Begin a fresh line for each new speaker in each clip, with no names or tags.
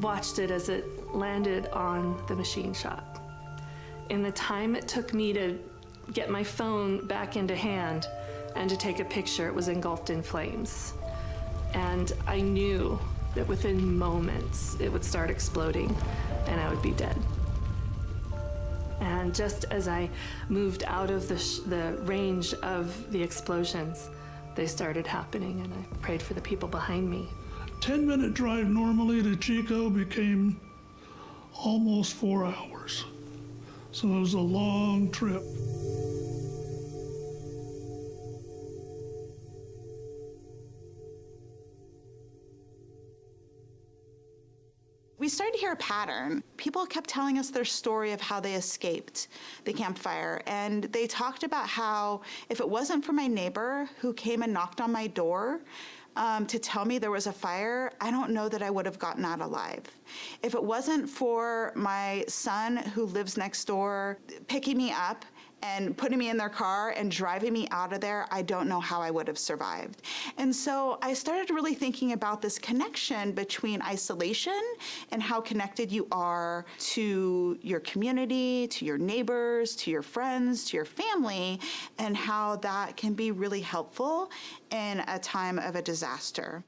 watched it as it landed on the machine shop. In the time it took me to get my phone back into hand and to take a picture, it was engulfed in flames. And I knew that within moments it would start exploding and I would be dead. And just as I moved out of the range of the explosions, they started happening, and I prayed for the people behind me.
10-minute drive normally to Chico became almost 4 hours. So it was a long trip.
We started to hear a pattern. People kept telling us their story of how they escaped the campfire, and they talked about how if it wasn't for my neighbor who came and knocked on my door to tell me there was a fire, I don't know that I would have gotten out alive. If it wasn't for my son who lives next door picking me up and putting me in their car and driving me out of there, I don't know how I would have survived. And so I started really thinking about this connection between isolation and how connected you are to your community, to your neighbors, to your friends, to your family, and how that can be really helpful in a time of a disaster.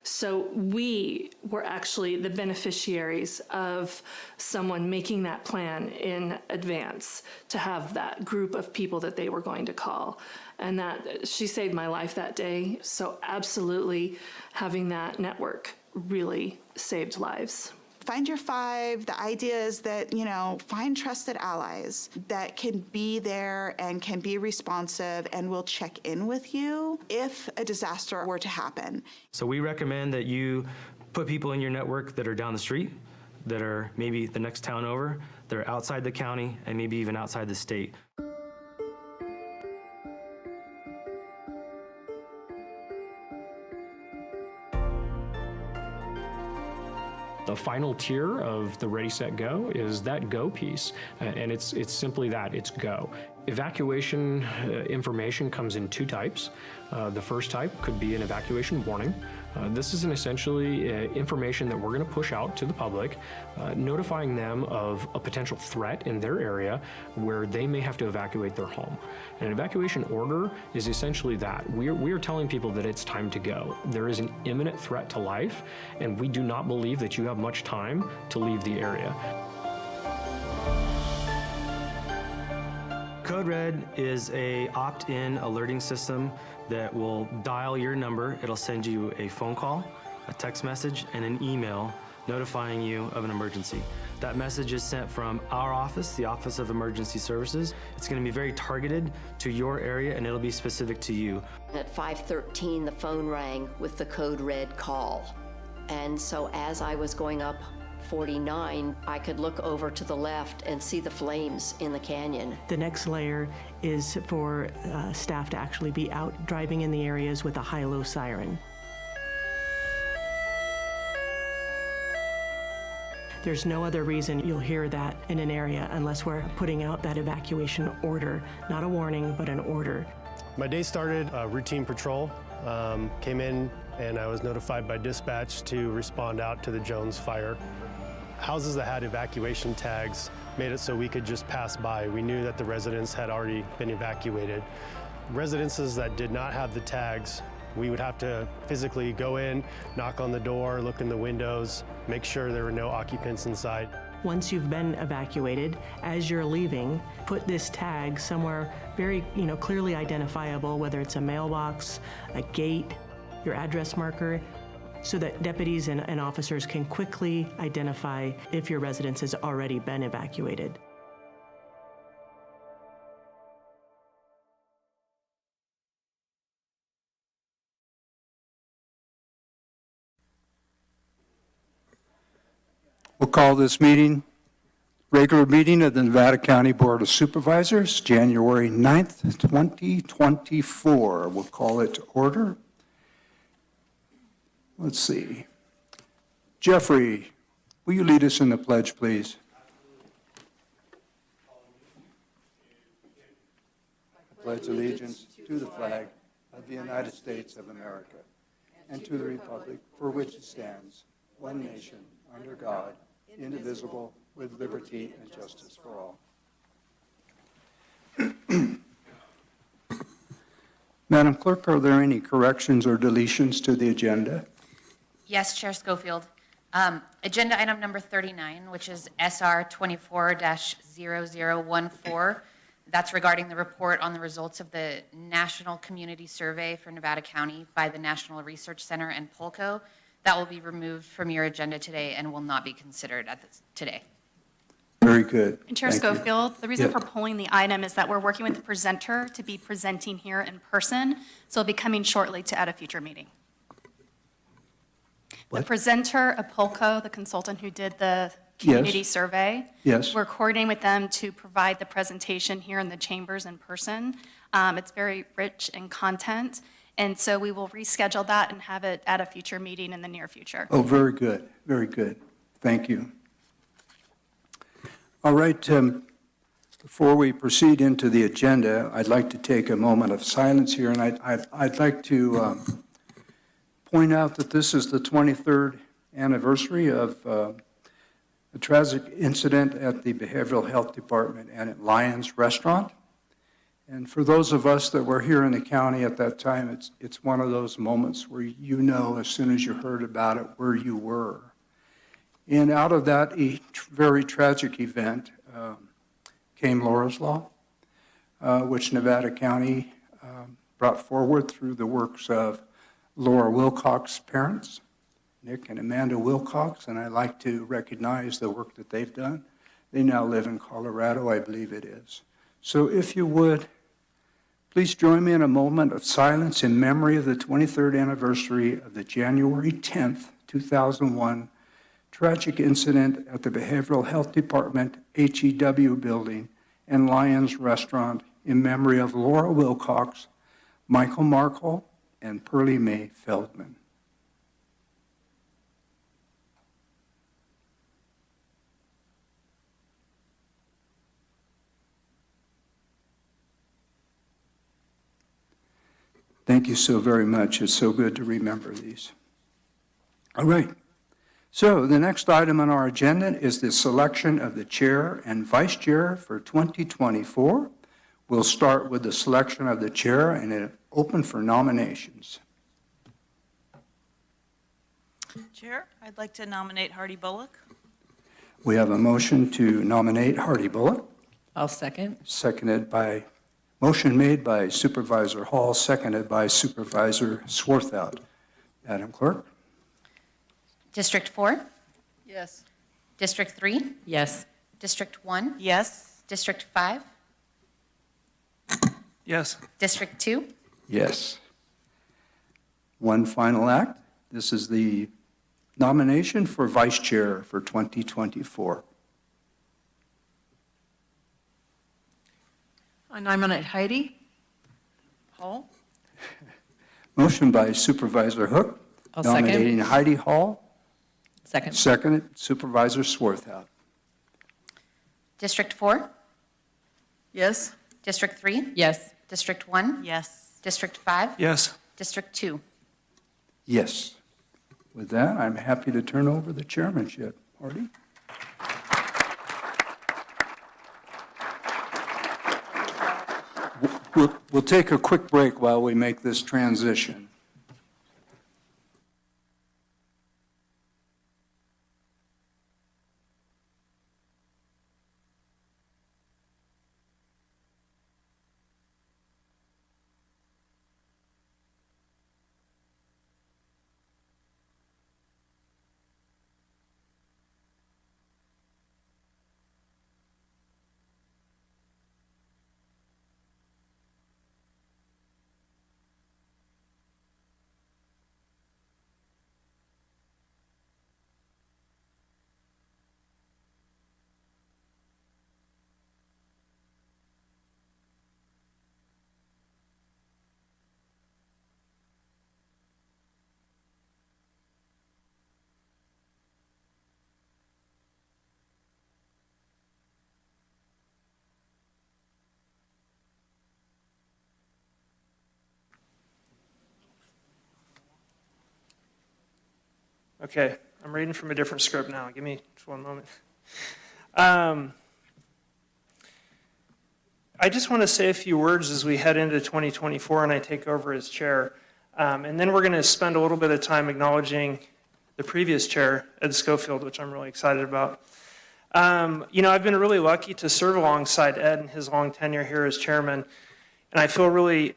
So we were actually the beneficiaries of someone making that plan in advance to have that group of people that they were going to call. And that she saved my life that day. So absolutely having that network really saved lives.
Find your five. The idea is that, find trusted allies that can be there and can be responsive and will check in with you if a disaster were to happen.
So we recommend that you put people in your network that are down the street, that are maybe the next town over, that are outside the county, and maybe even outside the state.
The final tier of the Ready, Set, Go is that go piece, and it's simply that, it's go. Evacuation information comes in two types. The first type could be an evacuation warning. This is essentially information that we're going to push out to the public, notifying them of a potential threat in their area where they may have to evacuate their home. An evacuation order is essentially that. We are telling people that it's time to go. There is an imminent threat to life, and we do not believe that you have much time to leave the area.
Code Red is a opt-in alerting system that will dial your number. It'll send you a phone call, a text message, and an email notifying you of an emergency. That message is sent from our office, the Office of Emergency Services. It's going to be very targeted to your area, and it'll be specific to you.
At 5:13, the phone rang with the Code Red call. And so as I was going up 49, I could look over to the left and see the flames in the canyon.
The next layer is for staff to actually be out driving in the areas with a high-low siren. There's no other reason you'll hear that in an area unless we're putting out that evacuation order, not a warning, but an order.
My day started routine patrol, came in and I was notified by dispatch to respond out to the Jones fire. Houses that had evacuation tags made it so we could just pass by. We knew that the residents had already been evacuated. Residences that did not have the tags, we would have to physically go in, knock on the door, look in the windows, make sure there were no occupants inside.
Once you've been evacuated, as you're leaving, put this tag somewhere very, clearly identifiable, whether it's a mailbox, a gate, your address marker, so that deputies and officers can quickly identify if your residence has already been evacuated.
We'll call this meeting, regular meeting of the Nevada County Board of Supervisors, January 9th, 2024. We'll call it to order. Let's see. Jeffrey, will you lead us in the pledge, please? I pledge allegiance to the flag of the United States of America and to the republic for which it stands, one nation, under God, indivisible, with liberty and justice for all. Madam Clerk, are there any corrections or deletions to the agenda?
Yes, Chair Schofield. Agenda item number 39, which is SR 24-0014. That's regarding the report on the results of the National Community Survey for Nevada County by the National Research Center and Polco. That will be removed from your agenda today and will not be considered today.
Very good.
And Chair
Thank you.
Schofield, the reason
Yeah.
for pulling the item is that we're working with the presenter to be presenting here in person, so it'll be coming shortly to at a future meeting. The
What?
presenter, Apolco, the consultant who did the community survey.
Yes.
We're coordinating with them to provide the presentation here in the chambers in person. It's very rich in content, and so we will reschedule that and have it at a future meeting in the near future.
Oh, very good, very good. Thank you. All right, before we proceed into the agenda, I'd like to take a moment of silence here, and I'd like to point out that this is the 23rd anniversary of a tragic incident at the Behavioral Health Department and at Lions Restaurant. And for those of us that were here in the county at that time, it's one of those moments where you know as soon as you heard about it where you were. And out of that very tragic event came Laura's Law, which Nevada County brought forward through the works of Laura Wilcox's parents, Nick and Amanda Wilcox, and I'd like to recognize the work that they've done. They now live in Colorado, I believe it is. So if you would, please join me in a moment of silence in memory of the 23rd anniversary of the January 10th, 2001 tragic incident at the Behavioral Health Department HEW building and Lions Restaurant in memory of Laura Wilcox, Michael Markle, and Pearlie Mae Feldman. Thank you so very much. It's so good to remember these. All right. So the next item on our agenda is the selection of the chair and vice chair for 2024. We'll start with the selection of the chair and it open for nominations.
Chair, I'd like to nominate Hardy Bullock.
We have a motion to nominate Hardy Bullock,
I'll second.
motion made by Supervisor Hall, seconded by Supervisor Swarthout. Madam Clerk?
District 4,
Yes.
District 3,
Yes.
District 1,
Yes.
District 5,
Yes.
District 2,
Yes. One final act. This is the nomination for vice chair for 2024.
I nominate Heidi.
Hall.
Motion by Supervisor Hook,
I'll second.
nominating Heidi Hall,
Second.
seconded Supervisor Swarthout.
District 4,
Yes.
District 3,
Yes.
District 1,
Yes.
District 5,
Yes.
District 2.
Yes. With that, I'm happy to turn over the chairmanship. Artie? We'll take a quick break while we make this transition.
Okay,
I'm reading from a different script now. Give me just one moment. I just want to say a few words as we head into 2024 and I take over as chair. And then we're going to spend a little bit of time acknowledging the previous chair, Ed Schofield, which I'm really excited about. I've been really lucky to serve alongside Ed in his long tenure here as chairman, and I feel really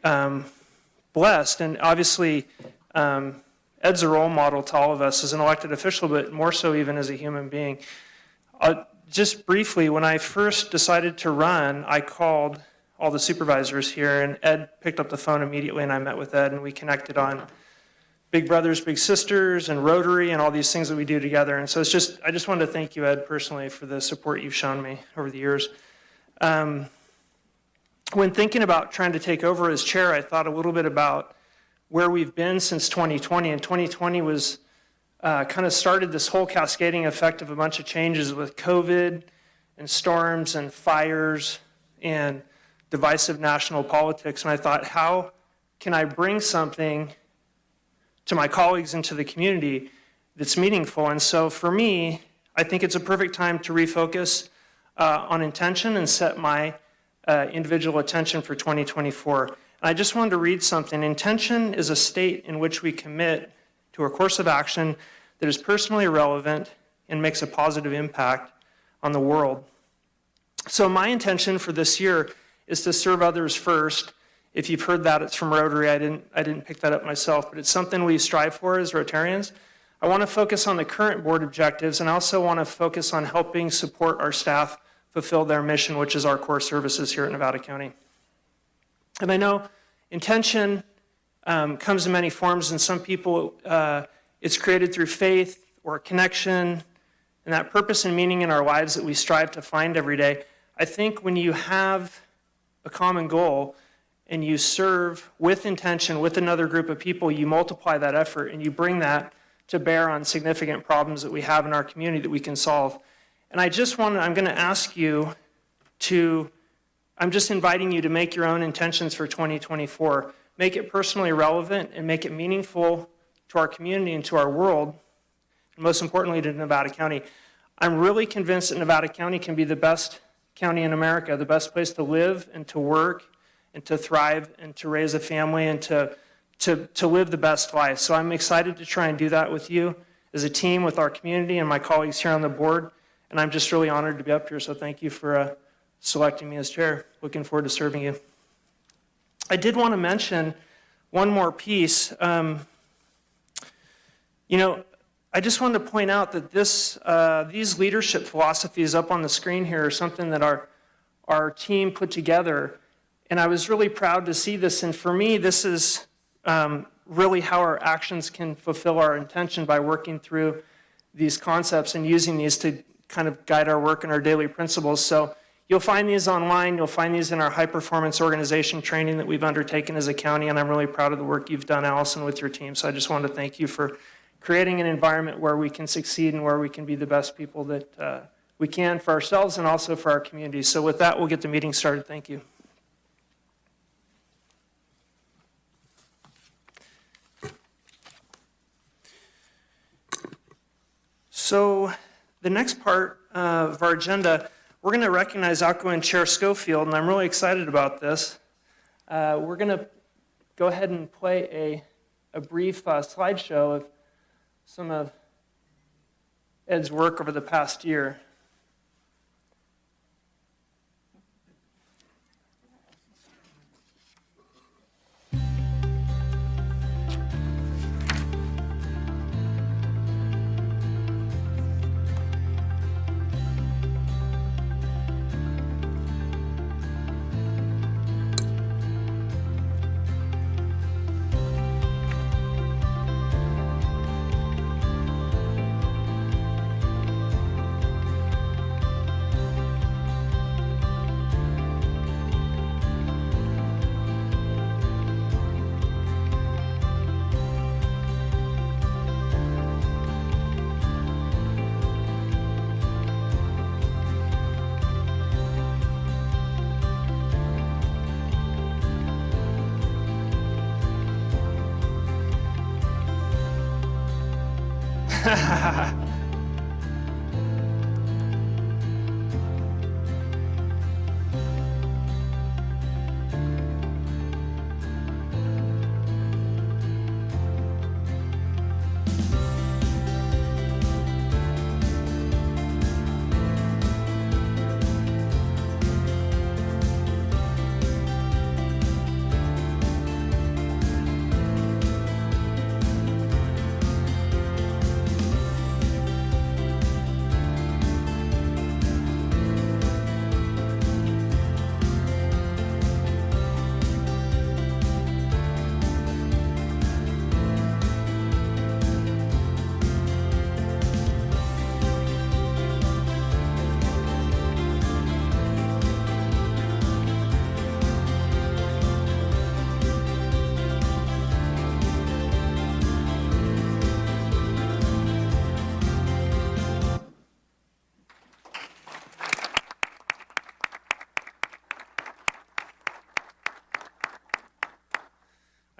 blessed. And obviously, Ed's a role model to all of us as an elected official, but more so even as a human being. Just briefly, when I first decided to run, I called all the supervisors here, and Ed picked up the phone immediately, and I met with Ed, and we connected on Big Brothers, Big Sisters, and Rotary, and all these things that we do together. And so I just wanted to thank you, Ed, personally, for the support you've shown me over the years. When thinking about trying to take over as chair, I thought a little bit about where we've been since 2020, and 2020 was kind of started this whole cascading effect of a bunch of changes with COVID and storms and fires and divisive national politics. And I thought, how can I bring something to my colleagues and to the community that's meaningful? And so for me, I think it's a perfect time to refocus on intention and set my individual attention for 2024. And I just wanted to read something. Intention is a state in which we commit to a course of action that is personally relevant and makes a positive impact on the world. So my intention for this year is to serve others first. If you've heard that, it's from Rotary. I didn't pick that up myself, but it's something we strive for as Rotarians. I want to focus on the current board objectives, and I also want to focus on helping support our staff fulfill their mission, which is our core services here at Nevada County. And I know intention comes in many forms, and some people, it's created through faith or connection, and that purpose and meaning in our lives that we strive to find every day. I think when you have a common goal and you serve with intention with another group of people, you multiply that effort and you bring that to bear on significant problems that we have in our community that we can solve. And I'm going to ask you I'm just inviting you to make your own intentions for 2024. Make it personally relevant and make it meaningful to our community and to our world, and most importantly to Nevada County. I'm really convinced that Nevada County can be the best county in America, the best place to live and to work and to thrive and to raise a family and to live the best life. So I'm excited to try and do that with you as a team, with our community and my colleagues here on the board. And I'm just really honored to be up here. So thank you for selecting me as chair. Looking forward to serving you. I did want to mention one more piece. I just wanted to point out that these leadership philosophies up on the screen here are something that our team put together. And I was really proud to see this. And for me, this is really how our actions can fulfill our intention, by working through these concepts and using these to kind of guide our work and our daily principles. So you'll find these online. You'll find these in our high-performance organization training that we've undertaken as a county. And I'm really proud of the work you've done, Allison, with your team. So I just wanted to thank you for creating an environment where we can succeed and where we can be the best people that we can for ourselves and also for our community. So with that, we'll get the meeting started. Thank you. So the next part of our agenda, we're going to recognize outgoing Chair Schofield, and I'm really excited about this. We're going to go ahead and play a brief slideshow of some of Ed's work over the past year.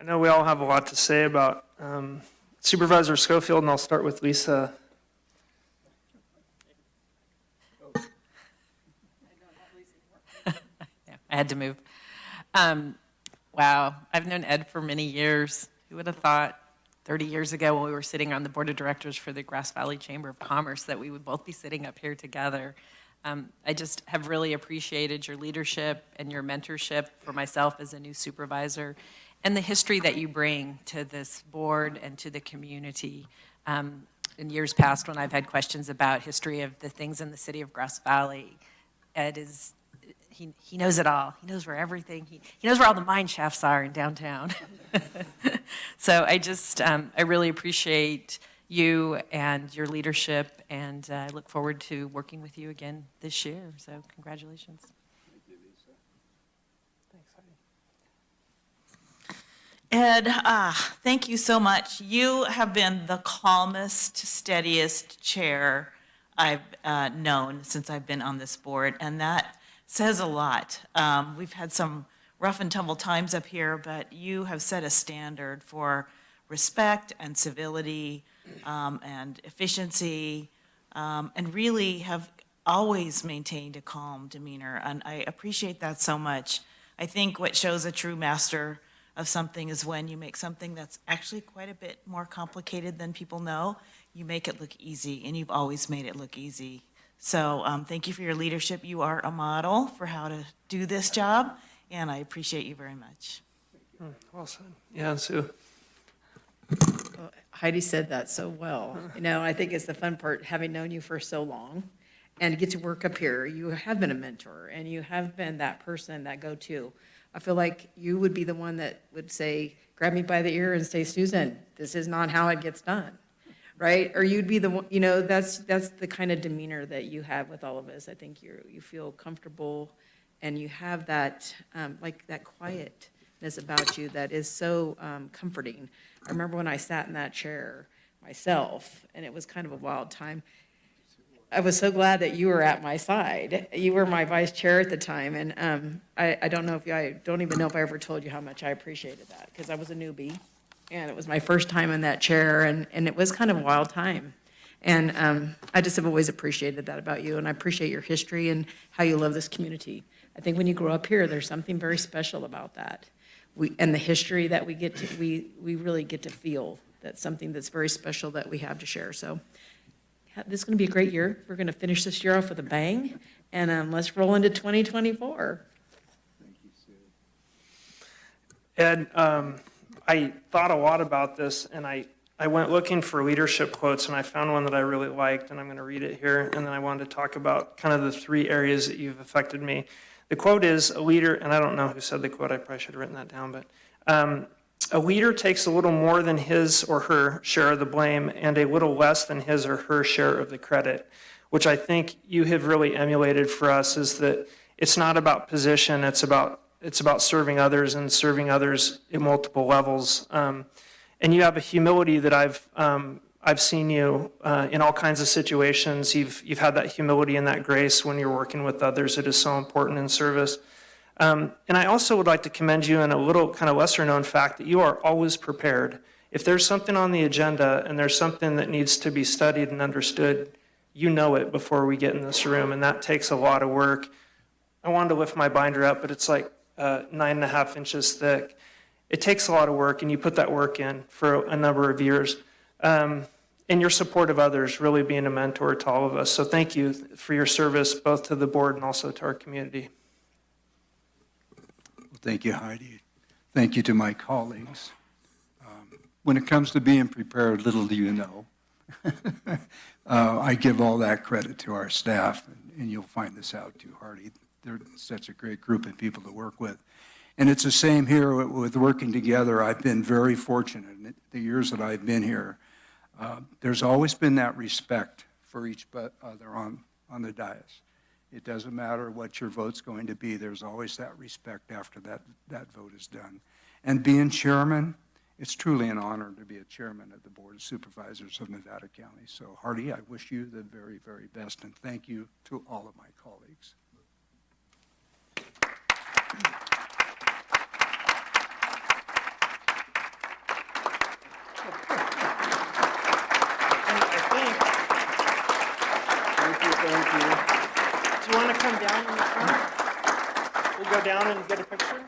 I know we all have a lot to say about Supervisor Schofield, and I'll start with Lisa.
I had to move. Wow, I've known Ed for many years. Who would have thought 30 years ago when we were sitting on the board of directors for the Grass Valley Chamber of Commerce that we would both be sitting up here together. I just have really appreciated your leadership and your mentorship for myself as a new supervisor and the history that you bring to this board and to the community. In years past, when I've had questions about history of the things in the city of Grass Valley, Ed is, he knows it all. He knows where everything, he knows where all the mine shafts are in downtown. So I really appreciate you and your leadership, and I look forward to working with you again this year. So congratulations.
Ed, thank you so much. You have been the calmest, steadiest chair I've known since I've been on this board, and that says a lot. We've had some rough and tumble times up here, but you have set a standard for respect and civility and efficiency, and really have always maintained a calm demeanor, and I appreciate that so much. I think what shows a true master of something is when you make something that's actually quite a bit more complicated than people know, you make it look easy, and you've always made it look easy. So thank you for your leadership. You are a model for how to do this job, and I appreciate you very much.
Well said. Yeah, Sue.
Heidi said that so well. You know, I think it's the fun part, having known you for so long and get to work up here. You have been a mentor, and you have been that person, that go-to. I feel like you would be the one that would say, grab me by the ear and say, Susan, this is not how it gets done, right? Or you'd be the one, you know, that's the kind of demeanor that you have with all of us. I think you feel comfortable, and you have that, like that quietness about you that is so comforting. I remember when I sat in that chair myself, and it was kind of a wild time. I was so glad that you were at my side. You were my vice chair at the time, and I don't even know if I ever told you how much I appreciated that, because I was a newbie, and it was my first time in that chair, and it was kind of a wild time. And I just have always appreciated that about you, and I appreciate your history and how you love this community. I think when you grow up here, there's something very special about that. And the history that we get to, we really get to feel that's something that's very special that we have to share. So this is going to be a great year. We're going to finish this year off with a bang, and let's roll into 2024.
Thank you, Sue.
Ed, I thought a lot about this, and I went looking for leadership quotes, and I found one that I really liked, and I'm going to read it here, and then I wanted to talk about kind of the 3 areas that you've affected me. The quote is, a leader, and I don't know who said the quote, I probably should have written that down, but a leader takes a little more than his or her share of the blame and a little less than his or her share of the credit, which I think you have really emulated for us, is that it's not about position, it's about serving others and serving others at multiple levels. And you have a humility that I've seen you in all kinds of situations. You've had that humility and that grace when you're working with others. It is so important in service. And I also would like to commend you in a little kind of lesser known fact that you are always prepared. If there's something on the agenda and there's something that needs to be studied and understood, you know it before we get in this room, and that takes a lot of work. I wanted to lift my binder up, but it's like 9.5 inches thick. It takes a lot of work, and you put that work in for a number of years. And your support of others, really being a mentor to all of us. So thank you for your service, both to the board and also to our community.
Thank you, Heidi. Thank you to my colleagues. When it comes to being prepared, little do you know. I give all that credit to our staff, and you'll find this out too, Hardy. They're such a great group of people to work with. And it's the same here with working together. I've been very fortunate in the years that I've been here. There's always been that respect for each other on the dais. It doesn't matter what your vote's going to be. There's always that respect after that vote is done. And being chairman, it's truly an honor to be a chairman of the Board of Supervisors of Nevada County. So, Hardy, I wish you the very, very best, and thank you to all of my colleagues.
Thank you. Do you want to come down in the front? We'll go down and get a picture.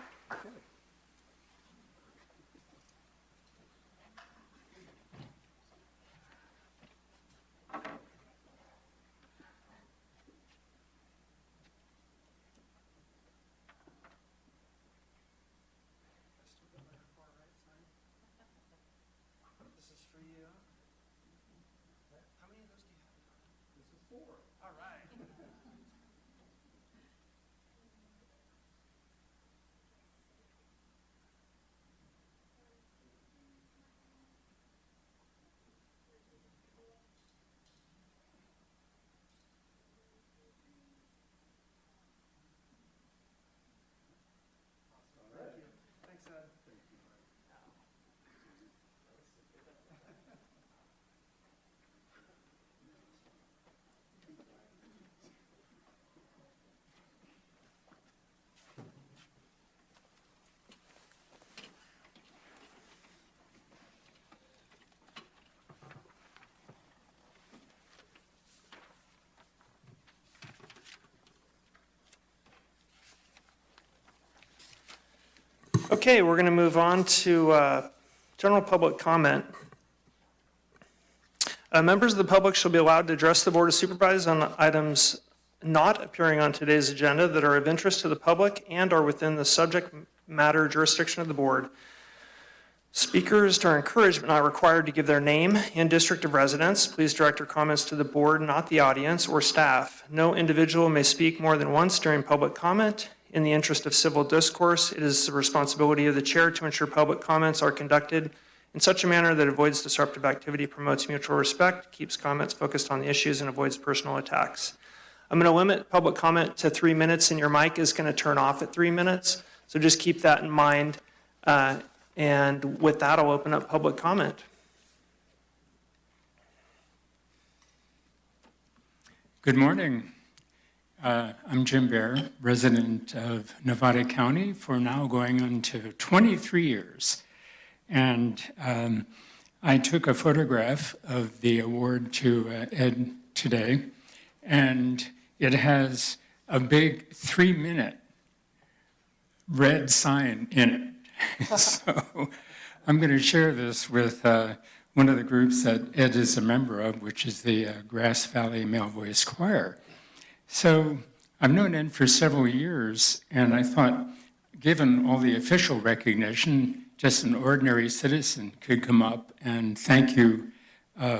This is for you. How many of those do you have? This is 4. All right. Thanks, Ed. Okay, we're going to move on to general public comment. Members of the public shall be allowed to address the Board of Supervisors on items not appearing on today's agenda that are of interest to the public and are within the subject matter jurisdiction of the board. Speakers are encouraged but not required to give their name and district of residence. Please direct your comments to the board, not the audience or staff. No individual may speak more than once during public comment. In the interest of civil discourse, it is the responsibility of the chair to ensure public comments are conducted in such a manner that avoids disruptive activity, promotes mutual respect, keeps comments focused on the issues, and avoids personal attacks. I'm going to limit public comment to 3 minutes, and your mic is going to turn off at 3 minutes. So just keep that in mind. And with that, I'll open up public comment.
Good morning. I'm Jim Bear, resident of Nevada County for now going on to 23 years. And I took a photograph of the award to Ed today, and it has a big 3-minute red sign in it. So I'm going to share this with one of the groups that Ed is a member of, which is the Grass Valley Male Voice Choir. So I've known Ed for several years, and I thought, given all the official recognition, just an ordinary citizen could come up and thank you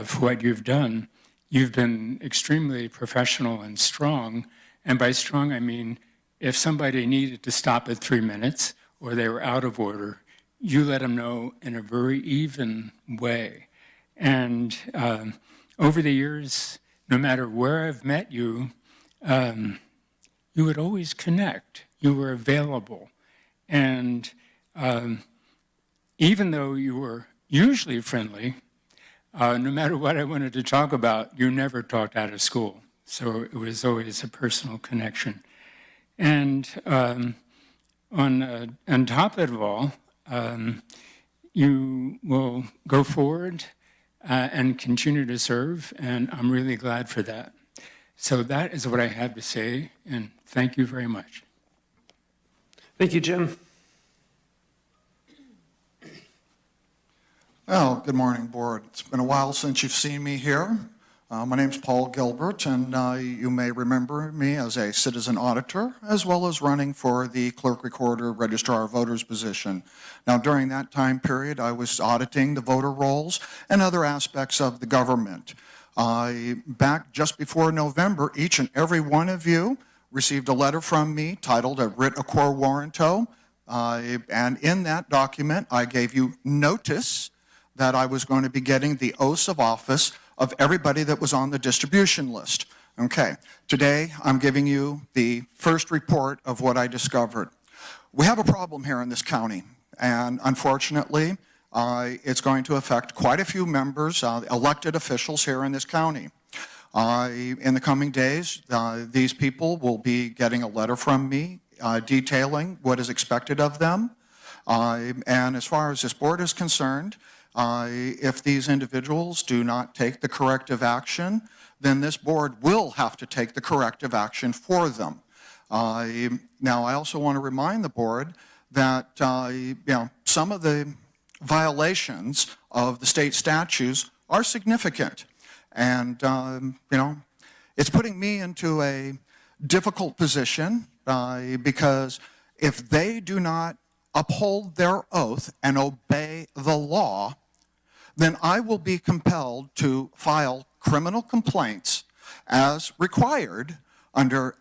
for what you've done. You've been extremely professional and strong, and by strong I mean if somebody needed to stop at 3 minutes or they were out of order, you let them know in a very even way. And over the years, no matter where I've met you, you would always connect. You were available. And even though you were usually friendly, no matter what I wanted to talk about, you never talked out of school. So it was always a personal connection. And on top of it all, you will go forward and continue to serve, and I'm really glad for that. So that is what I have to say, and thank you very much.
Thank you, Jim.
Well, good morning, board. It's been a while since you've seen me here. My name's Paul Gilbert, and you may remember me as a citizen auditor, as well as running for the clerk recorder registrar of voters position. Now, during that time period, I was auditing the voter rolls and other aspects of the government. Back just before November, each and every one of you received a letter from me titled a writ a quo warranto, and in that document, I gave you notice that I was going to be getting the oaths of office of everybody that was on the distribution list. Okay, today I'm giving you the first report of what I discovered. We have a problem here in this county, and unfortunately, it's going to affect quite a few members, elected officials here in this county. In the coming days, these people will be getting a letter from me detailing what is expected of them. And as far as this board is concerned, if these individuals do not take the corrective action, then this board will have to take the corrective action for them. Now, I also want to remind the board that some of the violations of the state statutes are significant. And, it's putting me into a difficult position because if they do not uphold their oath and obey the law, then I will be compelled to file criminal complaints as required under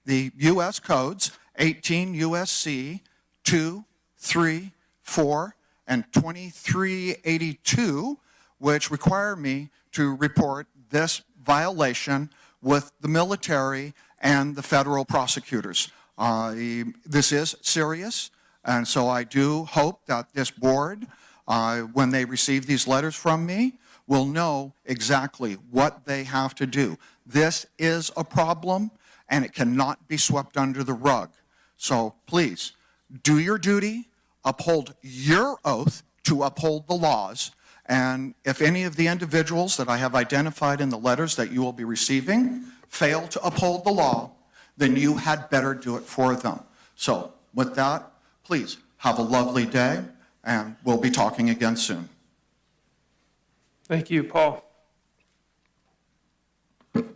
the U.S. codes 18 U.S.C. 2, 3, 4, and 2382, which require me to report this violation with the military and the federal prosecutors. This is serious, and so I do hope that this board, when they receive these letters from me, will know exactly what they have to do. This is a problem, and it cannot be swept under the rug. So please, do your duty, uphold your oath to uphold the laws, and if any of the individuals that I have identified in the letters that you will be receiving fail to uphold the law, then you had better do it for them. So with that, please have a lovely day, and we'll be talking again soon.
Thank you, Paul.
Good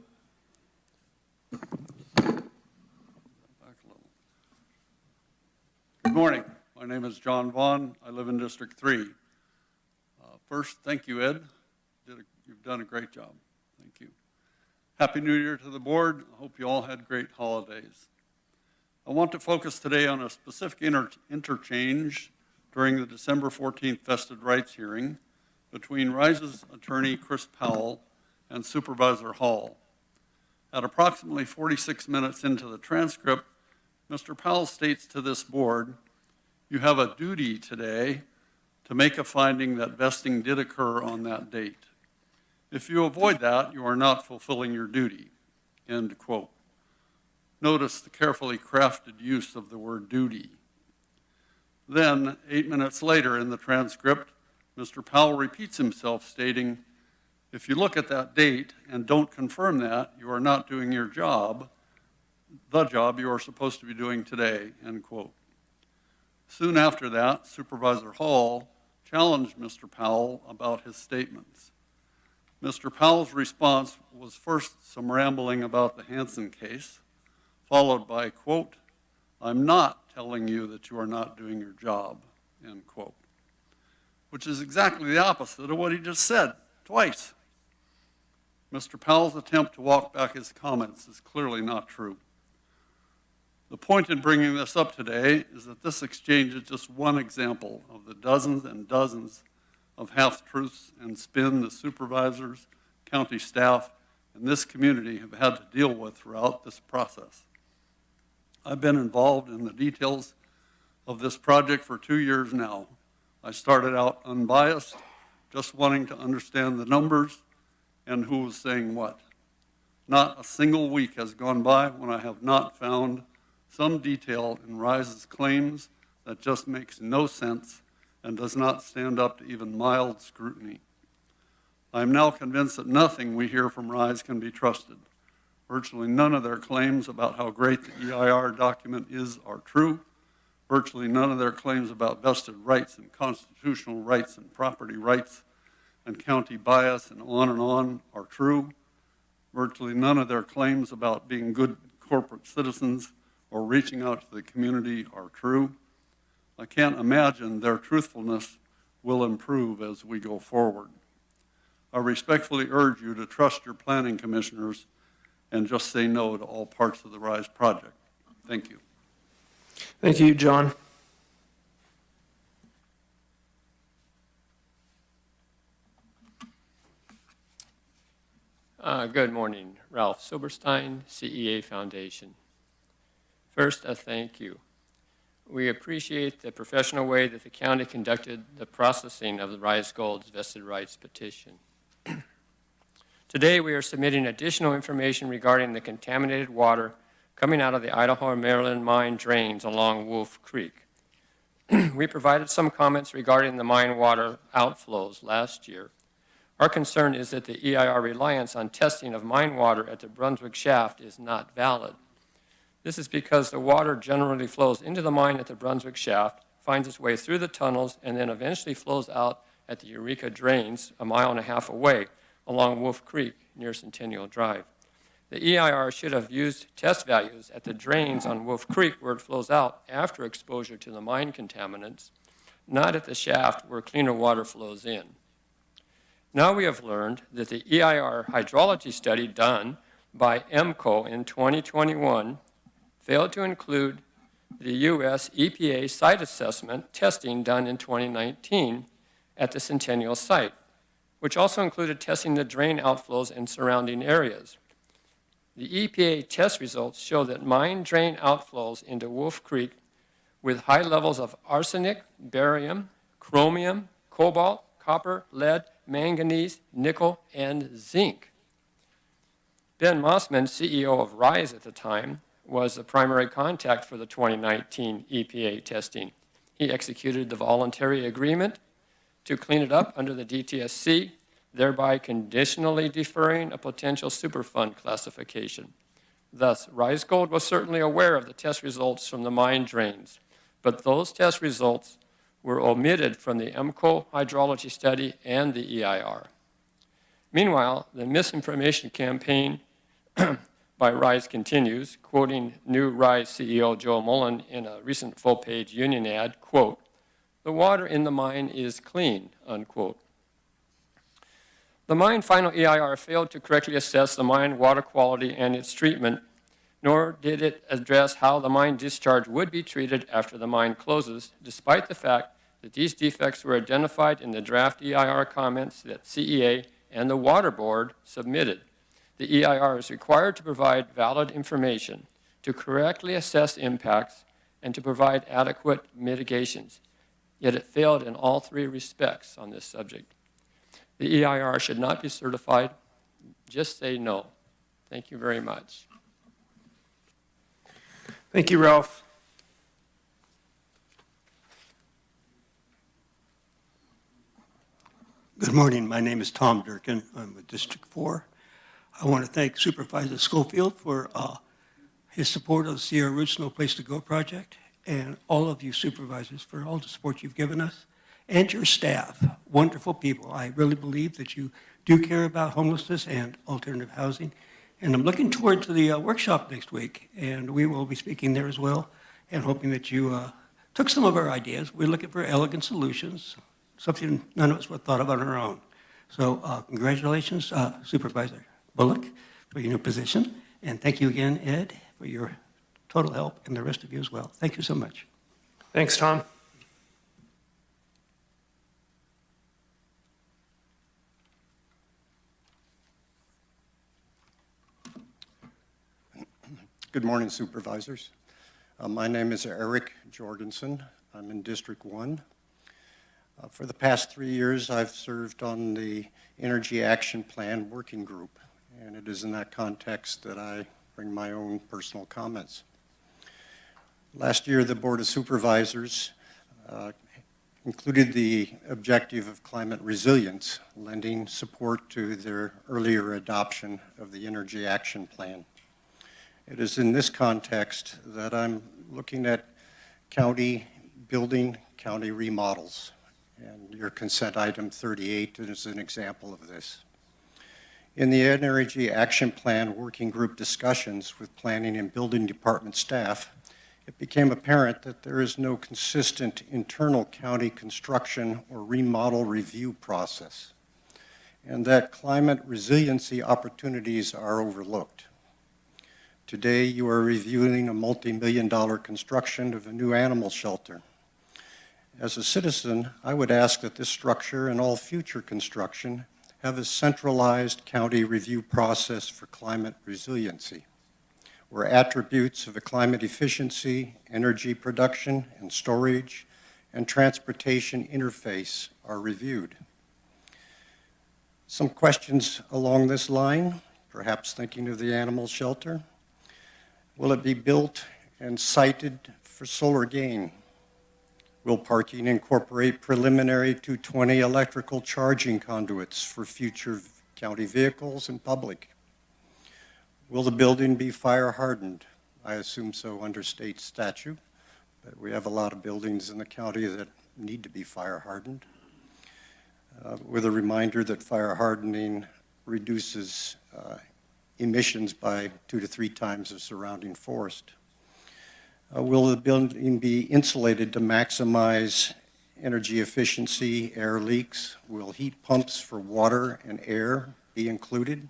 morning. My name is John Vaughn. I live in District 3. First, thank you, Ed. You've done a great job. Thank you. Happy New Year to the board. I hope you all had great holidays. I want to focus today on a specific interchange during the December 14th vested rights hearing between RISE's attorney, Chris Powell, and Supervisor Hall. At approximately 46 minutes into the transcript, Mr. Powell states to this board, "You have a duty today to make a finding that vesting did occur on that date. If you avoid that, you are not fulfilling your duty." End quote. Notice the carefully crafted use of the word duty. Then, 8 minutes later in the transcript, Mr. Powell repeats himself, stating, "If you look at that date and don't confirm that, you are not doing your job, the job you are supposed to be doing today," end quote. Soon after that, Supervisor Hall challenged Mr. Powell about his statements. Mr. Powell's response was first some rambling about the Hansen case, followed by, quote, "I'm not telling you that you are not doing your job," end quote, which is exactly the opposite of what he just said twice. Mr. Powell's attempt to walk back his comments is clearly not true. The point in bringing this up today is that this exchange is just one example of the dozens and dozens of half-truths and spin the supervisors, county staff, and this community have had to deal with throughout this process. I've been involved in the details of this project for 2 years now. I started out unbiased, just wanting to understand the numbers and who was saying what. Not a single week has gone by when I have not found some detail in RISE's claims that just makes no sense and does not stand up to even mild scrutiny. I am now convinced that nothing we hear from RISE can be trusted. Virtually none of their claims about how great the EIR document is are true. Virtually none of their claims about vested rights and constitutional rights and property rights and county bias and on are true. Virtually none of their claims about being good corporate citizens or reaching out to the community are true. I can't imagine their truthfulness will improve as we go forward. I respectfully urge you to trust your planning commissioners and just say no to all parts of the RISE project. Thank you.
Thank you, John.
Good morning. Ralph Silberstein, CEA Foundation. First, a thank you. We appreciate the professional way that the county conducted the processing of the RISE Gold's vested rights petition. Today, we are submitting additional information regarding the contaminated water coming out of the Idaho and Maryland mine drains along Wolf Creek. We provided some comments regarding the mine water outflows last year. Our concern is that the EIR reliance on testing of mine water at the Brunswick shaft is not valid. This is because the water generally flows into the mine at the Brunswick shaft, finds its way through the tunnels, and then eventually flows out at the Eureka drains 1.5 miles away along Wolf Creek near Centennial Drive. The EIR should have used test values at the drains on Wolf Creek where it flows out after exposure to the mine contaminants, not at the shaft where cleaner water flows in. Now we have learned that the EIR hydrology study done by EMCO in 2021 failed to include the U.S. EPA site assessment testing done in 2019 at the Centennial site, which also included testing the drain outflows in surrounding areas. The EPA test results show that mine drain outflows into Wolf Creek with high levels of arsenic, barium, chromium, cobalt, copper, lead, manganese, nickel, and zinc. Ben Mossman, CEO of RISE at the time, was the primary contact for the 2019 EPA testing. He executed the voluntary agreement to clean it up under the DTSC, thereby conditionally deferring a potential Superfund classification. Thus, Rise Gold was certainly aware of the test results from the mine drains, but those test results were omitted from the EMCO hydrology study and the EIR. Meanwhile, the misinformation campaign by RISE continues, quoting new RISE CEO Joe Mullen in a recent full-page union ad, quote, "The water in the mine is clean," unquote. The mine final EIR failed to correctly assess the mine water quality and its treatment, nor did it address how the mine discharge would be treated after the mine closes, despite the fact that these defects were identified in the draft EIR comments that CEA and the Water Board submitted. The EIR is required to provide valid information, to correctly assess impacts, and to provide adequate mitigations. Yet it failed in all three respects on this subject. The EIR should not be certified. Just say no. Thank you very much.
Thank you, Ralph.
Good morning. My name is Tom Durkin. I'm with District 4. I want to thank Supervisor Schofield for his support of the Sierra Roots No Place to Go project, and all of you supervisors for all the support you've given us, and your staff, wonderful people. I really believe that you do care about homelessness and alternative housing, and I'm looking forward to the workshop next week, and we will be speaking there as well, and hoping that you took some of our ideas. We're looking for elegant solutions, something none of us would have thought of on our own. So congratulations, Supervisor Bullock, for your new position. And thank you again, Ed, for your total help, and the rest of you as well. Thank you so much.
Thanks, Tom.
Good morning, Supervisors. My name is Eric Jorgensen. I'm in District 1. For the past 3 years, I've served on the Energy Action Plan Working Group, and it is in that context that I bring my own personal comments. Last year, the Board of Supervisors included the objective of climate resilience, lending support to their earlier adoption of the Energy Action Plan. It is in this context that I'm looking at county building, county remodels, and your consent item 38 is an example of this. In the Energy Action Plan Working Group discussions with Planning and Building Department staff, it became apparent that there is no consistent internal county construction or remodel review process, and that climate resiliency opportunities are overlooked. Today, you are reviewing a multi-million-dollar construction of a new animal shelter. As a citizen, I would ask that this structure and all future construction have a centralized county review process for climate resiliency, where attributes of a climate efficiency, energy production and storage, and transportation interface are reviewed. Some questions along this line, perhaps thinking of the animal shelter. Will it be built and sited for solar gain? Will parking incorporate preliminary 220 electrical charging conduits for future county vehicles and public? Will the building be fire hardened? I assume so under state statute, but we have a lot of buildings in the county that need to be fire hardened. With a reminder that fire hardening reduces emissions by 2 to 3 times the surrounding forest. Will the building be insulated to maximize energy efficiency, air leaks? Will heat pumps for water and air be included?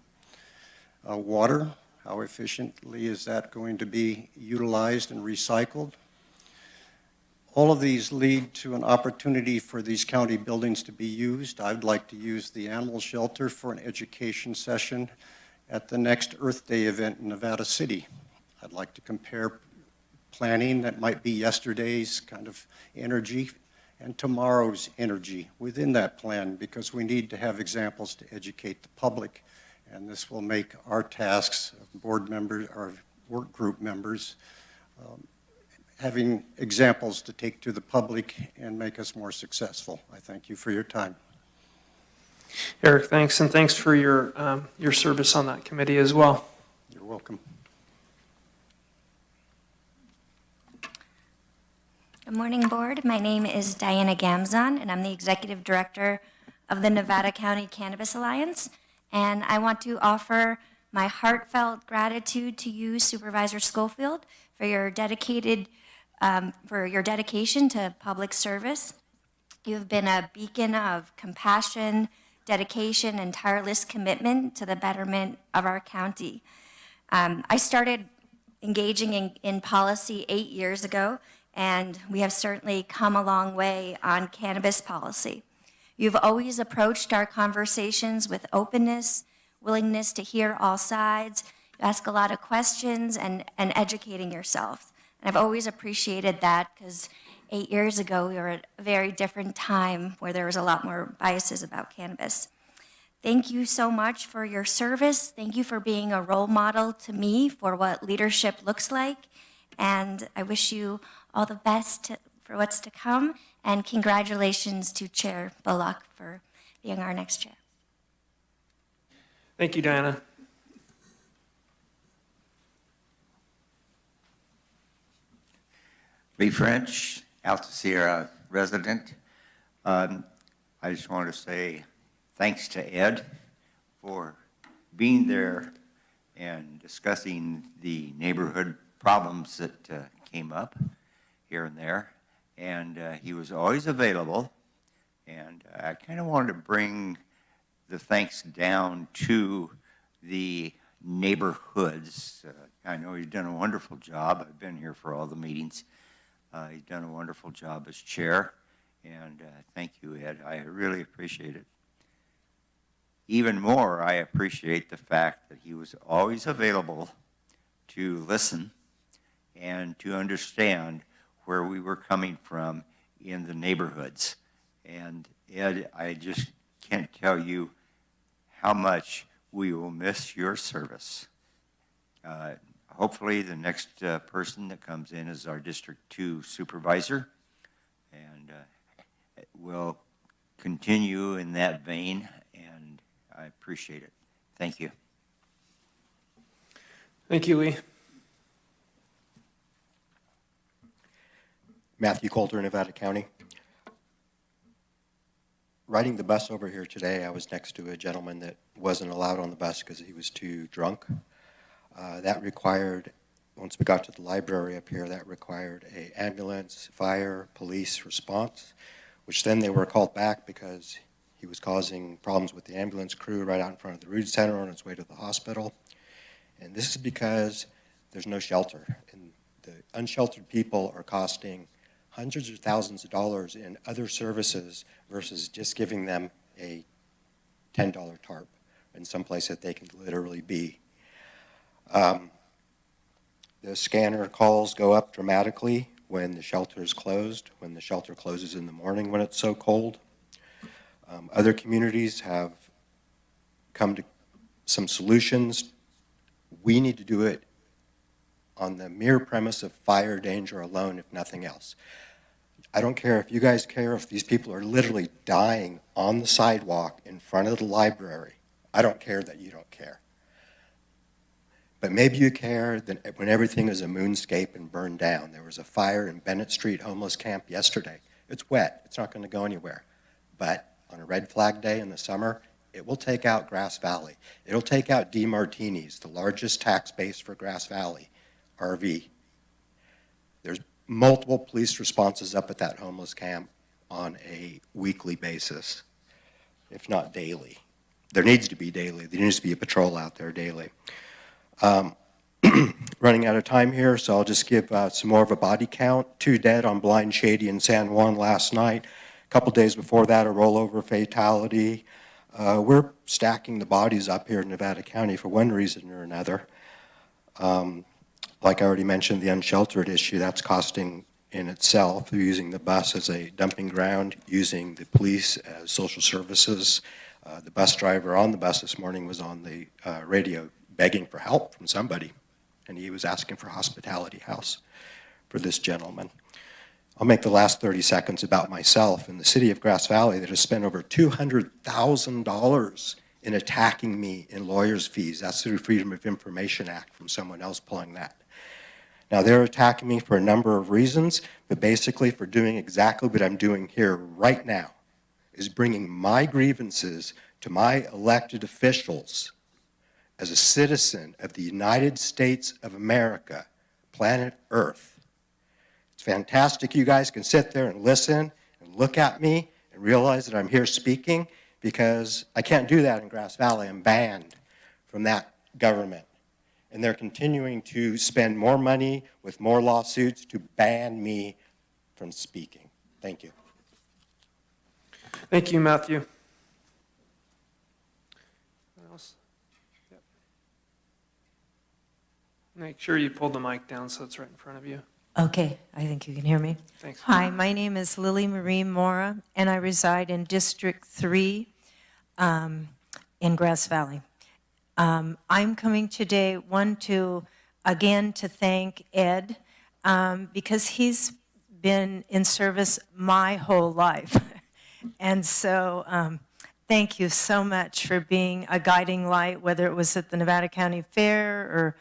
Water, how efficiently is that going to be utilized and recycled? All of these lead to an opportunity for these county buildings to be used. I'd like to use the animal shelter for an education session at the next Earth Day event in Nevada City. I'd like to compare planning that might be yesterday's kind of energy and tomorrow's energy within that plan, because we need to have examples to educate the public, and this will make our tasks of board members, our work group members, having examples to take to the public and make us more successful. I thank you for your time.
Eric, thanks, and thanks for your service on that committee as well.
You're welcome.
Good morning, Board. My name is Diana Gamzon, and I'm the Executive Director of the Nevada County Cannabis Alliance. And I want to offer my heartfelt gratitude to you, Supervisor Schofield, for your dedication to public service. You have been a beacon of compassion, dedication, and tireless commitment to the betterment of our county. I started engaging in policy 8 years ago, and we have certainly come a long way on cannabis policy. You've always approached our conversations with openness, willingness to hear all sides. You ask a lot of questions and educating yourself. And I've always appreciated that, because 8 years ago, we were at a very different time where there was a lot more biases about cannabis. Thank you so much for your service. Thank you for being a role model to me for what leadership looks like. And I wish you all the best for what's to come. And congratulations to Chair Bullock for being our next chair.
Thank you, Diana.
Lee French, Alta Sierra resident. I just want to say thanks to Ed for being there and discussing the neighborhood problems that came up here and there. And he was always available. And I kind of wanted to bring the thanks down to the neighborhoods. I know he's done a wonderful job. I've been here for all the meetings. He's done a wonderful job as chair, and thank you, Ed. I really appreciate it. Even more, I appreciate the fact that he was always available to listen and to understand where we were coming from in the neighborhoods. And Ed, I just can't tell you how much we will miss your service. Hopefully the next person that comes in is our District 2 supervisor, and we'll continue in that vein, and I appreciate it. Thank you.
Thank you, Lee.
Matthew Coulter, Nevada County. Riding the bus over here today, I was next to a gentleman that wasn't allowed on the bus because he was too drunk. That required, once we got to the library up here, that required an ambulance, fire, police response, which then they were called back because he was causing problems with the ambulance crew right out in front of the Rood Center on its way to the hospital. And this is because there's no shelter. And the unsheltered people are costing hundreds of thousands of dollars in other services versus just giving them a $10 tarp in some place that they can literally be. The scanner calls go up dramatically when the shelter is closed, when the shelter closes in the morning when it's so cold. Other communities have come to some solutions. We need to do it on the mere premise of fire danger alone, if nothing else. I don't care if you guys care if these people are literally dying on the sidewalk in front of the library. I don't care that you don't care. But maybe you care that when everything is a moonscape and burned down. There was a fire in Bennett Street homeless camp yesterday. It's wet. It's not going to go anywhere. But on a red flag day in the summer, it will take out Grass Valley. It'll take out DeMartini's, the largest tax base for Grass Valley, RV. There's multiple police responses up at that homeless camp on a weekly basis, if not daily. There needs to be daily. There needs to be a patrol out there daily. Running out of time here, so I'll just give some more of a body count. 2 dead on Blind Shady in San Juan last night. A couple days before that, a rollover fatality. We're stacking the bodies up here in Nevada County for one reason or another. Like I already mentioned, the unsheltered issue, that's costing in itself through using the bus as a dumping ground, using the police as social services. The bus driver on the bus this morning was on the radio begging for help from somebody, and he was asking for Hospitality House for this gentleman. I'll make the last 30 seconds about myself. In the city of Grass Valley, that has spent over $200,000 in attacking me in lawyers' fees. That's through Freedom of Information Act from someone else pulling that. Now, they're attacking me for a number of reasons, but basically for doing exactly what I'm doing here right now, is bringing my grievances to my elected officials as a citizen of the United States of America, planet Earth. It's fantastic you guys can sit there and listen and look at me and realize that I'm here speaking, because I can't do that in Grass Valley. I'm banned from that government. And they're continuing to spend more money with more lawsuits to ban me from speaking. Thank you.
Thank you, Matthew. Anyone else? Yep. Make sure you pull the mic down so it's right in front of you.
Okay, I think you can hear me.
Thanks.
Hi, my name is Lily Marie Mora, and I reside in District 3 in Grass Valley. I'm coming today, again, to thank Ed, because he's been in service my whole life. And so thank you so much for being a guiding light, whether it was at the Nevada County Fair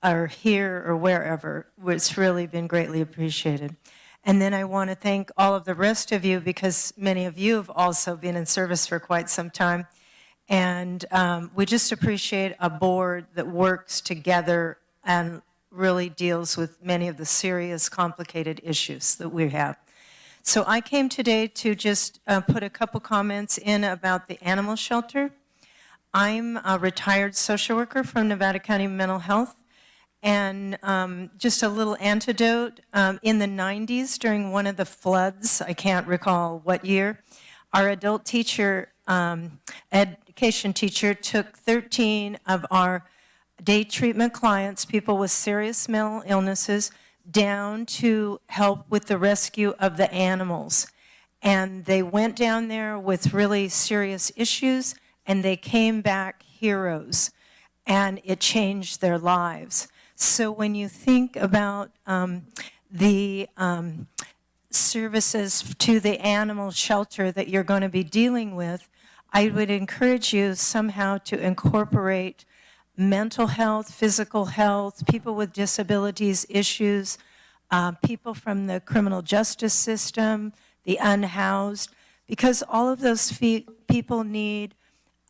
or here or wherever. It's really been greatly appreciated. And then I want to thank all of the rest of you, because many of you have also been in service for quite some time. And we just appreciate a board that works together and really deals with many of the serious, complicated issues that we have. So I came today to just put a couple comments in about the animal shelter. I'm a retired social worker from Nevada County Mental Health. And just a little antidote, in the 90s, during one of the floods, I can't recall what year, our adult teacher, education teacher, took 13 of our day treatment clients, people with serious mental illnesses, down to help with the rescue of the animals. And they went down there with really serious issues, and they came back heroes, and it changed their lives. So when you think about the services to the animal shelter that you're going to be dealing with, I would encourage you somehow to incorporate mental health, physical health, people with disabilities issues, people from the criminal justice system, the unhoused, because all of those people need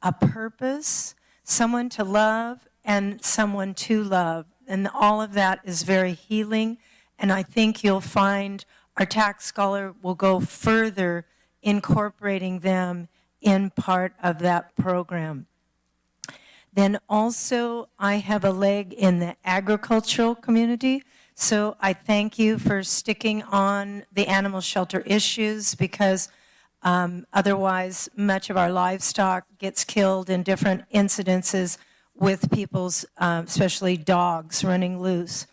a purpose, someone to love, and someone to love. And all of that is very healing. And I think you'll find our tax scholar will go further incorporating them in part of that program. Then also, I have a leg in the agricultural community. So I thank you for sticking on the animal shelter issues, because otherwise much of our livestock gets killed in different incidences with people's, especially dogs, running loose.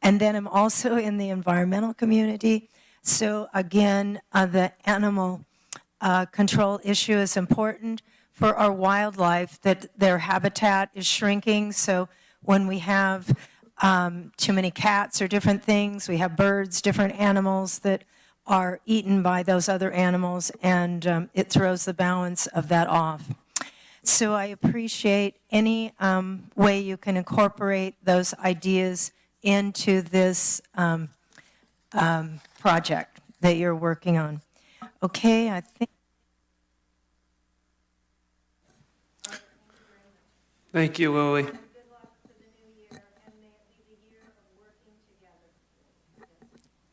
And then I'm also in the environmental community. So again, the animal control issue is important for our wildlife, that their habitat is shrinking. So when we have too many cats or different things, we have birds, different animals that are eaten by those other animals, and it throws the balance of that off. So I appreciate any way you can incorporate those ideas into this project that you're working on. Okay, I think.
Thank you, Lily.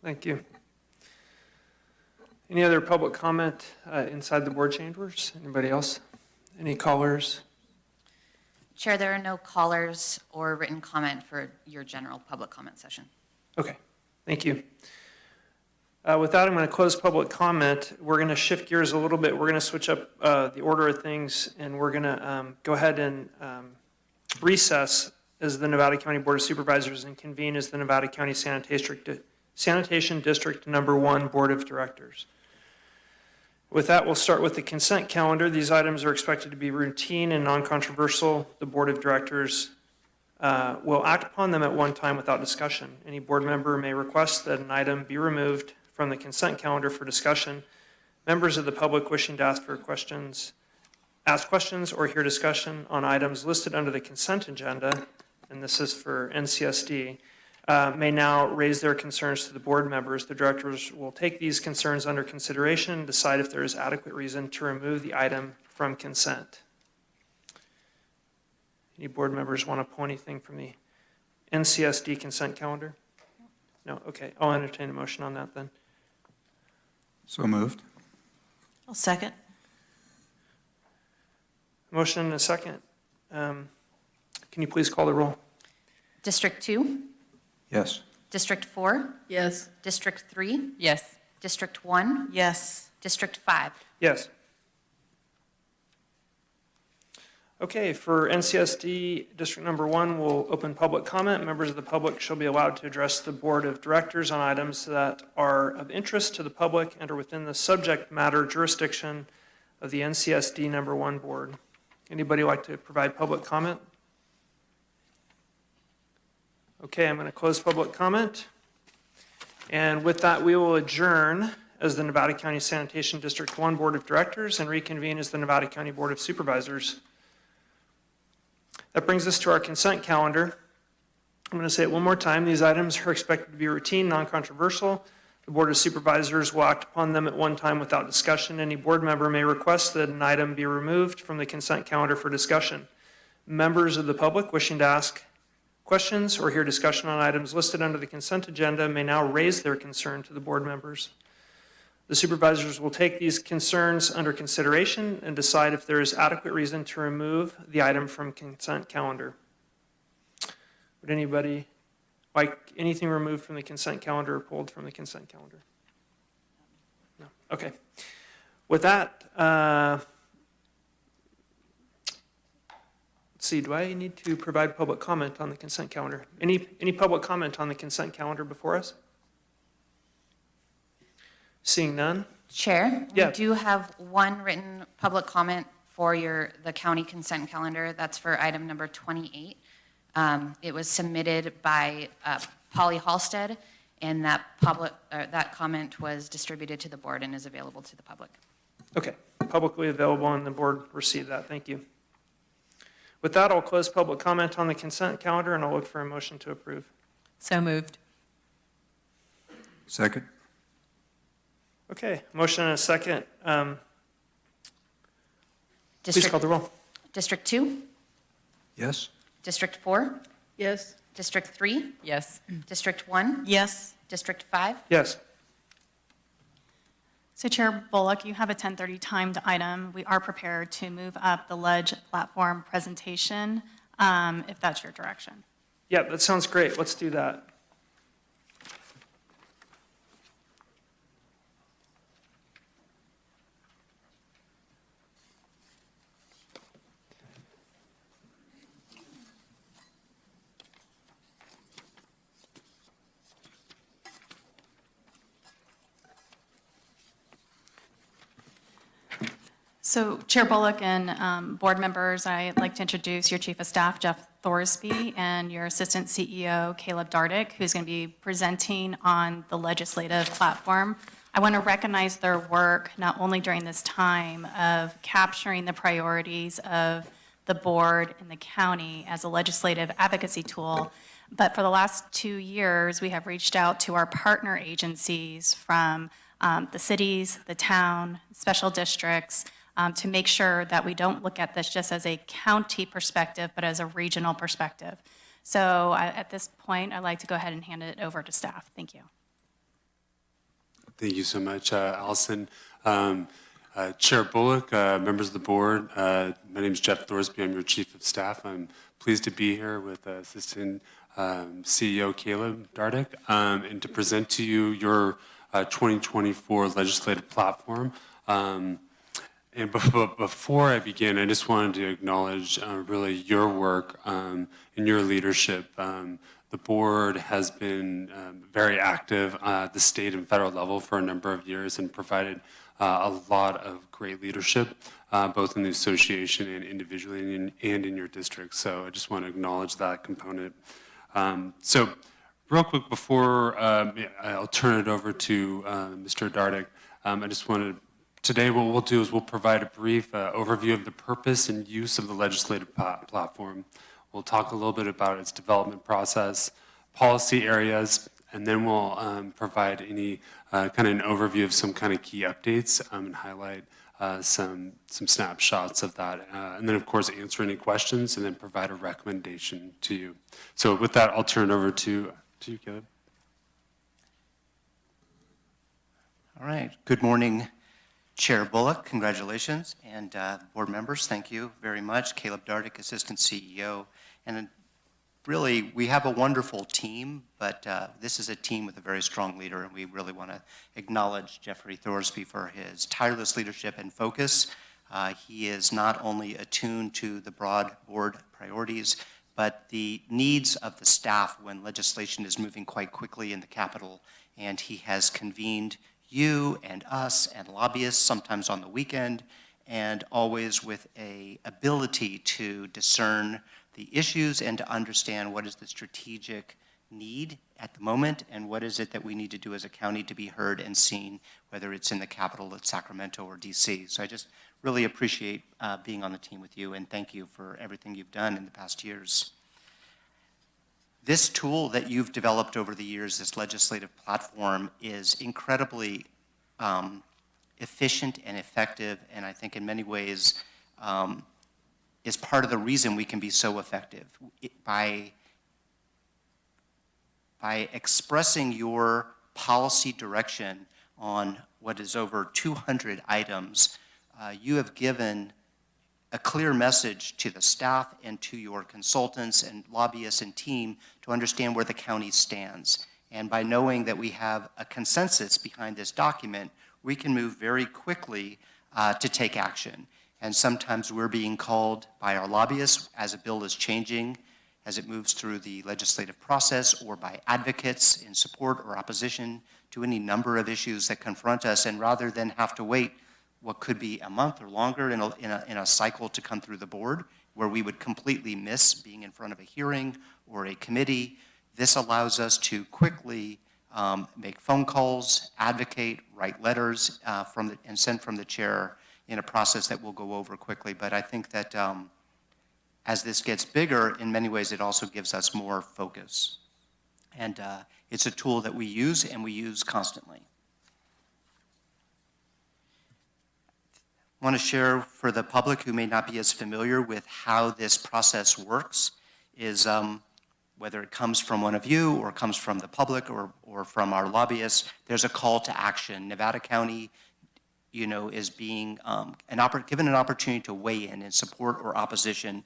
Thank you. Any other public comment inside the board chambers? Anybody else? Any callers?
Chair, there are no callers or written comment for your general public comment session.
Okay, thank you. With that, I'm going to close public comment. We're going to shift gears a little bit. We're going to switch up the order of things, and we're going to go ahead and recess as the Nevada County Board of Supervisors and convene as the Nevada County Sanitation District Number 1 Board of Directors. With that, we'll start with the consent calendar. These items are expected to be routine and non-controversial. The Board of Directors will act upon them at one time without discussion. Any board member may request that an item be removed from the consent calendar for discussion. Members of the public wishing to ask questions or hear discussion on items listed under the consent agenda, and this is for NCSD, may now raise their concerns to the board members. The directors will take these concerns under consideration and decide if there is adequate reason to remove the item from consent. Any board members want to pull anything from the NCSD consent calendar? No? Okay. I'll entertain a motion on that then.
So moved.
I'll second.
Motion and a second. Can you please call the roll?
District 2?
Yes.
District 4?
Yes.
District 3?
Yes.
District 1?
Yes.
District 5?
Yes. Okay, for NCSD District Number 1, we'll open public comment. Members of the public shall be allowed to address the Board of Directors on items that are of interest to the public and are within the subject matter jurisdiction of the NCSD Number 1 Board. Anybody like to provide public comment? Okay, I'm going to close public comment. And with that, we will adjourn as the Nevada County Sanitation District 1 Board of Directors and reconvene as the Nevada County Board of Supervisors. That brings us to our consent calendar. I'm going to say it one more time. These items are expected to be routine, non-controversial. The Board of Supervisors will act upon them at one time without discussion. Any board member may request that an item be removed from the consent calendar for discussion. Members of the public wishing to ask questions or hear discussion on items listed under the consent agenda may now raise their concern to the board members. The supervisors will take these concerns under consideration and decide if there is adequate reason to remove the item from consent calendar. Would anybody like anything removed from the consent calendar or pulled from the consent calendar? No. Okay. With that, let's see, do I need to provide public comment on the consent calendar? Any public comment on the consent calendar before us? Seeing none?
Chair,
Yeah.
we do have one written public comment for the county consent calendar. That's for item number 28. It was submitted by Polly Halstead, and that comment was distributed to the board and is available to the public.
Okay, publicly available and the board received that. Thank you. With that, I'll close public comment on the consent calendar and I'll look for a motion to approve.
So moved.
Second.
Okay, motion and a second. Please call the roll.
District 2?
Yes.
District 4?
Yes.
District 3?
Yes.
District 1?
Yes.
District 5?
Yes.
So Chair Bullock, you have a 10:30 timed item. We are prepared to move up the ledge platform presentation, if that's your direction.
Yeah, that sounds great. Let's do that.
So Chair Bullock and board members, I'd like to introduce your Chief of Staff, Jeff Thorsby, and your Assistant CEO, Caleb Dardick, who's going to be presenting on the legislative platform. I want to recognize their work not only during this time of capturing the priorities of the board and the county as a legislative advocacy tool, but for the last 2 years, we have reached out to our partner agencies from the cities, the town, special districts, to make sure that we don't look at this just as a county perspective, but as a regional perspective. So at this point, I'd like to go ahead and hand it over to staff. Thank you.
Thank you so much, Allison. Chair Bullock, members of the board, my name is Jeff Thorsby. I'm your Chief of Staff. I'm pleased to be here with Assistant CEO Caleb Dardick and to present to you your 2024 legislative platform. And before I begin, I just wanted to acknowledge really your work and your leadership. The board has been very active at the state and federal level for a number of years and provided a lot of great leadership, both in the association and individually and in your district. So I just want to acknowledge that component. So real quick before I'll turn it over to Mr. Dardick, I just wanted today what we'll do is we'll provide a brief overview of the purpose and use of the legislative platform. We'll talk a little bit about its development process, policy areas, and then we'll provide any kind of an overview of some kind of key updates and highlight some snapshots of that. And then, of course, answer any questions and then provide a recommendation to you. So with that, I'll turn it over to you, Caleb.
All right. Good morning, Chair Bullock. Congratulations. And board members, thank you very much. Caleb Dardick, Assistant CEO. And really, we have a wonderful team, but this is a team with a very strong leader, and we really want to acknowledge Jeffrey Thorsby for his tireless leadership and focus. He is not only attuned to the broad board priorities, but the needs of the staff when legislation is moving quite quickly in the Capitol, and he has convened you and us and lobbyists, sometimes on the weekend, and always with an ability to discern the issues and to understand what is the strategic need at the moment and what is it that we need to do as a county to be heard and seen, whether it's in the Capitol, at Sacramento, or DC. So I just really appreciate being on the team with you, and thank you for everything you've done in the past years. This tool that you've developed over the years, this legislative platform, is incredibly efficient and effective, and I think in many ways is part of the reason we can be so effective. By expressing your policy direction on what is over 200 items, you have given a clear message to the staff and to your consultants and lobbyists and team to understand where the county stands. And by knowing that we have a consensus behind this document, we can move very quickly to take action. And sometimes we're being called by our lobbyists as a bill is changing, as it moves through the legislative process, or by advocates in support or opposition to any number of issues that confront us. And rather than have to wait what could be a month or longer in a cycle to come through the board, where we would completely miss being in front of a hearing or a committee, this allows us to quickly make phone calls, advocate, write letters and send from the chair in a process that we'll go over quickly. But I think that as this gets bigger, in many ways, it also gives us more focus. And it's a tool that we use, and we use constantly. I want to share for the public who may not be as familiar with how this process works is whether it comes from one of you or comes from the public or from our lobbyists, there's a call to action. Nevada County is being given an opportunity to weigh in support or opposition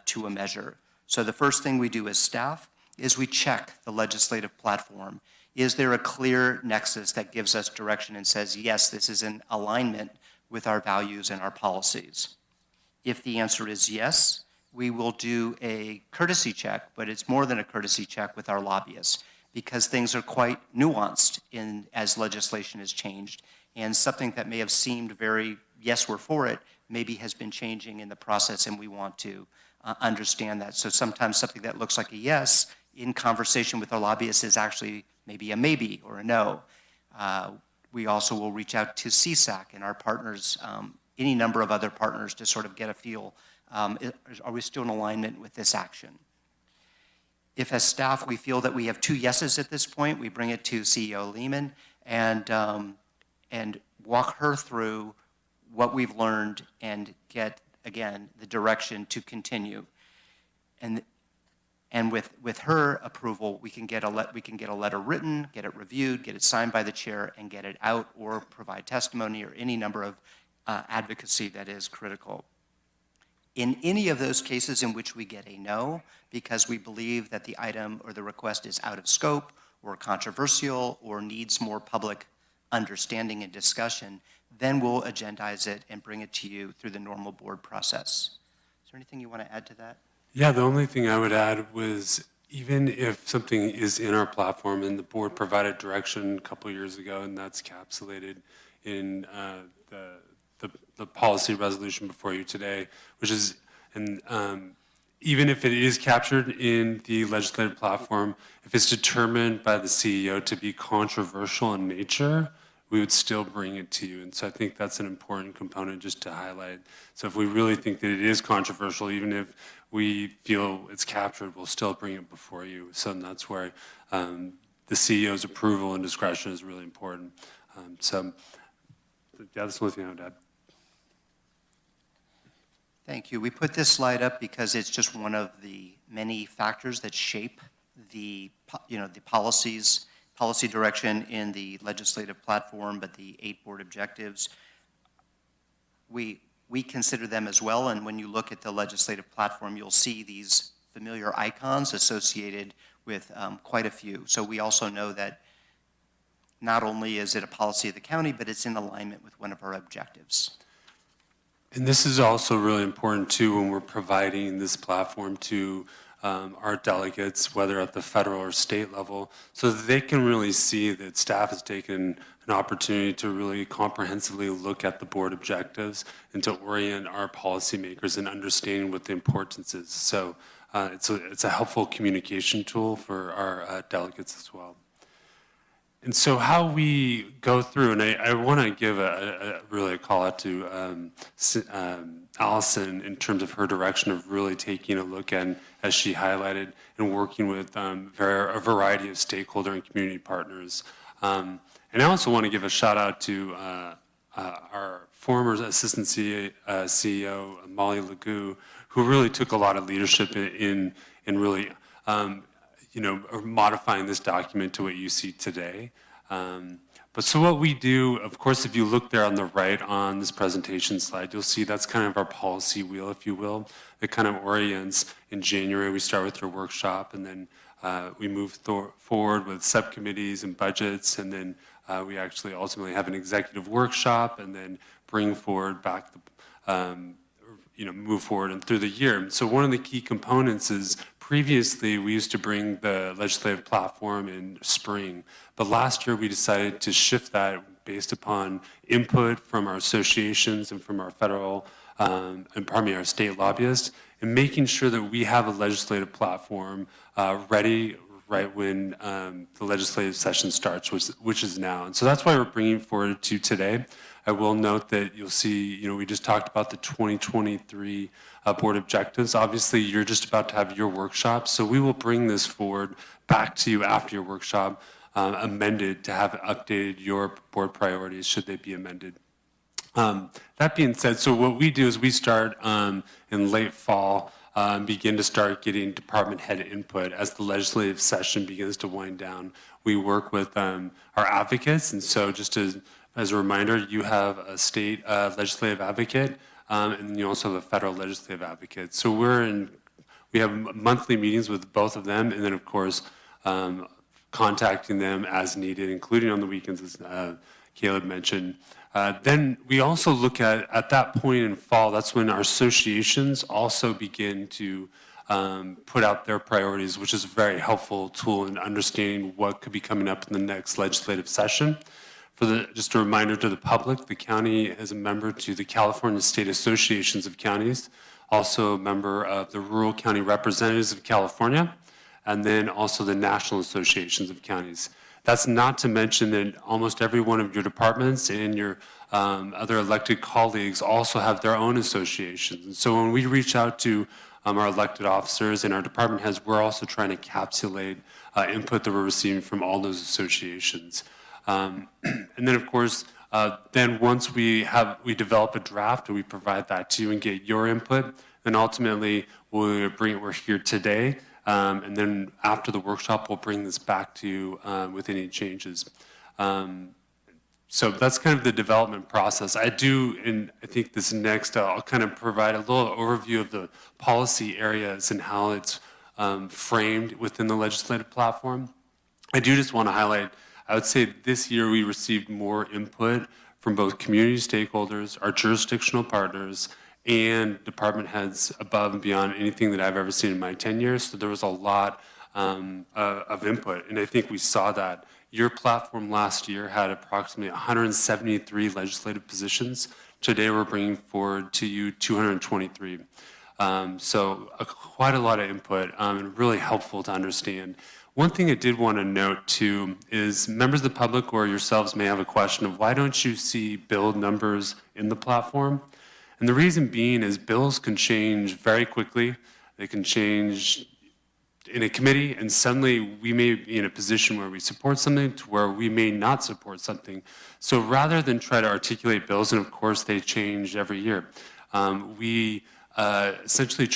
to a measure. So the first thing we do as staff is we check the legislative platform. Is there a clear nexus that gives us direction and says, yes, this is in alignment with our values and our policies? If the answer is yes, we will do a courtesy check, but it's more than a courtesy check with our lobbyists because things are quite nuanced as legislation has changed. And something that may have seemed very, yes, we're for it, maybe has been changing in the process, and we want to understand that. So sometimes something that looks like a yes in conversation with our lobbyists is actually maybe a maybe or a no.
we also will reach out to CSAC and our partners, any number of other partners, to sort of get a feel, are we still in alignment with this action? If as staff we feel that we have 2 yeses at this point, we bring it to CEO Lehman and walk her through what we've learned and get, again, the direction to continue. And with her approval, we can get a letter written, get it reviewed, get it signed by the chair, and get it out or provide testimony or any number of advocacy that is critical. In any of those cases in which we get a no, because we believe that the item or the request is out of scope or controversial or needs more public understanding and discussion, then we'll agendize it and bring it to you through the normal board process. Is there anything you want to add to that?
Yeah, the only thing I would add was, even if something is in our platform, and the board provided direction a couple years ago, and that's capsulated in the policy resolution before you today, which is, and even if it is captured in the legislative platform, if it's determined by the CEO to be controversial in nature, we would still bring it to you. And so I think that's an important component just to highlight. So if we really think that it is controversial, even if we feel it's captured, we'll still bring it before you. So that's where the CEO's approval and discretion is really important. So yeah, that's the only thing I would add.
Thank you. We put this slide up because it's just one of the many factors that shape the policy direction in the legislative platform, but the 8 board objectives, we consider them as well. And when you look at the legislative platform, you'll see these familiar icons associated with quite a few. So we also know that not only is it a policy of the county, but it's in alignment with one of our objectives.
And this is also really important too when we're providing this platform to our delegates, whether at the federal or state level, so that they can really see that staff has taken an opportunity to really comprehensively look at the board objectives and to orient our policymakers in understanding what the importance is. So it's a helpful communication tool for our delegates as well. And so how we go through, and I want to give really a call out to Allison in terms of her direction of really taking a look at, as she highlighted, and working with a variety of stakeholder and community partners. And I also want to give a shout out to our former Assistant CEO, Molly Legou, who really took a lot of leadership in really modifying this document to what you see today. But so what we do, of course, if you look there on the right on this presentation slide, you'll see that's kind of our policy wheel, if you will. It kind of orients. In January, we start with our workshop, and then we move forward with subcommittees and budgets, and then we actually ultimately have an executive workshop, and then bring forward back the move forward and through the year. So one of the key components is previously we used to bring the legislative platform in spring, but last year we decided to shift that based upon input from our associations and from our federal our state lobbyists, and making sure that we have a legislative platform ready right when the legislative session starts, which is now. And so that's why we're bringing forward to today. I will note that you'll see, we just talked about the 2023 board objectives. Obviously, you're just about to have your workshop, so we will bring this forward back to you after your workshop, amended to have updated your board priorities should they be amended. That being said, so what we do is we start in late fall, begin to start getting department head input as the legislative session begins to wind down. We work with our advocates, and so just as a reminder, you have a state legislative advocate, and then you also have a federal legislative advocate. So we have monthly meetings with both of them, and then of course contacting them as needed, including on the weekends, as Caleb mentioned. Then we also look at that point in fall, that's when our associations also begin to put out their priorities, which is a very helpful tool in understanding what could be coming up in the next legislative session. Just a reminder to the public, the county is a member to the California State Associations of Counties, also a member of the Rural County Representatives of California, and then also the National Associations of Counties. That's not to mention that almost every one of your departments and your other elected colleagues also have their own associations. And so when we reach out to our elected officers and our department heads, we're also trying to encapsulate input that we're receiving from all those associations. And then, of course, then once we develop a draft and we provide that to you and get your input, then ultimately we're here today. And then after the workshop, we'll bring this back to you with any changes. So that's kind of the development process. I think this next, I'll kind of provide a little overview of the policy areas and how it's framed within the legislative platform. I do just want to highlight, I would say this year we received more input from both community stakeholders, our jurisdictional partners, and department heads above and beyond anything that I've ever seen in my 10 years. So there was a lot of input, and I think we saw that. Your platform last year had approximately 173 legislative positions. Today we're bringing forward to you 223. So quite a lot of input and really helpful to understand. One thing I did want to note too is members of the public or yourselves may have a question of why don't you see bill numbers in the platform? And the reason being is bills can change very quickly. They can change in a committee, and suddenly we may be in a position where we support something to where we may not support something. So rather than try to articulate bills, and of course they change every year, we essentially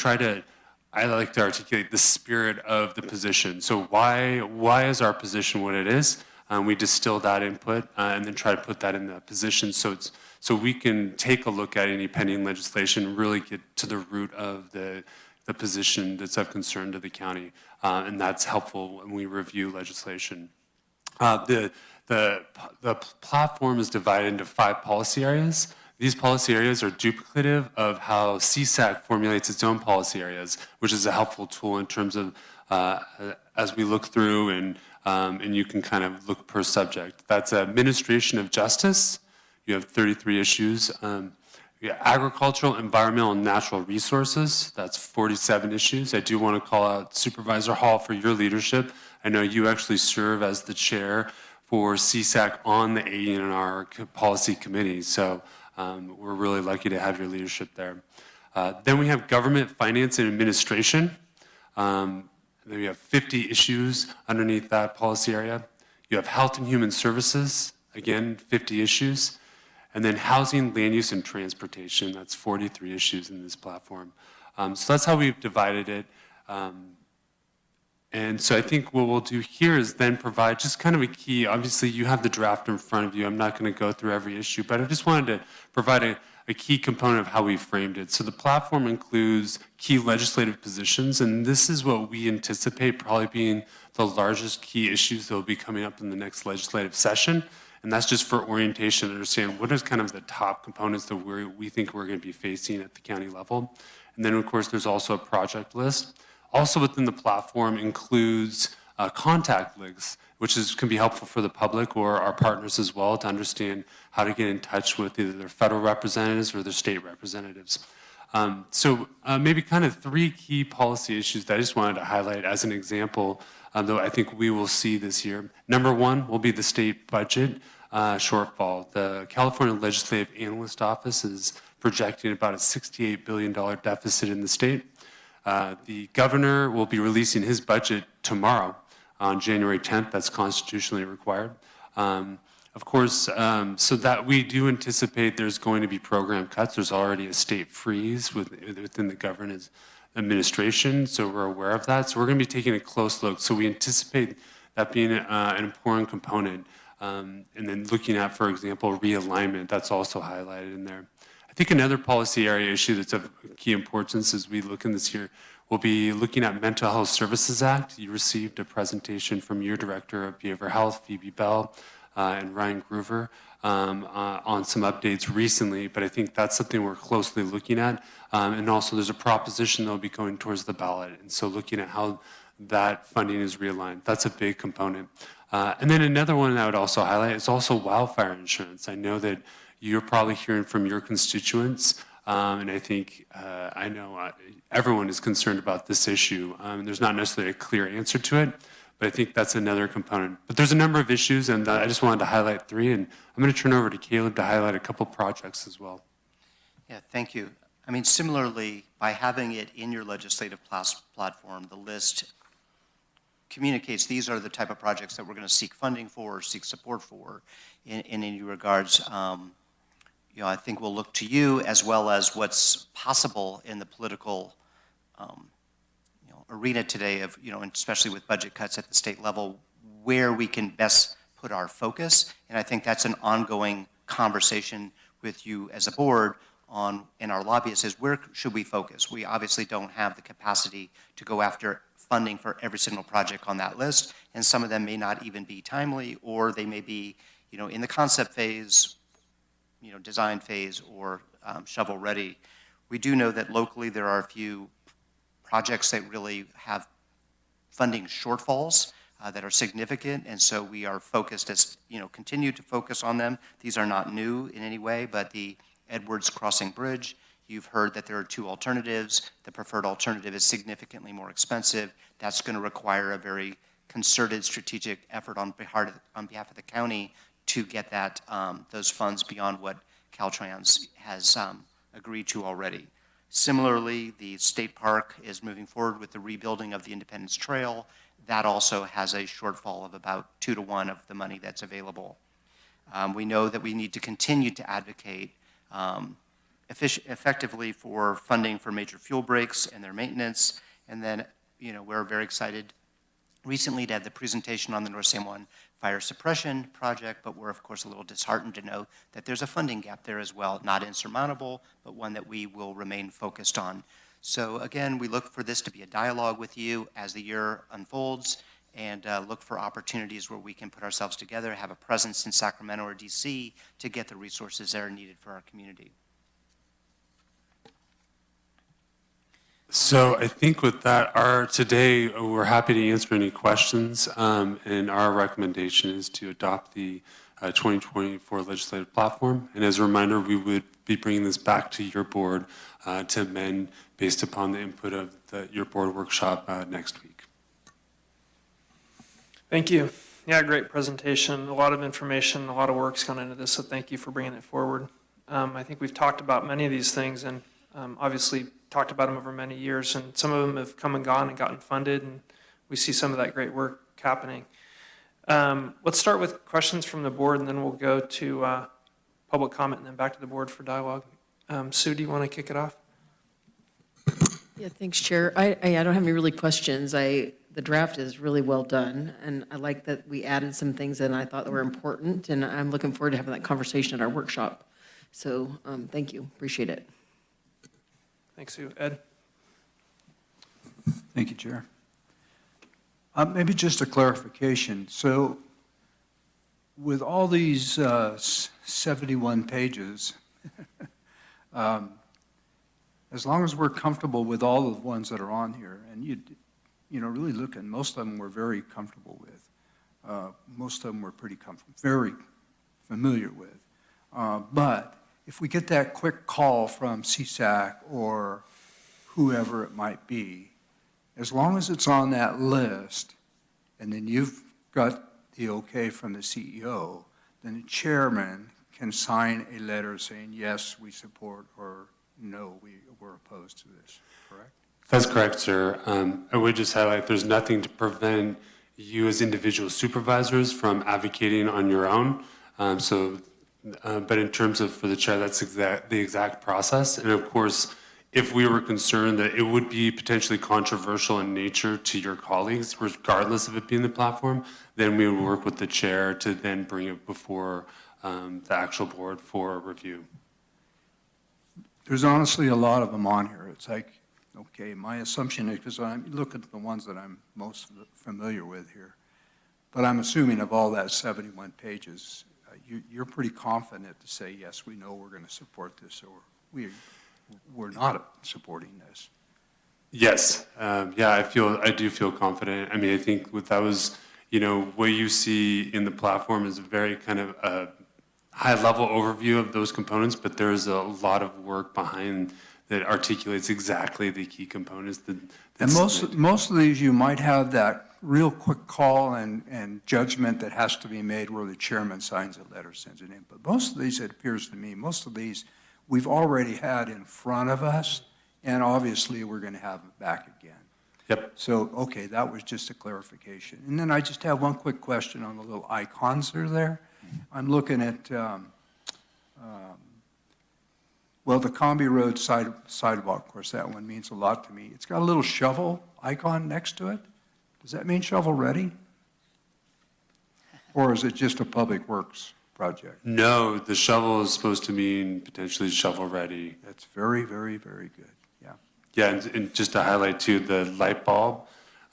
I like to articulate the spirit of the position. So why is our position what it is? We distill that input and then try to put that in the position so we can take a look at any pending legislation and really get to the root of the position that's of concern to the county, and that's helpful when we review legislation. The platform is divided into 5 policy areas. These policy areas are duplicative of how CSAC formulates its own policy areas, which is a helpful tool in terms of as we look through and you can kind of look per subject. That's administration of justice. You have 33 issues. Agricultural, environmental, and natural resources, that's 47 issues. I do want to call out Supervisor Hall for your leadership. I know you actually serve as the chair for CSAC on the AER policy committee, so we're really lucky to have your leadership there. Then we have government, finance, and administration. Then we have 50 issues underneath that policy area. You have health and human services, again, 50 issues. And then housing, land use, and transportation, that's 43 issues in this platform. So that's how we've divided it. And so I think what we'll do here is then provide just kind of a key, obviously you have the draft in front of you. I'm not going to go through every issue, but I just wanted to provide a key component of how we framed it. So the platform includes key legislative positions, and this is what we anticipate probably being the largest key issues that will be coming up in the next legislative session. And that's just for orientation to understand what is kind of the top components that we think we're going to be facing at the county level. And then, of course, there's also a project list. Also within the platform includes contact links, which can be helpful for the public or our partners as well to understand how to get in touch with either their federal representatives or their state representatives. So maybe kind of 3 key policy issues that I just wanted to highlight as an example, though I think we will see this year. Number 1 will be the state budget shortfall. The California Legislative Analyst Office is projecting about a $68 billion deficit in the state. The governor will be releasing his budget tomorrow on January 10th. That's constitutionally required. Of course, so that we do anticipate there's going to be program cuts. There's already a state freeze within the governor's administration, so we're aware of that. So we're going to be taking a close look. So we anticipate that being an important component. And then looking at, for example, realignment, that's also highlighted in there. I think another policy area issue that's of key importance as we look in this year will be looking at Mental Health Services Act. You received a presentation from your Director of Behavioral Health, Phoebe Bell, and Ryan Groover on some updates recently, but I think that's something we're closely looking at. And also there's a proposition that will be going towards the ballot. And so looking at how that funding is realigned, that's a big component. And then another one I would also highlight is also wildfire insurance. I know that you're probably hearing from your constituents, and I think, I know everyone is concerned about this issue. There's not necessarily a clear answer to it, But I think that's another component. But there's a number of issues, and I just wanted to highlight three, and I'm going to turn over to Caleb to highlight a couple projects as well.
Yeah, thank you. I mean, similarly, by having it in your legislative platform, the list communicates these are the type of projects that we're going to seek funding for or seek support for in any regards. I think we'll look to you as well as what's possible in the political arena today of, and especially with budget cuts at the state level, where we can best put our focus. And I think that's an ongoing conversation with you as a board and our lobbyists is where should we focus? We obviously don't have the capacity to go after funding for every single project on that list, and some of them may not even be timely, or they may be, in the concept phase, design phase, or shovel ready. We do know that locally there are a few projects that really have funding shortfalls that are significant, and so we are focused as, continue to focus on them. These are not new in any way, but the Edwards Crossing Bridge, you've heard that there are two alternatives. The preferred alternative is significantly more expensive. That's going to require a very concerted strategic effort on behalf of the county to get that those funds beyond what Caltrans has agreed to already. Similarly, the state park is moving forward with the rebuilding of the Independence Trail. That also has a shortfall of about 2 to 1 of the money that's available. We know that we need to continue to advocate effectively for funding for major fuel breaks and their maintenance. And then, we're very excited recently to have the presentation on the North San Juan Fire Suppression Project, but we're of course a little disheartened to know that there's a funding gap there as well, not insurmountable, but one that we will remain focused on. So again, we look for this to be a dialogue with you as the year unfolds, and look for opportunities where we can put ourselves together, have a presence in Sacramento or DC to get the resources that are needed for our community.
So I think with that, today we're happy to answer any questions, and our recommendation is to adopt the 2024 legislative platform. And as a reminder, we would be bringing this back to your board to amend based upon the input of your board workshop next week.
Thank you. Yeah, great presentation. A lot of information, a lot of work's gone into this, so thank you for bringing it forward. I think we've talked about many of these things, and obviously talked about them over many years, and some of them have come and gone and gotten funded, and we see some of that great work happening. Let's start with questions from the board, and then we'll go to public comment, and then back to the board for dialogue. Sue, do you want to kick it off?
Yeah, thanks, Chair. I don't have any really questions. The draft is really well done, and I like that we added some things that I thought were important, and I'm looking forward to having that conversation at our workshop. So thank you, appreciate it.
Thanks, Sue. Ed?
Thank you, Chair. Maybe just a clarification. So with all these 71 pages, as long as we're comfortable with all of the ones that are on here, and really looking, most of them we're very comfortable with. Most of them we're pretty comfortable, very familiar with. But if we get that quick call from CSAC or whoever it might be, as long as it's on that list, and then you've got the okay from the CEO, then the chairman can sign a letter saying, yes, we support, or no, we're opposed to this, correct?
That's correct, sir. I would just highlight there's nothing to prevent you as individual supervisors from advocating on your own. But in terms of for the chair, that's the exact process. And of course, if we were concerned that it would be potentially controversial in nature to your colleagues, regardless of it being the platform, then we would work with the chair to then bring it before the actual board for review.
There's honestly a lot of them on here. It's like, okay, my assumption is, because I'm looking at the ones that I'm most familiar with here, but I'm assuming of all that 71 pages, you're pretty confident to say, yes, we know we're going to support this, or we're not supporting this.
Yes, I do feel confident. I mean, I think that was, what you see in the platform is a very kind of a high-level overview of those components, but there's a lot of work behind that articulates exactly the key components.
And most of these, you might have that real quick call and judgment that has to be made where the chairman signs a letter, sends it in. But most of these, it appears to me, most of these we've already had in front of us, and obviously we're going to have them back again.
Yep.
So, okay, that was just a clarification. And then I just have one quick question on the little icons that are there. I'm looking at, well, the Combi Road sidewalk, of course, that one means a lot to me. It's got a little shovel icon next to it. Does that mean shovel ready? Or is it just a public works project?
No, the shovel is supposed to mean potentially shovel ready.
That's very, very, very good. Yeah.
Yeah, and just to highlight too, the light bulb,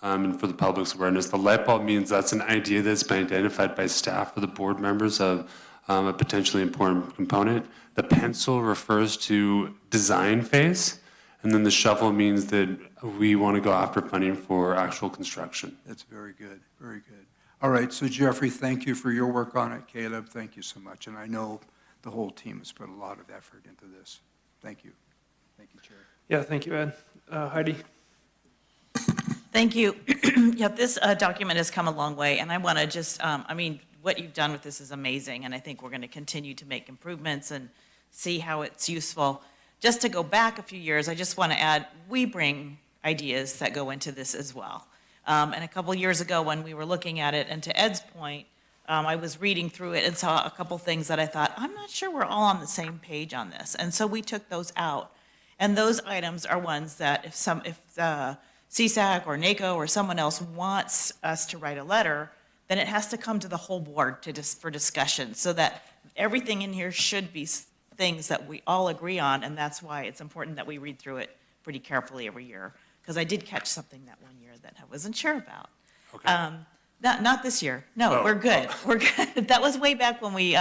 and for the public's awareness, the light bulb means that's an idea that's been identified by staff or the board members of a potentially important component. The pencil refers to design phase, and then the shovel means that we want to go after funding for actual construction.
That's very good, very good. All right, so Jeffrey, thank you for your work on it. Caleb, thank you so much. And I know the whole team has put a lot of effort into this. Thank you. Thank you, Chair.
Yeah, thank you, Ed. Heidi?
Thank you. Yeah, this document has come a long way, and I want to just, I mean, what you've done with this is amazing, and I think we're going to continue to make improvements and see how it's useful. Just to go back a few years, I just want to add, we bring ideas that go into this as well. And a couple years ago when we were looking at it, and to Ed's point, I was reading through it and saw a couple things that I thought, I'm not sure we're all on the same page on this. And so we took those out. And those items are ones that if CSAC or NACO or someone else wants us to write a letter, then it has to come to the whole board for discussion, so that everything in here should be things that we all agree on, and that's why it's important that we read through it pretty carefully every year, because I did catch something that one year that I wasn't sure about.
Okay.
Not this year. No, we're good. We're good. That was way back when we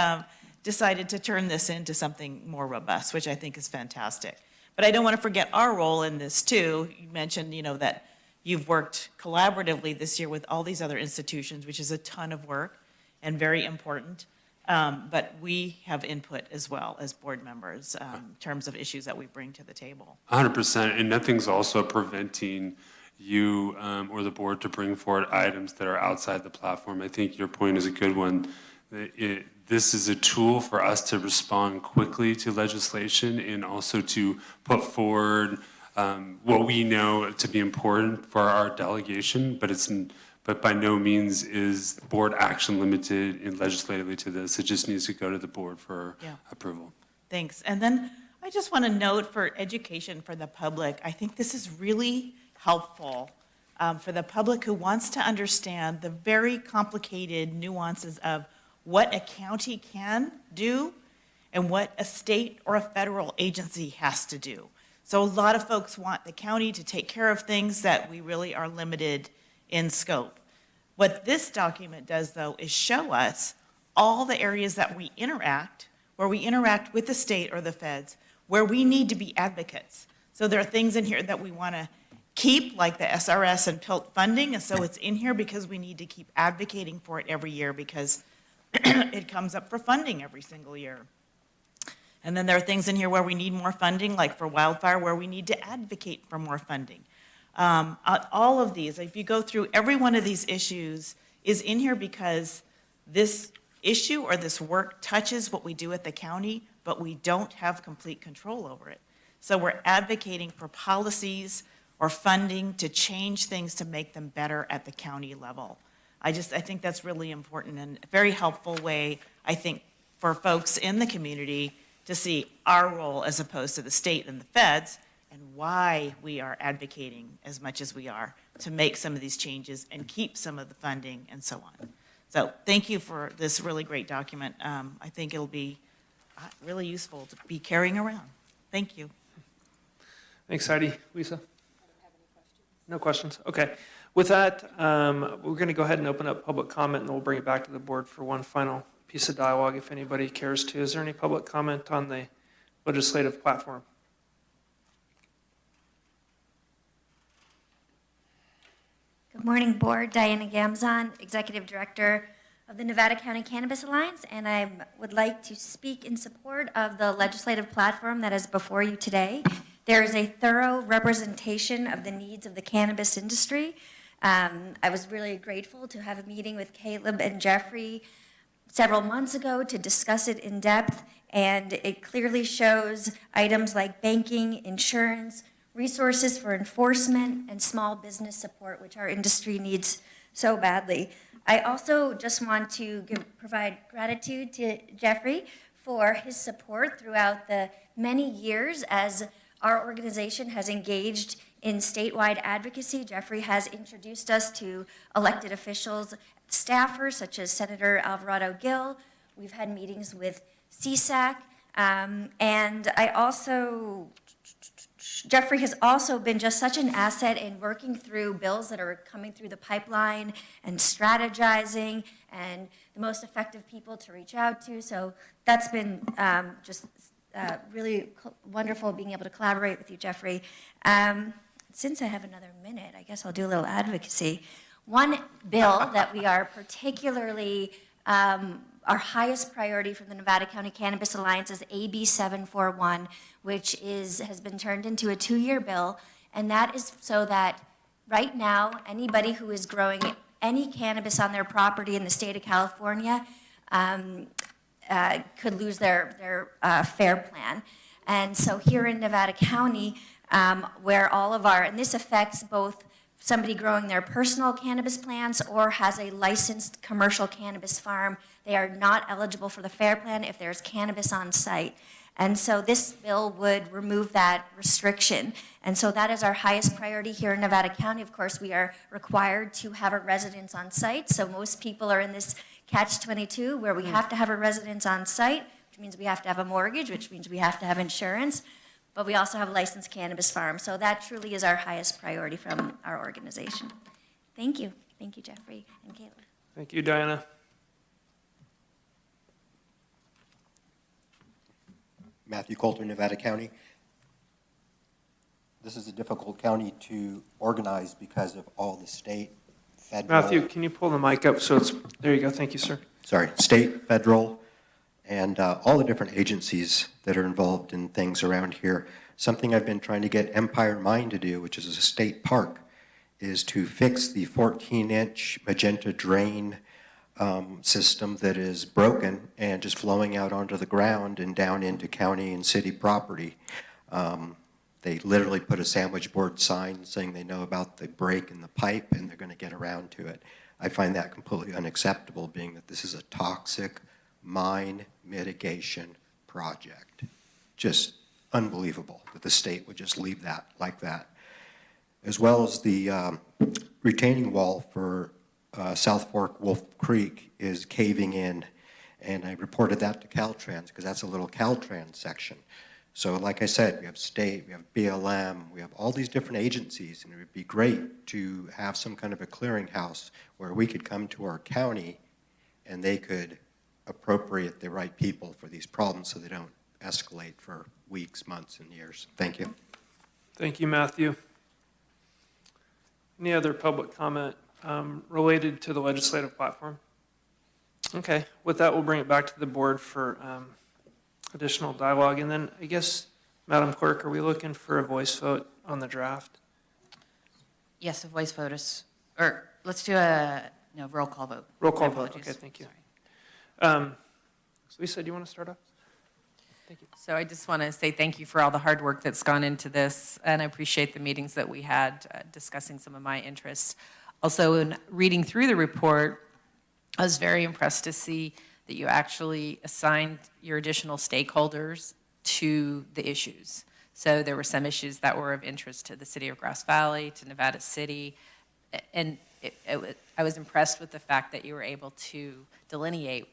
decided to turn this into something more robust, which I think is fantastic. But I don't want to forget our role in this too. You mentioned, that you've worked collaboratively this year with all these other institutions, which is a ton of work and very important. But we have input as well as board members in terms of issues that we bring to the table.
100%, and nothing's also preventing you or the board to bring forward items that are outside the platform. I think your point is a good one. This is a tool for us to respond quickly to legislation and also to put forward what we know to be important for our delegation, but by no means is board action limited in legislatively to this. It just needs to go to the board for approval.
Thanks. And then I just want to note for education for the public, I think this is really helpful for the public who wants to understand the very complicated nuances of what a county can do and what a state or a federal agency has to do. So a lot of folks want the county to take care of things that we really are limited in scope. What this document does, though, is show us all the areas that we interact, where we interact with the state or the feds, where we need to be advocates. So there are things in here that we want to keep, like the SRS and PILT funding, and so it's in here because we need to keep advocating for it every year because it comes up for funding every single year. And then there are things in here where we need more funding, like for wildfire, where we need to advocate for more funding. All of these, if you go through every one of these issues, is in here because this issue or this work touches what we do at the county, but we don't have complete control over it. So we're advocating for policies or funding to change things to make them better at the county level. I think that's really important and a very helpful way, I think, for folks in the community to see our role as opposed to the state and the feds and why we are advocating as much as we are to make some of these changes and keep some of the funding and so on. So thank you for this really great document. I think it'll be really useful to be carrying around. Thank you.
Thanks, Heidi. Lisa? No questions? Okay. With that, we're going to go ahead and open up public comment, and then we'll bring it back to the board for one final piece of dialogue if anybody cares to. Is there any public comment on the legislative platform?
Good morning, Board. Diana Gamzon, Executive Director of the Nevada County Cannabis Alliance, and I would like to speak in support of the legislative platform that is before you today. There is a thorough representation of the needs of the cannabis industry, I was really grateful to have a meeting with Caleb and Jeffrey several months ago to discuss it in depth, and it clearly shows items like banking, insurance, resources for enforcement, and small business support, which our industry needs so badly. I also just want to provide gratitude to Jeffrey for his support throughout the many years as our organization has engaged in statewide advocacy. Jeffrey has introduced us to elected officials, staffers such as Senator Alvarado Gil. We've had meetings with CSAC, and Jeffrey has also been just such an asset in working through bills that are coming through the pipeline and strategizing and the most effective people to reach out to. So that's been really wonderful being able to collaborate with you, Jeffrey. Since I have another minute, I guess I'll do a little advocacy. One bill that we are particularly, our highest priority from the Nevada County Cannabis Alliance is AB 741, which has been turned into a 2-year bill, and that is so that right now, anybody who is growing any cannabis on their property in the state of California could lose their FAIR plan. And so here in Nevada County, where all of and this affects both somebody growing their personal cannabis plants or has a licensed commercial cannabis farm, they are not eligible for the FAIR plan if there's cannabis on site. And so this bill would remove that restriction. And so that is our highest priority here in Nevada County. Of course, we are required to have a residence on site. So most people are in this catch-22 where we have to have a residence on site, which means we have to have a mortgage, which means we have to have insurance. But we also have licensed cannabis farms. So that truly is our highest priority from our organization. Thank you. Thank you, Jeffrey and Caleb.
Thank you, Diana.
Matthew Coulter, Nevada County. This is a difficult county to organize because of all the state, federal.
Matthew, can you pull the mic up so it's, there you go, thank you, sir.
Sorry, state, federal, and all the different agencies that are involved in things around here. Something I've been trying to get Empire Mine to do, which is a state park, is to fix the 14-inch magenta drain system that is broken and just flowing out onto the ground and down into county and city property. They literally put a sandwich board sign saying they know about the break in the pipe and they're going to get around to it. I find that completely unacceptable, being that this is a toxic mine mitigation project. Just unbelievable that the state would just leave that like that. As well as the retaining wall for South Fork Wolf Creek is caving in, and I reported that to Caltrans because that's a little Caltrans section. So like I said, we have state, we have BLM, we have all these different agencies, and it would be great to have some kind of a clearinghouse where we could come to our county and they could appropriate the right people for these problems so they don't escalate for weeks, months, and years. Thank you.
Thank you, Matthew. Any other public comment related to the legislative platform? Okay, with that, we'll bring it back to the board for additional dialogue. And then I guess, Madam Clerk, are we looking for a voice vote on the draft?
Yes, a voice vote is, or let's do a roll call vote.
Roll call
My
vote,
apologies.
okay, thank you. So Lisa, do you want to start off? Thank you.
So I just want to say thank you for all the hard work that's gone into this, and I appreciate the meetings that we had discussing some of my interests. Also, in reading through the report, I was very impressed to see that you actually assigned your additional stakeholders to the issues. So there were some issues that were of interest to the city of Grass Valley, to Nevada City, and I was impressed with the fact that you were able to delineate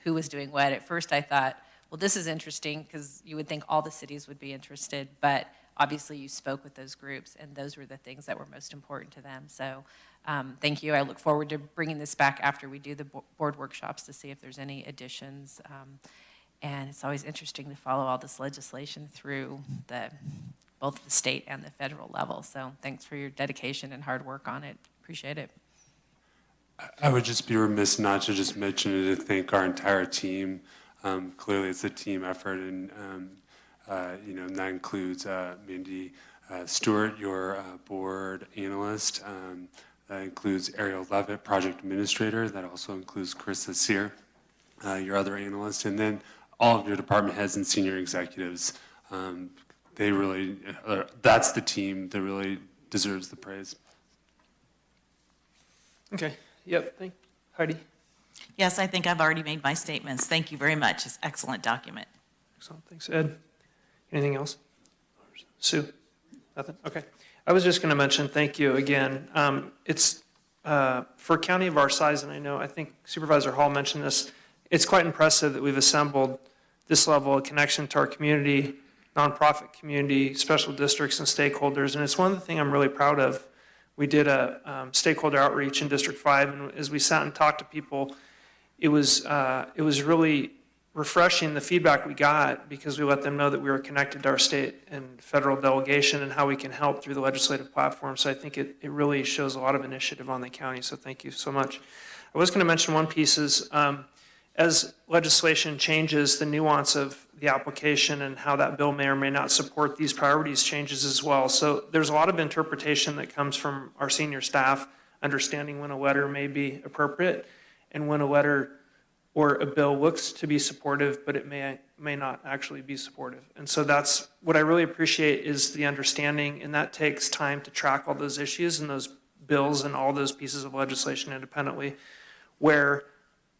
who was doing what. At first I thought, well, this is interesting because you would think all the cities would be interested, but obviously you spoke with those groups and those were the things that were most important to them. So thank you. I look forward to bringing this back after we do the board workshops to see if there's any additions. And it's always interesting to follow all this legislation through both the state and the federal level. So thanks for your dedication and hard work on it. Appreciate it.
I would just be remiss not to just mention it, to thank our entire team. Clearly, it's a team effort, and and that includes Mindy Stewart, your board analyst, That includes Ariel Levitt, Project Administrator. That also includes Carissa Sear, your other analyst, and then all of your department heads and senior executives. They really, that's the team that really deserves the praise.
Okay, yep, Heidi.
Yes, I think I've already made my statements. Thank you very much. It's an excellent document.
Excellent, thanks, Ed. Anything else? Sue? Nothing? Okay. I was just going to mention, thank you again. It's, for a county of our size, and I think Supervisor Hall mentioned this, it's quite impressive that we've assembled this level of connection to our community, nonprofit community, special districts, and stakeholders. And it's one of the things I'm really proud of. We did a stakeholder outreach in District 5, and as we sat and talked to people, it was really refreshing, the feedback we got, because we let them know that we were connected to our state and federal delegation and how we can help through the legislative platform. So I think it really shows a lot of initiative on the county, so thank you so much. I was going to mention one piece is, as legislation changes, the nuance of the application and how that bill may or may not support these priorities changes as well. So there's a lot of interpretation that comes from our senior staff, understanding when a letter may be appropriate and when a letter or a bill looks to be supportive, but it may not actually be supportive. And so that's what I really appreciate is the understanding, and that takes time to track all those issues and those bills and all those pieces of legislation independently, where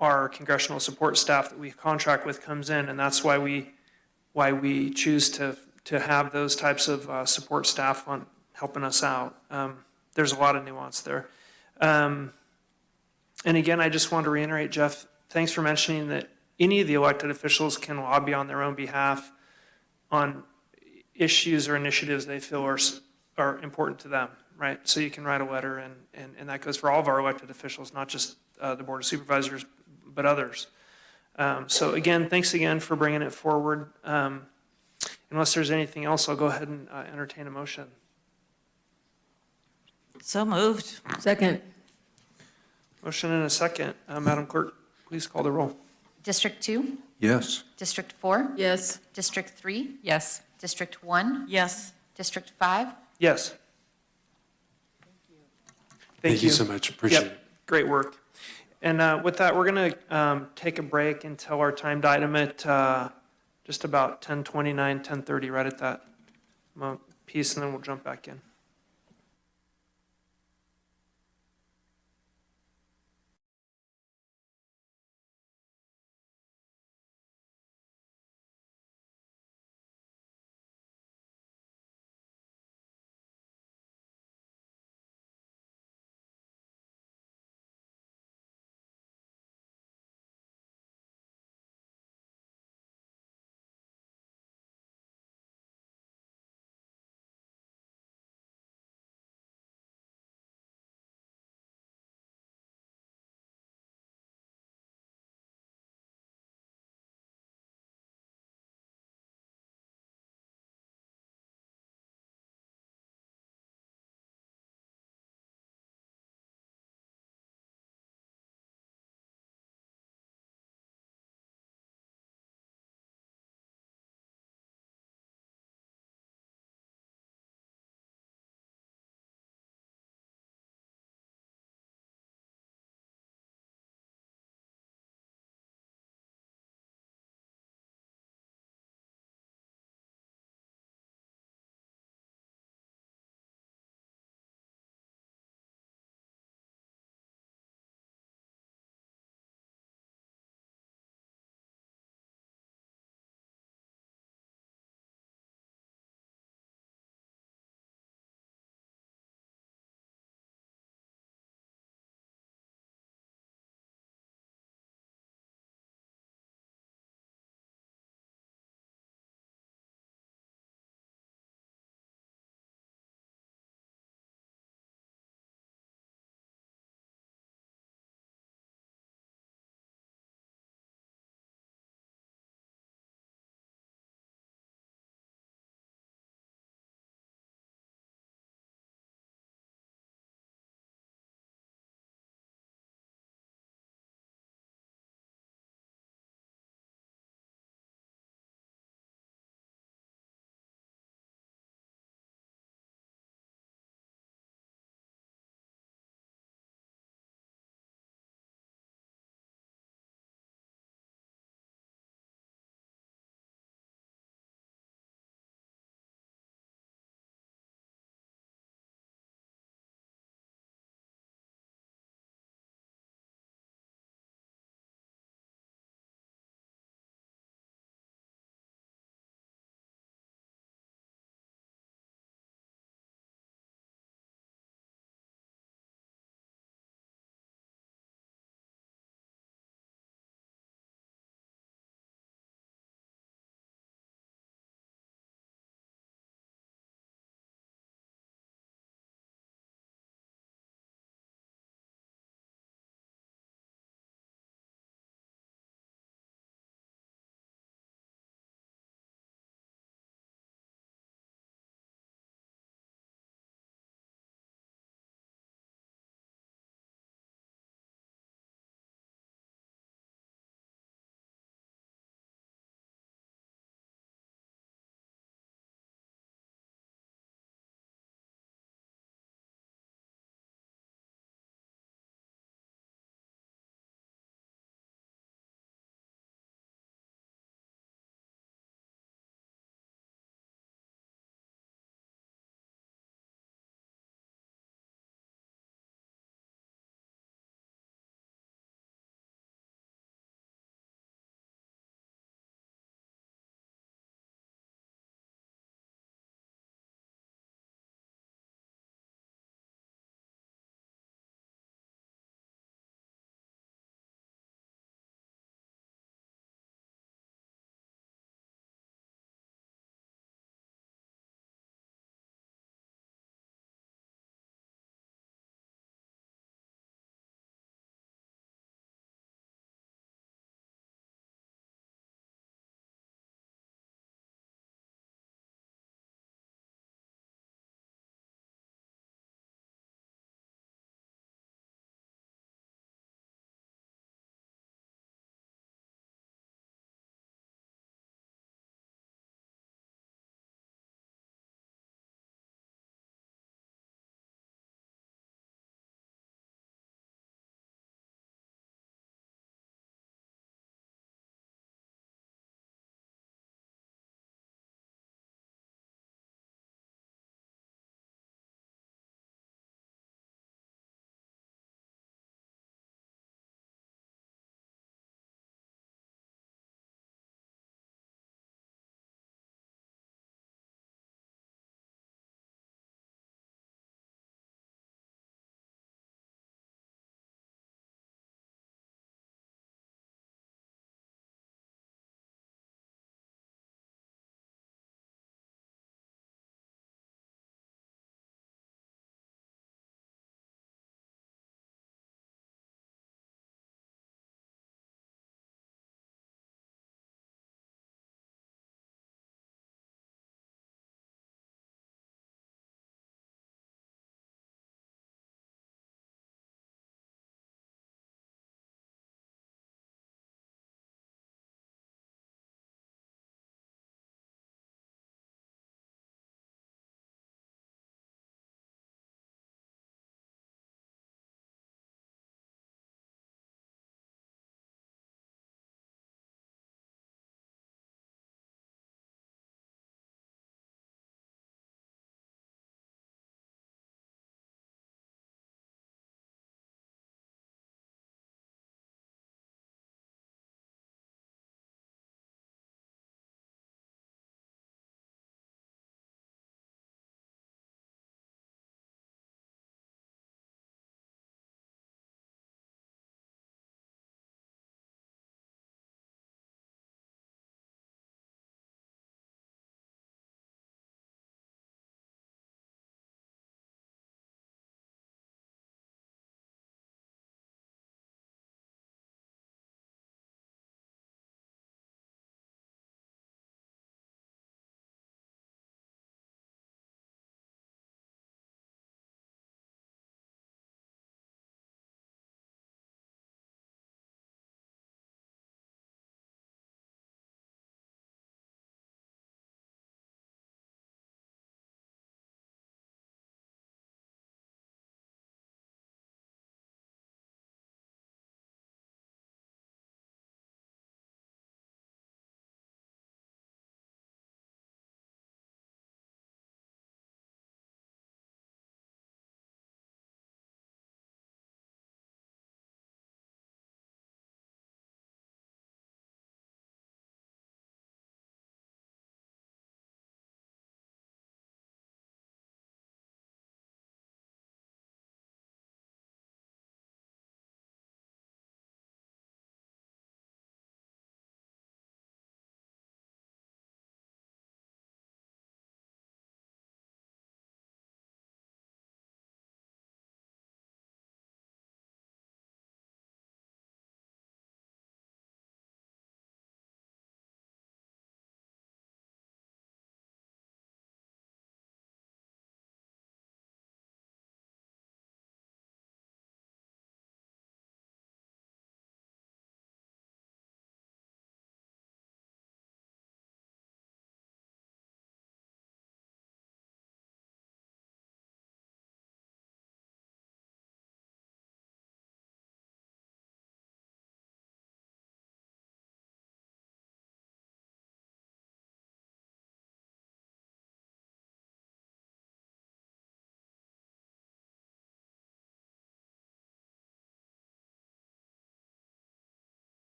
our congressional support staff that we contract with comes in, and that's why we choose to have those types of support staff on helping us out. There's a lot of nuance there. And again, I just want to reiterate, Jeff, thanks for mentioning that any of the elected officials can lobby on their own behalf on issues or initiatives they feel are important to them, right? So you can write a letter, and that goes for all of our elected officials, not just the Board of Supervisors, but others. So again, thanks again for bringing it forward. Unless there's anything else, I'll go ahead and entertain a motion.
So moved.
Second.
Motion and a second. Madam Clerk, please call the roll.
District 2?
Yes.
District 4?
Yes.
District 3?
Yes.
District 1?
Yes.
District 5?
Yes.
Thank you so much. Appreciate
Yep.
it.
Great work. And with that, we're going to take a break until our timed item at just about 10:29, 10:30, right at that piece, and then we'll jump back in.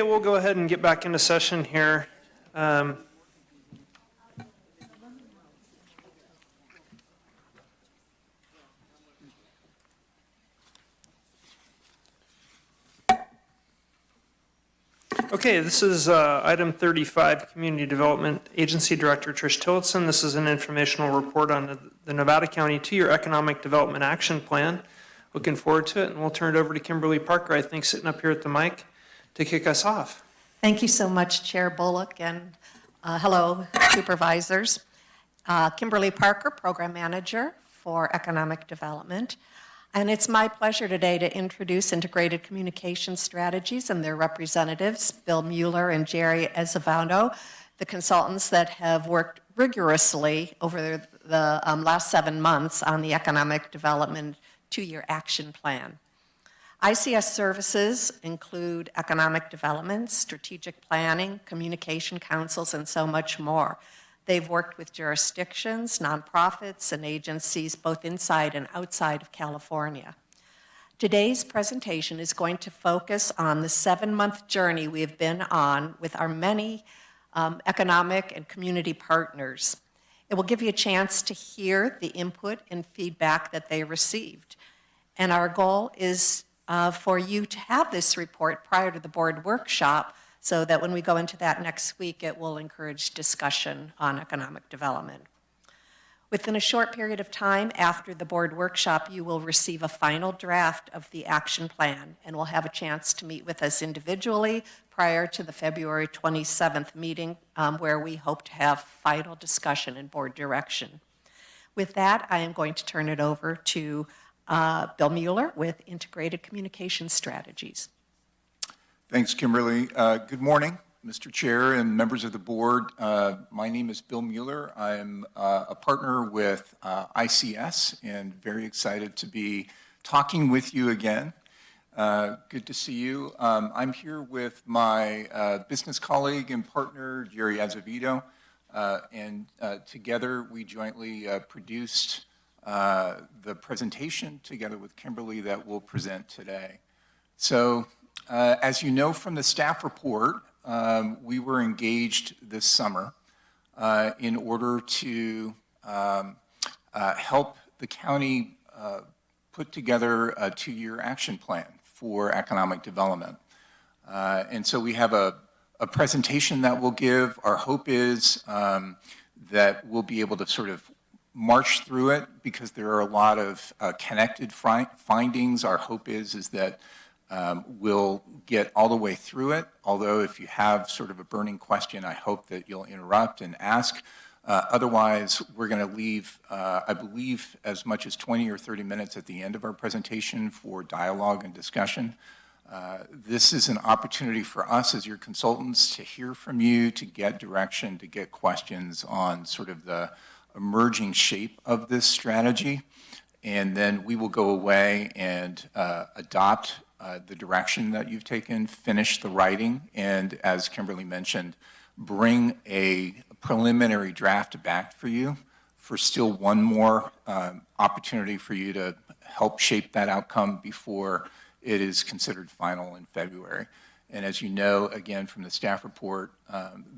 We'll go ahead and get back into session here. Okay, this is item 35, Community Development Agency Director Trish Tillotson. This is an informational report on the Nevada County 2-year Economic Development Action Plan. Looking forward to it, and we'll turn it over to Kimberly Parker, I think, sitting up here at the mic to kick us off.
Thank you so much, Chair Bullock, and hello, Supervisors. Kimberly Parker, Program Manager for Economic Development. And it's my pleasure today to introduce Integrated Communication Strategies and their representatives, Bill Mueller and Jerry Ezavano, the consultants that have worked rigorously over the last 7 months on the Economic Development 2-year action plan. ICS services include economic development, strategic planning, communication councils, and so much more. They've worked with jurisdictions, nonprofits, and agencies both inside and outside of California. Today's presentation is going to focus on the 7-month journey we have been on with our many economic and community partners. It will give you a chance to hear the input and feedback that they received. And our goal is for you to have this report prior to the board workshop so that when we go into that next week, it will encourage discussion on economic development. Within a short period of time after the board workshop, you will receive a final draft of the action plan and will have a chance to meet with us individually prior to the February 27th meeting where we hope to have final discussion and board direction. With that, I am going to turn it over to Bill Mueller with Integrated Communication Strategies.
Thanks, Kimberly. Good morning, Mr. Chair and members of the board. My name is Bill Mueller. I'm a partner with ICS and very excited to be talking with you again. Good to see you. I'm here with my business colleague and partner, Jerry Azevedo, and together we jointly produced the presentation together with Kimberly that we'll present today. So, as you know from the staff report, we were engaged this summer in order to help the county put together a 2-year action plan for economic development. And so we have a presentation that we'll give. Our hope is that we'll be able to sort of march through it because there are a lot of connected findings. Our hope is that we'll get all the way through it, although if you have sort of a burning question, I hope that you'll interrupt and ask. Otherwise, we're going to leave, I believe, as much as 20 or 30 minutes at the end of our presentation for dialogue and discussion. This is an opportunity for us as your consultants to hear from you, to get direction, to get questions on sort of the emerging shape of this strategy. And then we will go away and adopt the direction that you've taken, finish the writing, and as Kimberly mentioned, bring a preliminary draft back for you for still one more opportunity for you to help shape that outcome before it is considered final in February. And as you know, again, from the staff report,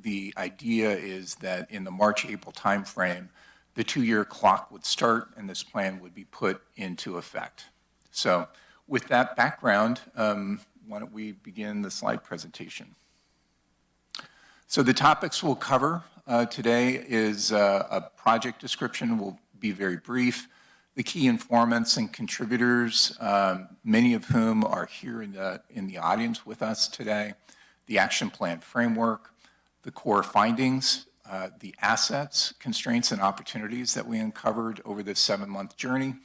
the idea is that in the March-April timeframe, the 2-year clock would start and this plan would be put into effect. So with that background, why don't we begin the slide presentation. So the topics we'll cover today is a project description. Will be very brief. The key informants and contributors, many of whom are here in the audience with us today, the action plan framework, the core findings, the assets, constraints, and opportunities that we uncovered over this 7-month journey,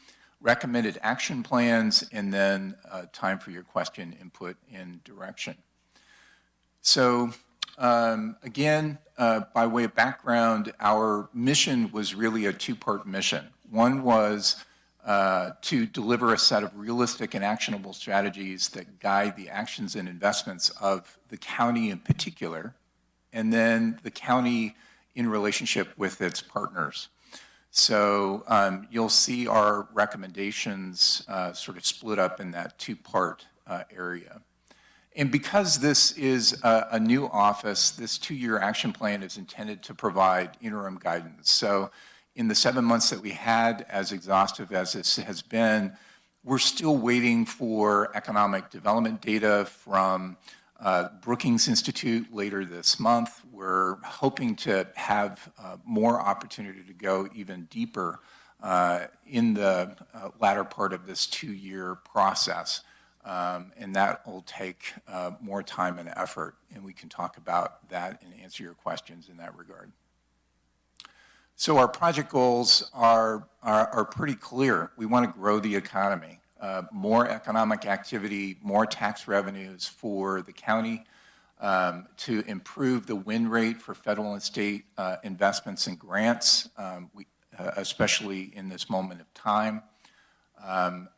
recommended action plans, and then time for your question, input, and direction. So again, by way of background, our mission was really a 2-part mission. One was to deliver a set of realistic and actionable strategies that guide the actions and investments of the county in particular, and then the county in relationship with its partners. So you'll see our recommendations sort of split up in that 2-part area. And because this is a new office, this 2-year action plan is intended to provide interim guidance. So in the 7 months that we had, as exhaustive as this has been, we're still waiting for economic development data from Brookings Institute later this month. We're hoping to have more opportunity to go even deeper in the latter part of this 2-year process. And that will take more time and effort, and we can talk about that and answer your questions in that regard. So our project goals are pretty clear. We want to grow the economy, more economic activity, more tax revenues for the county, to improve the win rate for federal and state investments and grants, especially in this moment of time.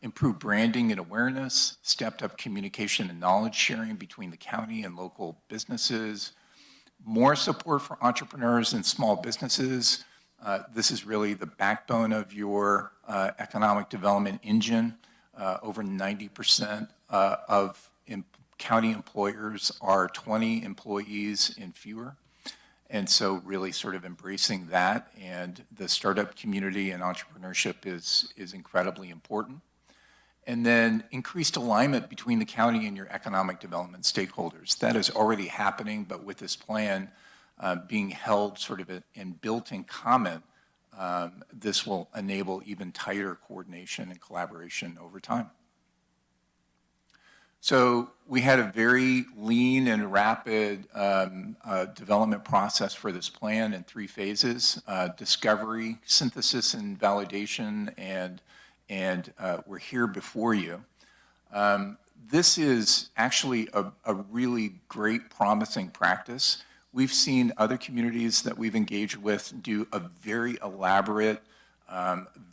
Improved branding and awareness, stepped up communication and knowledge sharing between the county and local businesses, more support for entrepreneurs and small businesses. This is really the backbone of your economic development engine. Over 90% of county employers are 20 employees and fewer. And so really sort of embracing that, and the startup community and entrepreneurship is incredibly important. And then increased alignment between the county and your economic development stakeholders. That is already happening, but with this plan being held sort of and built in common, this will enable even tighter coordination and collaboration over time. So we had a very lean and rapid development process for this plan in 3 phases: discovery, synthesis, and validation, and we're here before you. This is actually a really great, promising practice. We've seen other communities that we've engaged with do a very elaborate,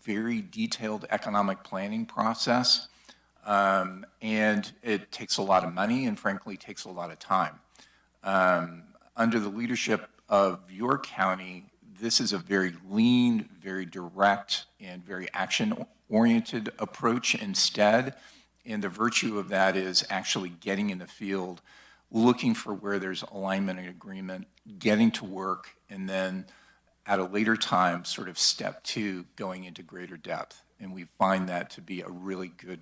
very detailed economic planning process. And it takes a lot of money and frankly takes a lot of time. Under the leadership of your county, this is a very lean, very direct, and very action-oriented approach instead. And the virtue of that is actually getting in the field, looking for where there's alignment and agreement, getting to work, and then at a later time, sort of step 2, going into greater depth. And we find that to be a really good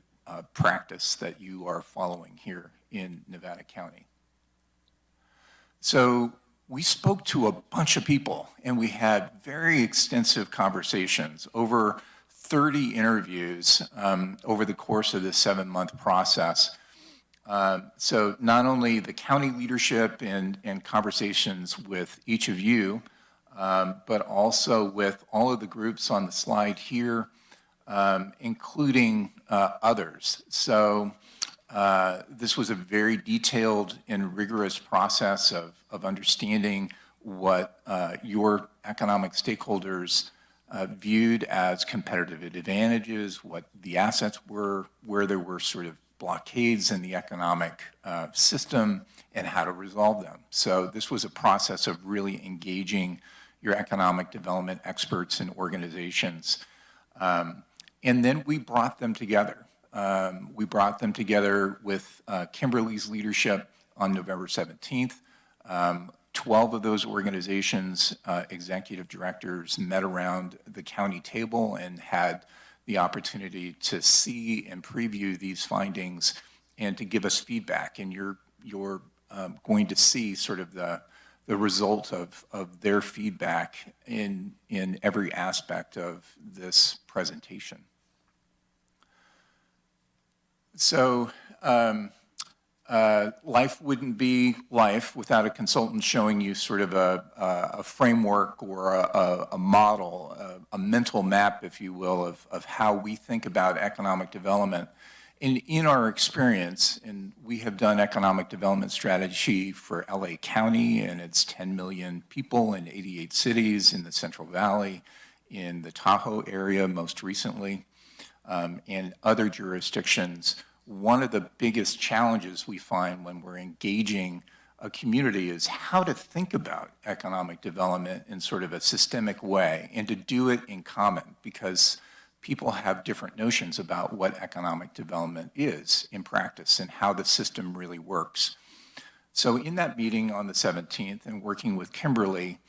practice that you are following here in Nevada County. So we spoke to a bunch of people, and we had very extensive conversations, over 30 interviews over the course of this 7-month process. So not only the county leadership and conversations with each of you, but also with all of the groups on the slide here, including others. So this was a very detailed and rigorous process of understanding what your economic stakeholders viewed as competitive advantages, what the assets were, where there were sort of blockades in the economic system, and how to resolve them. So this was a process of really engaging your economic development experts and organizations. And then we brought them together. We brought them together with Kimberly's leadership on November 17th. 12 of those organizations, executive directors, met around the county table and had the opportunity to see and preview these findings and to give us feedback. And you're going to see sort of the result of their feedback in every aspect of this presentation. So life wouldn't be life without a consultant showing you sort of a framework or a model, a mental map, if you will, of how we think about economic development. In our experience, and we have done economic development strategy for LA County and its 10 million people in 88 cities in the Central Valley, in the Tahoe area most recently, and other jurisdictions. One of the biggest challenges we find when we're engaging a community is how to think about economic development in sort of a systemic way and to do it in common, because people have different notions about what economic development is in practice and how the system really works. So in that meeting on the 17th and working with Kimberly,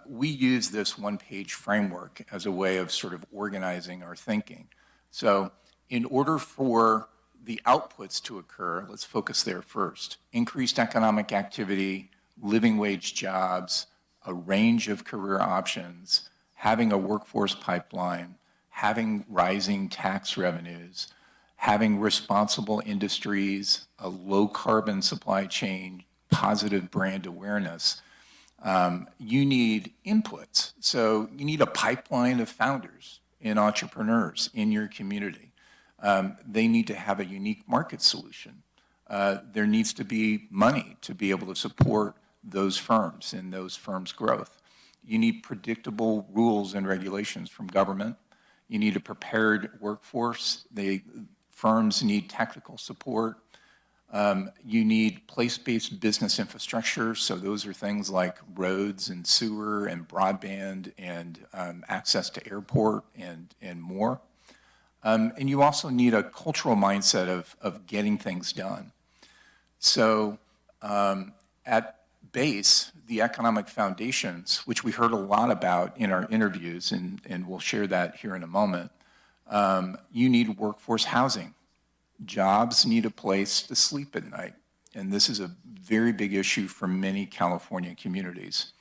we use this one-page framework as a way of sort of organizing our thinking. So in order for the outputs to occur, let's focus there first. Increased economic activity, living wage jobs, a range of career options, having a workforce pipeline, having rising tax revenues, having responsible industries, a low-carbon supply chain, positive brand awareness. You need inputs. So you need a pipeline of founders and entrepreneurs in your community. They need to have a unique market solution. There needs to be money to be able to support those firms and those firms' growth. You need predictable rules and regulations from government. You need a prepared workforce. Firms need technical support. You need place-based business infrastructure. So those are things like roads and sewer and broadband and access to airport and more. And you also need a cultural mindset of getting things done. So at base, the economic foundations, which we heard a lot about in our interviews, and we'll share that here in a moment, you need workforce housing. Jobs need a place to sleep at night. And this is a very big issue for many California communities.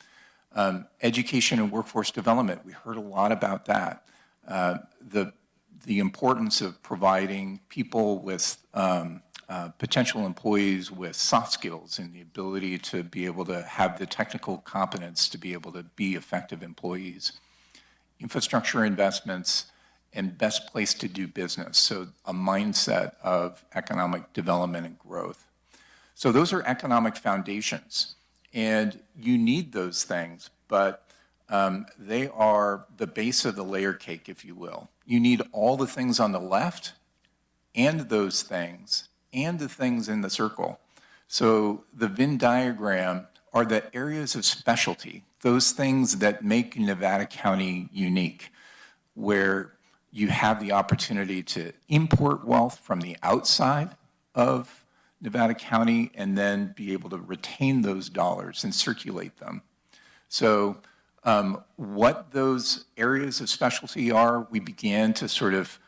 Education and workforce development, we heard a lot about that. The importance of providing people with potential employees with soft skills and the ability to be able to have the technical competence to be able to be effective employees. Infrastructure investments and best place to do business, so a mindset of economic development and growth. So those are economic foundations, and you need those things, but they are the base of the layer cake, if you will. You need all the things on the left and those things and the things in the circle. So the Venn diagram are the areas of specialty, those things that make Nevada County unique, where you have the opportunity to import wealth from the outside of Nevada County and then be able to retain those dollars and circulate them. So what those areas of specialty are, we began to sort of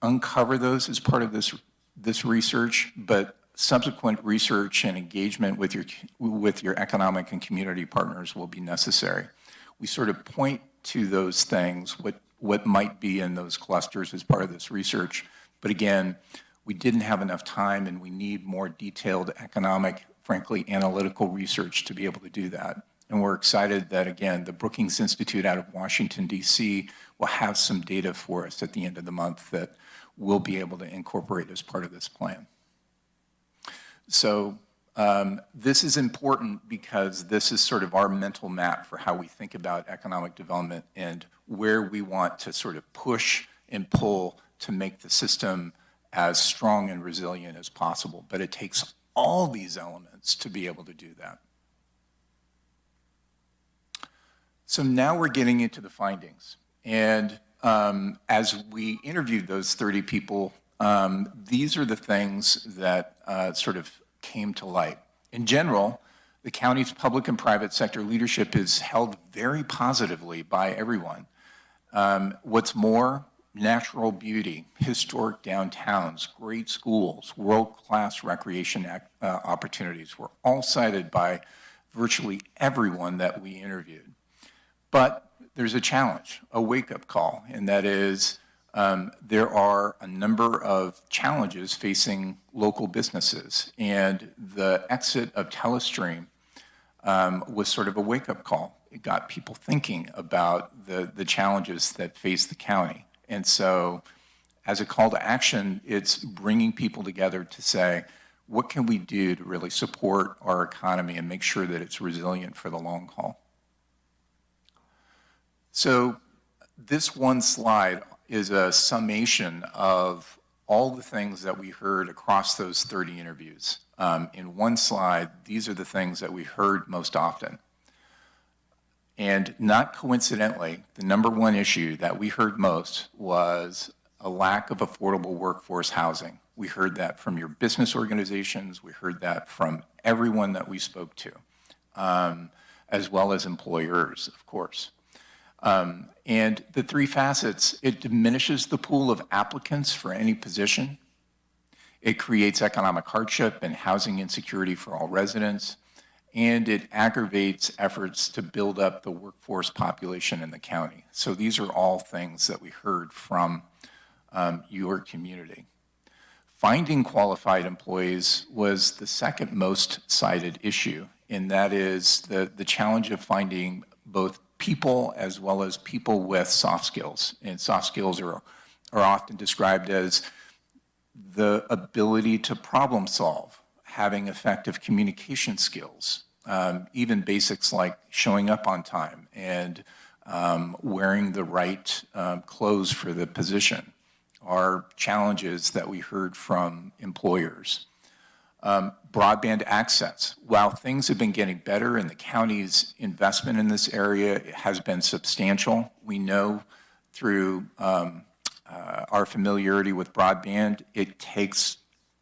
uncover those as part of this research, but subsequent research and engagement with your economic and community partners will be necessary. We sort of point to those things, what might be in those clusters as part of this research. But again, we didn't have enough time and we need more detailed economic, frankly, analytical research to be able to do that. And we're excited that, again, the Brookings Institute out of Washington, D.C. will have some data for us at the end of the month that we'll be able to incorporate as part of this plan. So this is important because this is sort of our mental map for how we think about economic development and where we want to sort of push and pull to make the system as strong and resilient as possible. But it takes all these elements to be able to do that. So now we're getting into the findings. And as we interviewed those 30 people, these are the things that sort of came to light. In general, the county's public and private sector leadership is held very positively by everyone. What's more, natural beauty, historic downtowns, great schools, world-class recreation opportunities were all cited by virtually everyone that we interviewed. But there's a challenge, a wake-up call, and that is there are a number of challenges facing local businesses, and the exit of Telestream was sort of a wake-up call. It got people thinking about the challenges that face the county. And so as a call to action, it's bringing people together to say, what can we do to really support our economy and make sure that it's resilient for the long haul? So this one slide is a summation of all the things that we heard across those 30 interviews. In one slide, these are the things that we heard most often. And not coincidentally, the number one issue that we heard most was a lack of affordable workforce housing. We heard that from your business organizations. We heard that from everyone that we spoke to, as well as employers, of course. And the three facets, it diminishes the pool of applicants for any position. It creates economic hardship and housing insecurity for all residents. And it aggravates efforts to build up the workforce population in the county. So these are all things that we heard from your community. Finding qualified employees was the second most cited issue, and that is the challenge of finding both people as well as people with soft skills. And soft skills are often described as the ability to problem solve, having effective communication skills, even basics like showing up on time and wearing the right clothes for the position are challenges that we heard from employers. Broadband access. While things have been getting better and the county's investment in this area has been substantial, we know through our familiarity with broadband, it takes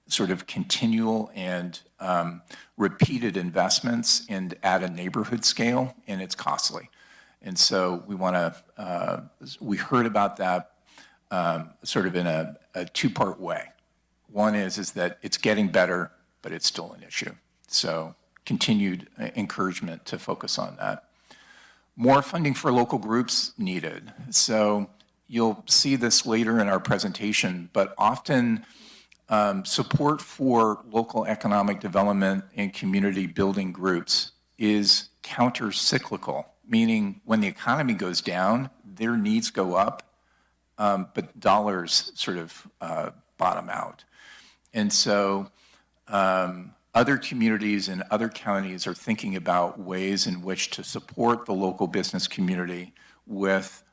sort of continual and repeated investments and at a neighborhood scale, and it's costly. And so we heard about that sort of in a two-part way. One is that it's getting better, but it's still an issue. So continued encouragement to focus on that. More funding for local groups needed. So you'll see this later in our presentation, but often support for local economic development and community building groups is counter-cyclical, meaning when the economy goes down, their needs go up, but dollars sort of bottom out. And so other communities and other counties are thinking about ways in which to support the local business community with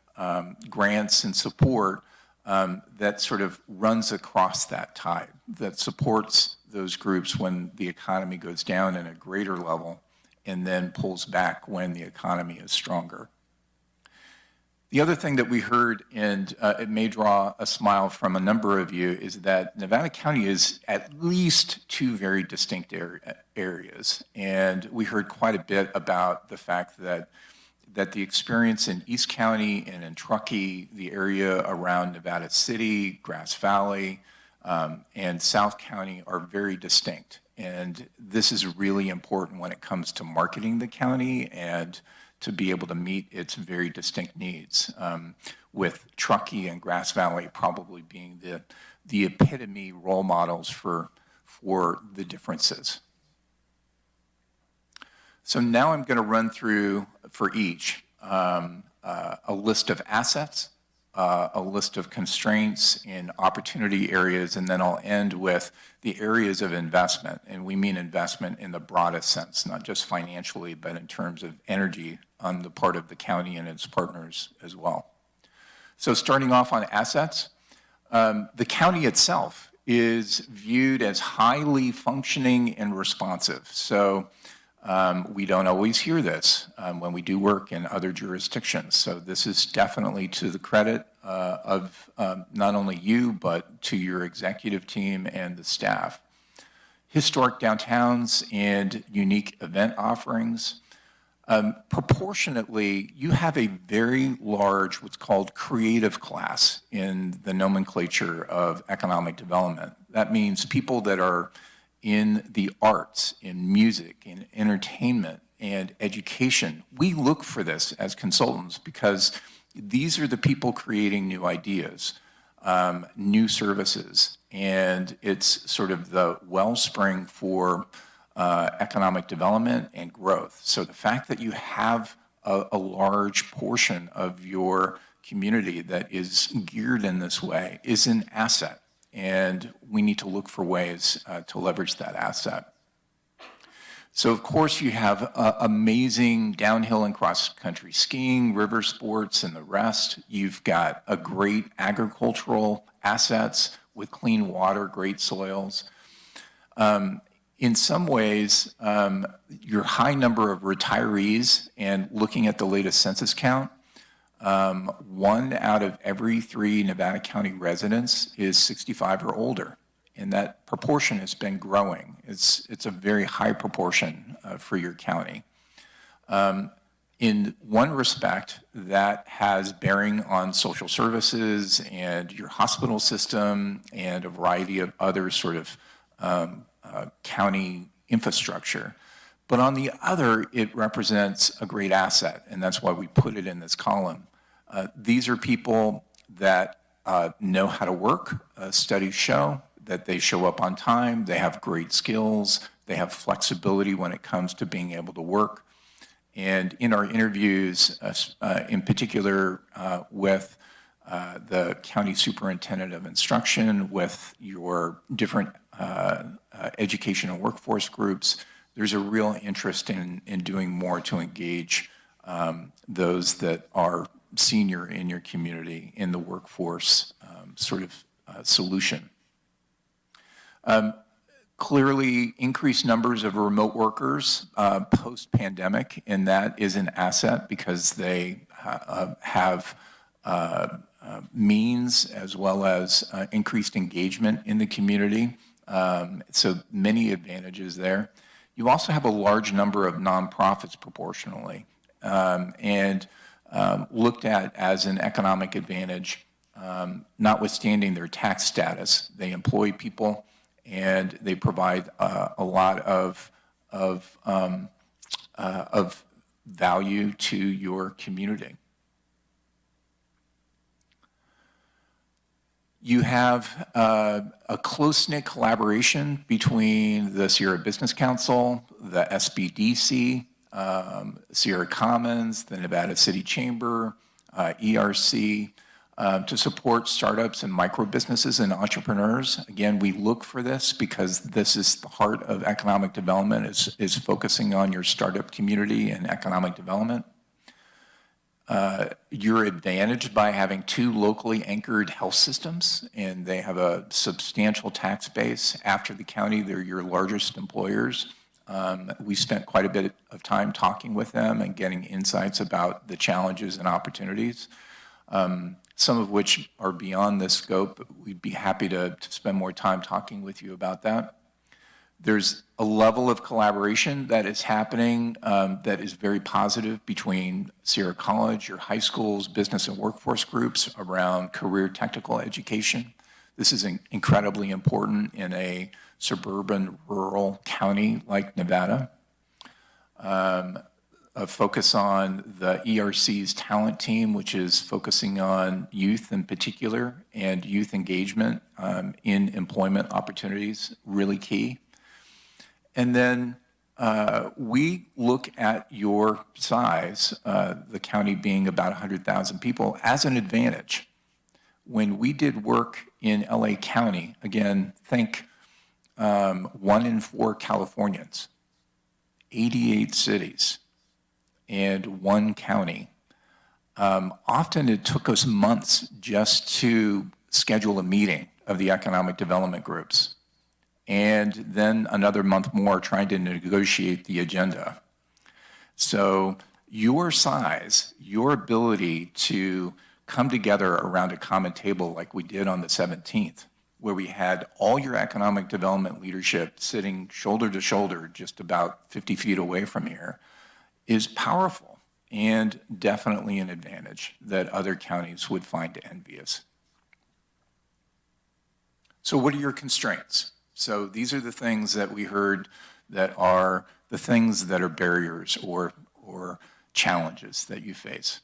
grants and support that sort of runs across that tide, that supports those groups when the economy goes down in a greater level and then pulls back when the economy is stronger. The other thing that we heard, and it may draw a smile from a number of you, is that Nevada County is at least two very distinct areas. And we heard quite a bit about the fact that the experience in East County and in Truckee, the area around Nevada City, Grass Valley, and South County are very distinct. And this is really important when it comes to marketing the county and to be able to meet its very distinct needs, with Truckee and Grass Valley probably being the epitome role models for the differences. So now I'm going to run through for each a list of assets, a list of constraints and opportunity areas, and then I'll end with the areas of investment. And we mean investment in the broadest sense, not just financially, but in terms of energy on the part of the county and its partners as well. So starting off on assets, the county itself is viewed as highly functioning and responsive. So we don't always hear this when we do work in other jurisdictions. So this is definitely to the credit of not only you, but to your executive team and the staff. Historic downtowns and unique event offerings. Proportionately, you have a very large, what's called creative class in the nomenclature of economic development. That means people that are in the arts, in music, in entertainment, and education. We look for this as consultants because these are the people creating new ideas, new services, and it's sort of the wellspring for economic development and growth. So the fact that you have a large portion of your community that is geared in this way is an asset. And we need to look for ways to leverage that asset. So of course you have amazing downhill and cross-country skiing, river sports, and the rest. You've got a great agricultural assets with clean water, great soils. In some ways, your high number of retirees, and looking at the latest census count, 1 out of every 3 Nevada County residents is 65 or older, and that proportion has been growing. It's a very high proportion for your county. In one respect, that has bearing on social services and your hospital system and a variety of other sort of county infrastructure. But on the other, it represents a great asset, and that's why we put it in this column. These are people that know how to work. Studies show that they show up on time, they have great skills, they have flexibility when it comes to being able to work. And in our interviews, in particular with the county superintendent of instruction, with your different education and workforce groups, there's a real interest in doing more to engage those that are senior in your community in the workforce solution. Clearly, increased numbers of remote workers post-pandemic, and that is an asset because they have means as well as increased engagement in the community. So many advantages there. You also have a large number of nonprofits proportionally, and looked at as an economic advantage, notwithstanding their tax status. They employ people, and they provide a lot of value to your community. You have a close-knit collaboration between the Sierra Business Council, the SBDC, Sierra Commons, the Nevada City Chamber, ERC, to support startups and micro businesses and entrepreneurs. Again, we look for this because this is the heart of economic development, is focusing on your startup community and economic development. You're advantaged by having 2 locally anchored health systems, and they have a substantial tax base. After the county, they're your largest employers. We spent quite a bit of time talking with them and getting insights about the challenges and opportunities, some of which are beyond this scope, but we'd be happy to spend more time talking with you about that. There's a level of collaboration that is happening that is very positive between Sierra College, your high schools, business and workforce groups around career technical education. This is incredibly important in a suburban, rural county like Nevada. A focus on the ERC's talent team, which is focusing on youth in particular and youth engagement in employment opportunities, really key. And then we look at your size, the county being about 100,000 people, as an advantage. When we did work in LA County, again, think 1 in 4 Californians, 88 cities, and 1 county. Often it took us months just to schedule a meeting of the economic development groups, and then another month more trying to negotiate the agenda. So your size, your ability to come together around a common table like we did on the 17th, where we had all your economic development leadership sitting shoulder to shoulder just about 50 feet away from here, is powerful and definitely an advantage that other counties would find envious. So what are your constraints? So these are the things that we heard that are the things that are barriers or challenges that you face.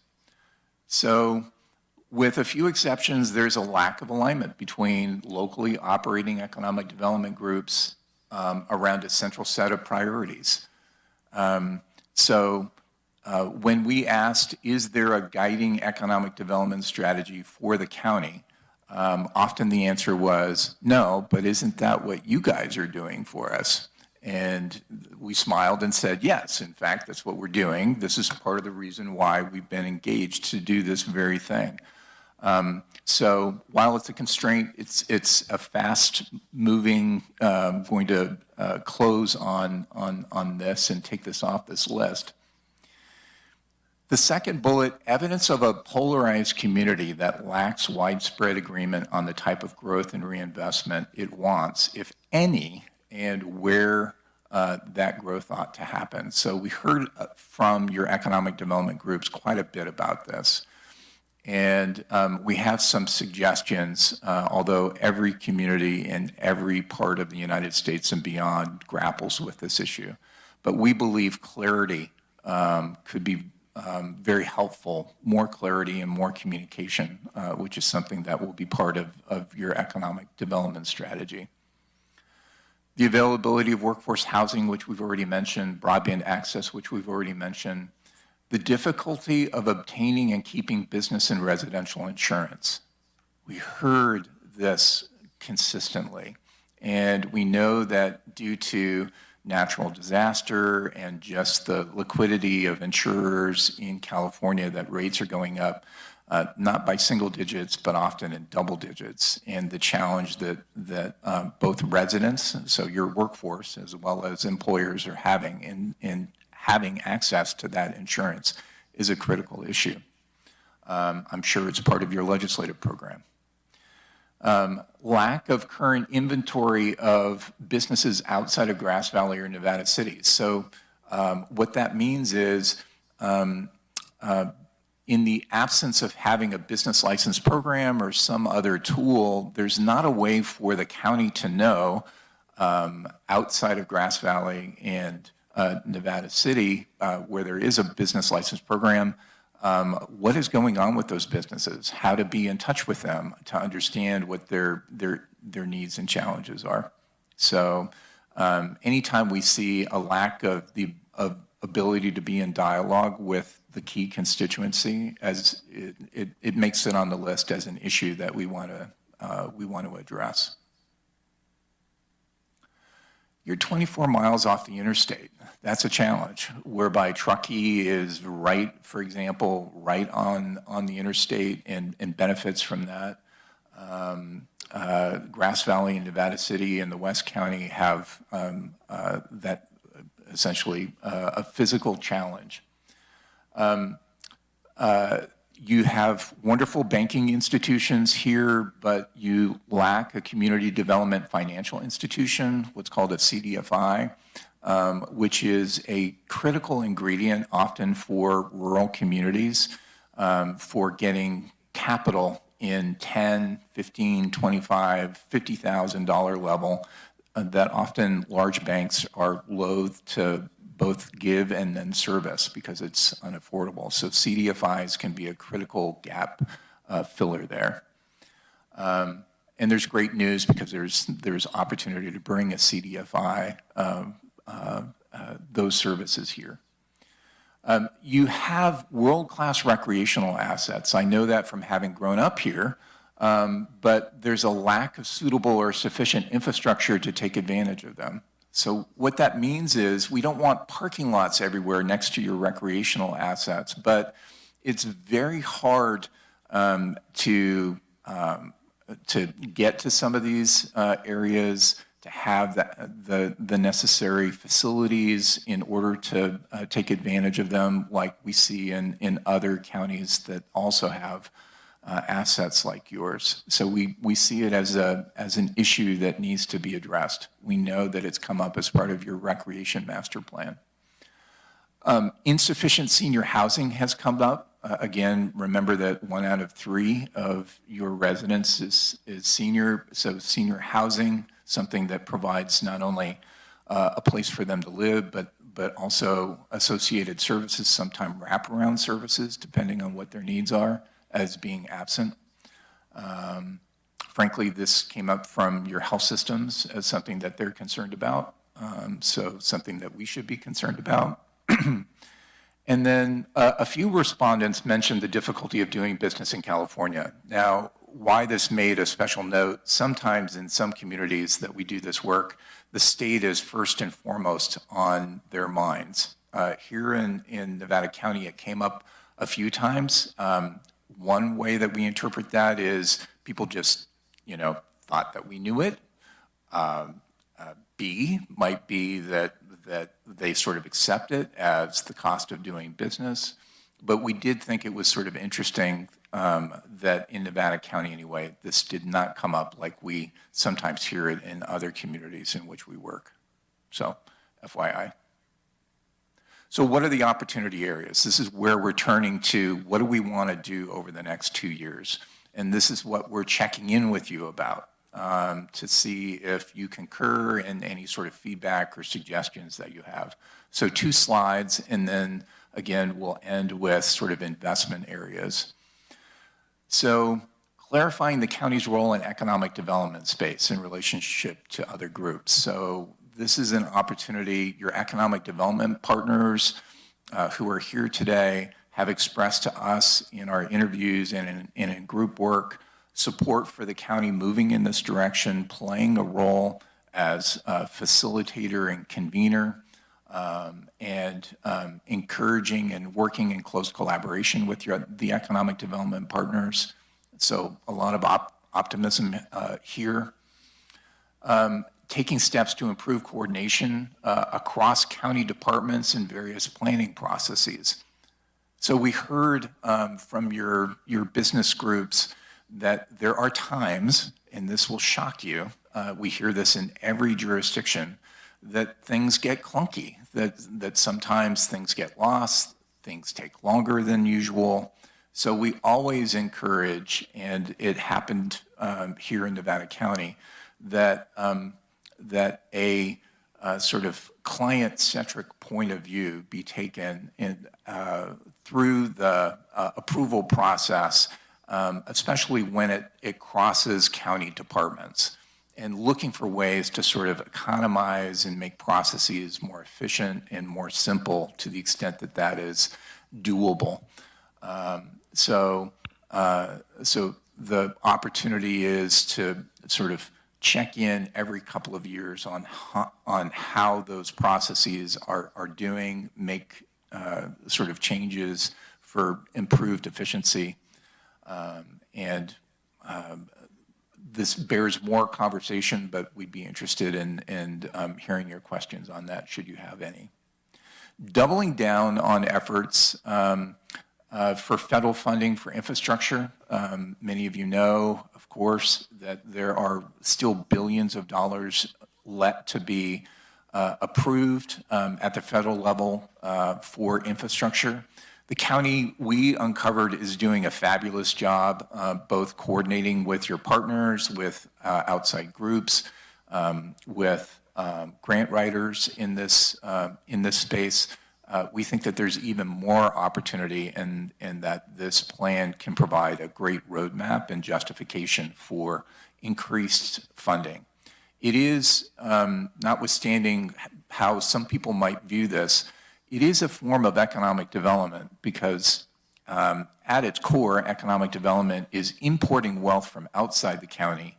So with a few exceptions, there's a lack of alignment between locally operating economic development groups around a central set of priorities. When we asked, is there a guiding economic development strategy for the county? Often the answer was, no, but isn't that what you guys are doing for us? And we smiled and said, yes, in fact, that's what we're doing. This is part of the reason why we've been engaged to do this very thing. So while it's a constraint, it's a fast-moving, going to close on this and take this off this list. The second bullet, evidence of a polarized community that lacks widespread agreement on the type of growth and reinvestment it wants, if any, and where that growth ought to happen. So we heard from your economic development groups quite a bit about this. And we have some suggestions, although every community in every part of the United States and beyond grapples with this issue. But we believe clarity could be very helpful, more clarity and more communication, which is something that will be part of your economic development strategy. The availability of workforce housing, which we've already mentioned, broadband access, which we've already mentioned, the difficulty of obtaining and keeping business and residential insurance. We heard this consistently, and we know that due to natural disaster and just the liquidity of insurers in California, that rates are going up, not by single digits, but often in double digits. And the challenge that both residents, so your workforce, as well as employers are having in having access to that insurance is a critical issue. I'm sure it's part of your legislative program. Lack of current inventory of businesses outside of Grass Valley or Nevada City. So what that means is in the absence of having a business license program or some other tool, there's not a way for the county to know outside of Grass Valley and Nevada City, where there is a business license program, what is going on with those businesses, how to be in touch with them, to understand what their needs and challenges are. So anytime we see a lack of the ability to be in dialogue with the key constituency, as it makes it on the list as an issue that we want to address. You're 24 miles off the interstate. That's a challenge, whereby Truckee is right, for example, right on the interstate and benefits from that. Grass Valley and Nevada City and the West County have that essentially a physical challenge. You have wonderful banking institutions here, but you lack a community development financial institution, what's called a CDFI, which is a critical ingredient often for rural communities for getting capital in $10, $15, $25, $50,000 level that often large banks are loath to both give and then service because it's unaffordable. So CDFIs can be a critical gap filler there. And there's great news because there's opportunity to bring a CDFI, those services here. You have world-class recreational assets. I know that from having grown up here, but there's a lack of suitable or sufficient infrastructure to take advantage of them. So what that means is we don't want parking lots everywhere next to your recreational assets, but it's very hard to get to some of these areas, to have the necessary facilities in order to take advantage of them, like we see in other counties that also have assets like yours. So we see it as an issue that needs to be addressed. We know that it's come up as part of your recreation master plan. Insufficient senior housing has come up. Again, remember that 1 out of 3 of your residents is senior, so senior housing, something that provides not only a place for them to live, but also associated services, sometimes wraparound services, depending on what their needs are, as being absent. Frankly, this came up from your health systems as something that they're concerned about, so something that we should be concerned about. And then a few respondents mentioned the difficulty of doing business in California. Now, why this made a special note, sometimes in some communities that we do this work, the state is first and foremost on their minds. Here in Nevada County, it came up a few times. one way that we interpret that is people just, thought that we knew it. B might be that they sort of accept it as the cost of doing business. But we did think it was sort of interesting that in Nevada County anyway, this did not come up like we sometimes hear it in other communities in which we work. So, FYI. So what are the opportunity areas? This is where we're turning to, what do we want to do over the next 2 years? And this is what we're checking in with you about to see if you concur in any sort of feedback or suggestions that you have. So 2 slides, and then again, we'll end with sort of investment areas. So clarifying the county's role in economic development space in relationship to other groups. So this is an opportunity. Your economic development partners who are here today have expressed to us in our interviews and in group work support for the county moving in this direction, playing a role as a facilitator and convener, and encouraging and working in close collaboration with the economic development partners. So a lot of optimism here. Taking steps to improve coordination across county departments and various planning processes. So we heard from your business groups that there are times, and this will shock you, we hear this in every jurisdiction, that things get clunky, that sometimes things get lost, things take longer than usual. So we always encourage, and it happened here in Nevada County, that a sort of client-centric point of view be taken through the approval process, especially when it crosses county departments, and looking for ways to sort of economize and make processes more efficient and more simple to the extent that that is doable. So the opportunity is to sort of check in every couple of years on how those processes are doing, make sort of changes for improved efficiency. This bears more conversation, but we'd be interested in hearing your questions on that, should you have any. Doubling down on efforts for federal funding for infrastructure. Many of you know, of course, that there are still billions of dollars left to be approved at the federal level for infrastructure. The county we uncovered is doing a fabulous job, both coordinating with your partners, with outside groups, with grant writers in this space. We think that there's even more opportunity and that this plan can provide a great roadmap and justification for increased funding. It is, notwithstanding how some people might view this, it is a form of economic development because at its core, economic development is importing wealth from outside the county,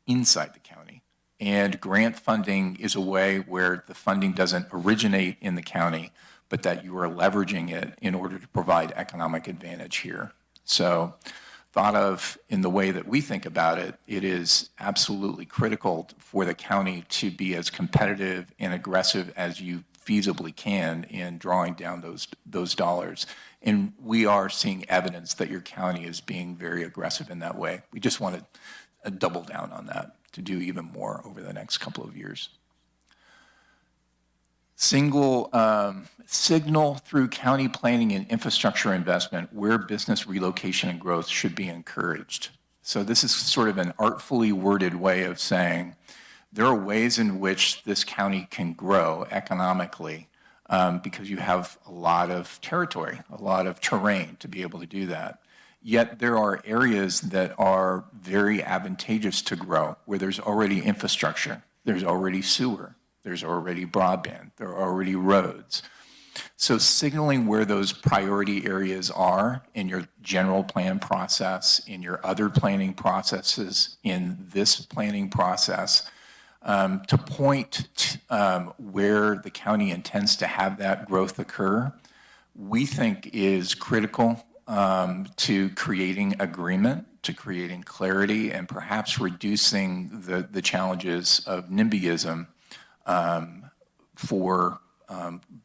inside the county. And grant funding is a way where the funding doesn't originate in the county, but that you are leveraging it in order to provide economic advantage here. So thought of in the way that we think about it, it is absolutely critical for the county to be as competitive and aggressive as you feasibly can in drawing down those dollars. And we are seeing evidence that your county is being very aggressive in that way. We just want to double down on that to do even more over the next couple of years. Signal through county planning and infrastructure investment where business relocation and growth should be encouraged. So this is sort of an artfully worded way of saying there are ways in which this county can grow economically because you have a lot of territory, a lot of terrain to be able to do that. Yet there are areas that are very advantageous to grow where there's already infrastructure, there's already sewer, there's already broadband, there are already roads. So signaling where those priority areas are in your general plan process, in your other planning processes, in this planning process, to point where the county intends to have that growth occur, we think is critical to creating agreement, to creating clarity, and perhaps reducing the challenges of NIMBYism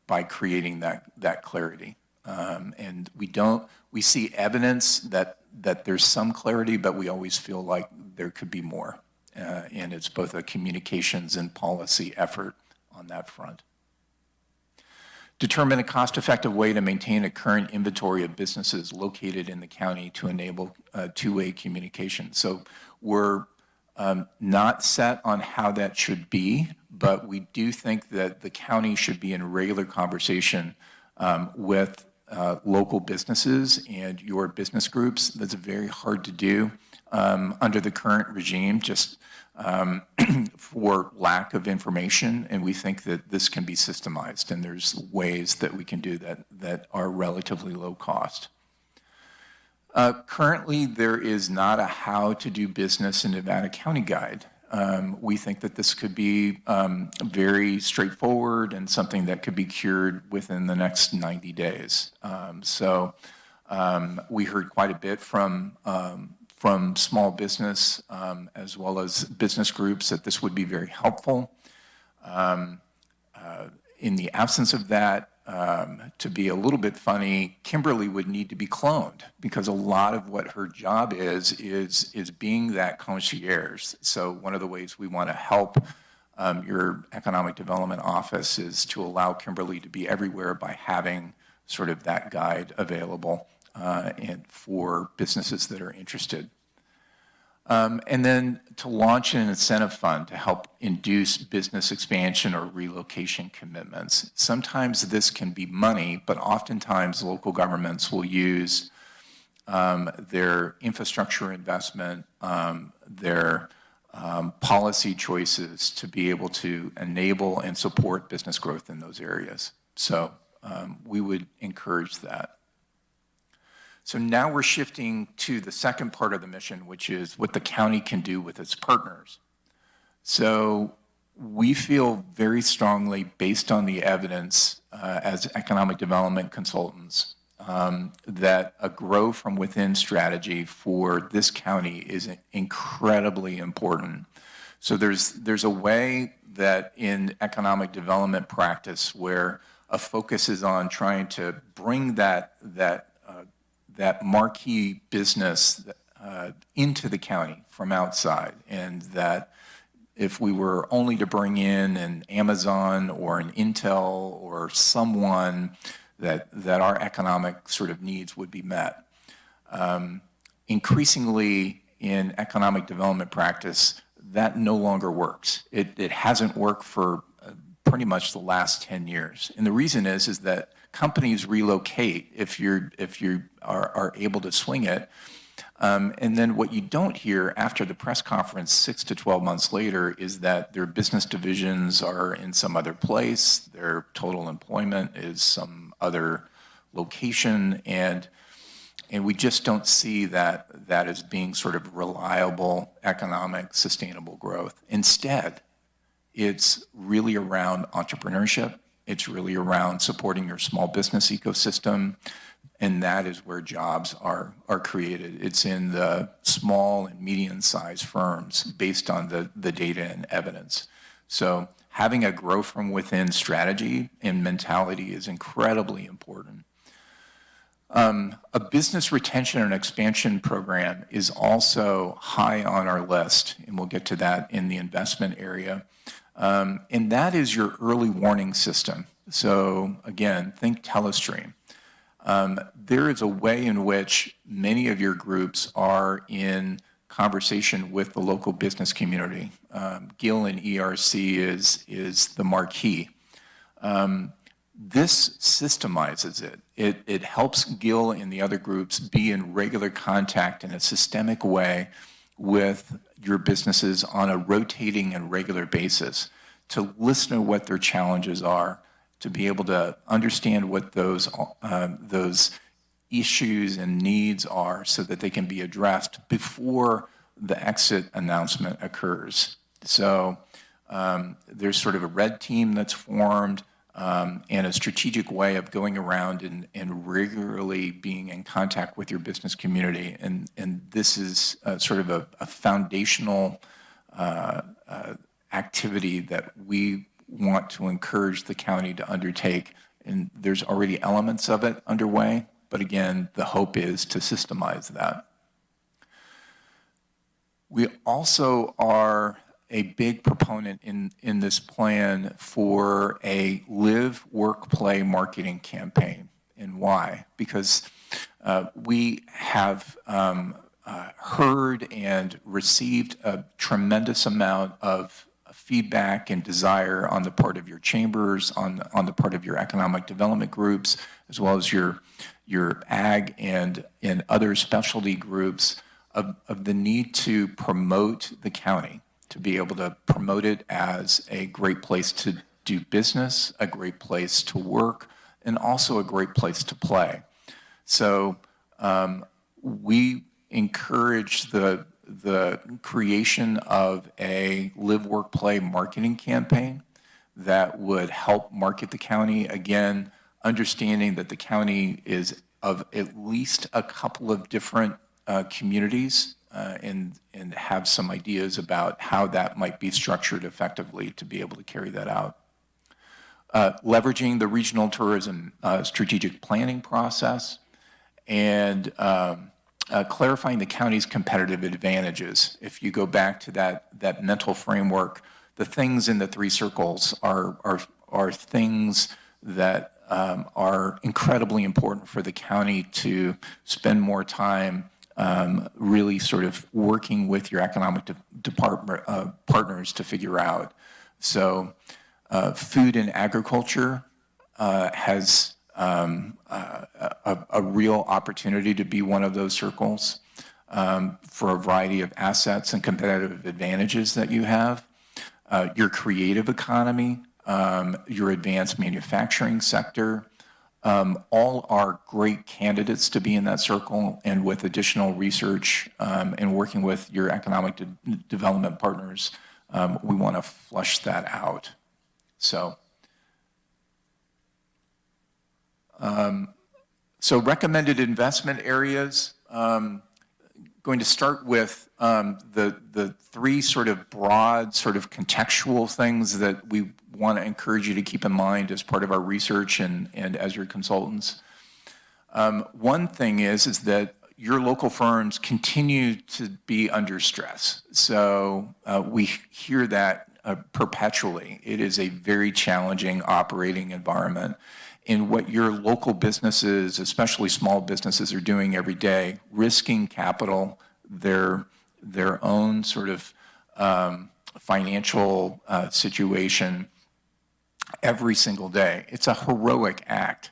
by creating that clarity. And we see evidence that there's some clarity, but we always feel like there could be more. And it's both a communications and policy effort on that front. Determine a cost-effective way to maintain a current inventory of businesses located in the county to enable two-way communication. So we're not set on how that should be, but we do think that the county should be in regular conversation with local businesses and your business groups. That's very hard to do under the current regime, just for lack of information, and we think that this can be systemized, and there's ways that we can do that are relatively low cost. Currently, there is not a how to do business in Nevada County guide. We think that this could be very straightforward and something that could be cured within the next 90 days. We heard quite a bit from small business as well as business groups that this would be very helpful. In the absence of that, to be a little bit funny, Kimberly would need to be cloned because a lot of what her job is being that concierge. So one of the ways we want to help your economic development office is to allow Kimberly to be everywhere by having sort of that guide available and for businesses that are interested. And then to launch an incentive fund to help induce business expansion or relocation commitments. Sometimes this can be money, but oftentimes local governments will use their infrastructure investment, their policy choices to be able to enable and support business growth in those areas. So we would encourage that. So now we're shifting to the second part of the mission, which is what the county can do with its partners. So we feel very strongly, based on the evidence as economic development consultants, that a grow from within strategy for this county is incredibly important. So there's a way that in economic development practice where a focus is on trying to bring that marquee business into the county from outside, and that if we were only to bring in an Amazon or an Intel or someone, that our economic sort of needs would be met. Increasingly in economic development practice, that no longer works. It hasn't worked for pretty much the last 10 years. And the reason is that companies relocate if you are able to swing it. And then what you don't hear after the press conference 6 to 12 months later is that their business divisions are in some other place, their total employment is some other location, and we just don't see that as being sort of reliable, economic, sustainable growth. Instead, it's really around entrepreneurship. It's really around supporting your small business ecosystem, and that is where jobs are created. It's in the small and medium-sized firms based on the data and evidence. So having a grow from within strategy and mentality is incredibly important. A business retention and expansion program is also high on our list, and we'll get to that in the investment area. And that is your early warning system. So again, think Telestream. There is a way in which many of your groups are in conversation with the local business community. GIL and ERC is the marquee. This systemizes it. It helps GIL and the other groups be in regular contact in a systemic way with your businesses on a rotating and regular basis, to listen to what their challenges are, to be able to understand what those issues and needs are so that they can be addressed before the exit announcement occurs. So there's sort of a red team that's formed. and a strategic way of going around and regularly being in contact with your business community. And this is sort of a foundational activity that we want to encourage the county to undertake. And there's already elements of it underway, but again, the hope is to systemize that. We also are a big proponent in this plan for a live, work, play marketing campaign. And why? Because we have heard and received a tremendous amount of feedback and desire on the part of your chambers, on the part of your economic development groups, as well as your ag and other specialty groups of the need to promote the county, to be able to promote it as a great place to do business, a great place to work, and also a great place to play. So we encourage the creation of a live, work, play marketing campaign that would help market the county. Again, understanding that the county is of at least a couple of different communities and have some ideas about how that might be structured effectively to be able to carry that out. Leveraging the regional tourism strategic planning process and clarifying the county's competitive advantages. If you go back to that mental framework, the things in the three circles are things that are incredibly important for the county to spend more time really sort of working with your economic department partners to figure out. So food and agriculture has a real opportunity to be one of those circles for a variety of assets and competitive advantages that you have. Your creative economy, your advanced manufacturing sector, all are great candidates to be in that circle, and with additional research and working with your economic development partners, we want to flush that out. So recommended investment areas, going to start with the three sort of broad, sort of contextual things that we want to encourage you to keep in mind as part of our research and as your consultants. One thing is that your local firms continue to be under stress. So we hear that perpetually. It is a very challenging operating environment. And what your local businesses, especially small businesses, are doing every day, risking capital, their own sort of financial situation every single day. It's a heroic act.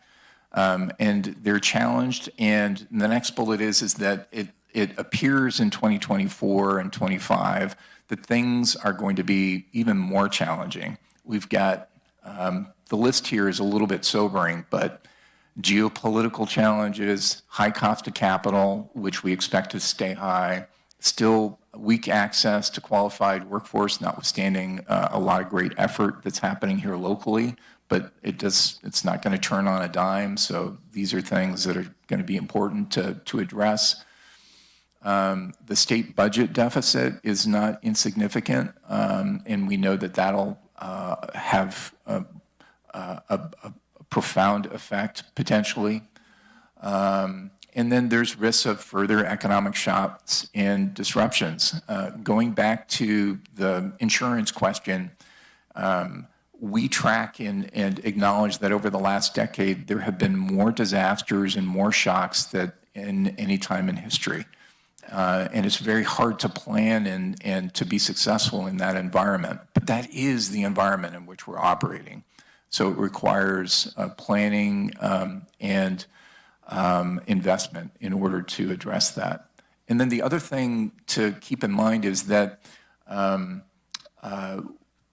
And they're challenged. And the next bullet is that it appears in 2024 and 25 that things are going to be even more challenging. We've got the list here is a little bit sobering, but geopolitical challenges, high cost of capital, which we expect to stay high, still weak access to qualified workforce, notwithstanding a lot of great effort that's happening here locally, but it's not going to turn on a dime. So these are things that are going to be important to address. The state budget deficit is not insignificant, and we know that that'll have a profound effect potentially. And then there's risks of further economic shocks and disruptions. Going back to the insurance question, we track and acknowledge that over the last decade, there have been more disasters and more shocks than in any time in history. And it's very hard to plan and to be successful in that environment. But that is the environment in which we're operating. So it requires planning and investment in order to address that. And then the other thing to keep in mind is that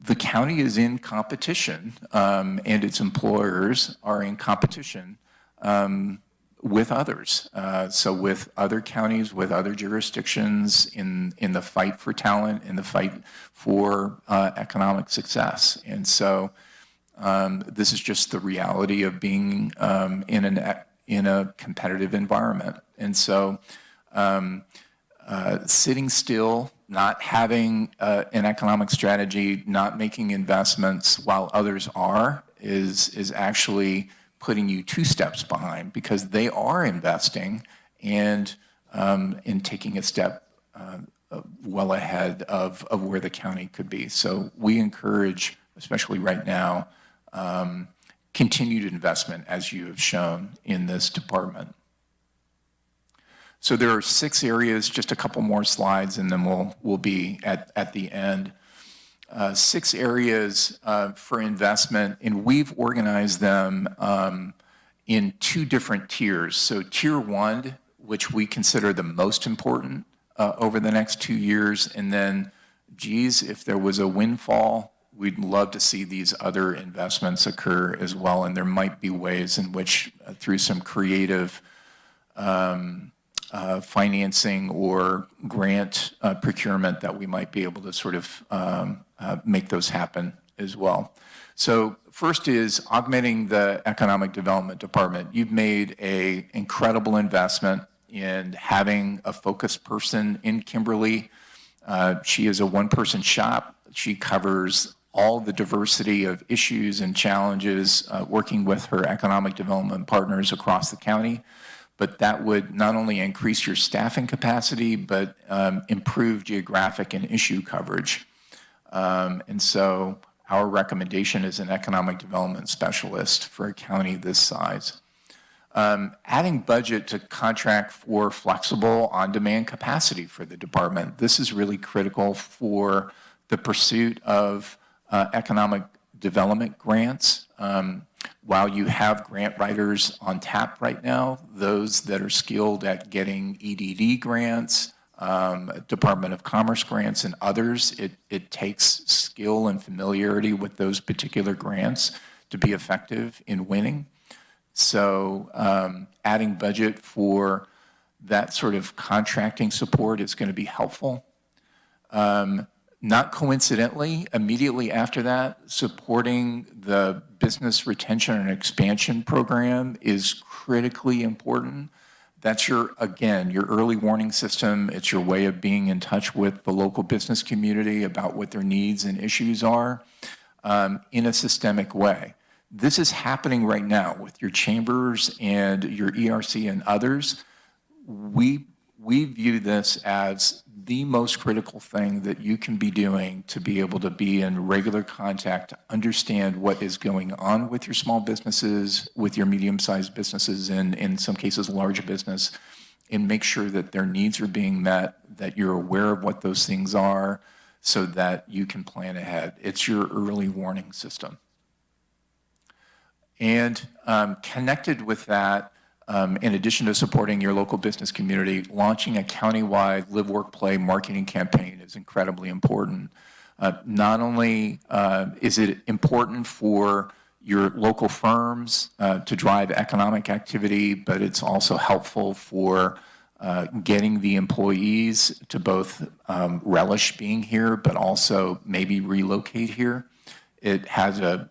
the county is in competition and its employers are in competition with others. So with other counties, with other jurisdictions in the fight for talent, in the fight for economic success. And so This is just the reality of being in a competitive environment. And so sitting still, not having an economic strategy, not making investments while others are, is actually putting you 2 steps behind, because they are investing and in taking a step well ahead of where the county could be. So we encourage, especially right now, continued investment, as you have shown in this department. So there are 6 areas, just a couple more slides, and then we'll be at the end. 6 areas for investment, and we've organized them in 2 different tiers. So tier 1, which we consider the most important over the next 2 years, and then, geez, if there was a windfall, we'd love to see these other investments occur as well, and there might be ways in which, through some creative financing or grant procurement, that we might be able to sort of make those happen as well. So first is augmenting the Economic Development Department. You've made an incredible investment in having a focused person in Kimberly. She is a one-person shop. She covers all the diversity of issues and challenges working with her economic development partners across the county. But that would not only increase your staffing capacity, but improve geographic and issue coverage. And so our recommendation is an economic development specialist for a county this size. Adding budget to contract for flexible on-demand capacity for the department. This is really critical for the pursuit of economic development grants. While you have grant writers on tap right now, those that are skilled at getting EDD grants, Department of Commerce grants, and others, it takes skill and familiarity with those particular grants to be effective in winning. So adding budget for that sort of contracting support is going to be helpful. Not coincidentally, immediately after that, supporting the business retention and expansion program is critically important. That's again, your early warning system. It's your way of being in touch with the local business community about what their needs and issues are in a systemic way. This is happening right now with your chambers and your ERC and others. We view this as the most critical thing that you can be doing to be able to be in regular contact, to understand what is going on with your small businesses, with your medium-sized businesses, and in some cases large business, and make sure that their needs are being met, that you're aware of what those things are so that you can plan ahead. It's your early warning system. And connected with that, in addition to supporting your local business community, launching a countywide Live, Work, Play marketing campaign is incredibly important. Not only is it important for your local firms to drive economic activity, but it's also helpful for getting the employees to both relish being here, but also maybe relocate here. It has a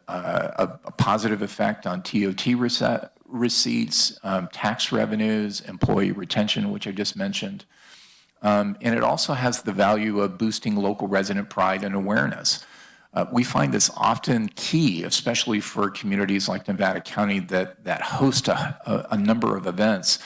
positive effect on TOT receipts, tax revenues, employee retention, which I just mentioned. And it also has the value of boosting local resident pride and awareness. We find this often key, especially for communities like Nevada County that host a number of events.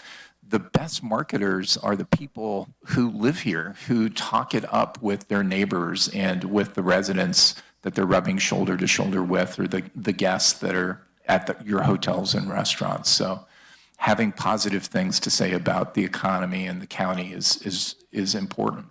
The best marketers are the people who live here, who talk it up with their neighbors and with the residents that they're rubbing shoulder to shoulder with, or the guests that are at your hotels and restaurants. So having positive things to say about the economy and the county is important.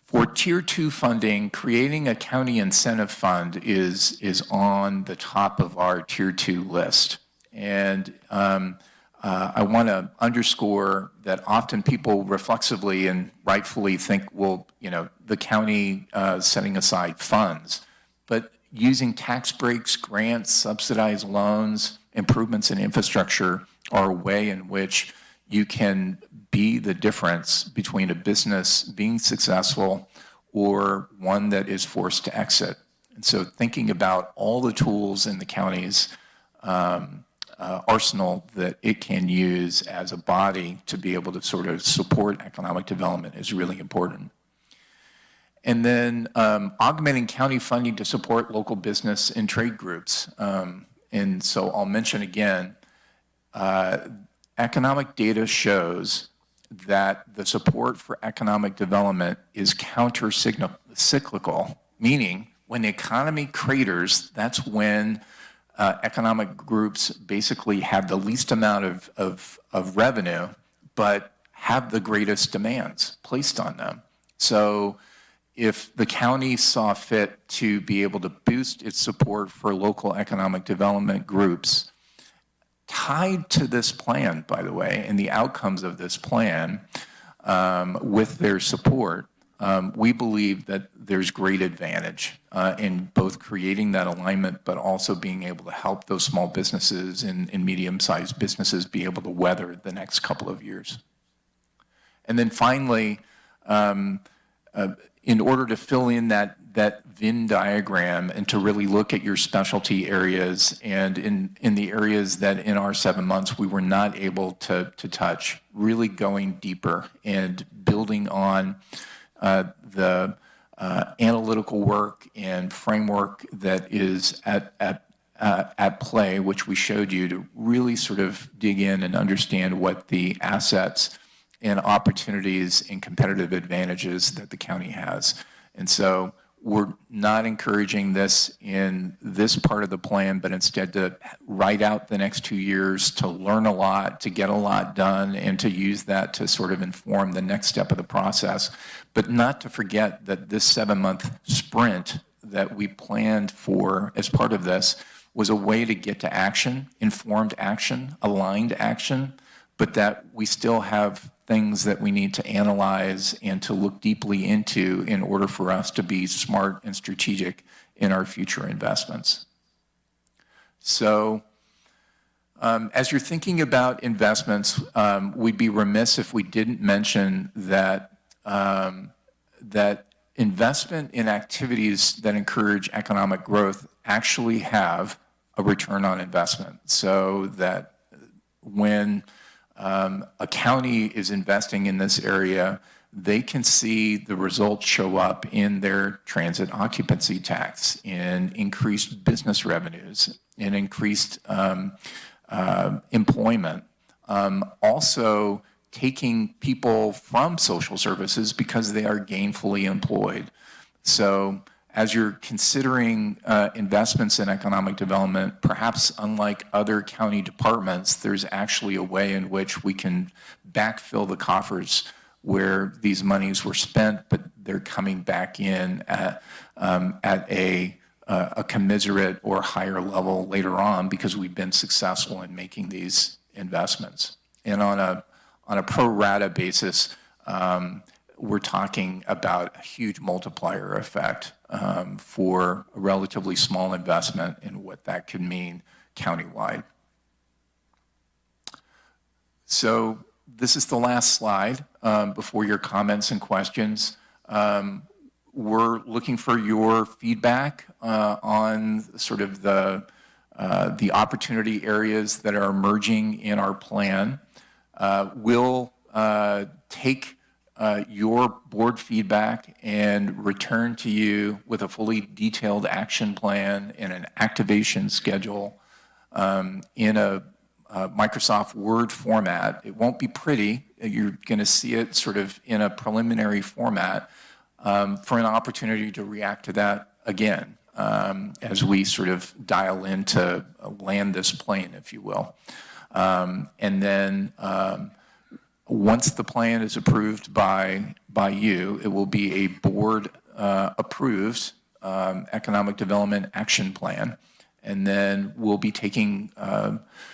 For Tier 2 funding, creating a county incentive fund is on the top of our Tier 2 list. And I want to underscore that often people reflexively and rightfully think, well, the county setting aside funds. But using tax breaks, grants, subsidized loans, improvements in infrastructure are a way in which you can be the difference between a business being successful or one that is forced to exit. And so thinking about all the tools in the county's arsenal that it can use as a body to be able to sort of support economic development is really important. And then augmenting county funding to support local business and trade groups. And so I'll mention again, economic data shows that the support for economic development is counter-cyclical, meaning when the economy craters, that's when economic groups basically have the least amount of revenue, but have the greatest demands placed on them. So if the county saw fit to be able to boost its support for local economic development groups, tied to this plan, by the way, and the outcomes of this plan with their support, we believe that there's great advantage in both creating that alignment, but also being able to help those small businesses and medium-sized businesses be able to weather the next couple of years. And then finally, in order to fill in that Venn diagram and to really look at your specialty areas and in the areas that in our 7 months we were not able to touch, really going deeper and building on the analytical work and framework that is at play, which we showed you, to really sort of dig in and understand what the assets and opportunities and competitive advantages that the county has. And so we're not encouraging this in this part of the plan, but instead to write out the next 2 years to learn a lot, to get a lot done, and to use that to sort of inform the next step of the process. But not to forget that this 7-month sprint that we planned for as part of this was a way to get to action, informed action, aligned action, but that we still have things that we need to analyze and to look deeply into in order for us to be smart and strategic in our future investments. So as you're thinking about investments, we'd be remiss if we didn't mention that, that investment in activities that encourage economic growth actually have a return on investment. So that when a county is investing in this area, they can see the results show up in their transit occupancy tax, in increased business revenues, in increased employment. Also taking people from social services because they are gainfully employed. So as you're considering investments in economic development, perhaps unlike other county departments, there's actually a way in which we can backfill the coffers where these monies were spent, but they're coming back in at a commiserate or higher level later on because we've been successful in making these investments. And on a pro rata basis, we're talking about a huge multiplier effect for a relatively small investment and what that could mean countywide. So this is the last slide before your comments and questions. We're looking for your feedback on sort of the opportunity areas that are emerging in our plan. We'll take your board feedback and return to you with a fully detailed action plan and an activation schedule in a Microsoft Word format. It won't be pretty. You're going to see it sort of in a preliminary format for an opportunity to react to that again as we sort of dial in to land this plane, if you will. And then once the plan is approved by you, it will be a board approved economic development action plan. And then we'll be taking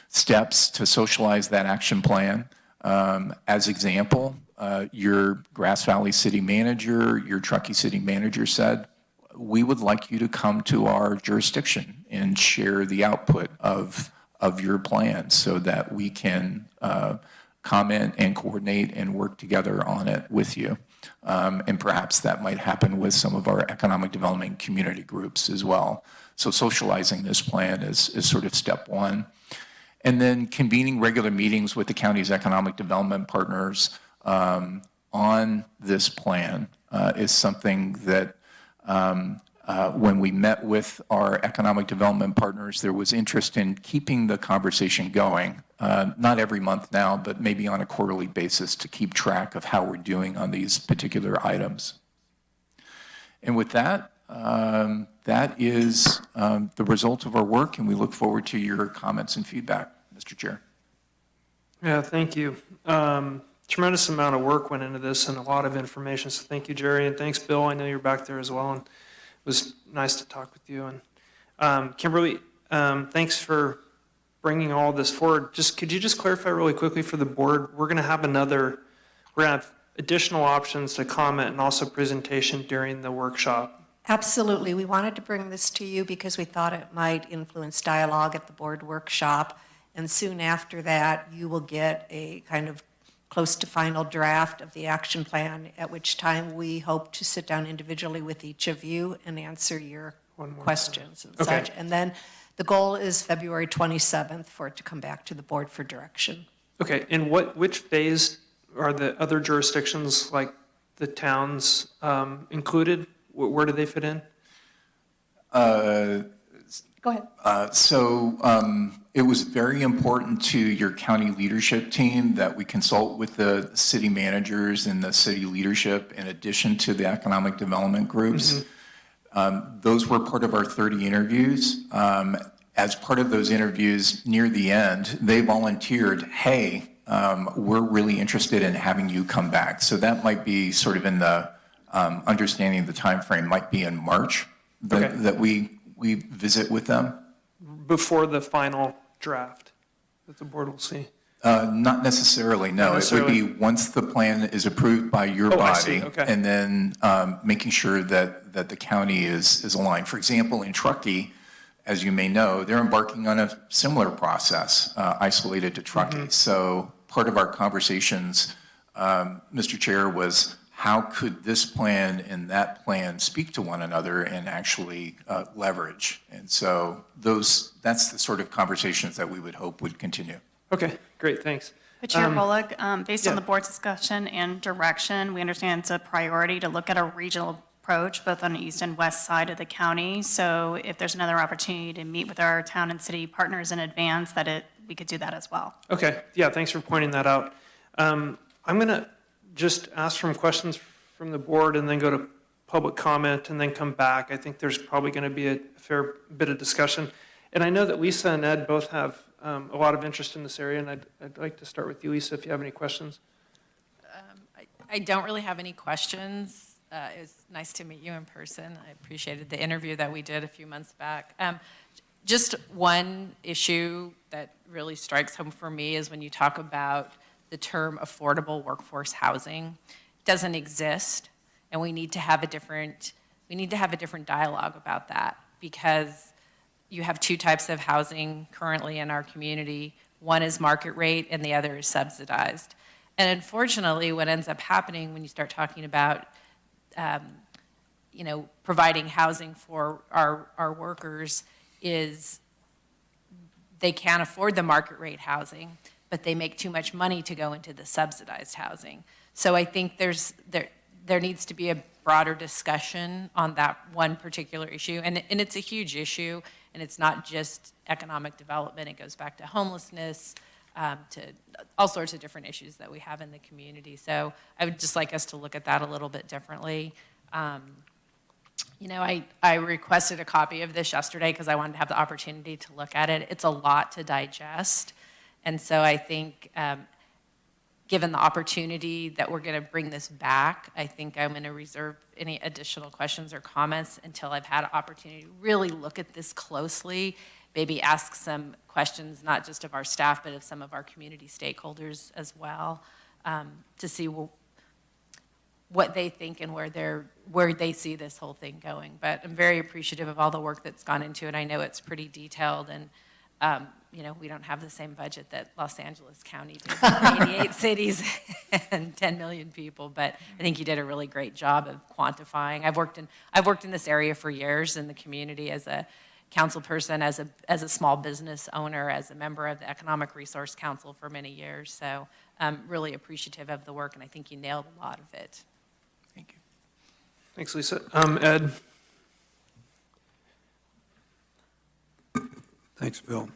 steps to socialize that action plan. As example, your Grass Valley city manager, your Truckee city manager said, we would like you to come to our jurisdiction and share the output of your plan so that we can comment and coordinate and work together on it with you. And perhaps that might happen with some of our economic development community groups as well. So socializing this plan is sort of step one. And then convening regular meetings with the county's economic development partners on this plan is something that when we met with our economic development partners, there was interest in keeping the conversation going, not every month now, but maybe on a quarterly basis to keep track of how we're doing on these particular items. And with that, that is the result of our work, and we look forward to your comments and feedback, Mr. Chair.
Yeah, thank you. Tremendous amount of work went into this and a lot of information. So thank you, Jerry, and thanks, Bill. I know you're back there as well, and it was nice to talk with you. And Kimberly, thanks for bringing all this forward. Could you just clarify really quickly for the board? We're going to have additional options to comment and also presentation during the workshop.
Absolutely. We wanted to bring this to you because we thought it might influence dialogue at the board workshop. And soon after that, you will get a kind of close to final draft of the action plan, at which time we hope to sit down individually with each of you and answer your questions and such. And then the goal is February 27th for it to come back to the board for direction.
Okay, and which phase are the other jurisdictions, like the towns, included? Where do they fit in?
Go ahead.
It was very important to your county leadership team that we consult with the city managers and the city leadership in addition to the economic development groups. Those were part of our 30 interviews. As part of those interviews near the end, they volunteered, hey, we're really interested in having you come back. So that might be sort of in the understanding of the time frame, might be in March that we visit with them.
Before the final draft that the board will see?
Not necessarily, no.
Not necessarily.
It would be once the plan is approved by your body, and then making sure that the county is aligned. For example, in Truckee, as you may know, they're embarking on a similar process isolated to Truckee. So part of our conversations, Mr. Chair, was how could this plan and that plan speak to one another and actually leverage? And so that's the sort of conversations that we would hope would continue.
Okay, great, thanks.
But Chair Bullock, based on the board's discussion and direction, we understand it's a priority to look at a regional approach both on the east and west side of the county. So if there's another opportunity to meet with our town and city partners in advance, we could do that as well.
Okay, yeah, thanks for pointing that out. I'm going to just ask some questions from the board and then go to public comment and then come back. I think there's probably going to be a fair bit of discussion. And I know that Lisa and Ed both have a lot of interest in this area, and I'd like to start with you, Lisa, if you have any questions.
I don't really have any questions. It was nice to meet you in person. I appreciated the interview that we did a few months back. Just one issue that really strikes home for me is when you talk about the term affordable workforce housing. It doesn't exist, and we need to have a different dialogue about that, because you have two types of housing currently in our community. One is market rate and the other is subsidized. And unfortunately, what ends up happening when you start talking about providing housing for our workers is they can't afford the market rate housing, but they make too much money to go into the subsidized housing. So I think there needs to be a broader discussion on that one particular issue. And it's a huge issue, and it's not just economic development. It goes back to homelessness, to all sorts of different issues that we have in the community. So I would just like us to look at that a little bit differently. I requested a copy of this yesterday because I wanted to have the opportunity to look at it. It's a lot to digest. And so I think given the opportunity that we're going to bring this back, I think I'm going to reserve any additional questions or comments until I've had an opportunity to really look at this closely, maybe ask some questions, not just of our staff, but of some of our community stakeholders as well, to see what they think and where they see this whole thing going. But I'm very appreciative of all the work that's gone into it. I know it's pretty detailed, and We don't have the same budget that Los Angeles County did, 88 cities and 10 million people, but I think you did a really great job of quantifying. I've worked in this area for years in the community as a council person, as a small business owner, as a member of the Economic Resource Council for many years. So I'm really appreciative of the work, and I think you nailed a lot of it.
Thanks, Lisa. Ed?
Thanks, Bill.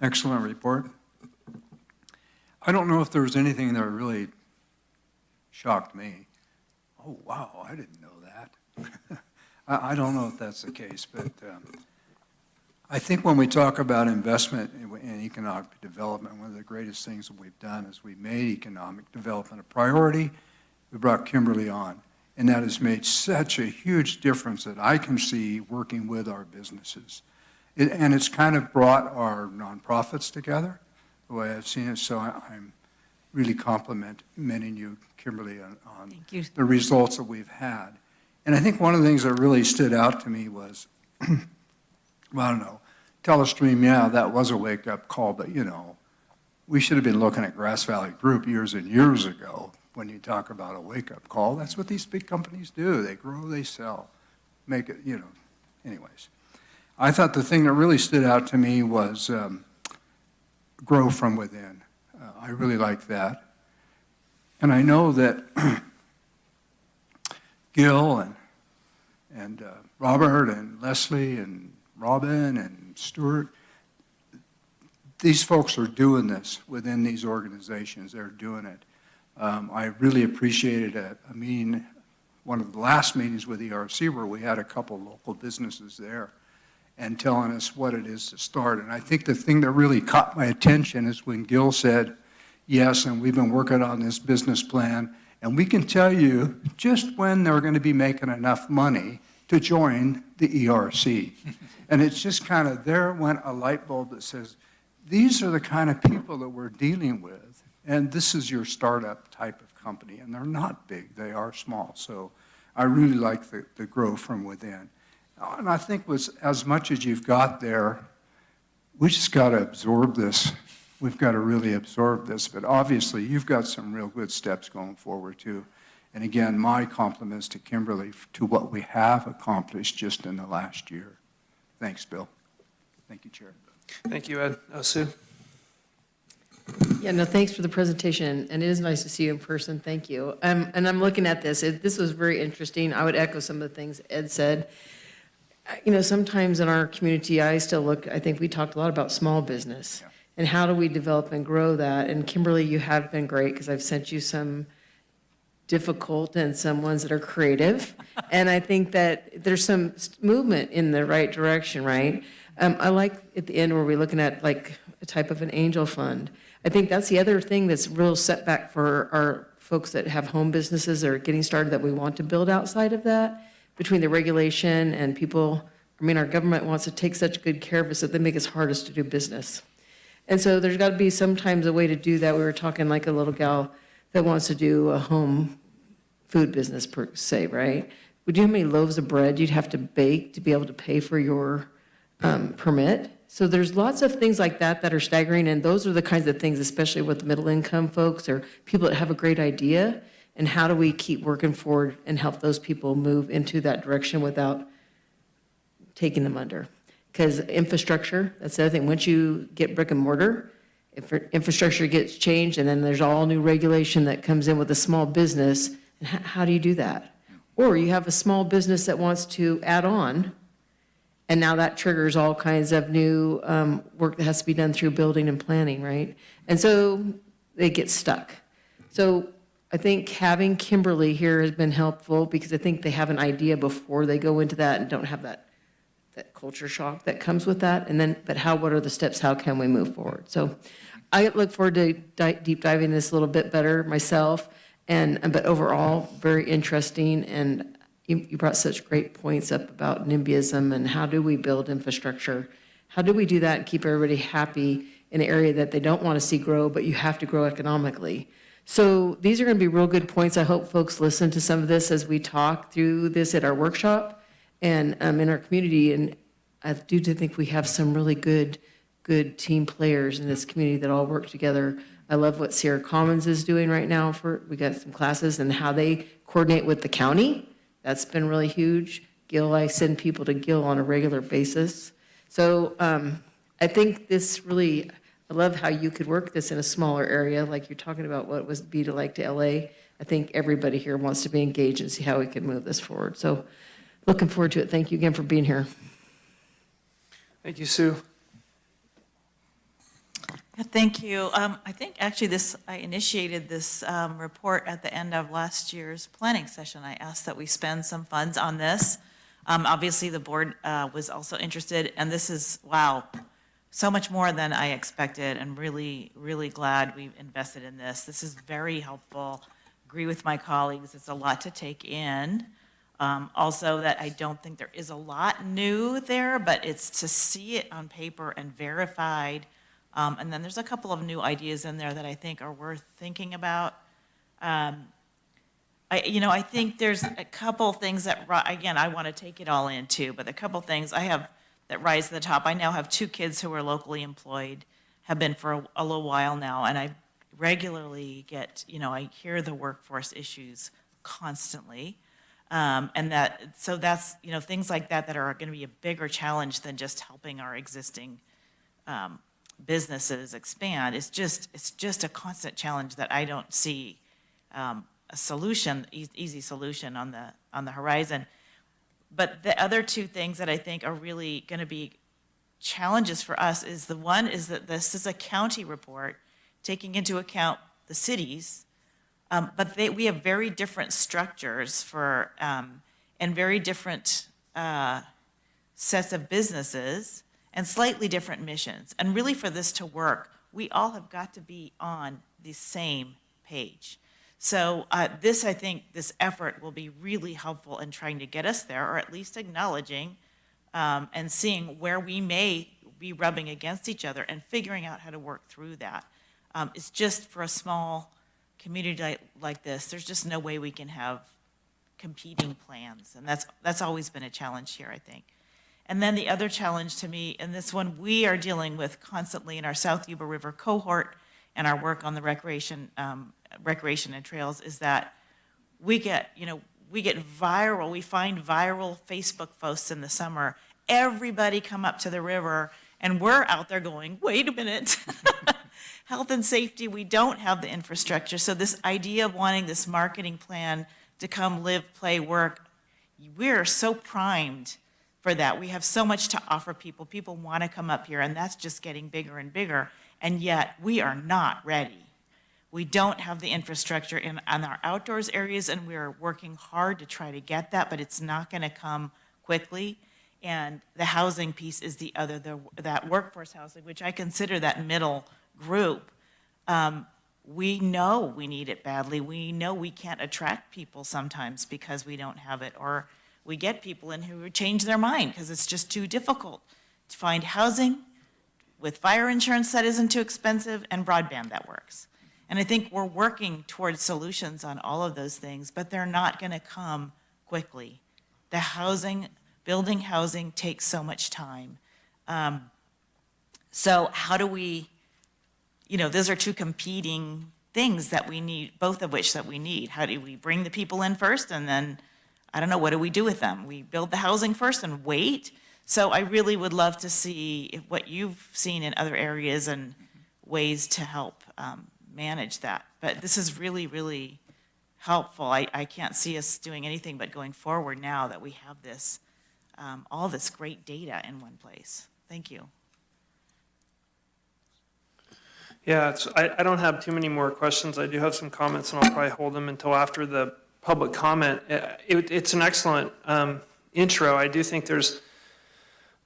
Excellent report. I don't know if there was anything that really shocked me. Oh, wow, I didn't know that. I don't know if that's the case, but I think when we talk about investment in economic development, one of the greatest things that we've done is we've made economic development a priority. We brought Kimberly on, and that has made such a huge difference that I can see working with our businesses. And it's kind of brought our nonprofits together, the way I've seen it. So I'm really complimenting you, Kimberly, on the results that we've had. And I think one of the things that really stood out to me was, well, I don't know, Telestream, yeah, that was a wake-up call, but, we should have been looking at Grass Valley Group years and years ago when you talk about a wake-up call. That's what these big companies do. They grow, they sell, make it, anyways. I thought the thing that really stood out to me was grow from within. I really like that. And I know that Gil and Robert and Leslie and Robin and Stuart, these folks are doing this within these organizations. They're doing it. I really appreciated a meeting, one of the last meetings with ERC, where we had a couple local businesses there and telling us what it is to start. And I think the thing that really caught my attention is when Gil said, yes, and we've been working on this business plan, and we can tell you just when they're going to be making enough money to join the ERC. And it's just kind of, there went a light bulb that says, these are the kind of people that we're dealing with, and this is your startup type of company. And they're not big, they are small. So I really like the grow from within. And I think as much as you've got there, we just got to absorb this. We've got to really absorb this. But obviously, you've got some real good steps going forward, too. And again, my compliments to Kimberly to what we have accomplished just in the last year. Thanks, Bill. Thank you, Chair.
Thank you, Ed. Sue?
Yeah, no, thanks for the presentation, and it is nice to see you in person. Thank you. And I'm looking at this. This was very interesting. I would echo some of the things Ed said. Sometimes in our community, I think we talked a lot about small business and how do we develop and grow that. And Kimberly, you have been great because I've sent you some difficult and some ones that are creative. And I think that there's some movement in the right direction, right? I like at the end where we're looking at like a type of an angel fund. I think that's the other thing that's real setback for our folks that have home businesses or getting started that we want to build outside of that. Between the regulation and people, our government wants to take such good care of us that they make it hardest to do business. And so there's got to be sometimes a way to do that. We were talking like a little gal that wants to do a home food business per se, right? Would you know how many loaves of bread you'd have to bake to be able to pay for your permit? So there's lots of things like that that are staggering, and those are the kinds of things, especially with the middle income folks or people that have a great idea. And how do we keep working forward and help those people move into that direction without taking them under? Because infrastructure, that's the other thing. Once you get brick and mortar, if infrastructure gets changed and then there's all new regulation that comes in with a small business, and how do you do that? Or you have a small business that wants to add on, and now that triggers all kinds of new work that has to be done through building and planning, right? And so they get stuck. So I think having Kimberly here has been helpful because I think they have an idea before they go into that and don't have that culture shock that comes with that. And then, but what are the steps? How can we move forward? So I look forward to deep diving this a little bit better myself. But overall, very interesting. And you brought such great points up about NIMBYism and how do we build infrastructure? How do we do that and keep everybody happy in an area that they don't want to see grow, but you have to grow economically? So these are going to be real good points. I hope folks listen to some of this as we talk through this at our workshop and in our community. And I do think we have some really good good team players in this community that all work together. I love what Sierra Commons is doing right now we got some classes and how they coordinate with the county. That's been really huge. Gil, I send people to Gil on a regular basis. So I think this really, I love how you could work this in a smaller area, like you're talking about what it would be to like to LA. I think everybody here wants to be engaged and see how we can move this forward. So looking forward to it. Thank you again for being here.
Thank you, Sue.
Yeah, thank you. I think actually I initiated this report at the end of last year's planning session. I asked that we spend some funds on this. Obviously, the board was also interested, and this is, wow, so much more than I expected, and really, really glad we invested in this. This is very helpful. Agree with my colleagues. It's a lot to take in. Also, that I don't think there is a lot new there, but it's to see it on paper and verified. And then there's a couple of new ideas in there that I think are worth thinking about. I think there's a couple things that, again, I want to take it all in too, but a couple things I have that rise to the top. I now have 2 kids who are locally employed, have been for a little while now, and I regularly get, I hear the workforce issues constantly. So that's, things like that are going to be a bigger challenge than just helping our existing businesses expand. It's just a constant challenge that I don't see a solution, easy solution on the horizon. But the other 2 things that I think are really going to be challenges for us is the one is that this is a county report taking into account the cities, but we have very different structures and very different sets of businesses and slightly different missions. And really for this to work, we all have got to be on the same page. So I think this effort will be really helpful in trying to get us there, or at least acknowledging and seeing where we may be rubbing against each other and figuring out how to work through that. It's just for a small community like this, there's just no way we can have competing plans. And that's always been a challenge here, I think. And then the other challenge to me, and this one we are dealing with constantly in our South Yuba River cohort and our work on the recreation and trails, is that we get viral, we find viral Facebook posts in the summer. Everybody come up to the river, and we're out there going, wait a minute. Health and safety, we don't have the infrastructure. So this idea of wanting this marketing plan to come live, play, work, we're so primed for that. We have so much to offer people. People want to come up here, and that's just getting bigger and bigger. And yet, we are not ready. We don't have the infrastructure in our outdoors areas, and we're working hard to try to get that, but it's not going to come quickly. And the housing piece is the other, that workforce housing, which I consider that middle group. We know we need it badly. We know we can't attract people sometimes because we don't have it, or we get people in who change their mind because it's just too difficult to find housing with fire insurance that isn't too expensive and broadband that works. And I think we're working towards solutions on all of those things, but they're not going to come quickly. The building housing takes so much time. So how do we, those are 2 competing things that we need, both of which that we need. How do we bring the people in first, and then, I don't know, what do we do with them? We build the housing first and wait? So I really would love to see what you've seen in other areas and ways to help manage that. But this is really, really helpful. I can't see us doing anything but going forward now that we have this, all this great data in one place. Thank you.
Yeah, I don't have too many more questions. I do have some comments, and I'll probably hold them until after the public comment. It's an excellent intro. I do think there's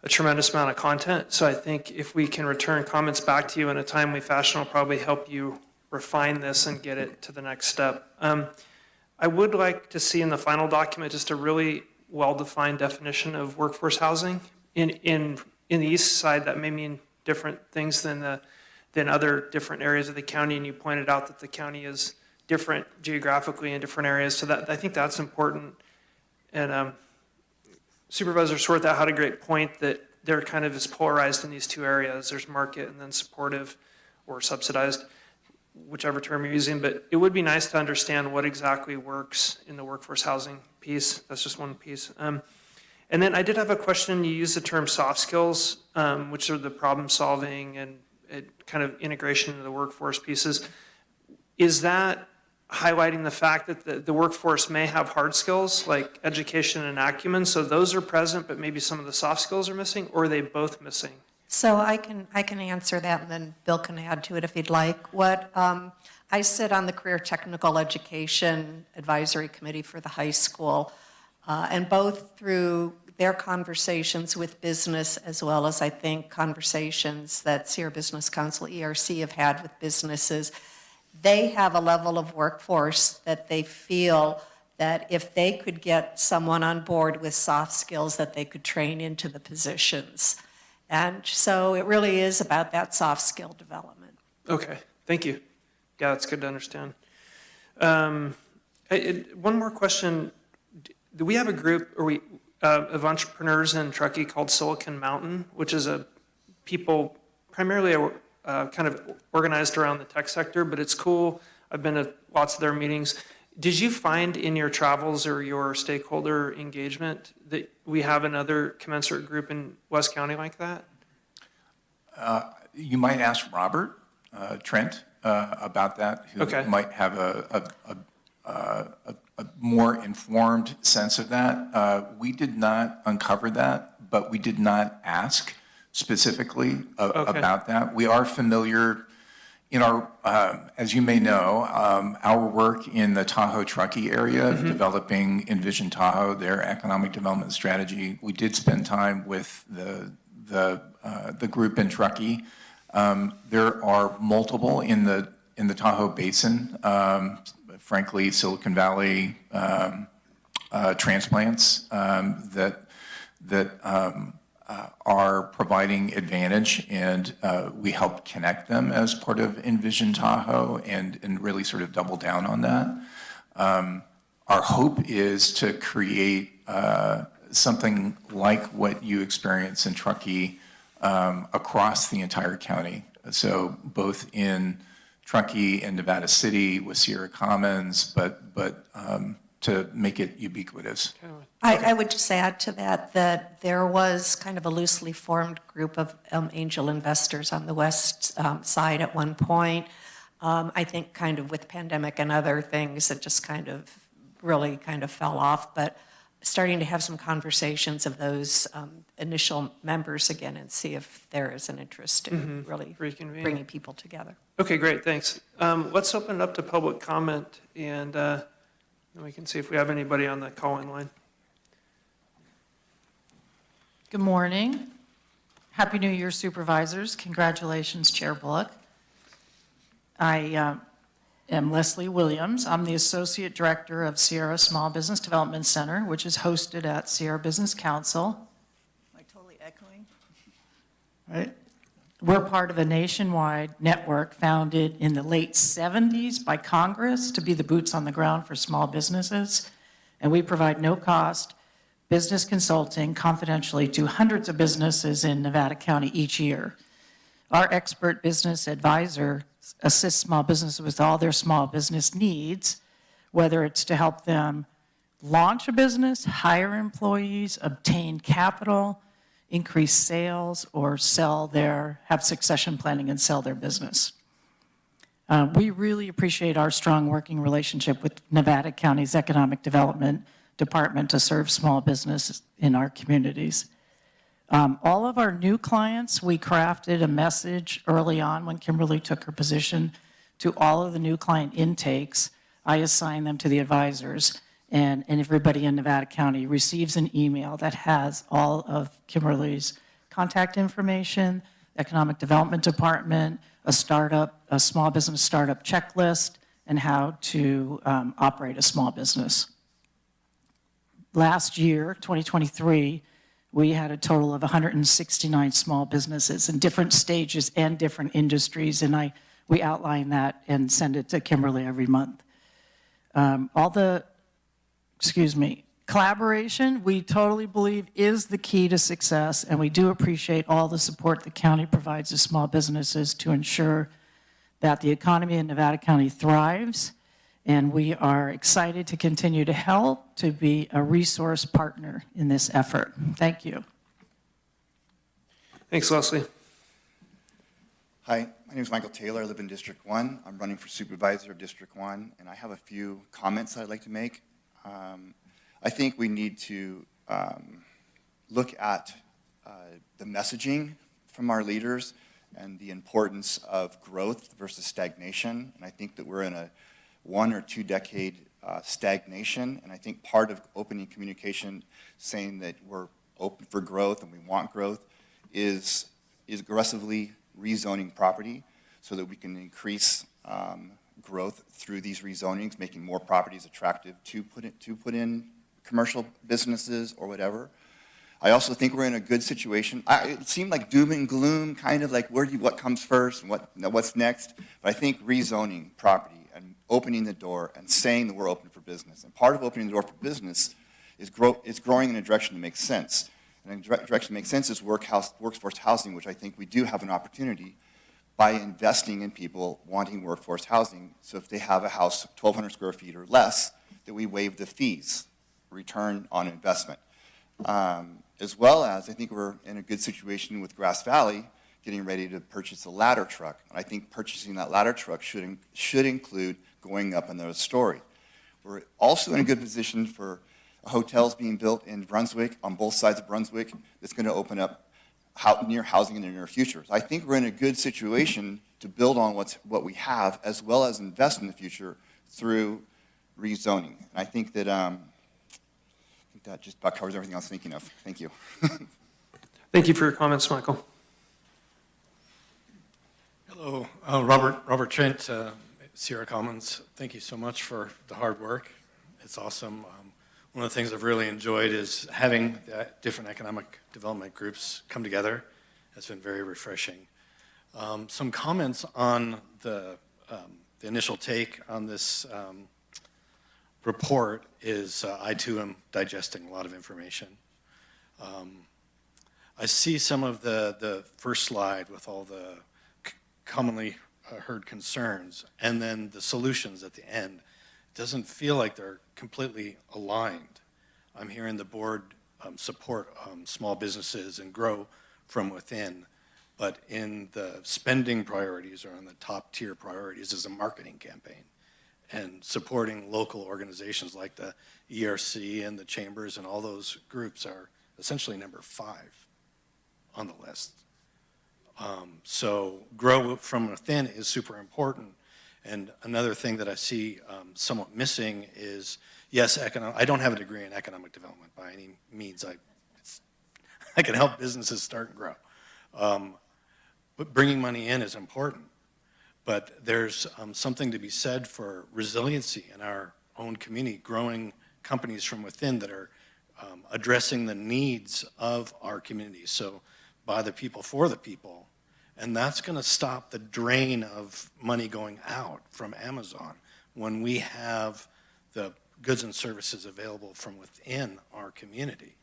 a tremendous amount of content, so I think if we can return comments back to you in a timely fashion, it'll probably help you refine this and get it to the next step. I would like to see in the final document just a really well-defined definition of workforce housing. In the east side, that may mean different things than other different areas of the county, and you pointed out that the county is different geographically in different areas, so that I think that's important. And Supervisor Swarthout had a great point that there kind of is polarized in these two areas. There's market and then supportive or subsidized, whichever term you're using. But it would be nice to understand what exactly works in the workforce housing piece. That's just one piece. And then I did have a question. You used the term soft skills, which are the problem solving and kind of integration into the workforce pieces. Is that highlighting the fact that the workforce may have hard skills like education and acumen, so those are present, but maybe some of the soft skills are missing, or are they both missing?
So I can answer that, and then Bill can add to it if he'd like. I sit on the Career Technical Education Advisory Committee for the high school, and both through their conversations with business as well as I think conversations that Sierra Business Council, ERC, have had with businesses, they have a level of workforce that they feel that if they could get someone on board with soft skills that they could train into the positions. And so it really is about that soft skill development.
Okay, thank you. Yeah, that's good to understand. One more question. Do we have a group of entrepreneurs in Truckee called Silicon Mountain, which is a people primarily kind of organized around the tech sector, but it's cool. I've been at lots of their meetings. Did you find in your travels or your stakeholder engagement that we have another commensurate group in West County like that?
You might ask Robert Trent about that, who might have a more informed sense of that. We did not uncover that, but we did not ask specifically about that. We are familiar in our, as you may know, our work in the Tahoe Truckee area, developing Envision Tahoe, their economic development strategy. We did spend time with the group in Truckee. There are multiple in the Tahoe Basin. Frankly, Silicon Valley transplants that are providing advantage, and we help connect them as part of Envision Tahoe and really sort of double down on that. Our hope is to create something like what you experience in Truckee across the entire county. So both in Truckee and Nevada City with Sierra Commons, but to make it ubiquitous.
I would just add to that there was kind of a loosely formed group of angel investors on the west side at one point. I think kind of with pandemic and other things, it just kind of really kind of fell off, but starting to have some conversations of those initial members again and see if there is an interest in really bringing people together.
Okay, great, thanks. Let's open it up to public comment, and we can see if we have anybody on the call-in line.
Good morning. Happy New Year, Supervisors. Congratulations, Chair Bullock. I am Leslie Williams. I'm the Associate Director of Sierra Small Business Development Center, which is hosted at Sierra Business Council. Am I totally echoing? Right. We're part of a nationwide network founded in the late 70s by Congress to be the boots on the ground for small businesses. And we provide no-cost business consulting confidentially to hundreds of businesses in Nevada County each year. Our expert business advisor assists small businesses with all their small business needs, whether it's to help them launch a business, hire employees, obtain capital, increase sales, or have succession planning and sell their business. We really appreciate our strong working relationship with Nevada County's Economic Development Department to serve small business in our communities. All of our new clients, we crafted a message early on when Kimberly took her position to all of the new client intakes. I assign them to the advisors, and everybody in Nevada County receives an email that has all of Kimberly's contact information, Economic Development Department, a small business startup checklist, and how to operate a small business. Last year, 2023, we had a total of 169 small businesses in different stages and different industries, and we outline that and send it to Kimberly every month. Collaboration, we totally believe, is the key to success, and we do appreciate all the support the county provides to small businesses to ensure that the economy in Nevada County thrives, and we are excited to continue to help to be a resource partner in this effort. Thank you.
Thanks, Leslie.
Hi, my name is Michael Taylor. I live in District 1. I'm running for Supervisor of District 1, and I have a few comments that I'd like to make. I think we need to look at the messaging from our leaders and the importance of growth versus stagnation. And I think that we're in a 1 or 2 decade stagnation. And I think part of opening communication, saying that we're open for growth and we want growth, is aggressively rezoning property so that we can increase growth through these rezonings, making more properties attractive to put in commercial businesses or whatever. I also think we're in a good situation. It seemed like doom and gloom, kind of like what comes first and what's next. But I think rezoning property and opening the door and saying that we're open for business. And part of opening the door for business is growing in a direction that makes sense. And a direction that makes sense is workforce housing, which I think we do have an opportunity by investing in people wanting workforce housing. So if they have a house 1,200 square feet or less, that we waive the fees, return on investment. As well as I think we're in a good situation with Grass Valley getting ready to purchase a ladder truck. And I think purchasing that ladder truck should include going up another story. We're also in a good position for hotels being built in Brunswick, on both sides of Brunswick, that's going to open up near housing in the near future. So I think we're in a good situation to build on what we have, as well as invest in the future through rezoning. And I think that that just about covers everything I was thinking of. Thank you.
Thank you for your comments, Michael.
Hello, Robert Trent, Sierra Commons. Thank you so much for the hard work. It's awesome. One of the things I've really enjoyed is having different economic development groups come together. It's been very refreshing. Some comments on the initial take on this report is I too am digesting a lot of information. I see some of the first slide with all the commonly heard concerns and then the solutions at the end. It doesn't feel like they're completely aligned. I'm hearing the board support small businesses and grow from within, but in the spending priorities or on the top tier priorities is a marketing campaign. And supporting local organizations like the ERC and the chambers and all those groups are essentially number 5 on the list. So grow from within is super important. And another thing that I see somewhat missing is, yes, I don't have a degree in economic development by any means. I can help businesses start and grow. But bringing money in is important. But there's something to be said for resiliency in our own community, growing companies from within that are addressing the needs of our community. So by the people, for the people. And that's going to stop the drain of money going out from Amazon when we have the goods and services available from within our community.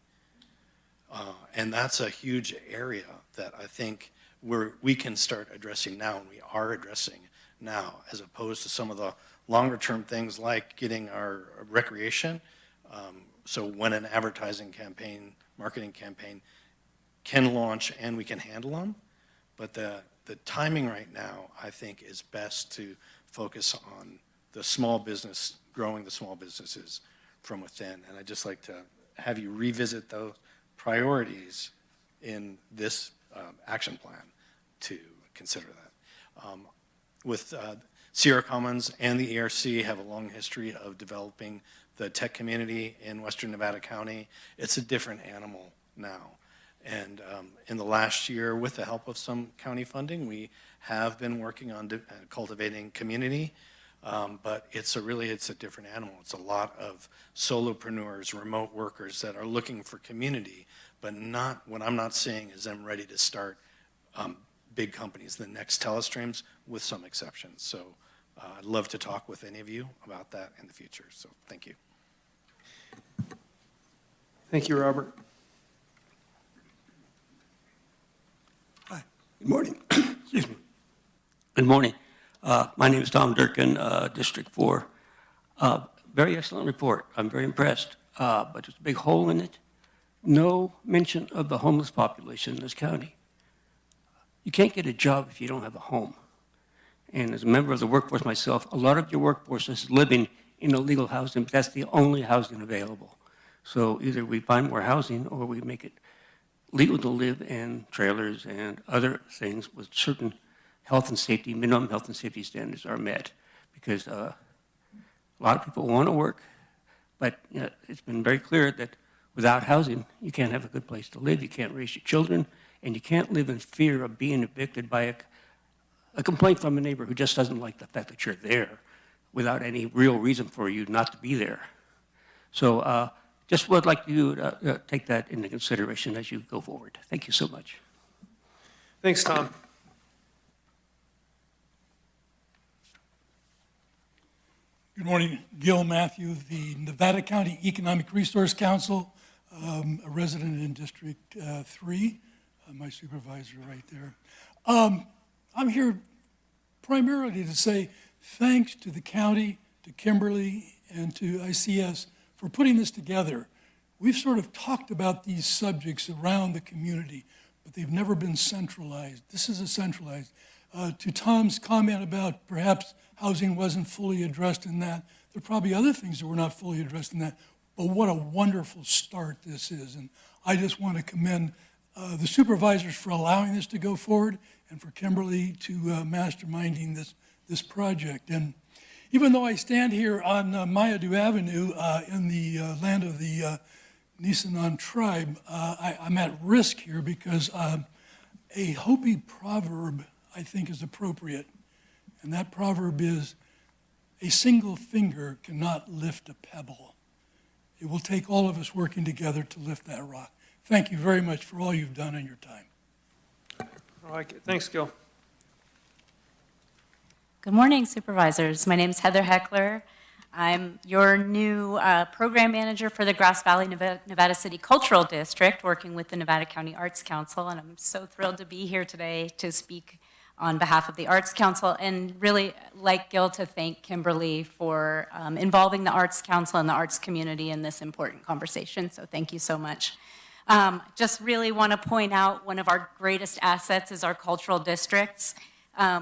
And that's a huge area that I think we can start addressing now, and we are addressing now, as opposed to some of the longer term things like getting our recreation. So when an advertising campaign, marketing campaign can launch and we can handle them, but the timing right now, I think, is best to focus on the small business, growing the small businesses from within. And I'd just like to have you revisit those priorities in this action plan to consider that. With Sierra Commons and the ERC have a long history of developing the tech community in Western Nevada County. It's a different animal now. And in the last year, with the help of some county funding, we have been working on cultivating community, but it's a different animal. It's a lot of solopreneurs, remote workers that are looking for community, but what I'm not seeing is them ready to start big companies, the next Telestreams, with some exceptions. So I'd love to talk with any of you about that in the future. So thank you.
Thank you, Robert.
Good morning. Excuse me. Good morning. My name is Tom Durkin, District 4. Very excellent report. I'm very impressed. But there's a big hole in it. No mention of the homeless population in this county. You can't get a job if you don't have a home. And as a member of the workforce myself, a lot of your workforce is living in illegal housing, but that's the only housing available. So either we find more housing or we make it legal to live in trailers and other things with certain health and safety, minimum health and safety standards are met. Because a lot of people want to work, but it's been very clear that without housing, you can't have a good place to live, you can't raise your children, and you can't live in fear of being evicted by a complaint from a neighbor who just doesn't like the fact that you're there without any real reason for you not to be there. So just would like you to take that into consideration as you go forward. Thank you so much.
Thanks, Tom.
Good morning, Gil Matthew, the Nevada County Economic Resource Council, a resident in District 3, my supervisor right there. I'm here primarily to say thanks to the county, to Kimberly, and to ICS for putting this together. We've sort of talked about these subjects around the community, but they've never been centralized. This is a centralized. To Tom's comment about perhaps housing wasn't fully addressed in that, there are probably other things that were not fully addressed in that, but what a wonderful start this is. And I just want to commend the supervisors for allowing this to go forward and for Kimberly to masterminding this project. And even though I stand here on Mayadu Avenue in the land of the Nisenan tribe, I'm at risk here because a Hopi proverb I think is appropriate. And that proverb is, a single finger cannot lift a pebble. It will take all of us working together to lift that rock. Thank you very much for all you've done in your time.
I like it. Thanks, Gil.
Good morning, Supervisors. My name is Heather Heckler. I'm your new program manager for the Grass Valley, Nevada City Cultural District, working with the Nevada County Arts Council, and I'm so thrilled to be here today to speak on behalf of the Arts Council, and really, like Gil, to thank Kimberly for involving the Arts Council and the arts community in this important conversation, so thank you so much. Just really want to point out one of our greatest assets is our cultural districts,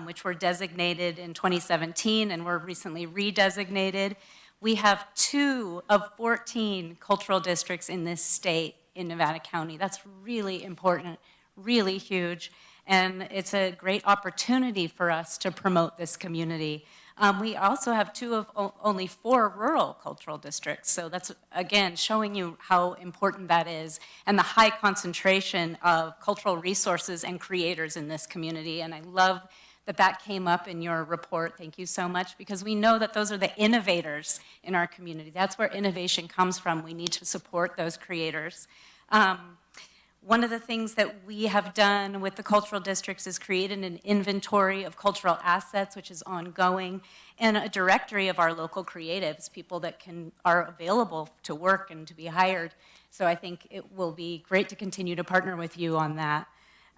which were designated in 2017 and were recently redesignated. We have 2 of 14 cultural districts in this state in Nevada County. That's really important, really huge. And it's a great opportunity for us to promote this community. We also have 2 of only 4 rural cultural districts. So that's, again, showing you how important that is and the high concentration of cultural resources and creators in this community. And I love that that came up in your report. Thank you so much, because we know that those are the innovators in our community. That's where innovation comes from. We need to support those creators. One of the things that we have done with the cultural districts is created an inventory of cultural assets, which is ongoing, and a directory of our local creatives, people that are available to work and to be hired. So I think it will be great to continue to partner with you on that.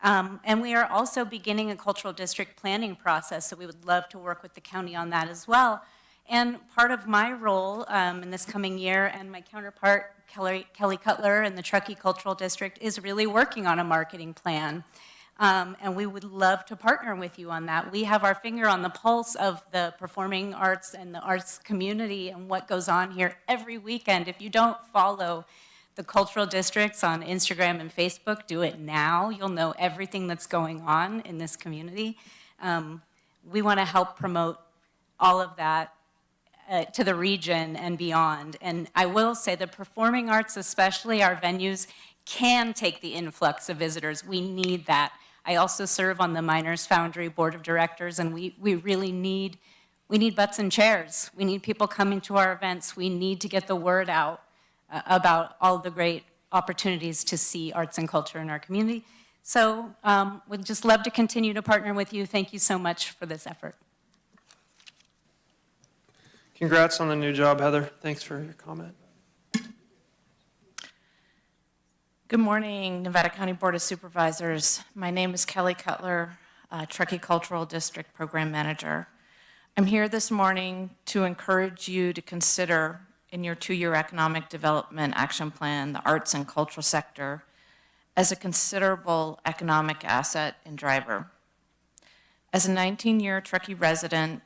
And we are also beginning a cultural district planning process, so we would love to work with the county on that as well. And part of my role in this coming year, and my counterpart, Kelly Cutler in the Truckee Cultural District, is really working on a marketing plan. And we would love to partner with you on that. We have our finger on the pulse of the performing arts and the arts community and what goes on here every weekend. If you don't follow the cultural districts on Instagram and Facebook, do it now. You'll know everything that's going on in this community. We want to help promote all of that to the region and beyond. And I will say the performing arts, especially our venues, can take the influx of visitors. We need that. I also serve on the Miners Foundry Board of Directors, and we really need butts and chairs. We need people coming to our events. We need to get the word out about all the great opportunities to see arts and culture in our community. So we'd just love to continue to partner with you. Thank you so much for this effort.
Congrats on the new job, Heather. Thanks for your comment.
Good morning, Nevada County Board of Supervisors. My name is Kelly Cutler, Truckee Cultural District Program Manager. I'm here this morning to encourage you to consider in your 2-year economic development action plan the arts and cultural sector as a considerable economic asset and driver. As a 19-year Truckee resident,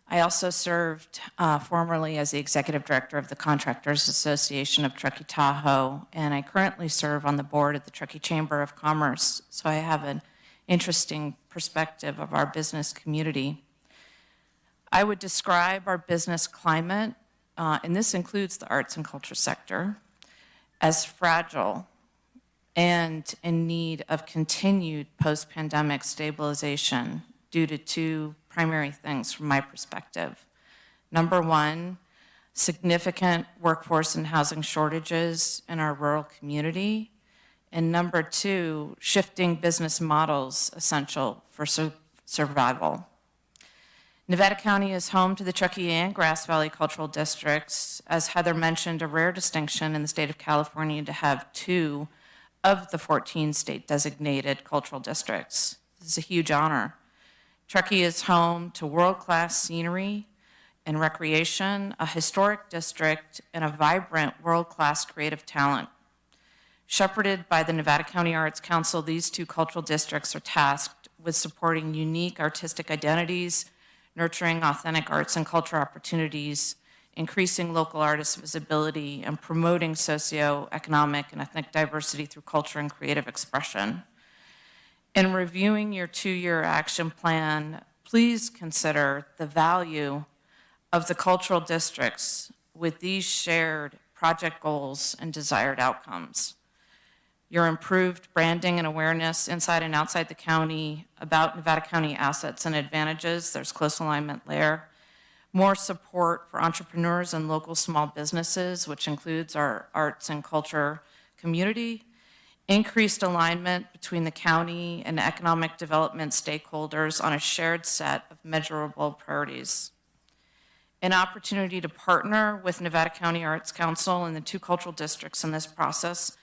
I also served formerly as the Executive Director of the Contractors Association of Truckee Tahoe, and I currently serve on the board of the Truckee Chamber of Commerce, so I have an interesting perspective of our business community. I would describe our business climate, and this includes the arts and culture sector, as fragile and in need of continued post-pandemic stabilization due to 2 primary things from my perspective. Number 1, significant workforce and housing shortages in our rural community. And number 2, shifting business models essential for survival. Nevada County is home to the Truckee and Grass Valley cultural districts. As Heather mentioned, a rare distinction in the state of California to have 2 of the 14 state designated cultural districts. This is a huge honor. Truckee is home to world-class scenery and recreation, a historic district, and a vibrant world-class creative talent. Shepherded by the Nevada County Arts Council, these 2 cultural districts are tasked with supporting unique artistic identities, nurturing authentic arts and culture opportunities, increasing local artists' visibility, and promoting socioeconomic and ethnic diversity through culture and creative expression. In reviewing your 2-year action plan, please consider the value of the cultural districts with these shared project goals and desired outcomes. Your improved branding and awareness inside and outside the county about Nevada County assets and advantages, there's close alignment there. More support for entrepreneurs and local small businesses, which includes our arts and culture community. Increased alignment between the county and economic development stakeholders on a shared set of measurable priorities. An opportunity to partner with Nevada County Arts Council and the 2 cultural districts in this process,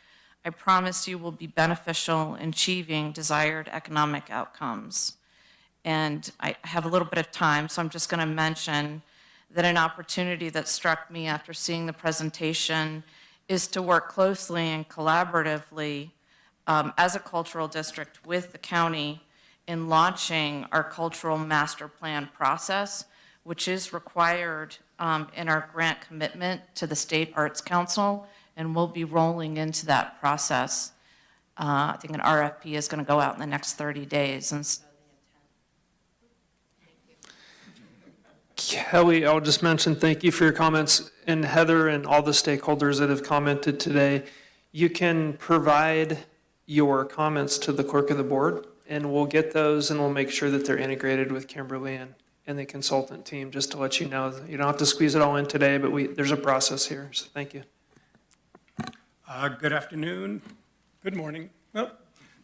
I promise you will be beneficial in achieving desired economic outcomes. And I have a little bit of time, so I'm just going to mention that an opportunity that struck me after seeing the presentation is to work closely and collaboratively as a cultural district with the county in launching our cultural master plan process, which is required in our grant commitment to the State Arts Council, and we'll be rolling into that process. I think an RFP is going to go out in the next 30 days. And
Kelly, I'll just mention thank you for your comments. And Heather and all the stakeholders that have commented today, you can provide your comments to the clerk of the board, and we'll get those and we'll make sure that they're integrated with Kimberly and the consultant team, just to let you know. You don't have to squeeze it all in today, but there's a process here, so thank you.
Good afternoon. Good morning. Well,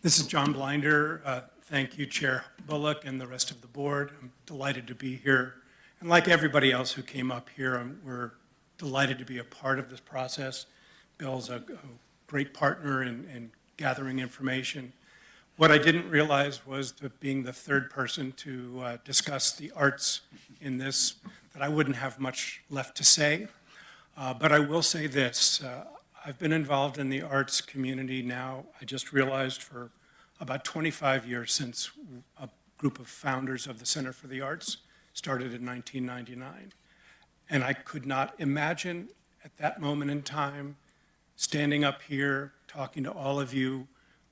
this is John Blinder. Thank you, Chair Bullock and the rest of the board. I'm delighted to be here. And like everybody else who came up here, we're delighted to be a part of this process. Bill's a great partner in gathering information. What I didn't realize was that being the 3rd person to discuss the arts in this, that I wouldn't have much left to say. But I will say this. I've been involved in the arts community now, I just realized, for about 25 years, since a group of founders of the Center for the Arts started in 1999. And I could not imagine at that moment in time standing up here talking to all of you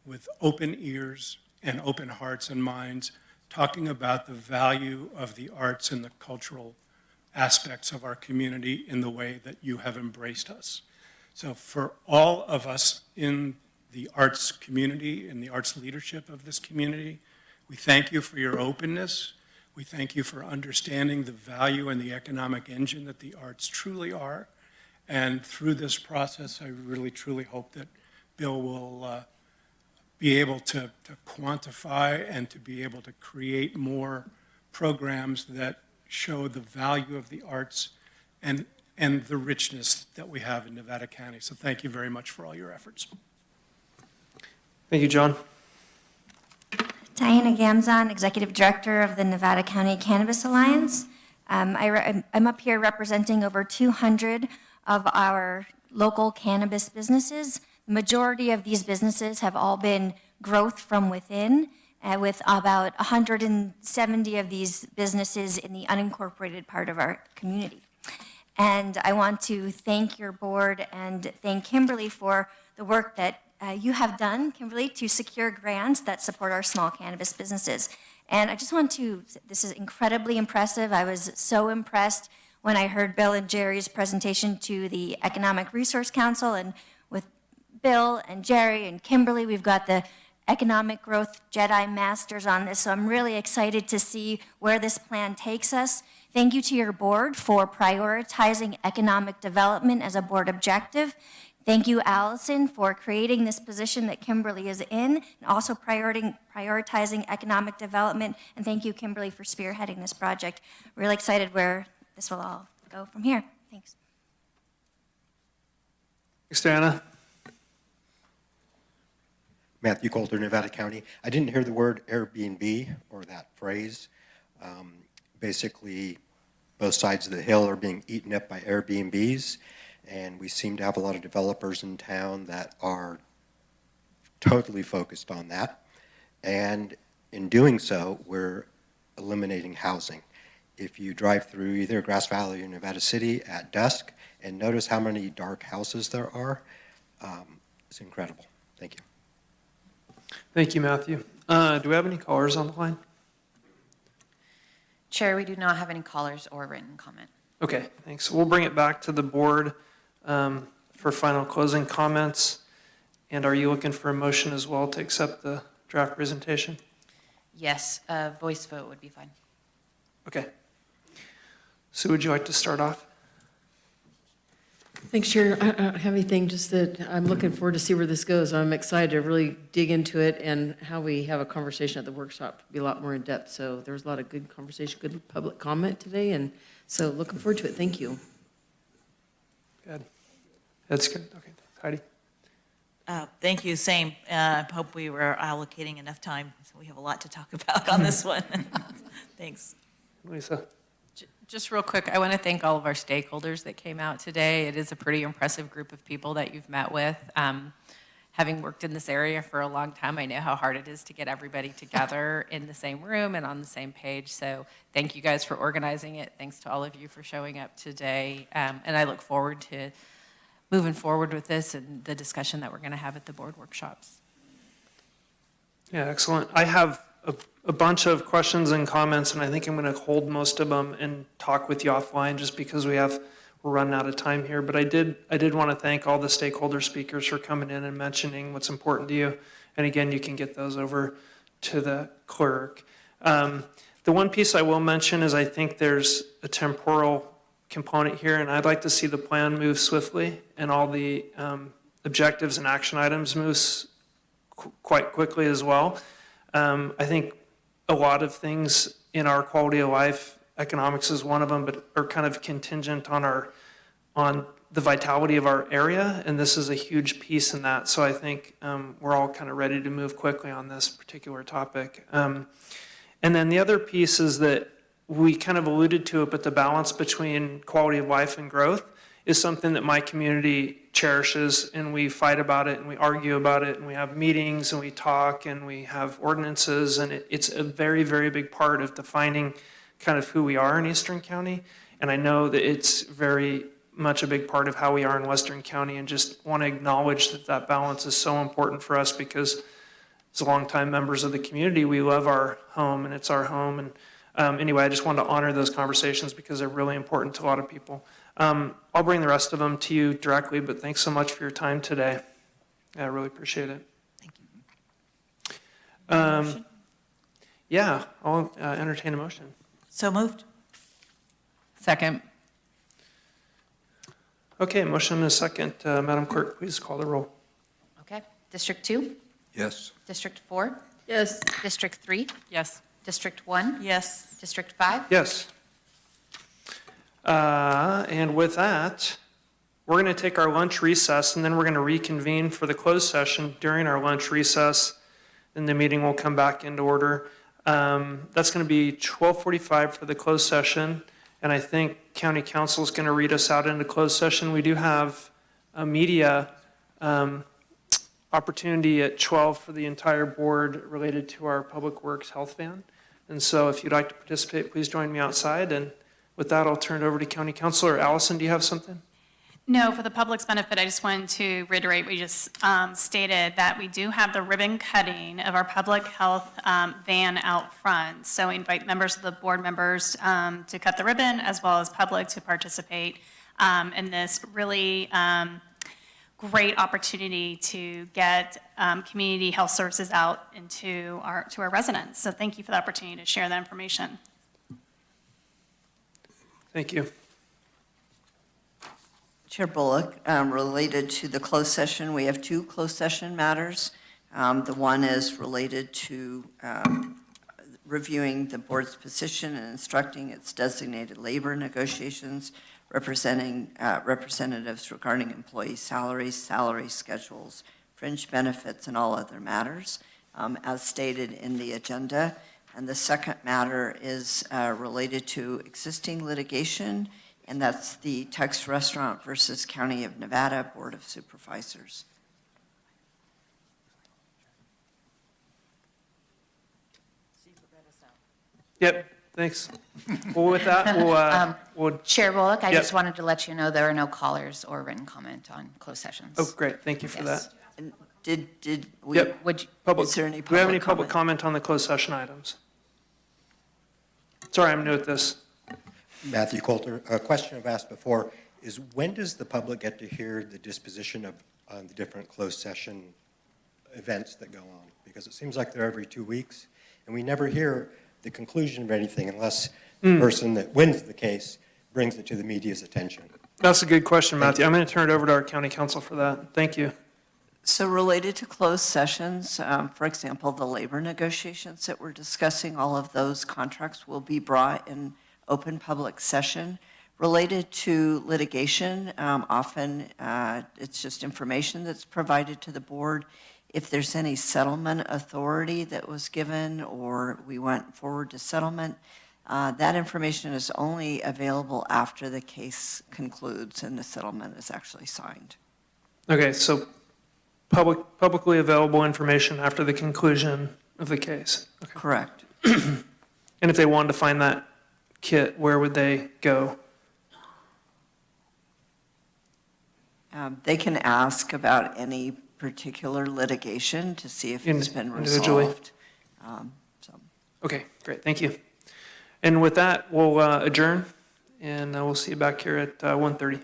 with open ears and open hearts and minds, talking about the value of the arts and the cultural aspects of our community in the way that you have embraced us. So for all of us in the arts community, in the arts leadership of this community, we thank you for your openness. We thank you for understanding the value and the economic engine that the arts truly are. And through this process, I really, truly hope that Bill will be able to quantify and to be able to create more programs that show the value of the arts and the richness that we have in Nevada County. So thank you very much for all your efforts.
Thank you, John.
Diana Gamzon, Executive Director of the Nevada County Cannabis Alliance. I'm up here representing over 200 of our local cannabis businesses. The majority of these businesses have all been growth from within, with about 170 of these businesses in the unincorporated part of our community. And I want to thank your board and thank Kimberly for the work that you have done, Kimberly, to secure grants that support our small cannabis businesses. And I just want to, this is incredibly impressive. I was so impressed when I heard Bill and Jerry's presentation to the Economic Resource Council, and with Bill and Jerry and Kimberly, we've got the Economic Growth Jedi Masters on this, so I'm really excited to see where this plan takes us. Thank you to your board for prioritizing economic development as a board objective. Thank you, Allison, for creating this position that Kimberly is in, and also prioritizing economic development. And thank you, Kimberly, for spearheading this project. Really excited where this will all go from here. Thanks.
Thanks, Diana.
Matthew Coulter, Nevada County. I didn't hear the word Airbnb or that phrase. Basically, both sides of the hill are being eaten up by Airbnbs, and we seem to have a lot of developers in town that are totally focused on that. And in doing so, we're eliminating housing. If you drive through either Grass Valley or Nevada City at dusk and notice how many dark houses there are, it's incredible. Thank you.
Thank you, Matthew. Do we have any callers on the line?
Chair, we do not have any callers or written comment.
Okay, thanks. We'll bring it back to the board for final closing comments. And are you looking for a motion as well to accept the draft presentation?
Yes, a voice vote would be fine.
Okay. Sue, would you like to start off?
Thanks, Chair. I don't have anything, just that I'm looking forward to see where this goes. I'm excited to really dig into it, and how we have a conversation at the workshop will be a lot more in depth. So there was a lot of good conversation, good public comment today, and so looking forward to it. Thank you.
Good. That's good. Okay, Heidi.
Thank you, same. I hope we were allocating enough time, so we have a lot to talk about on this one. Thanks.
Lisa.
Just real quick, I want to thank all of our stakeholders that came out today. It is a pretty impressive group of people that you've met with. Having worked in this area for a long time, I know how hard it is to get everybody together in the same room and on the same page. So thank you guys for organizing it. Thanks to all of you for showing up today. And I look forward to moving forward with this and the discussion that we're going to have at the board workshops.
Yeah, excellent. I have a bunch of questions and comments, and I think I'm going to hold most of them and talk with you offline, just because we're running out of time here. But I did want to thank all the stakeholder speakers for coming in and mentioning what's important to you. And again, you can get those over to the clerk. The one piece I will mention is I think there's a temporal component here, and I'd like to see the plan move swiftly and all the objectives and action items move quite quickly as well. I think a lot of things in our quality of life, economics is one of them, but are kind of contingent on the vitality of our area, and this is a huge piece in that. So I think we're all kind of ready to move quickly on this particular topic. And then the other piece is that we kind of alluded to it, but the balance between quality of life and growth is something that my community cherishes, and we fight about it, and we argue about it, and we have meetings, and we talk, and we have ordinances, and it's a very, very big part of defining kind of who we are in Eastern County. And I know that it's very much a big part of how we are in Western County, and just want to acknowledge that that balance is so important for us, because as longtime members of the community, we love our home, and it's our home. And anyway, I just wanted to honor those conversations because they're really important to a lot of people. I'll bring the rest of them to you directly, but thanks so much for your time today. I really appreciate it.
Thank you.
Yeah, I'll entertain a motion.
So moved.
Second.
Okay, motion and a second. Madam Clerk, please call the roll.
Okay. District 2?
Yes.
District 4?
Yes.
District 3?
Yes.
District 1?
Yes.
District 5?
Yes. And with that, We're going to take our lunch recess, and then we're going to reconvene for the closed session during our lunch recess. Then the meeting will come back into order. That's going to be 12:45 for the closed session, and I think County Council is going to read us out into closed session. We do have a media opportunity at 12 for the entire board related to our Public Works Health Van. And so if you'd like to participate, please join me outside. And with that, I'll turn it over to County Councilor Allison. Do you have something?
No, for the public's benefit, I just wanted to reiterate, we just stated that we do have the ribbon cutting of our public health van out front. So we invite members of the board members to cut the ribbon, as well as public to participate in this really great opportunity to get community health services out into to our residents. So thank you for the opportunity to share that information.
Thank you.
Chair Bullock, related to the closed session, we have two closed session matters. The one is related to reviewing the board's position and instructing its designated labor negotiations, representing representatives regarding employee salaries, salary schedules, fringe benefits, and all other matters, as stated in the agenda. And the second matter is related to existing litigation, and that's the Tex Restaurant versus County of Nevada Board of Supervisors.
Yep, thanks. Well, with that, we'll
Chair Bullock, I
Yep.
just wanted to let you know there are no callers or written comment on closed sessions.
Oh, great, thank you for
Yes.
that.
And did we,
Yep.
is there any
Do we have any
public
public comment on the closed session items? Sorry, I'm new at this.
Matthew Coulter, a question I've asked before is when does the public get to hear the disposition of the different closed session events that go on? Because it seems like they're every 2 weeks, and we never hear the conclusion of anything unless the person that wins the case brings it to the media's attention.
That's a good question, Matthew. I'm going to turn it over to our county council for that. Thank you.
So related to closed sessions, for example, the labor negotiations that we're discussing, all of those contracts will be brought in open public session. Related to litigation, often it's just information that's provided to the board. If there's any settlement authority that was given or we went forward to settlement, that information is only available after the case concludes and the settlement is actually signed.
Okay, so publicly available information after the conclusion of the case. Okay.
Correct.
And if they wanted to find that kit, where would they go?
They can ask about any particular litigation to see if it's been
Individually.
resolved.
Okay, great, thank you. And with that, we'll adjourn, and we'll see you back here at 1:30.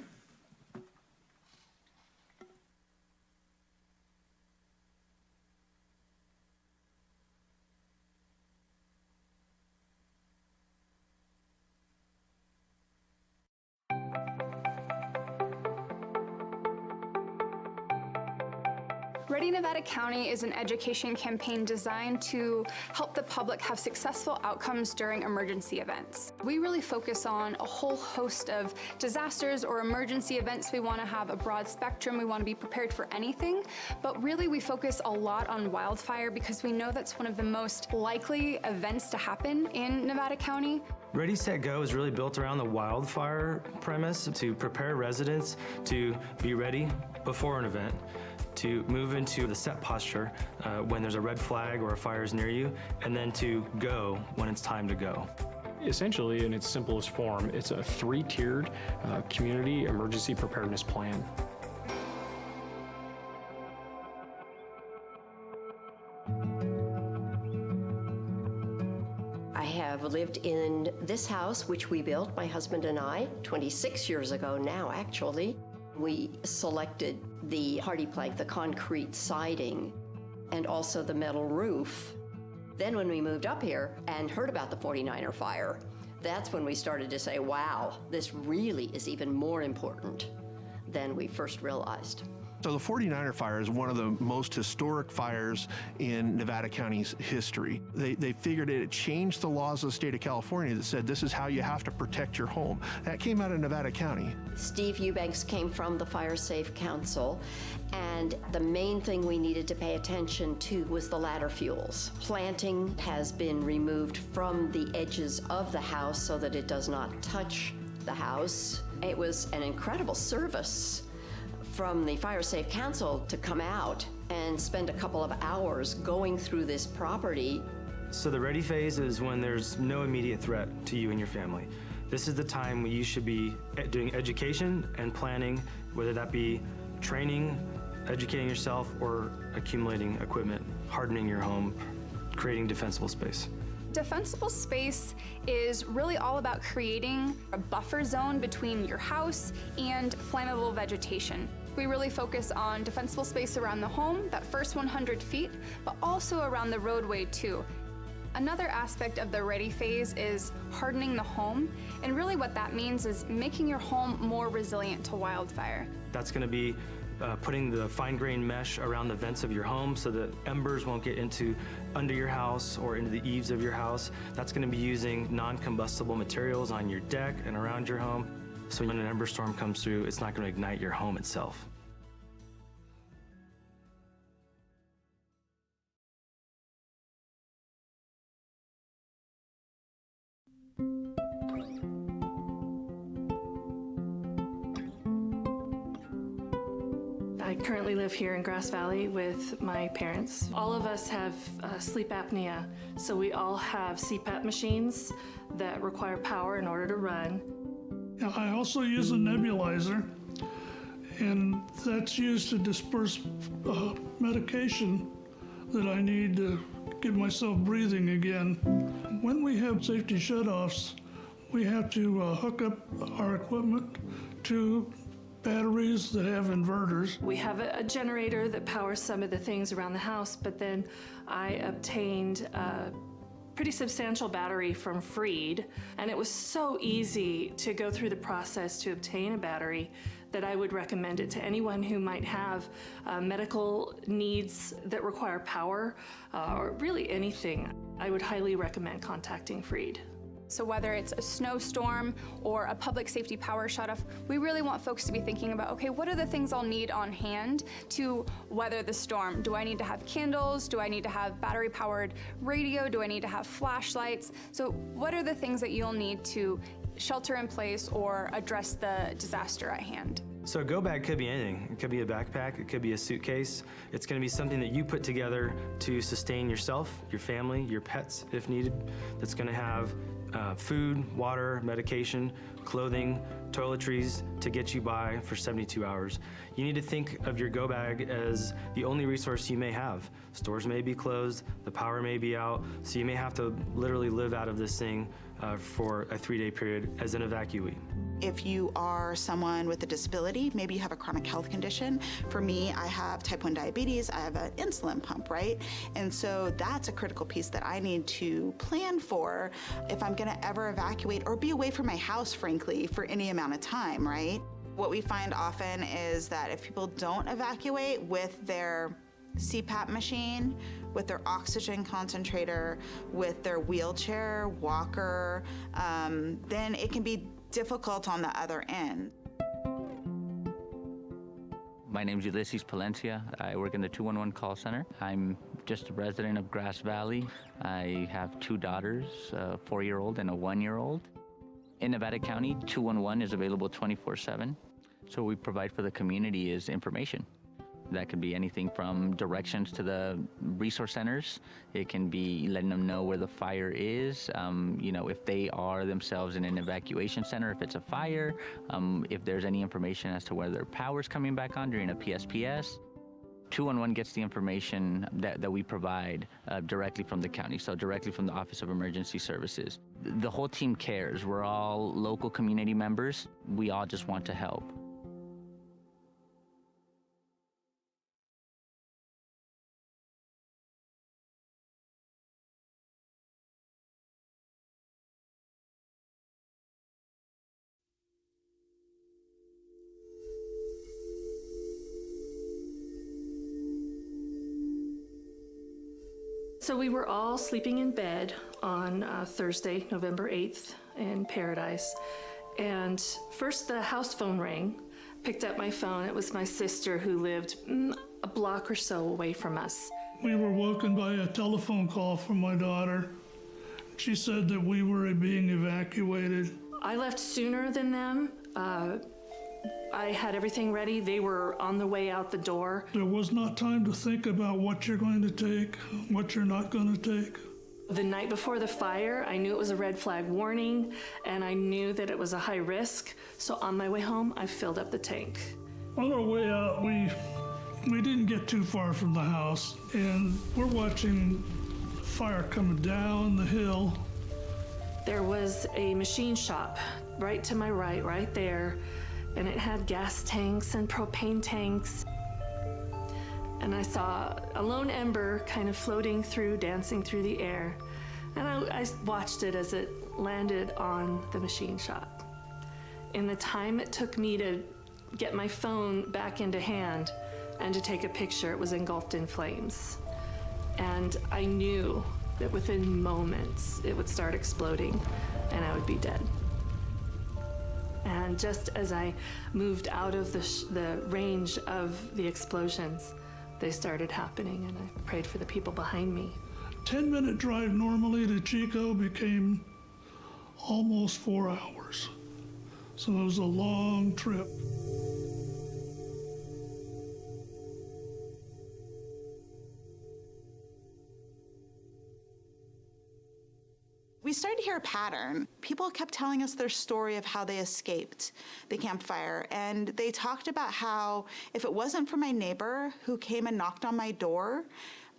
Ready Nevada County is an education campaign designed to help the public have successful outcomes during emergency events. We really focus on a whole host of disasters or emergency events. We want to have a broad spectrum. We want to be prepared for anything, but really we focus a lot on wildfire because we know that's one of the most likely events to happen in Nevada County.
Ready, Set, Go is really built around the wildfire premise to prepare residents to be ready before an event, to move into the set posture when there's a red flag or a fire is near you, and then to go when it's time to go.
Essentially, in its simplest form, it's a three-tiered community emergency preparedness plan.
I have lived in this house, which we built, my husband and I, 26 years ago now, actually. We selected the hardy plank, the concrete siding, and also the metal roof. Then when we moved up here and heard about the 49er fire, that's when we started to say, wow, this really is even more important than we first realized.
So the 49er fire is one of the most historic fires in Nevada County's history. They figured it changed the laws of the state of California that said this is how you have to protect your home. That came out of Nevada County.
Steve Eubanks came from the Fire Safe Council, and the main thing we needed to pay attention to was the ladder fuels. Planting has been removed from the edges of the house so that it does not touch the house. It was an incredible service from the Fire Safe Council to come out and spend a couple of hours going through this property.
So the ready phase is when there's no immediate threat to you and your family. This is the time when you should be doing education and planning, whether that be training, educating yourself, or accumulating equipment, hardening your home, creating defensible space.
Defensible space is really all about creating a buffer zone between your house and flammable vegetation. We really focus on defensible space around the home, that first 100 feet, but also around the roadway too. Another aspect of the ready phase is hardening the home, and really what that means is making your home more resilient to wildfire.
That's going to be putting the fine-grained mesh around the vents of your home so that embers won't get under your house or into the eaves of your house. That's going to be using non-combustible materials on your deck and around your home. So when an ember storm comes through, it's not going to ignite your home itself.
I currently live here in Grass Valley with my parents. All of us have sleep apnea, so we all have CPAP machines that require power in order to run.
I also use a nebulizer, and that's used to disperse medication that I need to get myself breathing again. When we have safety shutoffs, we have to hook up our equipment to batteries that have inverters.
We have a generator that powers some of the things around the house, but then I obtained a pretty substantial battery from Freed, and it was so easy to go through the process to obtain a battery that I would recommend it to anyone who might have medical needs that require power, or really anything. I would highly recommend contacting Freed.
So whether it's a snowstorm or a public safety power shutoff, we really want folks to be thinking about, okay, what are the things I'll need on hand to weather the storm? Do I need to have candles? Do I need to have battery-powered radio? Do I need to have flashlights? So what are the things that you'll need to shelter in place or address the disaster at hand?
So a go bag could be anything. It could be a backpack, it could be a suitcase. It's going to be something that you put together to sustain yourself, your family, your pets if needed. That's going to have food, water, medication, clothing, toiletries to get you by for 72 hours. You need to think of your go bag as the only resource you may have. Stores may be closed, the power may be out, so you may have to literally live out of this thing for a 3-day period as an evacuee.
If you are someone with a disability, maybe you have a chronic health condition. For me, I have type 1 diabetes, I have an insulin pump, right? And so that's a critical piece that I need to plan for if I'm gonna ever evacuate or be away from my house, frankly, for any amount of time, right? What we find often is that if people don't evacuate with their CPAP machine, with their oxygen concentrator, with their wheelchair, walker, then it can be difficult on the other end.
My name is Ulysses Palencia. I work in the 211 call center. I'm just a resident of Grass Valley. I have 2 daughters, a 4-year-old and a 1-year-old. In Nevada County, 211 is available 24/7. So what we provide for the community is information. That could be anything from directions to the resource centers. It can be letting them know where the fire is, if they are themselves in an evacuation center, if it's a fire, if there's any information as to whether power's coming back on during a PSPS. 211 gets the information that we provide directly from the county, so directly from the Office of Emergency Services. The whole team cares. We're all local community members. We all just want to help.
So we were all sleeping in bed on Thursday, November 8th in Paradise. And first the house phone rang. Picked up my phone. It was my sister who lived a block or so away from us.
We were woken by a telephone call from my daughter. She said that we were being evacuated.
I left sooner than them. I had everything ready. They were on the way out the door.
There was not time to think about what you're going to take, what you're not going to take.
The night before the fire, I knew it was a red flag warning, and I knew that it was a high risk. So on my way home, I filled up the tank.
On our way out, we didn't get too far from the house, and we're watching fire coming down the hill.
There was a machine shop right to my right there, and it had gas tanks and propane tanks. And I saw a lone ember kind of floating through, dancing through the air. And I watched it as it landed on the machine shop. In the time it took me to get my phone back into hand and to take a picture, it was engulfed in flames. And I knew that within moments it would start exploding and I would be dead. And just as I moved out of the range of the explosions, they started happening, and I prayed for the people behind me.
10-minute drive normally to Chico became almost 4 hours. So it was a long trip.
We started to hear a pattern. People kept telling us their story of how they escaped the campfire. And they talked about how if it wasn't for my neighbor who came and knocked on my door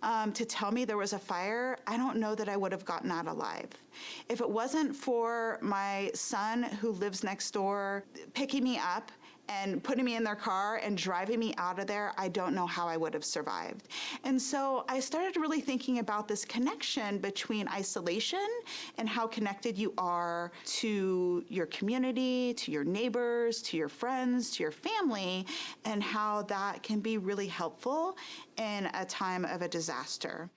to tell me there was a fire, I don't know that I would have gotten out alive. If it wasn't for my son who lives next door picking me up and putting me in their car and driving me out of there, I don't know how I would have survived. And so I started really thinking about this connection between isolation and how connected you are to your community, to your neighbors, to your friends, to your family, and how that can be really helpful in a time of a disaster.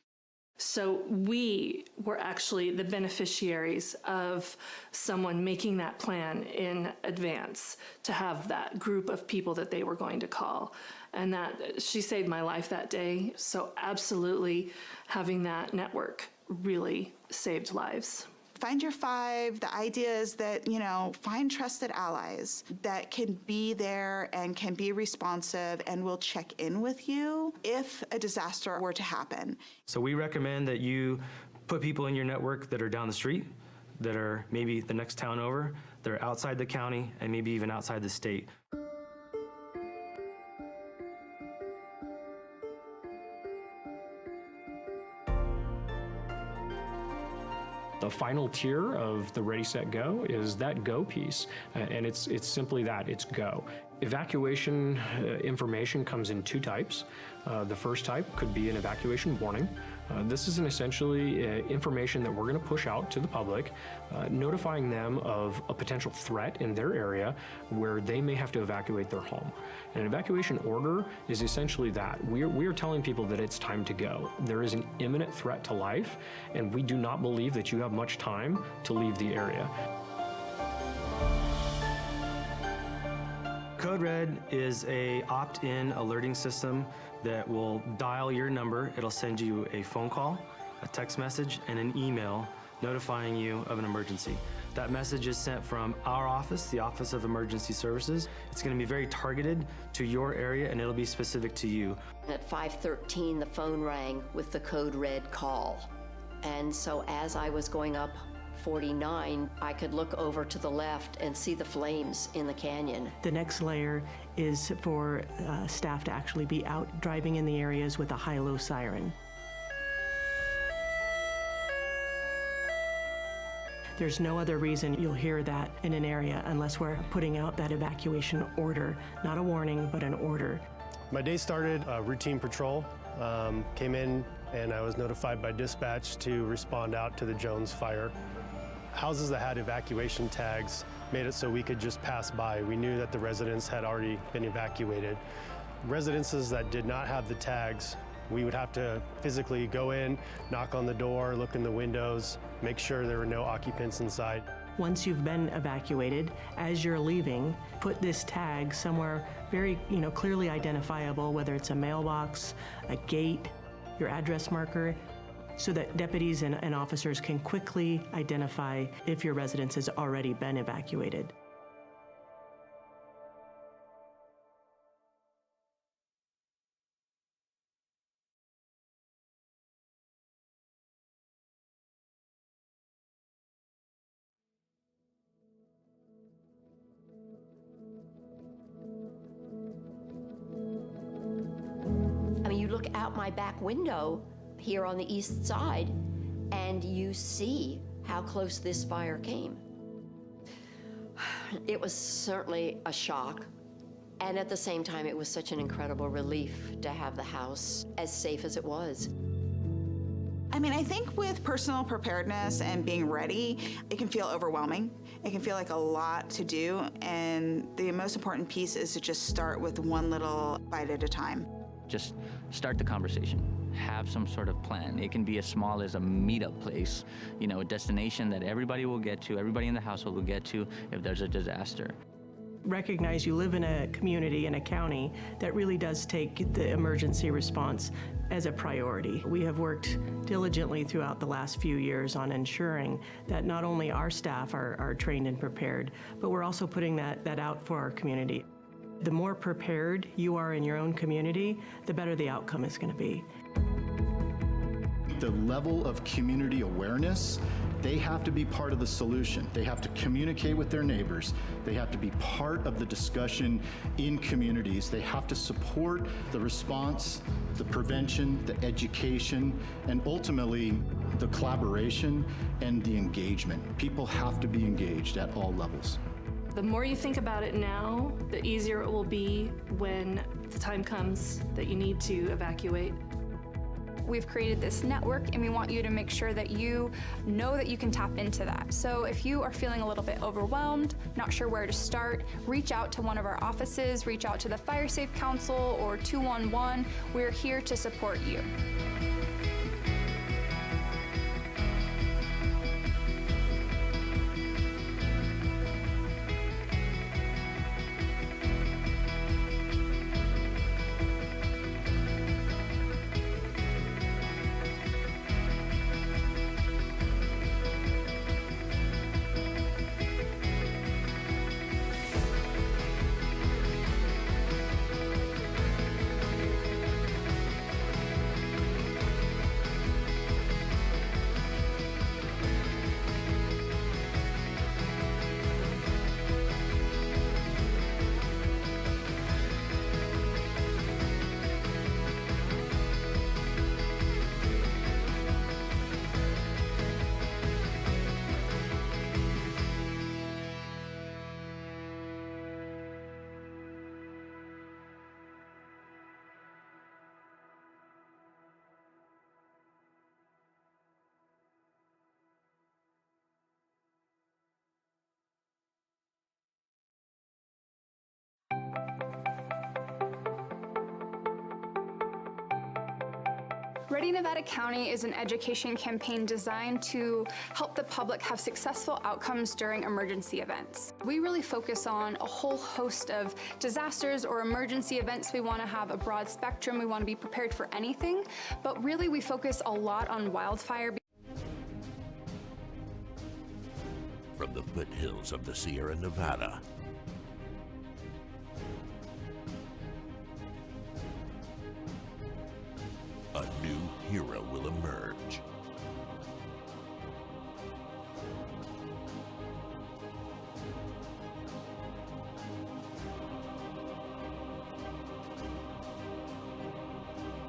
So we were actually the beneficiaries of someone making that plan in advance to have that group of people that they were going to call. And that she saved my life that day. So absolutely having that network really saved lives.
Find your five. The idea is that, find trusted allies that can be there and can be responsive and will check in with you if a disaster were to happen.
So we recommend that you put people in your network that are down the street, that are maybe the next town over, that are outside the county, and maybe even outside the state.
The final tier of the Ready, Set, Go is that go piece, and it's simply that, it's go. Evacuation information comes in two types. The first type could be an evacuation warning. This is essentially information that we're going to push out to the public, notifying them of a potential threat in their area where they may have to evacuate their home. And an evacuation order is essentially that. We are telling people that it's time to go. There is an imminent threat to life, and we do not believe that you have much time to leave the area.
Code Red is a opt-in alerting system that will dial your number. It'll send you a phone call, a text message, and an email notifying you of an emergency. That message is sent from our office, the Office of Emergency Services. It's going to be very targeted to your area, and it'll be specific to you.
At 5:13, the phone rang with the Code Red call. And so as I was going up 49, I could look over to the left and see the flames in the canyon.
The next layer is for staff to actually be out driving in the areas with a high-low siren. There's no other reason you'll hear that in an area unless we're putting out that evacuation order, not a warning, but an order.
My day started routine patrol, came in and I was notified by dispatch to respond out to the Jones fire. Houses that had evacuation tags made it so we could just pass by. We knew that the residents had already been evacuated. Residences that did not have the tags We would have to physically go in, knock on the door, look in the windows, make sure there were no occupants inside.
Once you've been evacuated, as you're leaving, put this tag somewhere very, clearly identifiable, whether it's a mailbox, a gate, your address marker, so that deputies and officers can quickly identify if your residence has already been evacuated.
I mean, you look out my back window here on the east side, and you see how close this fire came. It was certainly a shock, and at the same time, it was such an incredible relief to have the house as safe as it was.
I mean, I think with personal preparedness and being ready, it can feel overwhelming. It can feel like a lot to do, and the most important piece is to just start with one little bite at a time.
Just start the conversation. Have some sort of plan. It can be as small as a meetup place, a destination that everybody will get to, everybody in the household will get to if there's a disaster.
Recognize you live in a community, in a county, that really does take the emergency response as a priority. We have worked diligently throughout the last few years on ensuring that not only our staff are trained and prepared, but we're also putting that out for our community. The more prepared you are in your own community, the better the outcome is going to be.
The level of community awareness, they have to be part of the solution. They have to communicate with their neighbors. They have to be part of the discussion in communities. They have to support the response, the prevention, the education, and ultimately the collaboration and the engagement. People have to be engaged at all levels.
The more you think about it now, the easier it will be when the time comes that you need to evacuate.
We've created this network, and we want you to make sure that you know that you can tap into that. So if you are feeling a little bit overwhelmed, not sure where to start, reach out to one of our offices, reach out to the Fire Safe Council or 211. We're here to support you. Ready Nevada County is an education campaign designed to help the public have successful outcomes during emergency events. We really focus on a whole host of disasters or emergency events. We want to have a broad spectrum. We want to be prepared for anything, but really we focus a lot on wildfire.
From the foothills of the Sierra Nevada, a new hero will emerge.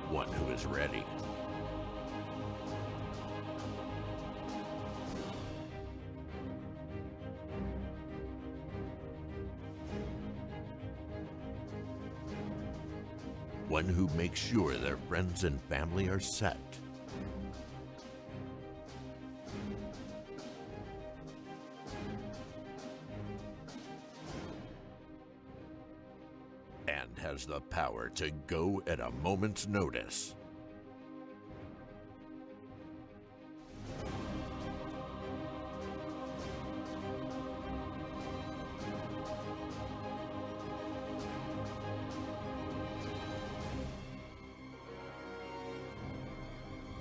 One who is ready. One who makes sure their friends and family are set. And has the power to go at a moment's notice.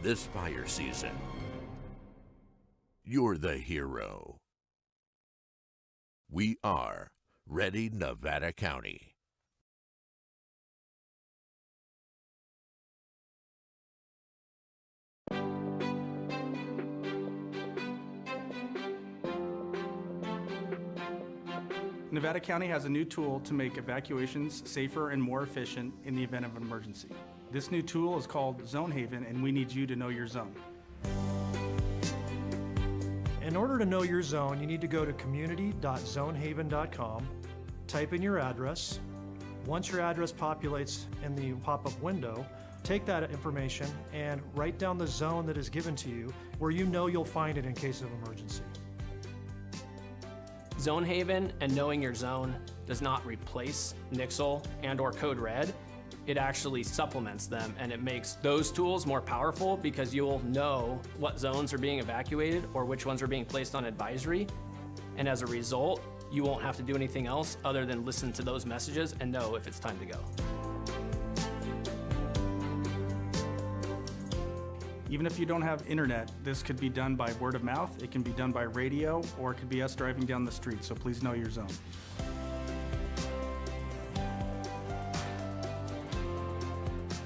this fire season. You're the hero. We are Ready Nevada County.
Nevada County has a new tool to make evacuations safer and more efficient in the event of an emergency. This new tool is called Zone Haven, and we need you to know your zone.
In order to know your zone, you need to go to community.zonehaven.com, type in your address. Once your address populates in the pop-up window, take that information and write down the zone that is given to you where you know you'll find it in case of emergency.
Zone Haven and knowing your zone does not replace Nixle and/or Code Red. It actually supplements them, and it makes those tools more powerful because you'll know what zones are being evacuated or which ones are being placed on advisory. And as a result, you won't have to do anything else other than listen to those messages and know if it's time to go.
Even if you don't have internet, this could be done by word of mouth, it can be done by radio, or it could be us driving down the street, so please know your zone.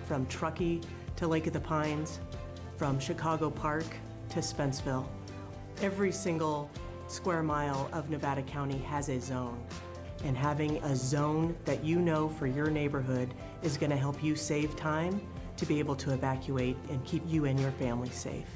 From Truckee to Lake of the Pines, from Chicago Park to Spenceville, every single square mile of Nevada County has a zone. And having a zone that you know for your neighborhood is going to help you save time to be able to evacuate and keep you and your family safe.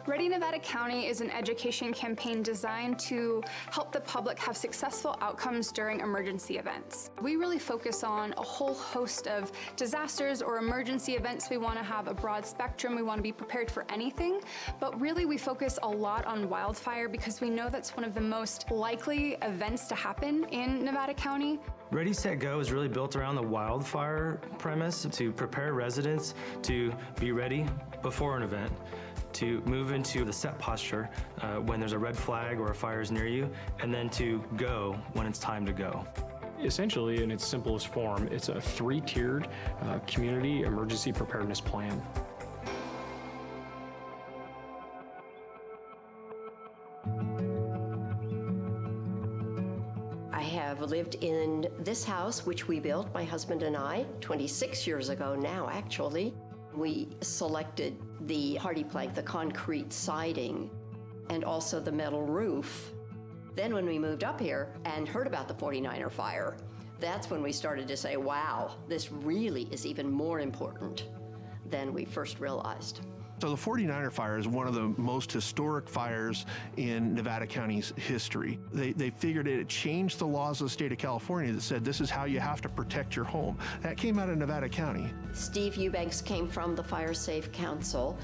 Ready Nevada County is an education campaign designed to help the public have successful outcomes during emergency events. We really focus on a whole host of disasters or emergency events. We want to have a broad spectrum. We want to be prepared for anything, but really we focus a lot on wildfire because we know that's one of the most likely events to happen in Nevada County.
Ready, Set, Go is really built around the wildfire premise to prepare residents to be ready before an event, to move into the set posture when there's a red flag or a fire is near you, and then to go when it's time to go.
Essentially, in its simplest form, it's a 3-tiered community emergency preparedness plan.
I have lived in this house, which we built, my husband and I, 26 years ago now, actually. We selected the hardy plank, the concrete siding, and also the metal roof. Then when we moved up here and heard about the 49er fire, that's when we started to say, wow, this really is even more important than we first realized.
So the 49er fire is one of the most historic fires in Nevada County's history. They figured it changed the laws of the state of California that said this is how you have to protect your home. That came out of Nevada County.
Steve Eubanks came from the Fire Safe Council,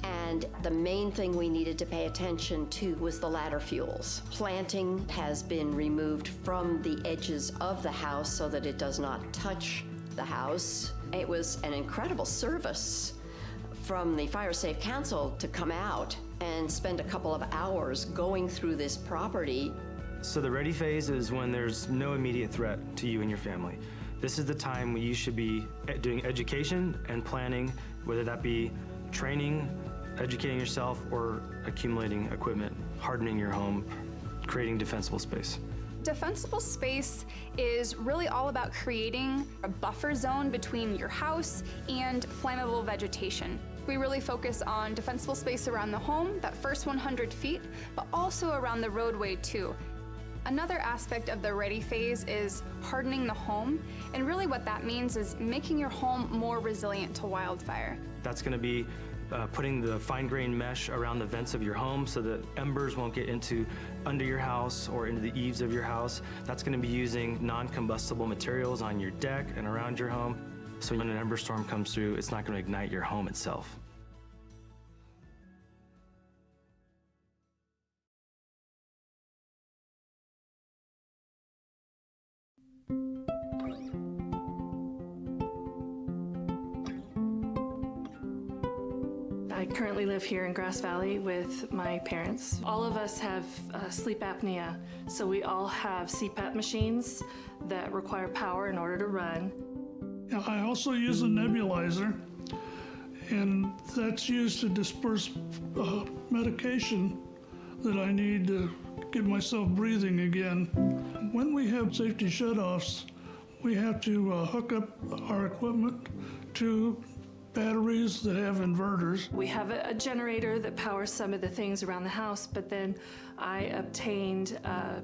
and the main thing we needed to pay attention to was the ladder fuels. Planting has been removed from the edges of the house so that it does not touch the house. It was an incredible service from the Fire Safe Council to come out and spend a couple of hours going through this property.
So the ready phase is when there's no immediate threat to you and your family. This is the time when you should be doing education and planning, whether that be training, educating yourself, or accumulating equipment, hardening your home, creating defensible space.
Defensible space is really all about creating a buffer zone between your house and flammable vegetation. We really focus on defensible space around the home, that first 100 feet, but also around the roadway too. Another aspect of the ready phase is hardening the home, and really what that means is making your home more resilient to wildfire.
That's going to be putting the fine-grained mesh around the vents of your home so that embers won't get under your house or into the eaves of your house. That's going to be using non-combustible materials on your deck and around your home. So when an ember storm comes through, it's not going to ignite your home itself.
I currently live here in Grass Valley with my parents. All of us have sleep apnea, so we all have CPAP machines that require power in order to run.
I also use a nebulizer, and that's used to disperse medication that I need to get myself breathing again. When we have safety shutoffs, we have to hook up our equipment to batteries that have inverters.
We have a generator that powers some of the things around the house, but then I obtained a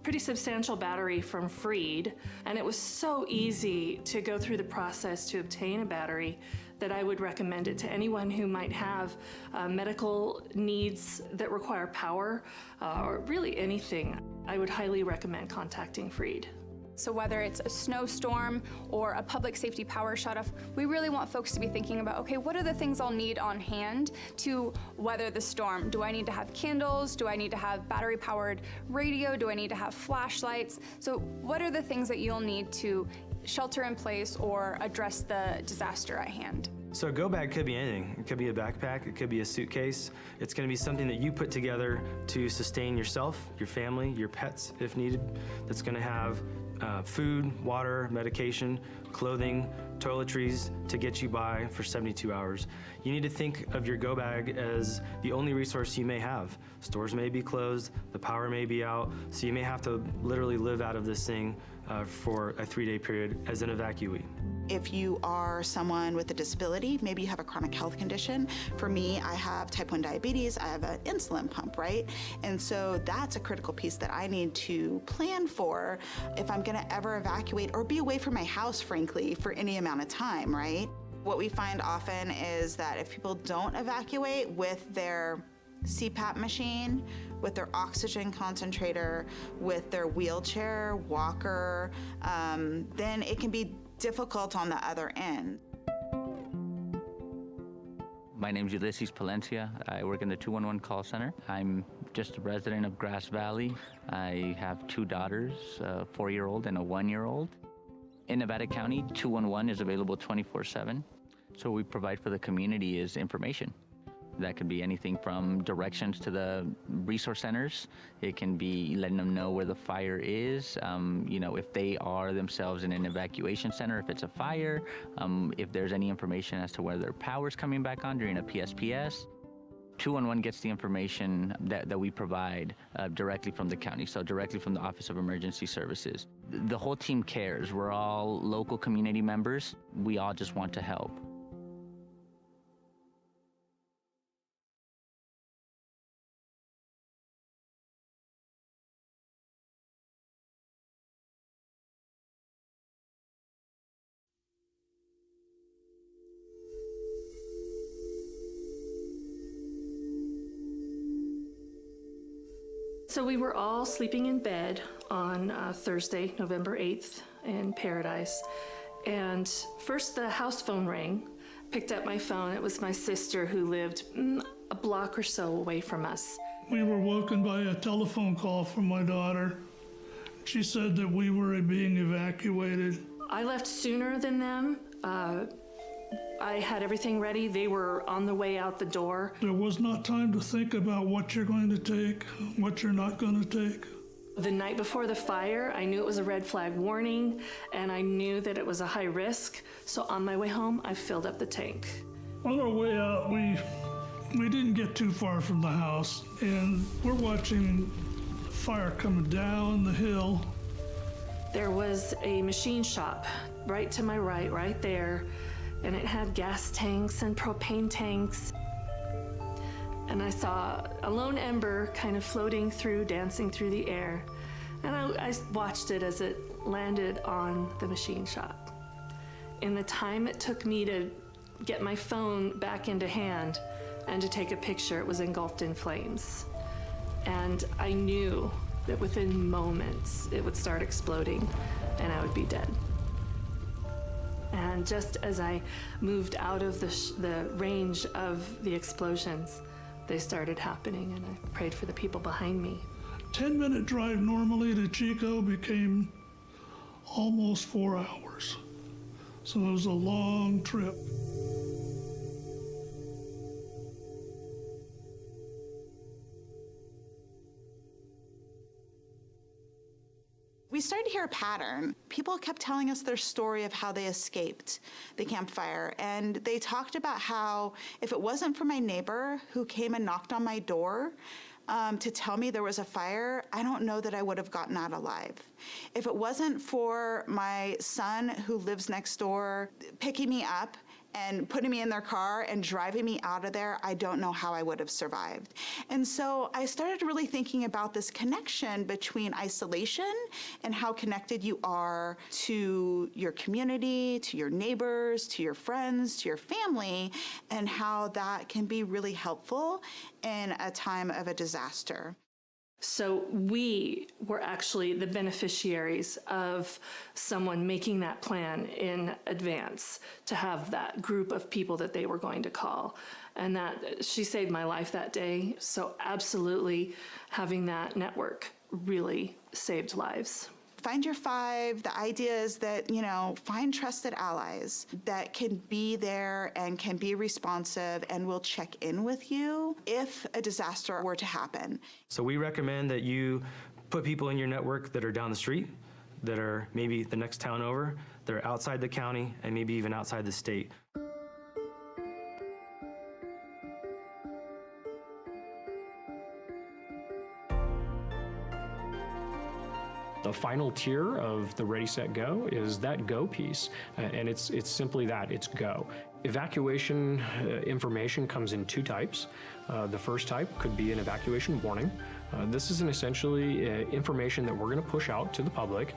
pretty substantial battery from Freed, and it was so easy to go through the process to obtain a battery that I would recommend it to anyone who might have medical needs that require power, or really anything. I would highly recommend contacting Freed.
So whether it's a snowstorm or a public safety power shutoff, we really want folks to be thinking about, okay, what are the things I'll need on hand to weather the storm? Do I need to have candles? Do I need to have battery-powered radio? Do I need to have flashlights? So what are the things that you'll need to shelter in place or address the disaster at hand?
So a go bag could be anything. It could be a backpack, it could be a suitcase. It's gonna be something that you put together to sustain yourself, your family, your pets if needed. That's gonna have food, water, medication, clothing, toiletries to get you by for 72 hours. You need to think of your go bag as the only resource you may have. Stores may be closed, the power may be out, so you may have to literally live out of this thing for a 3-day period as an evacuee.
If you are someone with a disability, maybe you have a chronic health condition. For me, I have type 1 diabetes, I have an insulin pump, right? And so that's a critical piece that I need to plan for if I'm gonna ever evacuate or be away from my house, frankly, for any amount of time, right? What we find often is that if people don't evacuate with their CPAP machine, with their oxygen concentrator, with their wheelchair, walker, then it can be difficult on the other end.
My name's Ulysses Palencia. I work in the 211 call center. I'm just a resident of Grass Valley. I have 2 daughters, a 4-year-old and a 1-year-old. In Nevada County, 211 is available 24/7. So what we provide for the community is information. That could be anything from directions to the resource centers. It can be letting them know where the fire is, if they are themselves in an evacuation center, if it's a fire, if there's any information as to whether their power's coming back on during a PSPS. 211 gets the information that we provide directly from the county, so directly from the Office of Emergency Services. The whole team cares. We're all local community members. We all just want to help.
So we were all sleeping in bed on Thursday, November 8th in Paradise. And first the house phone rang. Picked up my phone. It was my sister who lived a block or so away from us.
We were woken by a telephone call from my daughter. She said that we were being evacuated.
I left sooner than them. I had everything ready. They were on the way out the door.
There was not time to think about what you're going to take, what you're not going to take.
The night before the fire, I knew it was a red flag warning, and I knew that it was a high risk. So on my way home, I filled up the tank.
On our way out, we didn't get too far from the house, and we're watching fire coming down the hill.
There was a machine shop right to my right there, and it had gas tanks and propane tanks. And I saw a lone ember kind of floating through, dancing through the air. And I watched it as it landed on the machine shop. In the time it took me to get my phone back into hand and to take a picture, it was engulfed in flames. And I knew that within moments it would start exploding and I would be dead. And just as I moved out of the range of the explosions, they started happening, and I prayed for the people behind me.
10-minute drive normally to Chico became almost 4 hours. So it was a long trip.
We started to hear a pattern. People kept telling us their story of how they escaped the campfire, and they talked about how if it wasn't for my neighbor who came and knocked on my door to tell me there was a fire, I don't know that I would have gotten out alive. If it wasn't for my son who lives next door picking me up and putting me in their car and driving me out of there, I don't know how I would have survived. And so I started really thinking about this connection between isolation and how connected you are to your community, to your neighbors, to your friends, to your family, and how that can be really helpful in a time of a disaster.
So we were actually the beneficiaries of someone making that plan in advance to have that group of people that they were going to call. And that she saved my life that day. So absolutely having that network really saved lives.
Find your five. The idea is that, find trusted allies that can be there and can be responsive and will check in with you if a disaster were to happen.
So we recommend that you put people in your network that are down the street, that are maybe the next town over, that are outside the county, and maybe even outside the state.
The final tier of the Ready, Set, Go is that go piece, and it's simply that, it's go. Evacuation information comes in two types. The first type could be an evacuation warning. This is essentially information that we're going to push out to the public,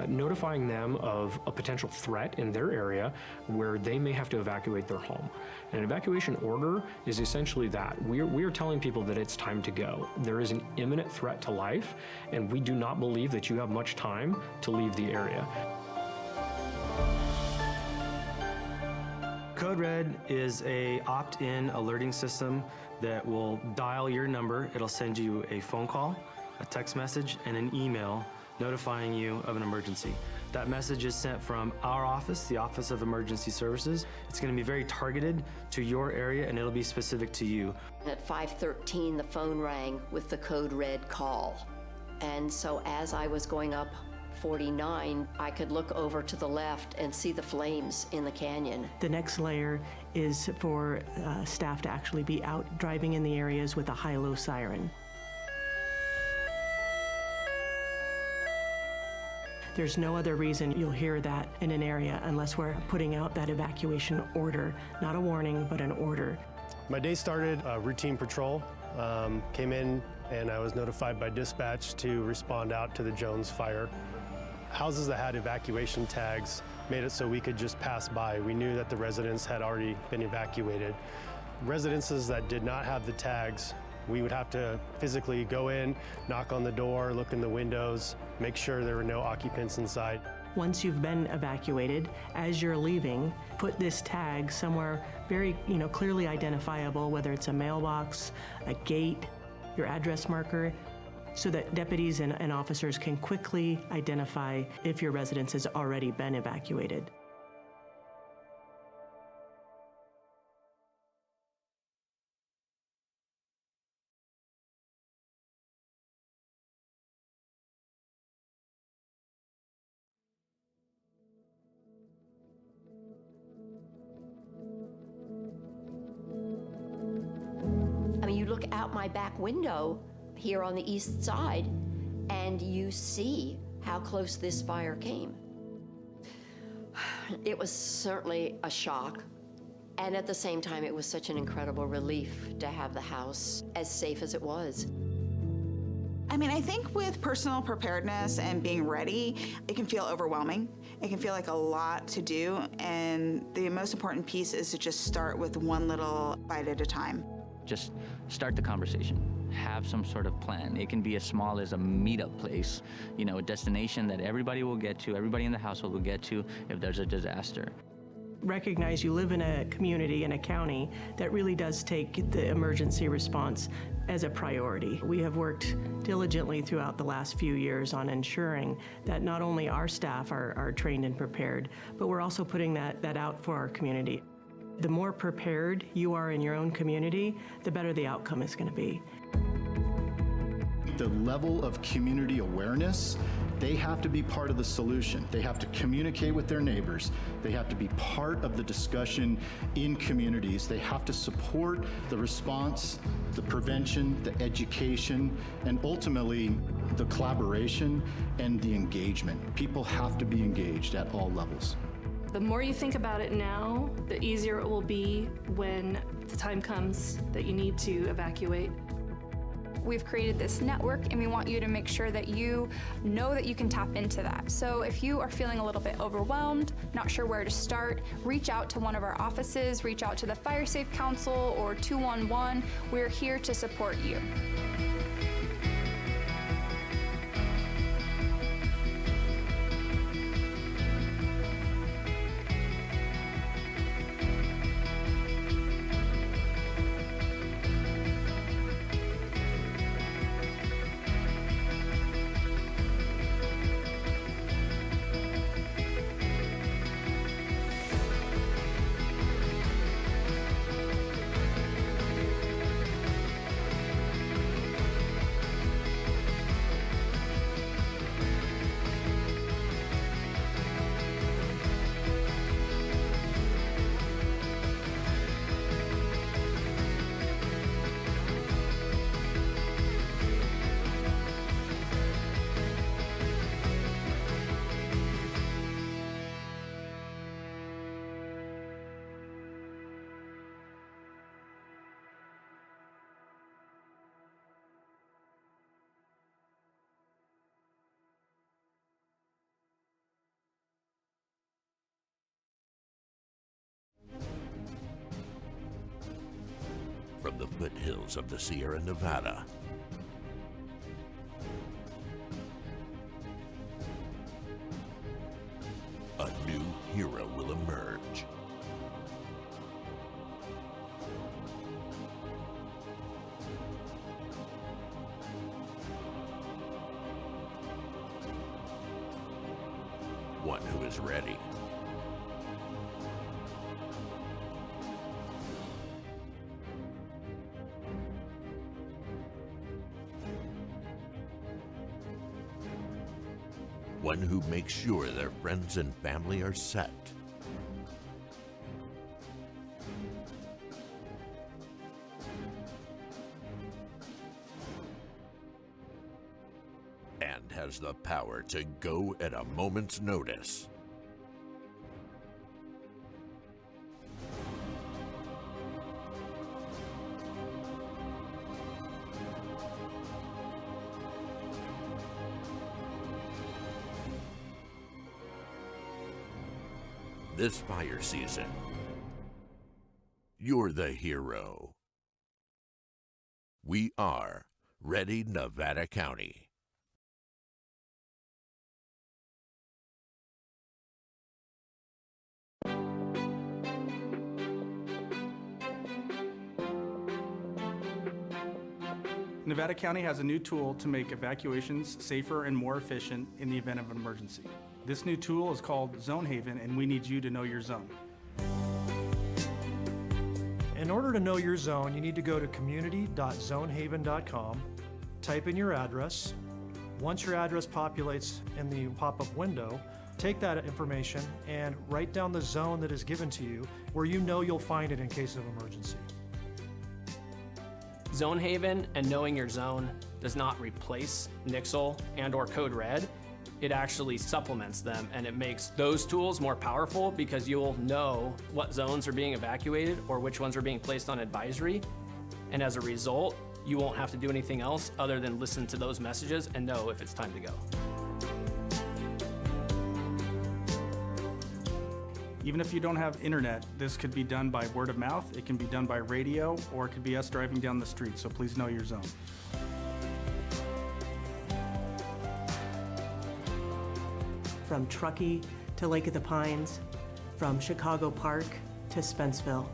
notifying them of a potential threat in their area where they may have to evacuate their home. An evacuation order is essentially that. We are telling people that it's time to go. There is an imminent threat to life, and we do not believe that you have much time to leave the area.
Code Red is a opt-in alerting system that will dial your number. It'll send you a phone call, a text message, and an email notifying you of an emergency. That message is sent from our office, the Office of Emergency Services. It's going to be very targeted to your area, and it'll be specific to you.
At 5:13, the phone rang with the Code Red call. And so as I was going up 49, I could look over to the left and see the flames in the canyon.
The next layer is for staff to actually be out driving in the areas with a high-low siren. There's no other reason you'll hear that in an area unless we're putting out that evacuation order, not a warning, but an order.
My day started routine patrol. Came in and I was notified by dispatch to respond out to the Jones fire. Houses that had evacuation tags made it so we could just pass by. We knew that the residents had already been evacuated. Residences that did not have the tags, we would have to physically go in, knock on the door, look in the windows, make sure there were no occupants inside.
Once you've been evacuated, as you're leaving, put this tag somewhere very, clearly identifiable, whether it's a mailbox, a gate, your address marker, so that deputies and officers can quickly identify if your residence has already been evacuated.
You look out my back window here on the east side, and you see how close this fire came. It was certainly a shock, and at the same time, it was such an incredible relief to have the house as safe as it was.
I think with personal preparedness and being ready, it can feel overwhelming. It can feel like a lot to do, and the most important piece is to just start with one little bite at a time.
Just start the conversation. Have some sort of plan. It can be as small as a meetup place, a destination that everybody will get to, everybody in the household will get to if there's a disaster.
Recognize you live in a community, in a county, that really does take the emergency response as a priority. We have worked diligently throughout the last few years on ensuring that not only our staff are trained and prepared, but we're also putting that out for our community. The more prepared you are in your own community, the better the outcome is going to be.
the level of community awareness, they have to be part of the solution. They have to communicate with their neighbors. They have to be part of the discussion in communities. They have to support the response, the prevention, the education, and ultimately the collaboration and the engagement. People have to be engaged at all levels.
The more you think about it now, the easier it will be when the time comes that you need to evacuate.
We've created this network and we want you to make sure that you know that you can tap into that. So if you are feeling a little bit overwhelmed, not sure where to start, reach out to one of our offices, reach out to the Fire Safe Council or 211. We're here to support you.
From the foothills of the Sierra Nevada, a new hero will emerge. One who is ready. One who makes sure their friends and family are set. And has the power to go at a moment's notice. This fire season, you're the hero. We are Ready Nevada County.
Nevada County has a new tool to make evacuations safer and more efficient in the event of an emergency. This new tool is called Zone Haven, and we need you to know your zone.
In order to know your zone, you need to go to community.zonehaven.com, type in your address. Once your address populates in the pop-up window, take that information and write down the zone that is given to you where you know you'll find it in case of emergency.
Zone Haven and knowing your zone does not replace Nixle and/or Code Red. It actually supplements them, and it makes those tools more powerful because you'll know what zones are being evacuated or which ones are being placed on advisory. And as a result, you won't have to do anything else other than listen to those messages and know if it's time to go.
Even if you don't have internet, this could be done by word of mouth, it can be done by radio, or it could be us driving down the street, so please know your zone.
From Truckee to Lake of the Pines, from Chicago Park to Spenceville.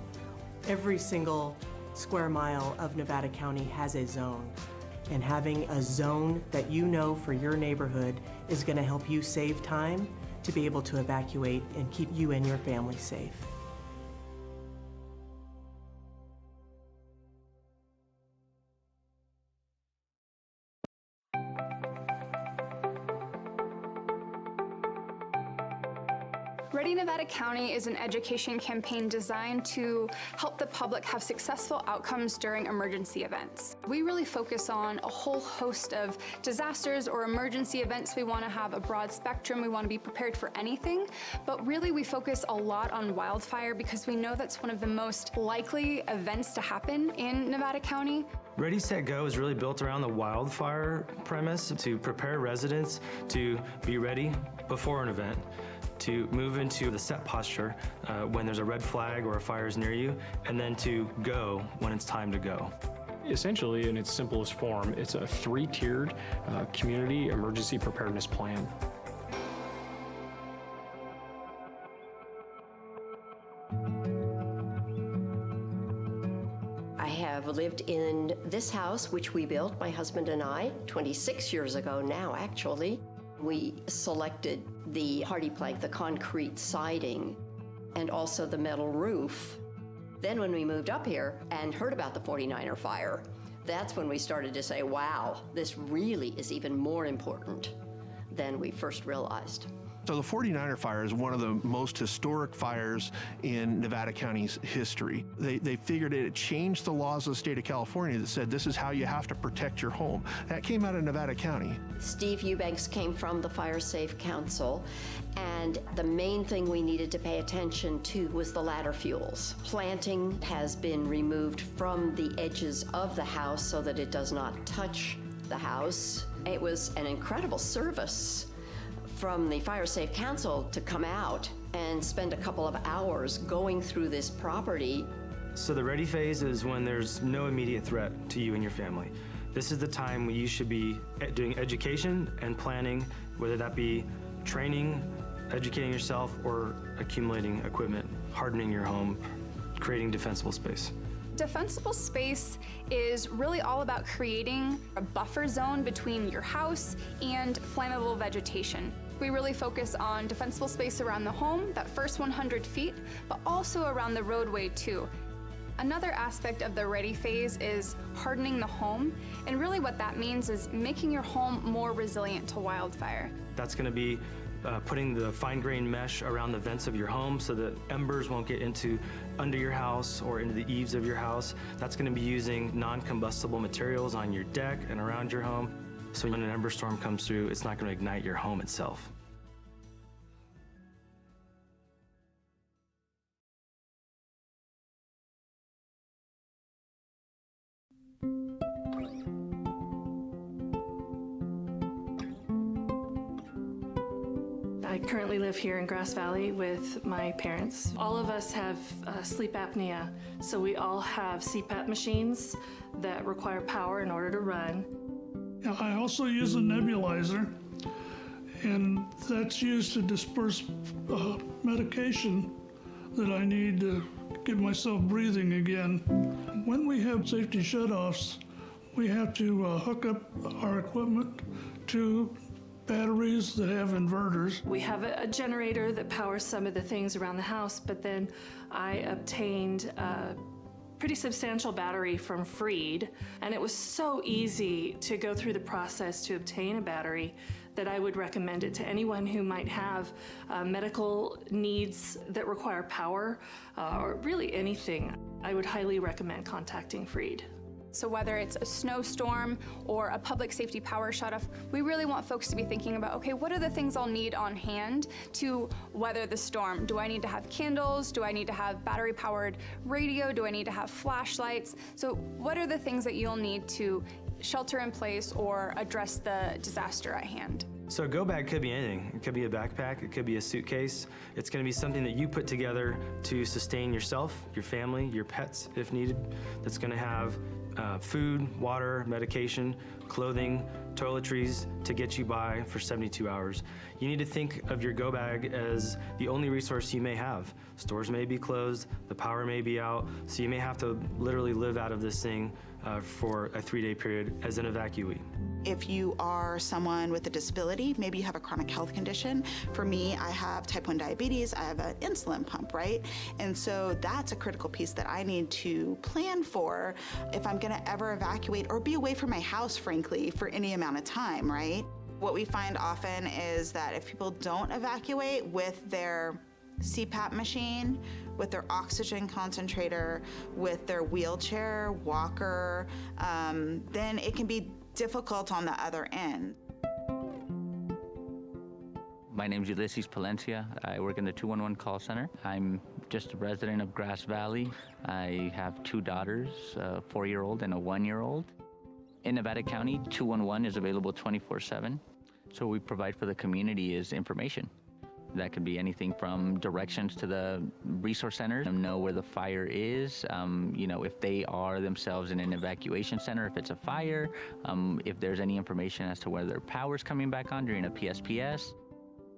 Every single square mile of Nevada County has a zone. And having a zone that you know for your neighborhood is going to help you save time to be able to evacuate and keep you and your family safe.
Ready Nevada County is an education campaign designed to help the public have successful outcomes during emergency events. We really focus on a whole host of disasters or emergency events. We want to have a broad spectrum. We want to be prepared for anything, but really we focus a lot on wildfire because we know that's one of the most likely events to happen in Nevada County.
Ready, Set, Go is really built around the wildfire premise to prepare residents to be ready before an event, to move into the set posture when there's a red flag or a fire is near you, and then to go when it's time to go.
Essentially, in its simplest form, it's a 3-tiered community emergency preparedness plan.
I have lived in this house, which we built, my husband and I, 26 years ago now, actually. We selected the hardy plank, the concrete siding, and also the metal roof. Then when we moved up here and heard about the 49er fire, that's when we started to say, wow, this really is even more important than we first realized.
So the 49er fire is one of the most historic fires in Nevada County's history. They figured it changed the laws of the state of California that said this is how you have to protect your home. That came out of Nevada County.
Steve Eubanks came from the Fire Safe Council, and the main thing we needed to pay attention to was the ladder fuels. Planting has been removed from the edges of the house so that it does not touch the house. It was an incredible service from the Fire Safe Council to come out and spend a couple of hours going through this property.
So the ready phase is when there's no immediate threat to you and your family. This is the time when you should be doing education and planning, whether that be training, educating yourself, or accumulating equipment, hardening your home, creating defensible space.
Defensible space is really all about creating a buffer zone between your house and flammable vegetation. We really focus on defensible space around the home, that first 100 feet, but also around the roadway too. Another aspect of the ready phase is hardening the home, and really what that means is making your home more resilient to wildfire.
That's going to be putting the fine-grained mesh around the vents of your home so that embers won't get under your house or into the eaves of your house. That's going to be using non-combustible materials on your deck and around your home. So when an ember storm comes through, it's not going to ignite your home itself.
I currently live here in Grass Valley with my parents. All of us have sleep apnea, so we all have CPAP machines that require power in order to run.
I also use a nebulizer, and that's used to disperse medication that I need to get myself breathing again. When we have safety shutoffs, we have to hook up our equipment to batteries that have inverters.
We have a generator that powers some of the things around the house, but then I obtained a pretty substantial battery from Freed, and it was so easy to go through the process to obtain a battery that I would recommend it to anyone who might have medical needs that require power, or really anything. I would highly recommend contacting Freed.
So whether it's a snowstorm or a public safety power shutoff, we really want folks to be thinking about, okay, what are the things I'll need on hand to weather the storm? Do I need to have candles? Do I need to have battery-powered radio? Do I need to have flashlights? So what are the things that you'll need to shelter in place or address the disaster at hand?
So a go bag could be anything. It could be a backpack, it could be a suitcase. It's going to be something that you put together to sustain yourself, your family, your pets if needed. That's going to have food, water, medication, clothing, toiletries to get you by for 72 hours. You need to think of your go bag as the only resource you may have. Stores may be closed, the power may be out, so you may have to literally live out of this thing for a 3-day period as an evacuee.
If you are someone with a disability, maybe you have a chronic health condition. For me, I have type 1 diabetes, I have an insulin pump, right? And so that's a critical piece that I need to plan for if I'm gonna ever evacuate or be away from my house, frankly, for any amount of time, right? What we find often is that if people don't evacuate with their CPAP machine, with their oxygen concentrator, with their wheelchair, walker, then it can be difficult on the other end.
My name's Ulysses Palencia. I work in the 211 call center. I'm just a resident of Grass Valley. I have 2 daughters, a 4-year-old and a 1-year-old. In Nevada County, 211 is available 24/7. So what we provide for the community is information. That could be anything from directions to the resource centers, know where the fire is, if they are themselves in an evacuation center, if it's a fire, if there's any information as to whether their power's coming back on during a PSPS.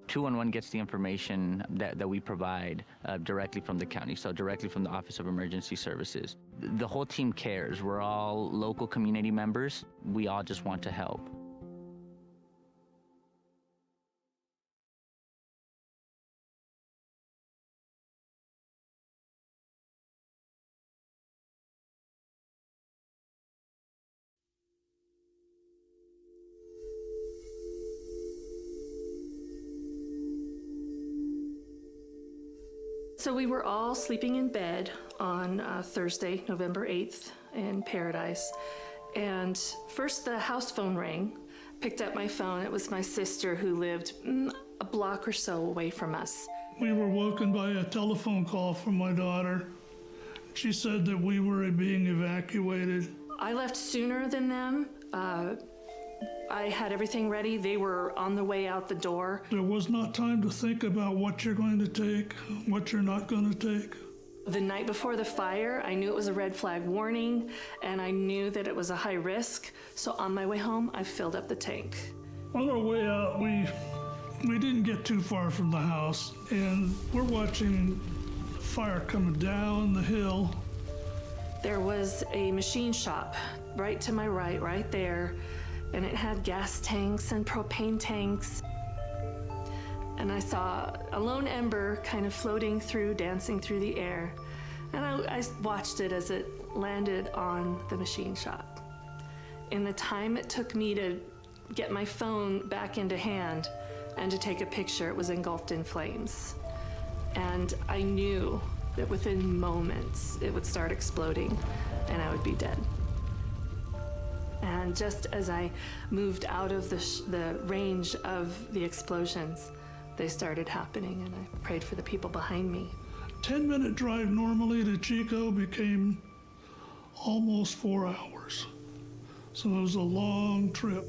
211 gets the information that we provide directly from the county, so directly from the Office of Emergency Services. The whole team cares. We're all local community members. We all just want to help.
So we were all sleeping in bed on Thursday, November 8th in Paradise. And first the house phone rang. Picked up my phone. It was my sister who lived a block or so away from us.
We were woken by a telephone call from my daughter. She said that we were being evacuated.
I left sooner than them. I had everything ready. They were on the way out the door.
There was not time to think about what you're going to take, what you're not going to take.
The night before the fire, I knew it was a red flag warning, and I knew that it was a high risk. So on my way home, I filled up the tank.
On our way out, we didn't get too far from the house, and we're watching fire coming down the hill.
There was a machine shop right to my right there. And it had gas tanks and propane tanks. And I saw a lone ember kind of floating through, dancing through the air. And I watched it as it landed on the machine shop. In the time it took me to get my phone back into hand and to take a picture, it was engulfed in flames. And I knew that within moments it would start exploding and I would be dead. And just as I moved out of the range of the explosions, they started happening, and I prayed for the people behind me.
10-minute drive normally to Chico became almost 4 hours. So it was a long trip.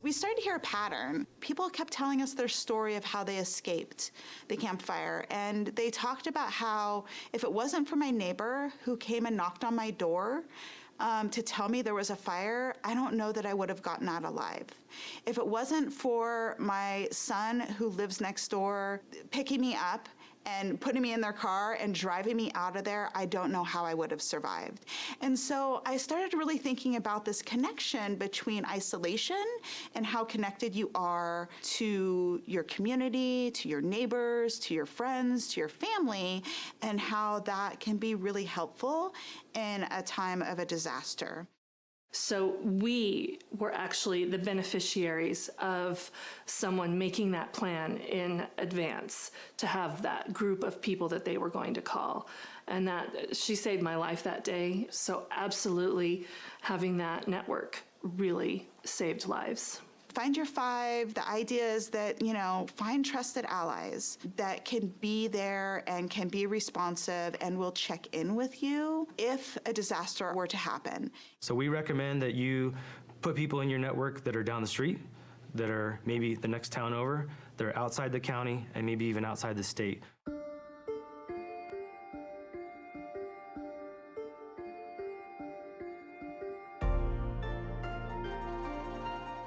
We started to hear a pattern. People kept telling us their story of how they escaped the campfire. And they talked about how if it wasn't for my neighbor who came and knocked on my door to tell me there was a fire, I don't know that I would have gotten out alive. If it wasn't for my son who lives next door picking me up and putting me in their car and driving me out of there, I don't know how I would have survived. And so I started really thinking about this connection between isolation and how connected you are to your community, to your neighbors, to your friends, to your family, and how that can be really helpful in a time of a disaster.
So we were actually the beneficiaries of someone making that plan in advance to have that group of people that they were going to call. And that she saved my life that day. So absolutely having that network really saved lives.
Find your five. The idea is that, find trusted allies that can be there and can be responsive and will check in with you if a disaster were to happen.
So we recommend that you put people in your network that are down the street, that are maybe the next town over, that are outside the county, and maybe even outside the state.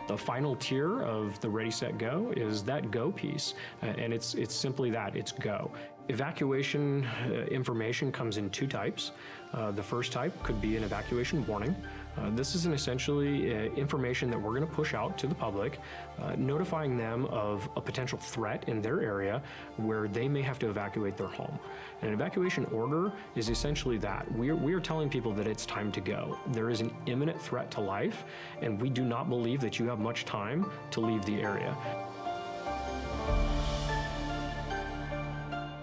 The final tier of the Ready, Set, Go is that go piece, and it's simply that, it's go. Evacuation information comes in two types. The first type could be an evacuation warning. This is essentially information that we're going to push out to the public, notifying them of a potential threat in their area where they may have to evacuate their home. An evacuation order is essentially that. We are telling people that it's time to go. There is an imminent threat to life, and we do not believe that you have much time to leave the area.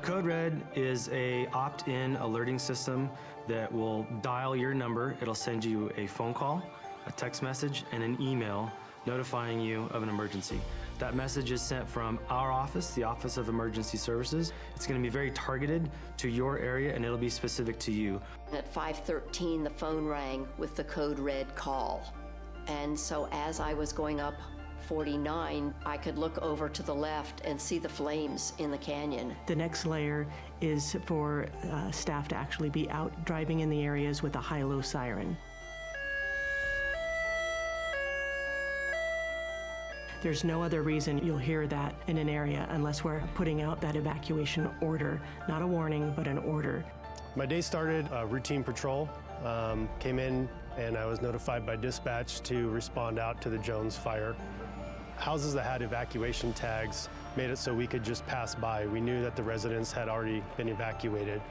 Code Red is a opt-in alerting system that will dial your number. It'll send you a phone call, a text message, and an email notifying you of an emergency. That message is sent from our office, the Office of Emergency Services. It's going to be very targeted to your area, and it'll be specific to you.
At 5:13, the phone rang with the Code Red call. And so as I was going up 49, I could look over to the left and see the flames in the canyon.
The next layer is for staff to actually be out driving in the areas with a high-low siren. There's no other reason you'll hear that in an area unless we're putting out that evacuation order, not a warning, but an order.
My day started routine patrol. Came in and I was notified by dispatch to respond out to the Jones fire. Houses that had evacuation tags made it so we could just pass by. We knew that the residents had already been evacuated.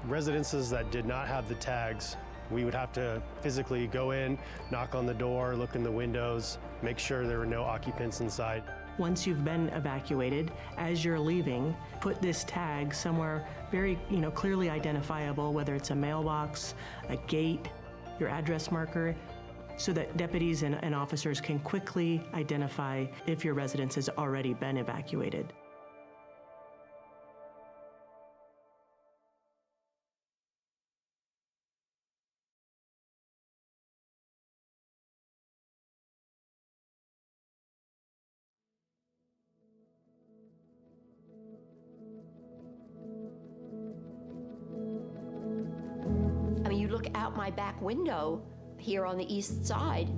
Residences that did not have the tags, we would have to physically go in, knock on the door, look in the windows, make sure there were no occupants inside.
Once you've been evacuated, as you're leaving, put this tag somewhere very, clearly identifiable, whether it's a mailbox, a gate, your address marker, so that deputies and officers can quickly identify if your residence has already been evacuated.
I mean, you look out my back window here on the east side,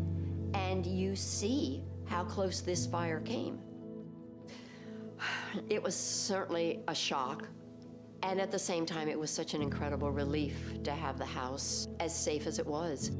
and you see how close this fire came. It was certainly a shock, and at the same time, it was such an incredible relief to have the house as safe as it was.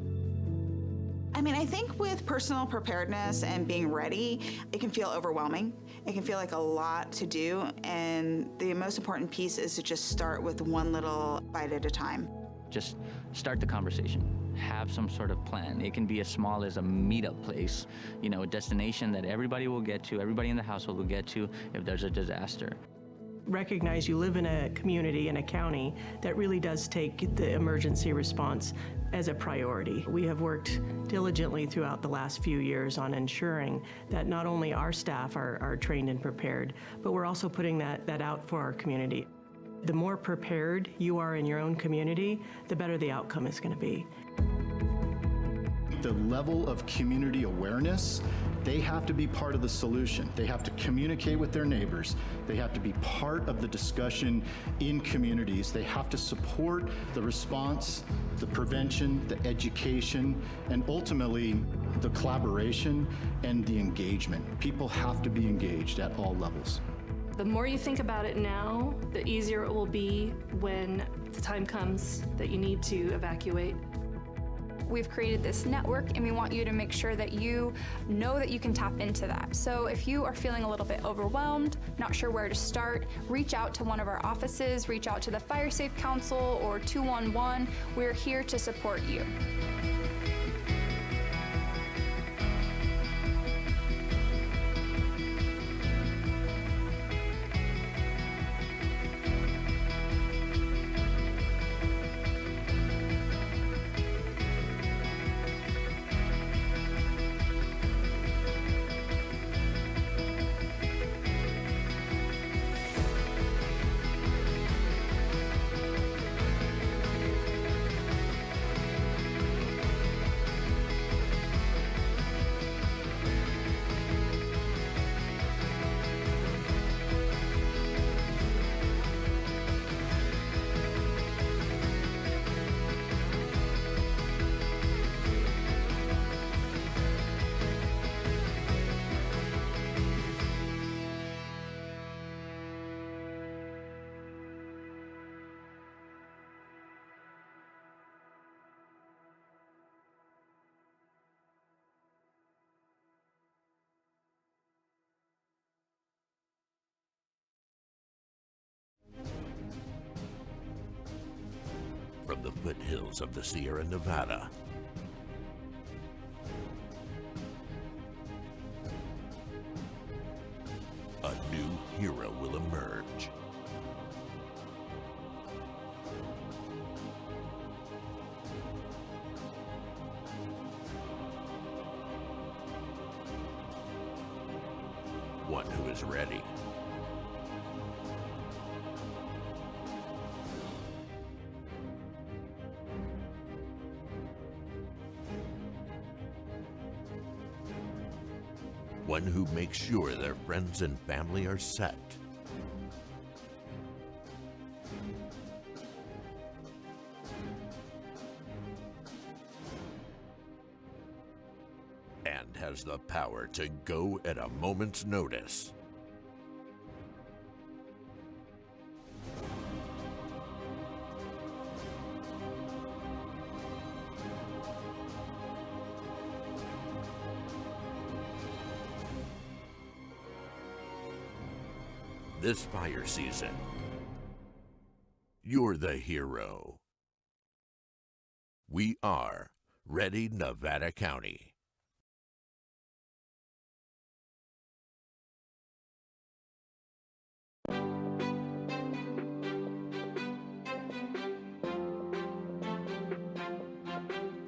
I mean, I think with personal preparedness and being ready, it can feel overwhelming. It can feel like a lot to do, and the most important piece is to just start with one little bite at a time.
Just start the conversation. Have some sort of plan. It can be as small as a meetup place, a destination that everybody will get to, everybody in the household will get to if there's a disaster.
Recognize you live in a community, in a county, that really does take the emergency response as a priority. We have worked diligently throughout the last few years on ensuring that not only our staff are trained and prepared, but we're also putting that out for our community. The more prepared you are in your own community, the better the outcome is going to be.
The level of community awareness, they have to be part of the solution. They have to communicate with their neighbors. They have to be part of the discussion in communities. They have to support the response, the prevention, the education, and ultimately the collaboration and the engagement. People have to be engaged at all levels.
The more you think about it now, the easier it will be when the time comes that you need to evacuate.
We've created this network, and we want you to make sure that you know that you can tap into that. So if you are feeling a little bit overwhelmed, not sure where to start, reach out to one of our offices, reach out to the Fire Safe Council or 211. We're here to support you.
From the foothills of the Sierra Nevada, a new hero will emerge. One who is ready. One who makes sure their friends and family are set. And has the power to go at a moment's notice. This fire season, you're the hero. We are Ready Nevada County.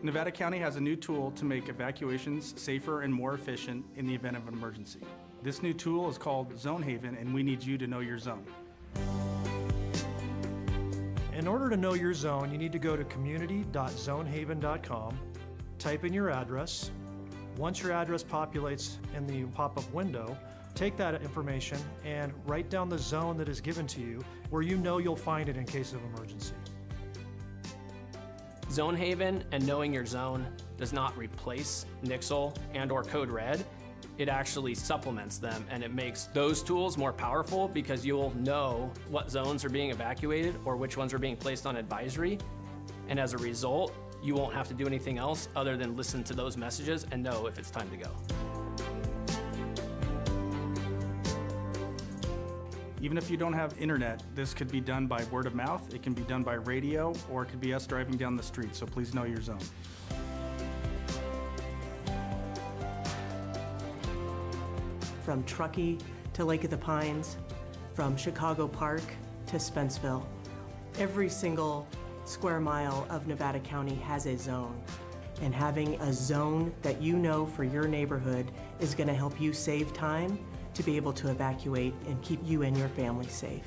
Nevada County has a new tool to make evacuations safer and more efficient in the event of an emergency. This new tool is called Zone Haven, and we need you to know your zone.
In order to know your zone, you need to go to community.zonehaven.com, type in your address. Once your address populates in the pop-up window, take that information and write down the zone that is given to you where you know you'll find it in case of emergency.
Zone Haven and knowing your zone does not replace Nixle and/or Code Red. It actually supplements them, and it makes those tools more powerful because you'll know what zones are being evacuated or which ones are being placed on advisory. And as a result, you won't have to do anything else other than listen to those messages and know if it's time to go.
Even if you don't have internet, this could be done by word of mouth, it can be done by radio, or it could be us driving down the street, so please know your zone.
From Truckee to Lake of the Pines, from Chicago Park to Spenceville. Every single square mile of Nevada County has a zone. And having a zone that you know for your neighborhood is going to help you save time to be able to evacuate and keep you and your family safe.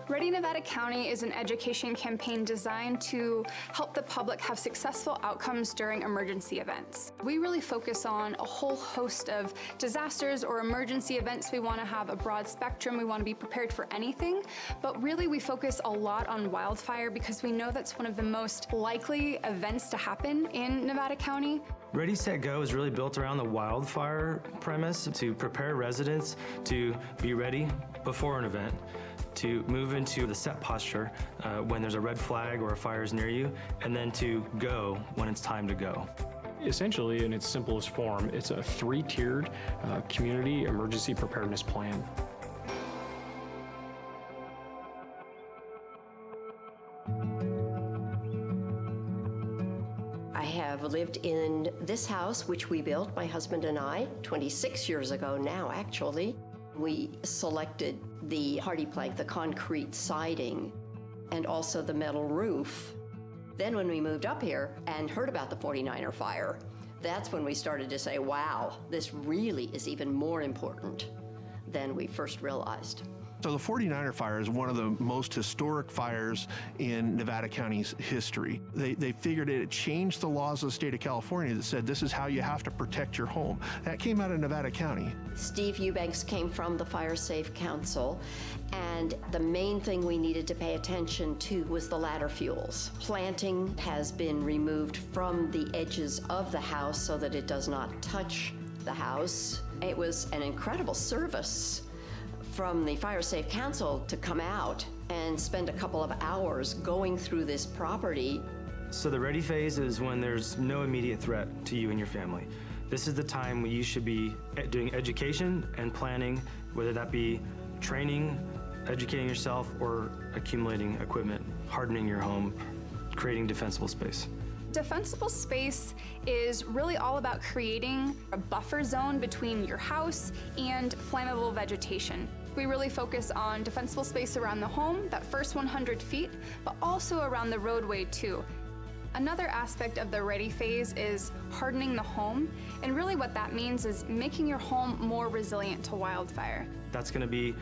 Ready Nevada County is an education campaign designed to help the public have successful outcomes during emergency events. We really focus on a whole host of disasters or emergency events. We want to have a broad spectrum. We want to be prepared for anything, but really we focus a lot on wildfire because we know that's one of the most likely events to happen in Nevada County.
Ready, Set, Go is really built around the wildfire premise to prepare residents to be ready before an event, to move into the set posture when there's a red flag or a fire is near you, and then to go when it's time to go.
Essentially, in its simplest form, it's a 3-tiered community emergency preparedness plan.
I have lived in this house, which we built, my husband and I, 26 years ago now, actually. We selected the hardy plank, the concrete siding, and also the metal roof. Then when we moved up here and heard about the 49er fire, that's when we started to say, wow, this really is even more important than we first realized.
So the 49er fire is one of the most historic fires in Nevada County's history. They figured it changed the laws of the state of California that said this is how you have to protect your home. That came out of Nevada County.
Steve Eubanks came from the Fire Safe Council, and the main thing we needed to pay attention to was the ladder fuels. Planting has been removed from the edges of the house so that it does not touch the house. It was an incredible service from the Fire Safe Council to come out and spend a couple of hours going through this property.
So the ready phase is when there's no immediate threat to you and your family. This is the time when you should be doing education and planning, whether that be training, educating yourself, or accumulating equipment, hardening your home, creating defensible space.
Defensible space is really all about creating a buffer zone between your house and flammable vegetation. We really focus on defensible space around the home, that first 100 feet, but also around the roadway too. Another aspect of the ready phase is hardening the home, and really what that means is making your home more resilient to wildfire.
That's going to be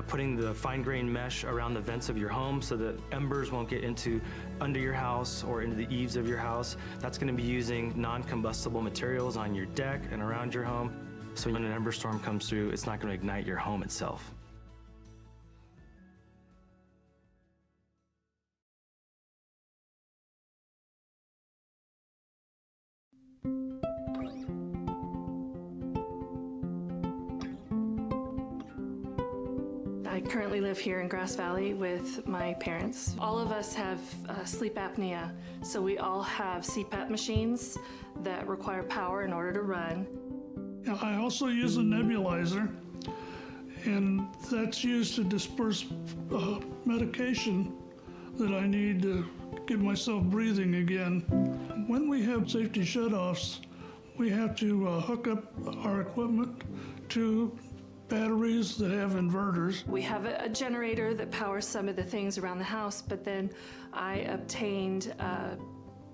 putting the fine-grained mesh around the vents of your home so that embers won't get under your house or into the eaves of your house. That's going to be using non-combustible materials on your deck and around your home. So when an ember storm comes through, it's not going to ignite your home itself.
I currently live here in Grass Valley with my parents. All of us have sleep apnea, so we all have CPAP machines that require power in order to run.
I also use a nebulizer, and that's used to disperse medication that I need to get myself breathing again. When we have safety shutoffs, we have to hook up our equipment to batteries that have inverters.
We have a generator that powers some of the things around the house, but then I obtained a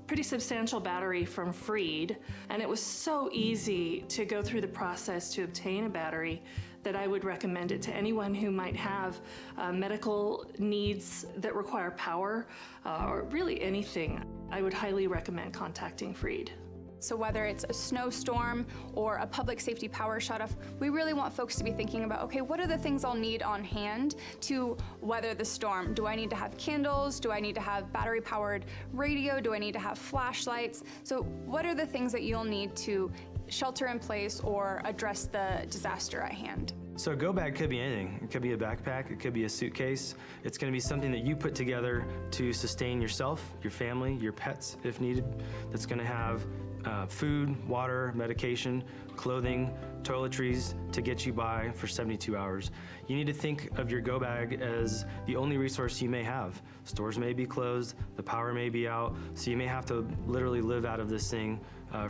pretty substantial battery from Freed, and it was so easy to go through the process to obtain a battery that I would recommend it to anyone who might have medical needs that require power, or really anything. I would highly recommend contacting Freed.
So whether it's a snowstorm or a public safety power shutoff, we really want folks to be thinking about, okay, what are the things I'll need on hand to weather the storm? Do I need to have candles? Do I need to have battery-powered radio? Do I need to have flashlights? So what are the things that you'll need to shelter in place or address the disaster at hand?
So a go bag could be anything. It could be a backpack, it could be a suitcase. It's going to be something that you put together to sustain yourself, your family, your pets if needed. That's going to have food, water, medication, clothing, toiletries to get you by for 72 hours. You need to think of your go bag as the only resource you may have. Stores may be closed, the power may be out, so you may have to literally live out of this thing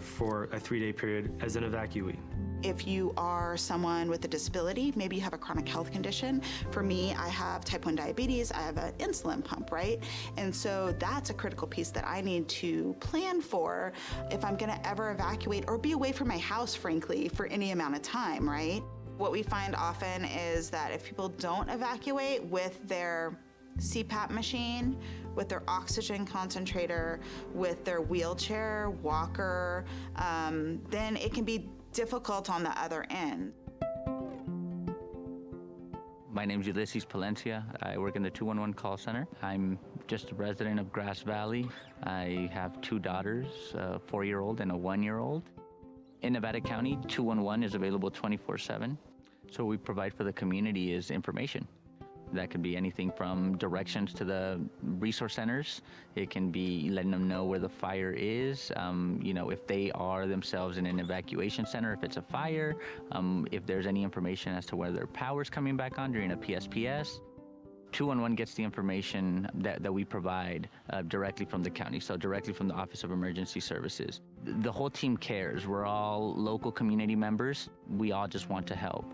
for a 3-day period as an evacuee.
If you are someone with a disability, maybe you have a chronic health condition. For me, I have type 1 diabetes, I have an insulin pump, right? And so that's a critical piece that I need to plan for if I'm gonna ever evacuate or be away from my house, frankly, for any amount of time, right? What we find often is that if people don't evacuate with their CPAP machine, with their oxygen concentrator, with their wheelchair, walker, then it can be difficult on the other end.
My name's Ulysses Palencia. I work in the 211 call center. I'm just a resident of Grass Valley. I have 2 daughters, a 4-year-old and a 1-year-old. In Nevada County, 211 is available 24/7. So what we provide for the community is information. That could be anything from directions to the resource centers. It can be letting them know where the fire is, if they are themselves in an evacuation center, if it's a fire, if there's any information as to whether power's coming back on during a PSPS. 211 gets the information that we provide directly from the county, so directly from the Office of Emergency Services. The whole team cares. We're all local community members. We all just want to help.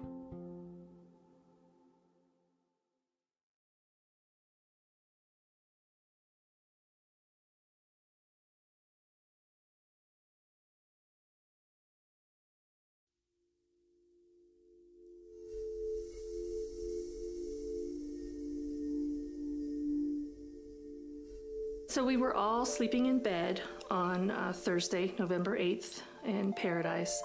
So we were all sleeping in bed on Thursday, November 8th in Paradise.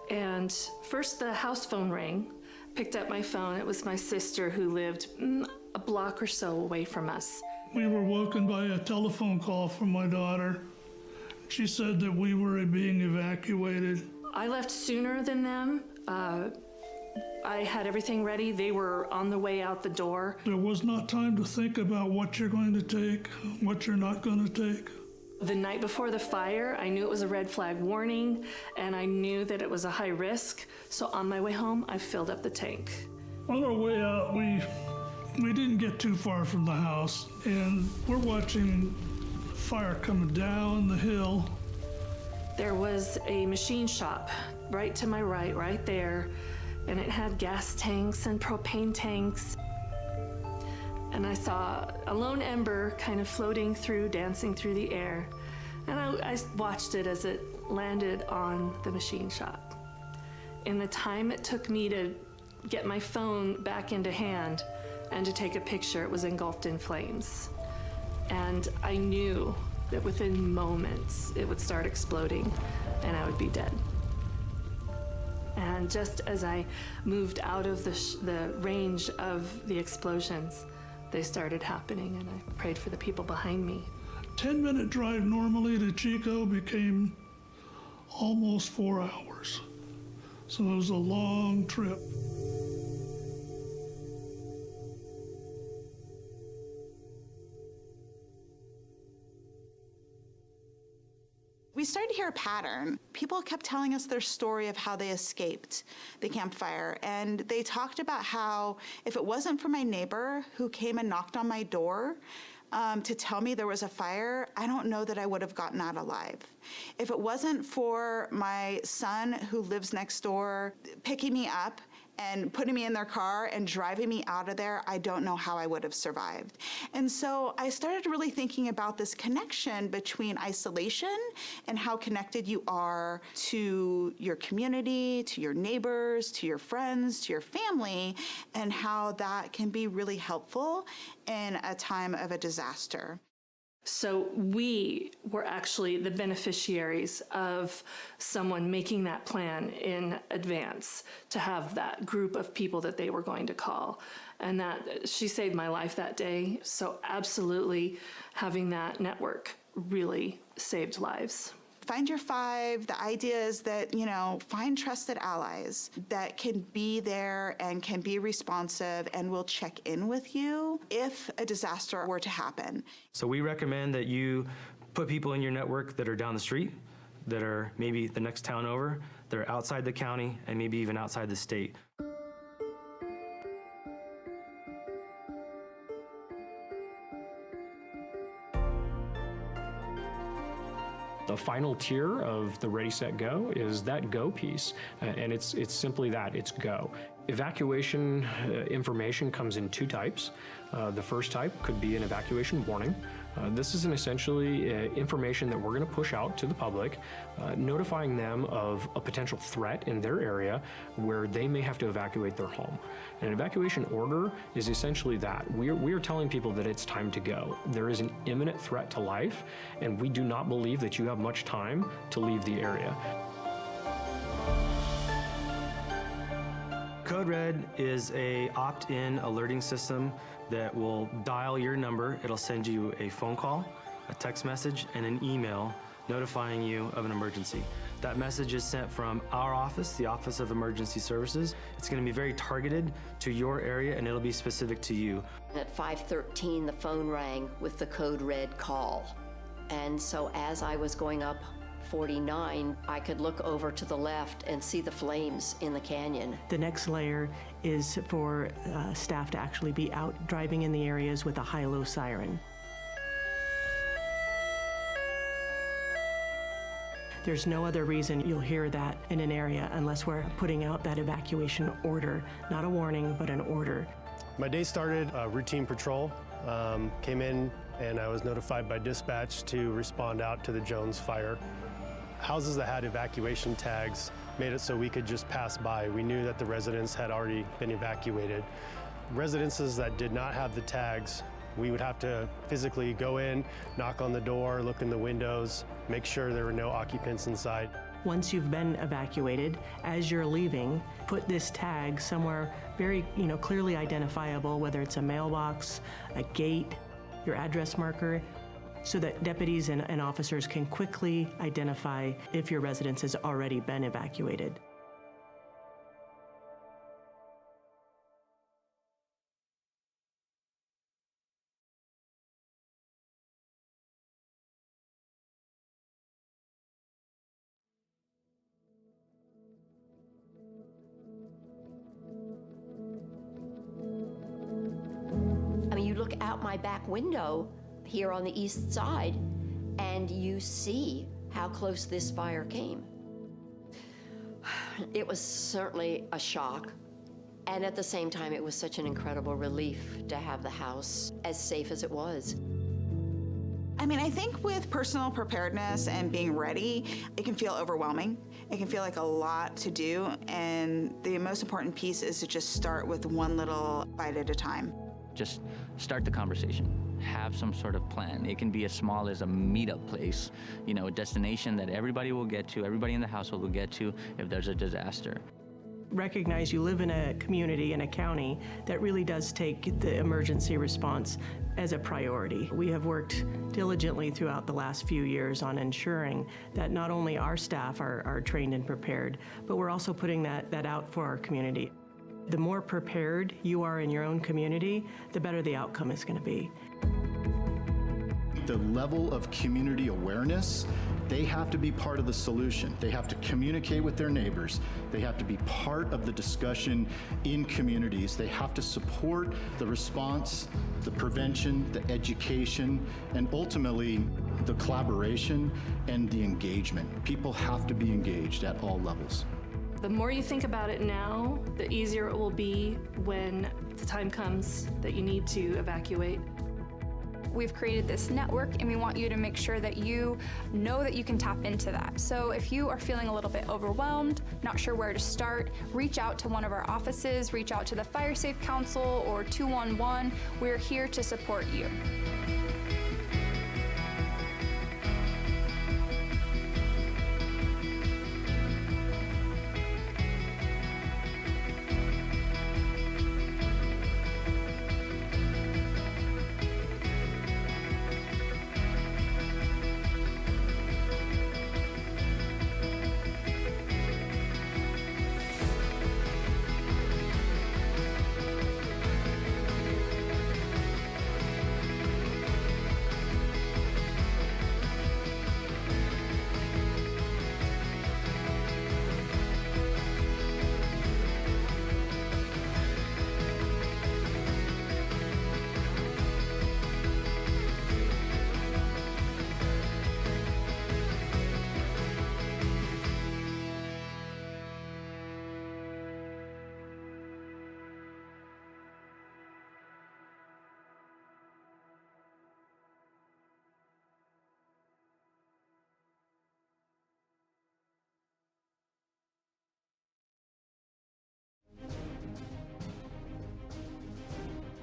And first the house phone rang. Picked up my phone. It was my sister who lived a block or so away from us.
We were woken by a telephone call from my daughter. She said that we were being evacuated.
I left sooner than them. I had everything ready. They were on the way out the door.
There was not time to think about what you're going to take, what you're not going to take.
The night before the fire, I knew it was a red flag warning, and I knew that it was a high risk. So on my way home, I filled up the tank.
On our way out, we didn't get too far from the house, and we're watching fire coming down the hill.
There was a machine shop right to my right there, and it had gas tanks and propane tanks. And I saw a lone ember kind of floating through, dancing through the air. And I watched it as it landed on the machine shop. In the time it took me to get my phone back into hand and to take a picture, it was engulfed in flames. And I knew that within moments it would start exploding and I would be dead. And just as I moved out of the range of the explosions, they started happening, and I prayed for the people behind me.
10-minute drive normally to Chico became almost 4 hours. So it was a long trip.
We started to hear a pattern. People kept telling us their story of how they escaped the campfire. And they talked about how if it wasn't for my neighbor who came and knocked on my door to tell me there was a fire, I don't know that I would have gotten out alive. If it wasn't for my son who lives next door picking me up and putting me in their car and driving me out of there, I don't know how I would have survived. And so I started really thinking about this connection between isolation and how connected you are to your community, to your neighbors, to your friends, to your family, and how that can be really helpful in a time of a disaster.
So we were actually the beneficiaries of someone making that plan in advance to have that group of people that they were going to call. And that she saved my life that day. So absolutely having that network really saved lives.
Find your five. The idea is that, find trusted allies that can be there and can be responsive and will check in with you if a disaster were to happen.
So we recommend that you put people in your network that are down the street, that are maybe the next town over, that are outside the county, and maybe even outside the state.
The final tier of the Ready, Set, Go is that go piece, and it's simply that, it's go. Evacuation information comes in two types. The first type could be an evacuation warning. This is essentially information that we're going to push out to the public, notifying them of a potential threat in their area where they may have to evacuate their home. An evacuation order is essentially that. We are telling people that it's time to go. There is an imminent threat to life, and we do not believe that you have much time to leave the area.
Code Red is a opt-in alerting system that will dial your number. It'll send you a phone call, a text message, and an email notifying you of an emergency. That message is sent from our office, the Office of Emergency Services. It's going to be very targeted to your area, and it'll be specific to you.
At 5:13, the phone rang with the Code Red call. And so as I was going up 49, I could look over to the left and see the flames in the canyon.
The next layer is for staff to actually be out driving in the areas with a high-low siren. There's no other reason you'll hear that in an area unless we're putting out that evacuation order, not a warning, but an order.
My day started routine patrol, came in and I was notified by dispatch to respond out to the Jones fire. Houses that had evacuation tags made it so we could just pass by. We knew that the residents had already been evacuated. Residences that did not have the tags, we would have to physically go in, knock on the door, look in the windows, make sure there were no occupants inside.
Once you've been evacuated, as you're leaving, put this tag somewhere very, clearly identifiable, whether it's a mailbox, a gate, your address marker, so that deputies and officers can quickly identify if your residence has already been evacuated.
out my back window here on the east side, and you see how close this fire came. It was certainly a shock. And at the same time, it was such an incredible relief to have the house as safe as it was.
I mean, I think with personal preparedness and being ready, it can feel overwhelming. It can feel like a lot to do, and the most important piece is to just start with one little bite at a time.
Just start the conversation. Have some sort of plan. It can be as small as a meetup place, a destination that everybody will get to, everybody in the household will get to if there's a disaster.
Recognize you live in a community, in a county, that really does take the emergency response as a priority. We have worked diligently throughout the last few years on ensuring that not only our staff are trained and prepared, but we're also putting that out for our community. The more prepared you are in your own community, the better the outcome is going to be.
The level of community awareness, they have to be part of the solution. They have to communicate with their neighbors. They have to be part of the discussion in communities. They have to support the response, the prevention, the education, and ultimately the collaboration and the engagement. People have to be engaged at all levels.
The more you think about it now, the easier it will be when the time comes that you need to evacuate.
We've created this network, and we want you to make sure that you know that you can tap into that. So if you are feeling a little bit overwhelmed, not sure where to start, reach out to one of our offices, reach out to the Fire Safe Council or 211. We're here to support you.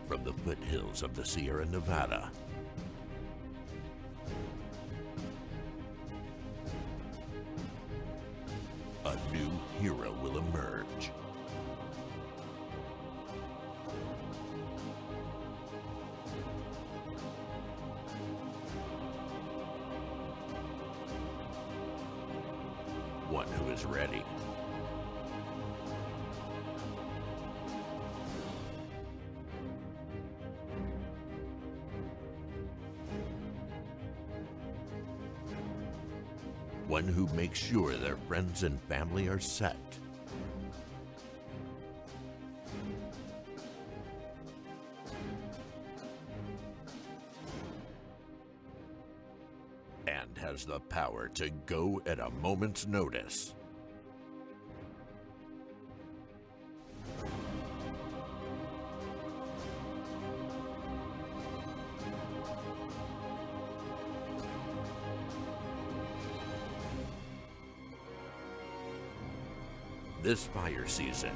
From the foothills of the Sierra Nevada, a new hero will emerge. One who is ready. One who makes sure their friends and family are set. And has the power to go at a moment's notice. This fire season,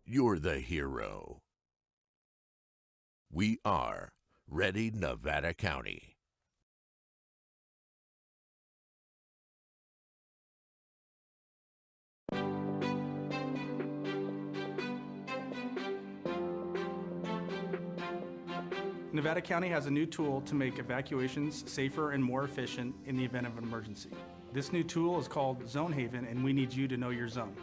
you're the hero. We are Ready Nevada County.
Nevada County has a new tool to make evacuations safer and more efficient in the event of an emergency. This new tool is called Zone Haven, and we need you to know your zone.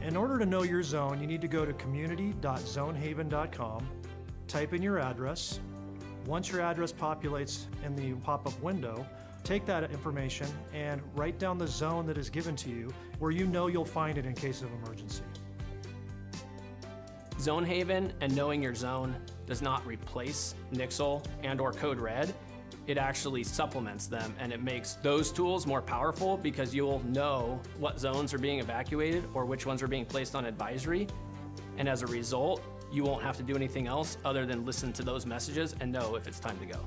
In order to know your zone, you need to go to community.zonehaven.com, type in your address. Once your address populates in the pop-up window, take that information and write down the zone that is given to you where you know you'll find it in case of emergency.
Zone Haven and knowing your zone does not replace Nixle and or Code Red. It actually supplements them, and it makes those tools more powerful because you'll know what zones are being evacuated or which ones are being placed on advisory. And as a result, you won't have to do anything else other than listen to those messages and know if it's time to go.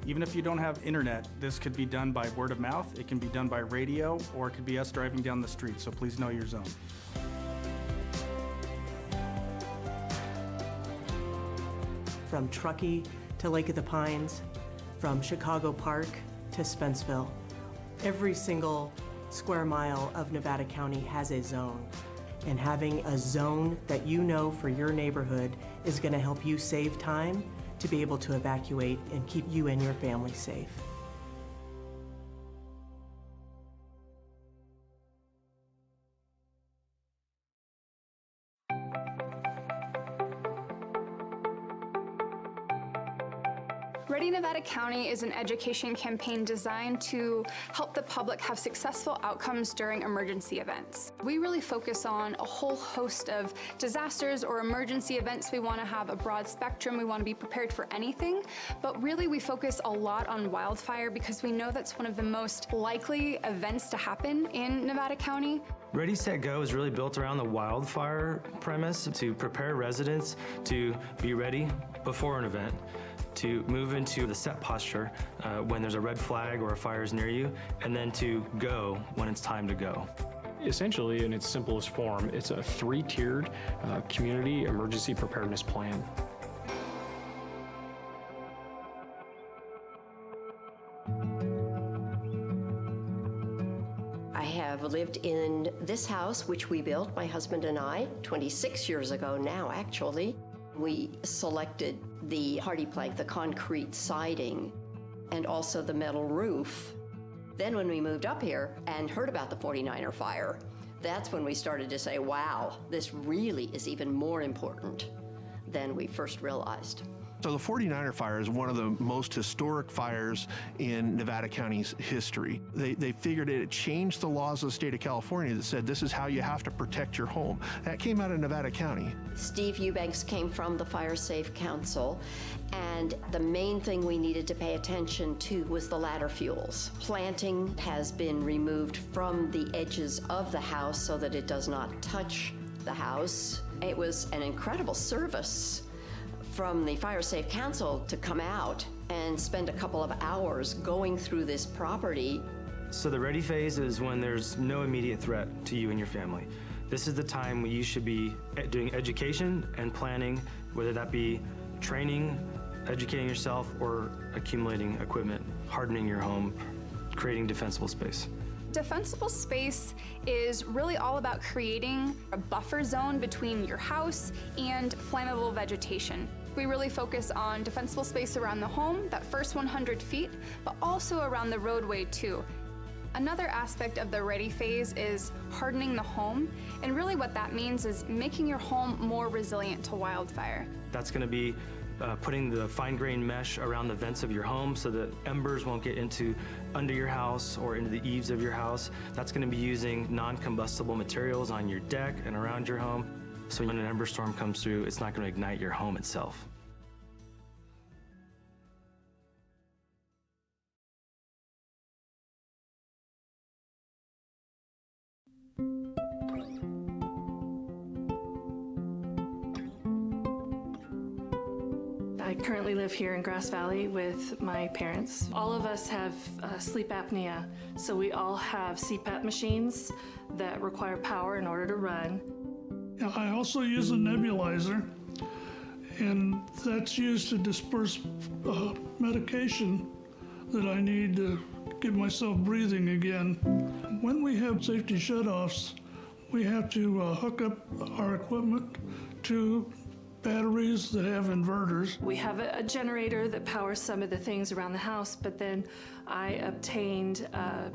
Even if you don't have internet, this could be done by word of mouth, it can be done by radio, or it could be us driving down the street, so please know your zone.
From Truckee to Lake of the Pines, from Chicago Park to Spenceville, every single square mile of Nevada County has a zone. And having a zone that you know for your neighborhood is going to help you save time to be able to evacuate and keep you and your family safe.
Ready Nevada County is an education campaign designed to help the public have successful outcomes during emergency events. We really focus on a whole host of disasters or emergency events. We want to have a broad spectrum. We want to be prepared for anything, but really we focus a lot on wildfire because we know that's one of the most likely events to happen in Nevada County.
Ready, Set, Go is really built around the wildfire premise to prepare residents to be ready before an event, to move into the set posture when there's a red flag or a fire is near you, and then to go when it's time to go.
Essentially, in its simplest form, it's a three-tiered community emergency preparedness plan.
I have lived in this house, which we built, my husband and I, 26 years ago now, actually. We selected the hardy plank, the concrete siding, and also the metal roof. Then when we moved up here and heard about the 49er fire, that's when we started to say, wow, this really is even more important than we first realized.
So the 49er fire is one of the most historic fires in Nevada County's history. They figured it changed the laws of the state of California that said this is how you have to protect your home. That came out of Nevada County.
Steve Eubanks came from the Fire Safe Council, and the main thing we needed to pay attention to was the ladder fuels. Planting has been removed from the edges of the house so that it does not touch the house. It was an incredible service from the Fire Safe Council to come out and spend a couple of hours going through this property.
So the ready phase is when there's no immediate threat to you and your family. This is the time when you should be doing education and planning, whether that be training, educating yourself, or accumulating equipment, hardening your home, creating defensible space.
Defensible space is really all about creating a buffer zone between your house and flammable vegetation. We really focus on defensible space around the home, that first 100 feet, but also around the roadway too. Another aspect of the ready phase is hardening the home, and really what that means is making your home more resilient to wildfire.
That's going to be putting the fine-grained mesh around the vents of your home so that embers won't get under your house or into the eaves of your house. That's going to be using non-combustible materials on your deck and around your home, so when an ember storm comes through, it's not going to ignite your home itself.
I currently live here in Grass Valley with my parents. All of us have sleep apnea, so we all have CPAP machines that require power in order to run.
I also use a nebulizer, and that's used to disperse medication that I need to get myself breathing again. When we have safety shutoffs, we have to hook up our equipment to batteries that have inverters.
We have a generator that powers some of the things around the house, but then I obtained a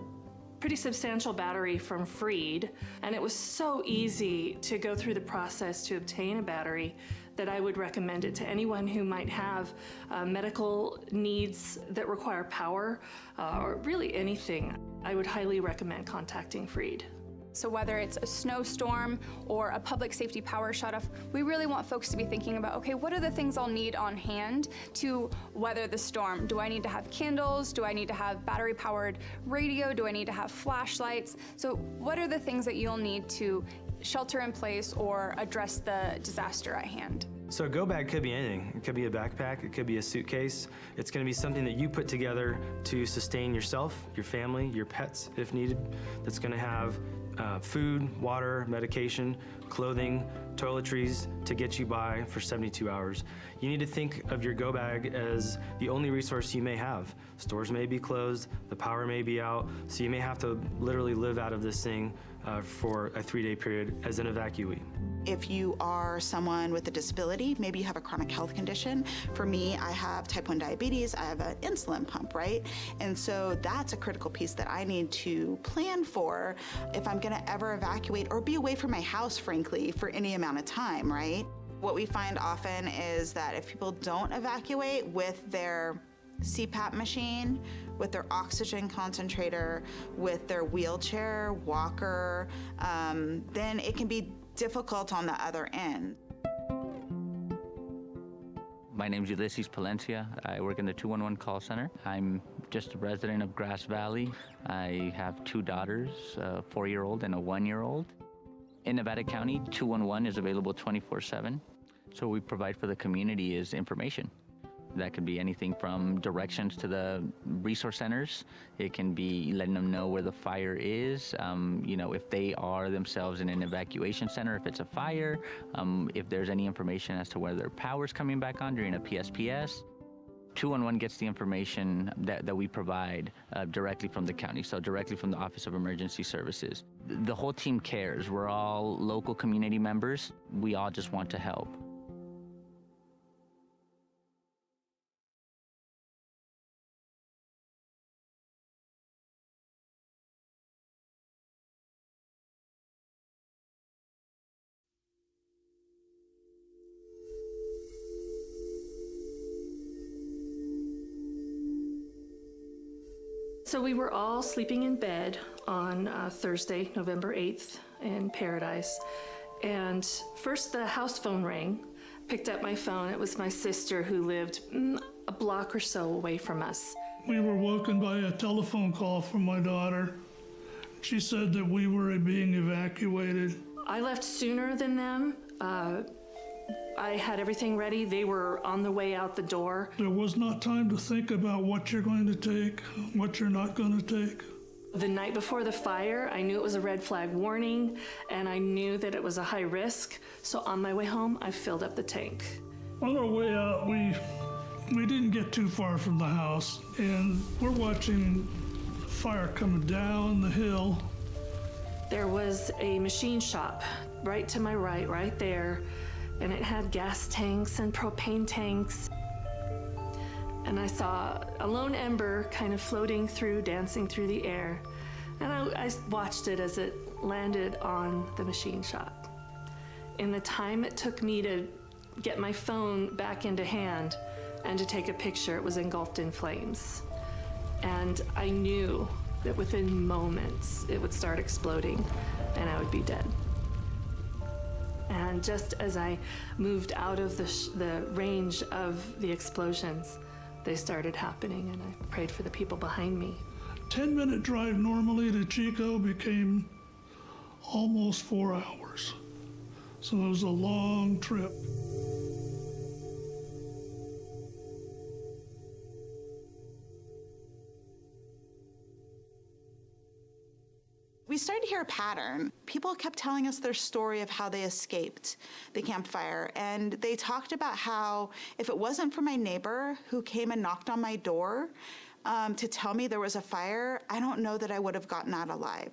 pretty substantial battery from Freed, and it was so easy to go through the process to obtain a battery that I would recommend it to anyone who might have medical needs that require power, or really anything. I would highly recommend contacting Freed.
So whether it's a snowstorm or a public safety power shutoff, we really want folks to be thinking about, okay, what are the things I'll need on hand to weather the storm? Do I need to have candles? Do I need to have battery-powered radio? Do I need to have flashlights? So what are the things that you'll need to shelter in place or address the disaster at hand?
So a go bag could be anything. It could be a backpack, it could be a suitcase. It's gonna be something that you put together to sustain yourself, your family, your pets if needed. That's gonna have food, water, medication, clothing, toiletries to get you by for 72 hours. You need to think of your go bag as the only resource you may have. Stores may be closed, the power may be out, so you may have to literally live out of this thing for a 3-day period as an evacuee.
If you are someone with a disability, maybe you have a chronic health condition. For me, I have type 1 diabetes, I have an insulin pump, right? And so that's a critical piece that I need to plan for if I'm gonna ever evacuate or be away from my house, frankly, for any amount of time, right? What we find often is that if people don't evacuate with their CPAP machine, with their oxygen concentrator, with their wheelchair, walker, then it can be difficult on the other end.
My name's Ulysses Palencia. I work in the 211 call center. I'm just a resident of Grass Valley. I have 2 daughters, a 4-year-old and a 1-year-old. In Nevada County, 211 is available 24/7. So what we provide for the community is information. That could be anything from directions to the resource centers. It can be letting them know where the fire is, if they are themselves in an evacuation center, if it's a fire, if there's any information as to whether their power's coming back on during a PSPS. 211 gets the information that we provide directly from the county, so directly from the Office of Emergency Services. The whole team cares. We're all local community members. We all just want to help.
So we were all sleeping in bed on Thursday, November 8th in Paradise. And first the house phone rang. Picked up my phone. It was my sister who lived a block or so away from us.
We were woken by a telephone call from my daughter. She said that we were being evacuated.
I left sooner than them. I had everything ready. They were on the way out the door.
There was not time to think about what you're going to take, what you're not going to take.
The night before the fire, I knew it was a red flag warning, and I knew that it was a high risk. So on my way home, I filled up the tank.
On our way out, we didn't get too far from the house, and we're watching fire coming down the hill.
There was a machine shop right to my right there, and it had gas tanks and propane tanks. And I saw a lone ember kind of floating through, dancing through the air. And I watched it as it landed on the machine shop. In the time it took me to get my phone back into hand and to take a picture, it was engulfed in flames. And I knew that within moments it would start exploding and I would be dead. And just as I moved out of the range of the explosions, they started happening, and I prayed for the people behind me.
10-minute drive normally to Chico became almost 4 hours. So it was a long trip.
We started to hear a pattern. People kept telling us their story of how they escaped the campfire. And they talked about how if it wasn't for my neighbor who came and knocked on my door to tell me there was a fire, I don't know that I would have gotten out alive.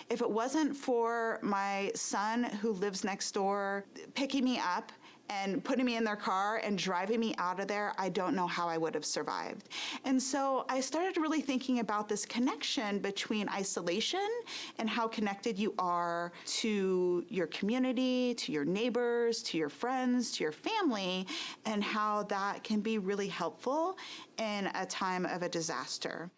If it wasn't for my son who lives next door picking me up and putting me in their car and driving me out of there, I don't know how I would have survived. And so I started really thinking about this connection between isolation and how connected you are to your community, to your neighbors, to your friends, to your family, and how that can be really helpful in a time of a disaster.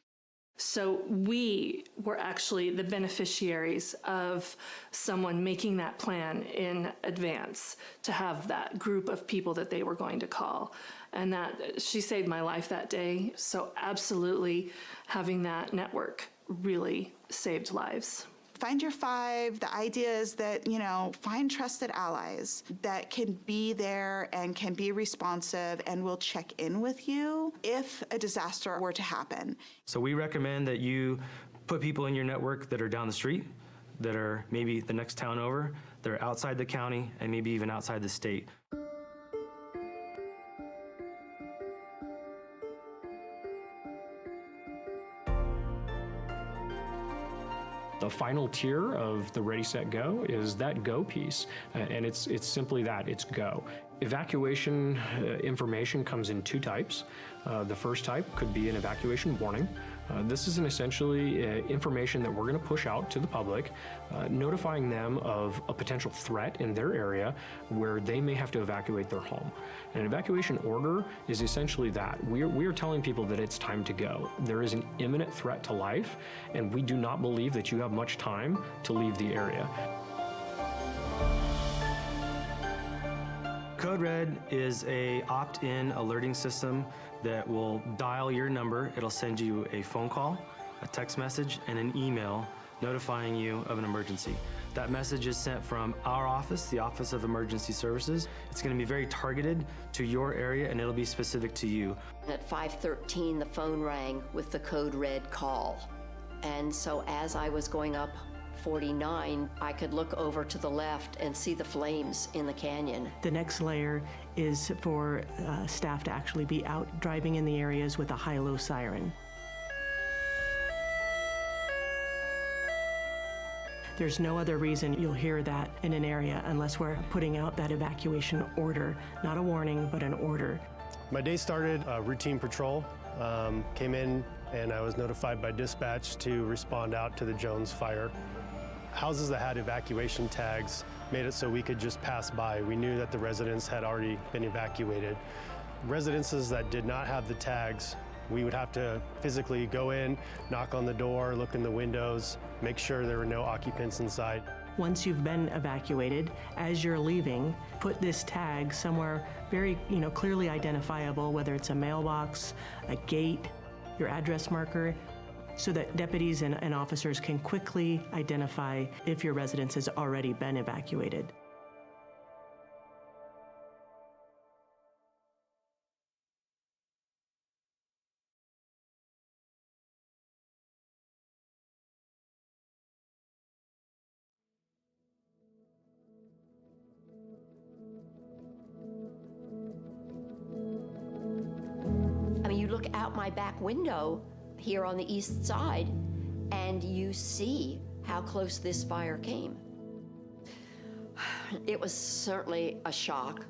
So we were actually the beneficiaries of someone making that plan in advance to have that group of people that they were going to call. And that she saved my life that day. So absolutely having that network really saved lives.
Find your five. The idea is that, find trusted allies that can be there and can be responsive and will check in with you if a disaster were to happen.
So we recommend that you put people in your network that are down the street, that are maybe the next town over, that are outside the county, and maybe even outside the state.
The final tier of the Ready, Set, Go is that go piece, and it's simply that, it's go. Evacuation information comes in two types. The first type could be an evacuation warning. This is essentially information that we're going to push out to the public, notifying them of a potential threat in their area where they may have to evacuate their home. An evacuation order is essentially that. We are telling people that it's time to go. There is an imminent threat to life, and we do not believe that you have much time to leave the area.
Code Red is a opt-in alerting system that will dial your number. It'll send you a phone call, a text message, and an email notifying you of an emergency. That message is sent from our office, the Office of Emergency Services. It's going to be very targeted to your area, and it'll be specific to you.
At 5:13, the phone rang with the Code Red call. And so as I was going up 49, I could look over to the left and see the flames in the canyon.
The next layer is for staff to actually be out driving in the areas with a high-low siren. There's no other reason you'll hear that in an area unless we're putting out that evacuation order, not a warning, but an order.
My day started routine patrol. Came in and I was notified by dispatch to respond out to the Jones fire. Houses that had evacuation tags made it so we could just pass by. We knew that the residents had already been evacuated. Residences that did not have the tags, we would have to physically go in, knock on the door, look in the windows, make sure there were no occupants inside.
Once you've been evacuated, as you're leaving, put this tag somewhere very, clearly identifiable, whether it's a mailbox, a gate, your address marker, so that deputies and officers can quickly identify if your residence has already been evacuated.
You look out my back window here on the east side, and you see how close this fire came. It was certainly a shock,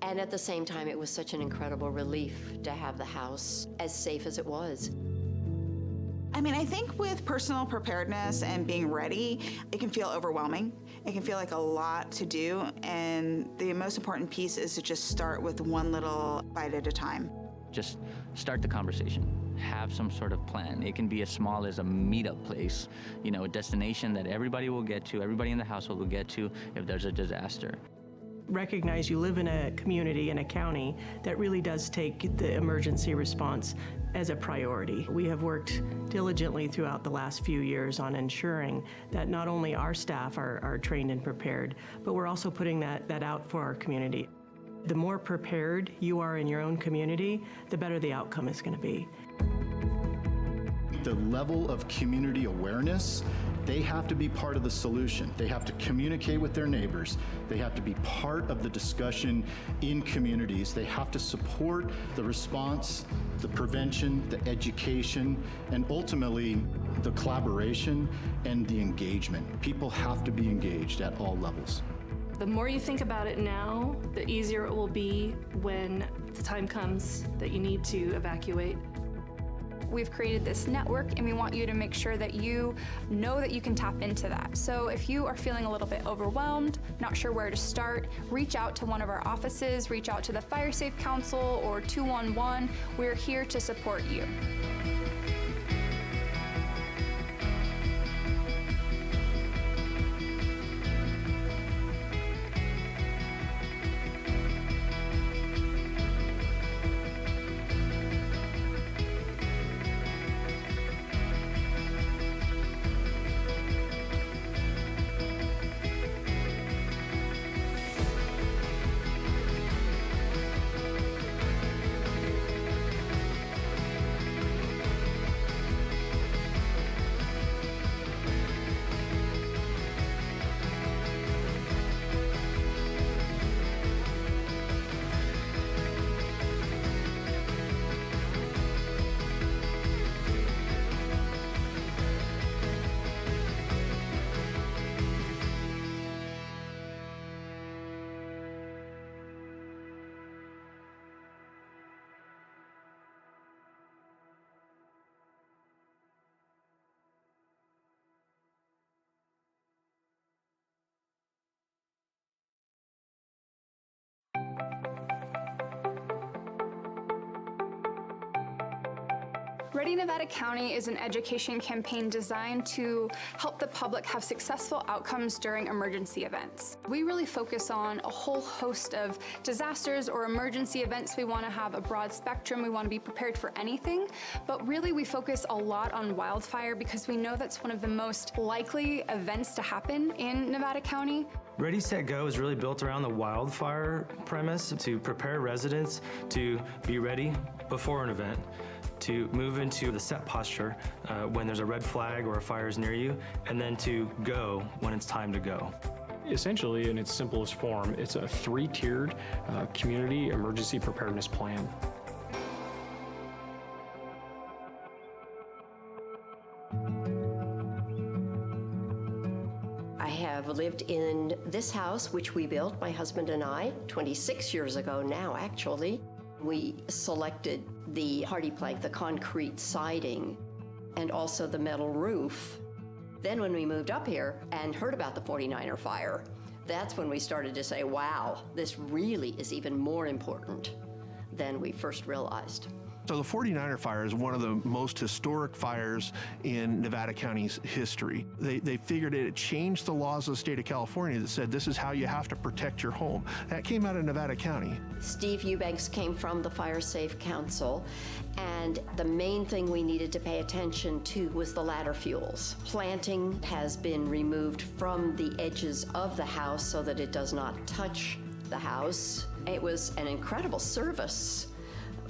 and at the same time, it was such an incredible relief to have the house as safe as it was.
I think with personal preparedness and being ready, it can feel overwhelming. It can feel like a lot to do, and the most important piece is to just start with one little bite at a time.
Just start the conversation. Have some sort of plan. It can be as small as a meetup place, a destination that everybody will get to, everybody in the household will get to if there's a disaster.
Recognize you live in a community, in a county, that really does take the emergency response as a priority. We have worked diligently throughout the last few years on ensuring that not only our staff are trained and prepared, but we're also putting that out for our community. The more prepared you are in your own community, the better the outcome is going to be.
The level of community awareness, they have to be part of the solution. They have to communicate with their neighbors. They have to be part of the discussion in communities. They have to support the response, the prevention, the education, and ultimately the collaboration and the engagement. People have to be engaged at all levels.
The more you think about it now, the easier it will be when the time comes that you need to evacuate.
We've created this network, and we want you to make sure that you know that you can tap into that. So if you are feeling a little bit overwhelmed, not sure where to start, reach out to one of our offices, reach out to the Fire Safe Council or 211. We're here to support you. Ready Nevada County is an education campaign designed to help the public have successful outcomes during emergency events. We really focus on a whole host of disasters or emergency events. We want to have a broad spectrum. We want to be prepared for anything, but really we focus a lot on wildfire because we know that's one of the most likely events to happen in Nevada County.
Ready, Set, Go is really built around the wildfire premise to prepare residents to be ready before an event, to move into the set posture when there's a red flag or a fire is near you, and then to go when it's time to go.
Essentially, in its simplest form, it's a 3-tiered community emergency preparedness plan.
I have lived in this house, which we built, my husband and I, 26 years ago now, actually. We selected the hardy plank, the concrete siding, and also the metal roof. Then when we moved up here and heard about the 49er fire, that's when we started to say, wow, this really is even more important than we first realized.
So the 49er fire is one of the most historic fires in Nevada County's history. They figured it changed the laws of the state of California that said this is how you have to protect your home. That came out of Nevada County.
Steve Eubanks came from the Fire Safe Council, and the main thing we needed to pay attention to was the ladder fuels. Planting has been removed from the edges of the house so that it does not touch the house. It was an incredible service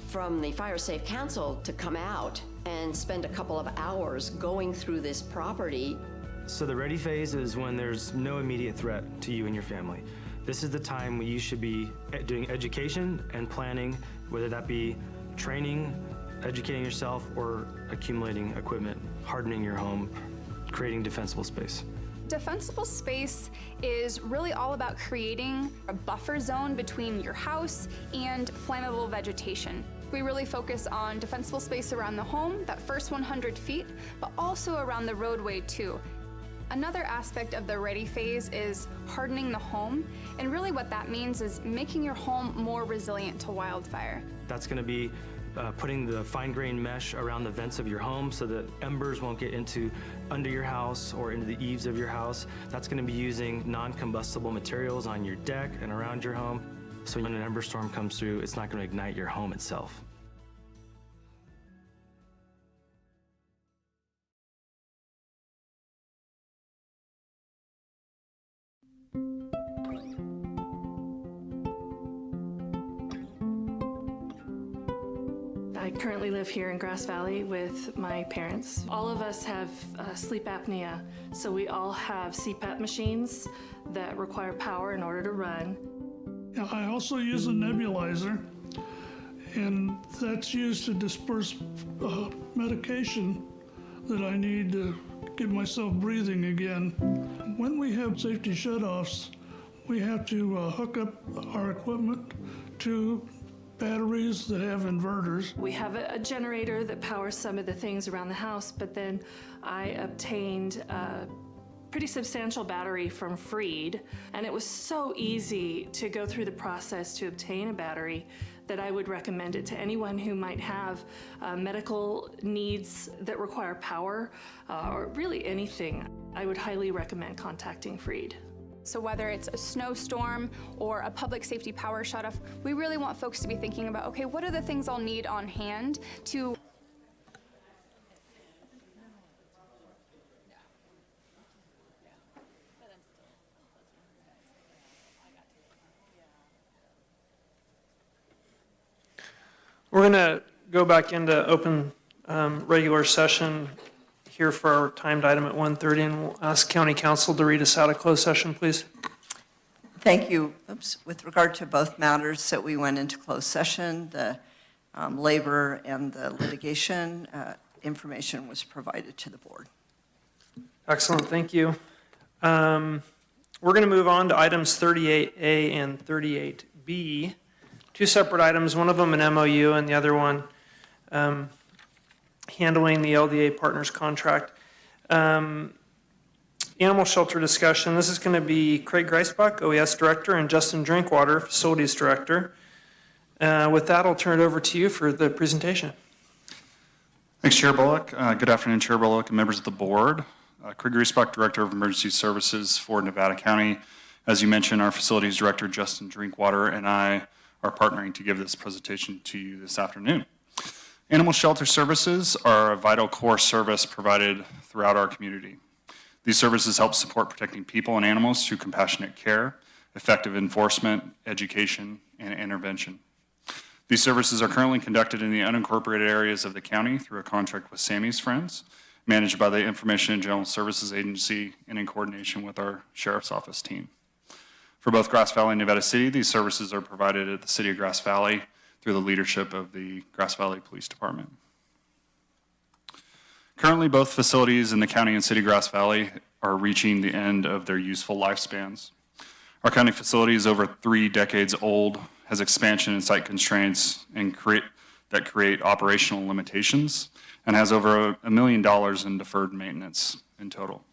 from the Fire Safe Council to come out and spend a couple of hours going through this property.
So the ready phase is when there's no immediate threat to you and your family. This is the time when you should be doing education and planning, whether that be training, educating yourself, or accumulating equipment, hardening your home, creating defensible space.
Defensible space is really all about creating a buffer zone between your house and flammable vegetation. We really focus on defensible space around the home, that first 100 feet, but also around the roadway too. Another aspect of the ready phase is hardening the home, and really what that means is making your home more resilient to wildfire.
That's going to be putting the fine-grained mesh around the vents of your home so that embers won't get under your house or into the eaves of your house. That's going to be using non-combustible materials on your deck and around your home. So when an ember storm comes through, it's not going to ignite your home itself.
I currently live here in Grass Valley with my parents. All of us have sleep apnea, so we all have CPAP machines that require power in order to run.
I also use a nebulizer, and that's used to disperse medication that I need to get myself breathing again. When we have safety shutoffs, we have to hook up our equipment to batteries that have inverters.
We have a generator that powers some of the things around the house, but then I obtained a pretty substantial battery from Freed, and it was so easy to go through the process to obtain a battery that I would recommend it to anyone who might have medical needs that require power, or really anything. I would highly recommend contacting Freed.
So whether it's a snowstorm or a public safety power shutoff, we really want folks to be thinking about, okay, what are the things I'll need on hand to
We're going to go back into open regular session here for our timed item at 1:30, and we'll ask County Council to read us out of closed session, please.
Thank you. With regard to both matters that we went into closed session, the labor and the litigation, information was provided to the board.
Excellent, thank you. We're going to move on to items 38A and 38B. Two separate items, one of them an MOU and the other one handling the LDA Partners contract. Animal shelter discussion. This is going to be Craig Greisbach, OES Director, and Justin Drinkwater, Facilities Director. With that, I'll turn it over to you for the presentation.
Thanks, Chair Bullock. Good afternoon, Chair Bullock and members of the board. Craig Reesbuck, Director of Emergency Services for Nevada County. As you mentioned, our Facilities Director, Justin Drinkwater, and I are partnering to give this presentation to you this afternoon. Animal shelter services are a vital core service provided throughout our community. These services help support protecting people and animals through compassionate care, effective enforcement, education, and intervention. These services are currently conducted in the unincorporated areas of the county through a contract with Sammy's Friends, managed by the Information and General Services Agency and in coordination with our Sheriff's Office team. For both Grass Valley and Nevada City, these services are provided at the City of Grass Valley through the leadership of the Grass Valley Police Department. Currently, both facilities in the county and City of Grass Valley are reaching the end of their useful lifespans. Our county facility is over 3 decades old, has expansion and site constraints that create operational limitations, and has over $1 million in deferred maintenance in total.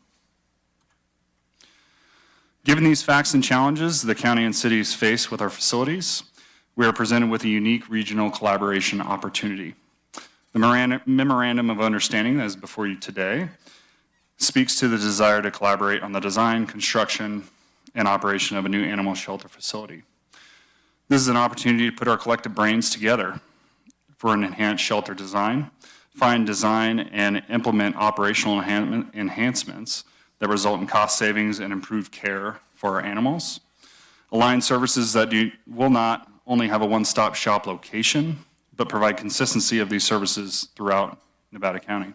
Given these facts and challenges the county and cities face with our facilities, we are presented with a unique regional collaboration opportunity. The Memorandum of Understanding that is before you today speaks to the desire to collaborate on the design, construction, and operation of a new animal shelter facility. This is an opportunity to put our collective brains together for an enhanced shelter design, find, design, and implement operational enhancements that result in cost savings and improved care for our animals, align services that will not only have a one-stop shop location, but provide consistency of these services throughout Nevada County.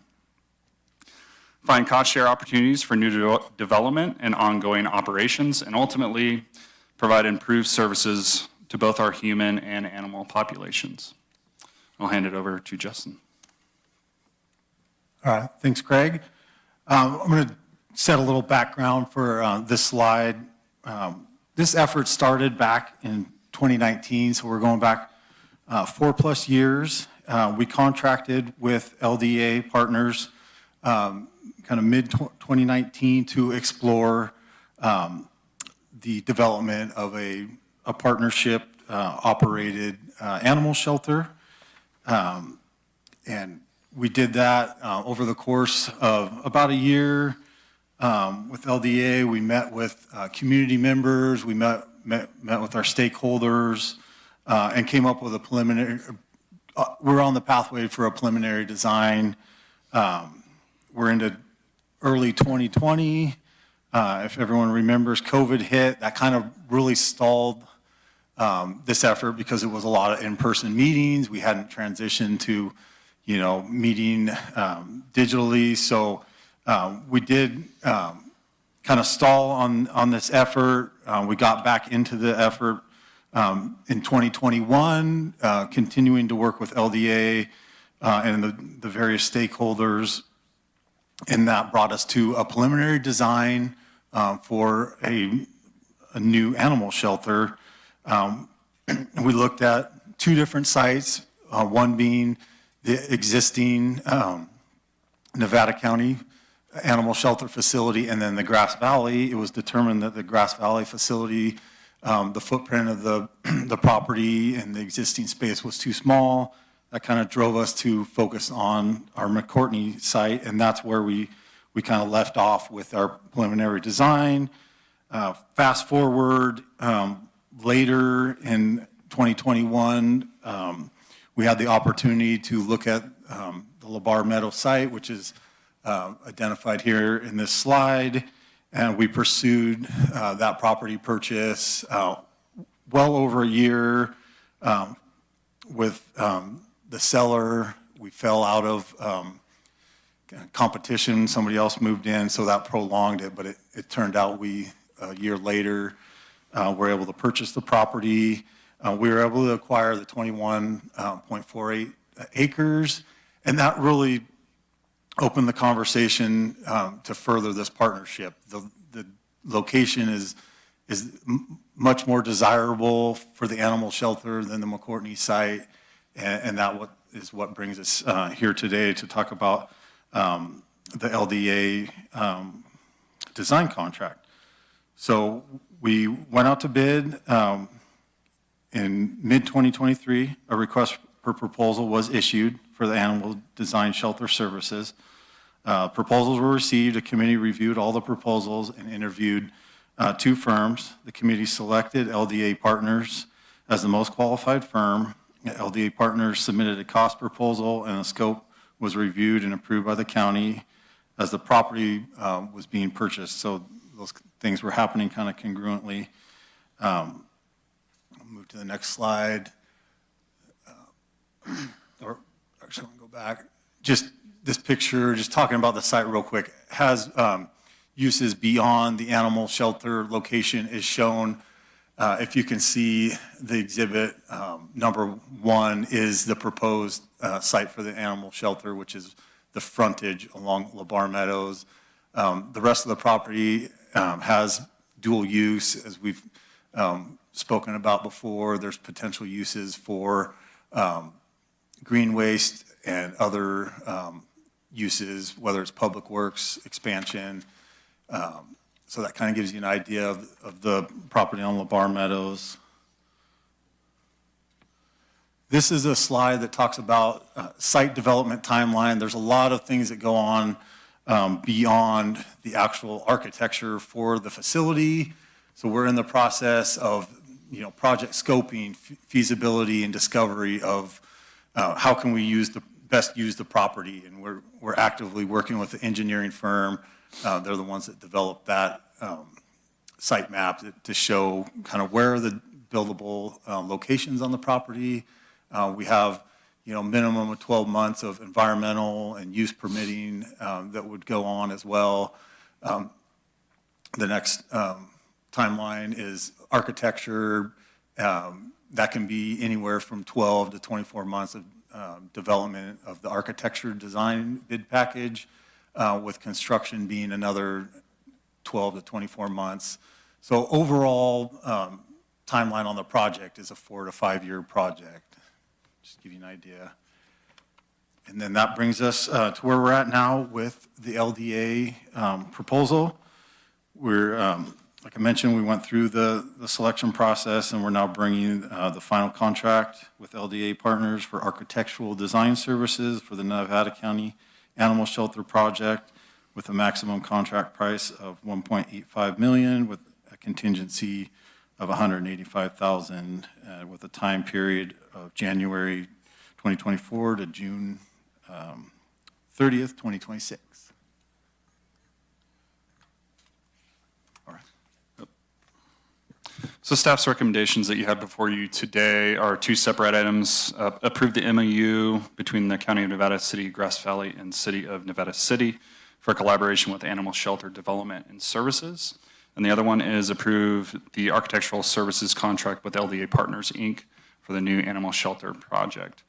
Find cost share opportunities for new development and ongoing operations, and ultimately provide improved services to both our human and animal populations. I'll hand it over to Justin.
All right, thanks, Craig. I'm going to set a little background for this slide. This effort started back in 2019, so we're going back 4+ years. We contracted with LDA partners kind of mid-2019 to explore the development of a partnership operated animal shelter. And we did that over the course of about a year with LDA. We met with community members, we met with our stakeholders, and came up with a preliminary, we're on the pathway for a preliminary design. We're into early 2020. If everyone remembers, COVID hit. That kind of really stalled this effort because it was a lot of in-person meetings. We hadn't transitioned to, meeting digitally. So we did kind of stall on this effort. We got back into the effort in 2021, continuing to work with LDA and the various stakeholders. And that brought us to a preliminary design for a new animal shelter. We looked at 2 different sites, one being the existing Nevada County animal shelter facility, and then the Grass Valley. It was determined that the Grass Valley facility, the footprint of the property and the existing space was too small. That kind of drove us to focus on our McCourtney site, and that's where we kind of left off with our preliminary design. Fast forward, later in 2021, we had the opportunity to look at the LaBar Meadow site, which is identified here in this slide, and we pursued that property purchase well over a year with the seller. We fell out of competition. Somebody else moved in, so that prolonged it, but it turned out a year later, were able to purchase the property. We were able to acquire the 21.48 acres, and that really opened the conversation to further this partnership. The location is much more desirable for the animal shelter than the McCourtney site, and that is what brings us here today to talk about the LDA design contract. So we went out to bid in mid-2023. A request per proposal was issued for the animal design shelter services. Proposals were received. A committee reviewed all the proposals and interviewed 2 firms. The committee selected LDA Partners as the most qualified firm. LDA Partners submitted a cost proposal, and the scope was reviewed and approved by the county as the property was being purchased. So those things were happening kind of congruently. I'll move to the next slide. Or actually, I'm going to go back. Just this picture, just talking about the site real quick, has uses beyond the animal shelter location is shown. If you can see the exhibit, number 1 is the proposed site for the animal shelter, which is the frontage along LeBar Meadows. The rest of the property has dual use, as we've spoken about before. There's potential uses for green waste and other uses, whether it's public works, expansion. So that kind of gives you an idea of the property on LeBar Meadows. This is a slide that talks about site development timeline. There's a lot of things that go on beyond the actual architecture for the facility. So we're in the process of, project scoping, feasibility, and discovery of how can we best use the property. And we're actively working with the engineering firm. They're the ones that developed that site map to show kind of where are the buildable locations on the property. We have, minimum of 12 months of environmental and use permitting that would go on as well. The next timeline is architecture. That can be anywhere from 12 to 24 months of development of the architecture design bid package, with construction being another 12 to 24 months. So overall timeline on the project is a 4 to 5 year project. Just to give you an idea. And then that brings us to where we're at now with the LDA proposal. We're, like I mentioned, we went through the selection process, and we're now bringing the final contract with LDA Partners for architectural design services for the Nevada County Animal Shelter Project, with a maximum contract price of $1.85 million, with a contingency of $185,000, with a time period of January 2024 to June 30th, 2026. All right.
So staff's recommendations that you have before you today are 2 separate items. Approve the MOU between the County of Nevada City, Grass Valley, and City of Nevada City for collaboration with animal shelter development and services. And the other one is approve the architectural services contract with LDA Partners, Inc. for the new animal shelter project.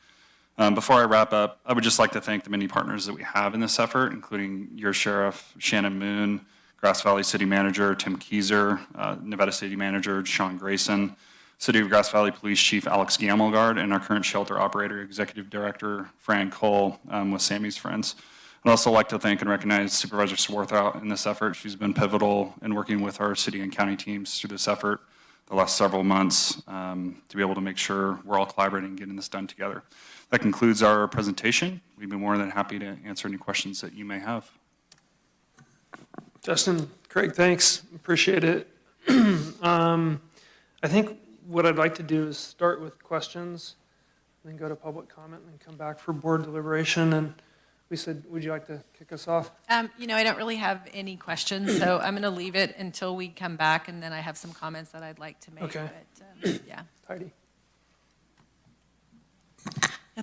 Before I wrap up, I would just like to thank the many partners that we have in this effort, including your Sheriff, Shannon Moon, Grass Valley City Manager, Tim Kieser, Nevada City Manager, Sean Grayson, City of Grass Valley Police Chief Alex Gamelgard, and our current shelter operator, Executive Director Fran Cole with Sammy's Friends. I'd also like to thank and recognize Supervisor Swarthout in this effort. She's been pivotal in working with our city and county teams through this effort the last several months to be able to make sure we're all collaborating and getting this done together. That concludes our presentation. We'd be more than happy to answer any questions that you may have.
Justin, Craig, thanks. Appreciate it. I think what I'd like to do is start with questions, then go to public comment, and then come back for board deliberation. And Lisa, would you like to kick us off?
I don't really have any questions, so I'm going to leave it until we come back, and then I have some comments that I'd like to make.
Okay.
But, yeah.
Heidi.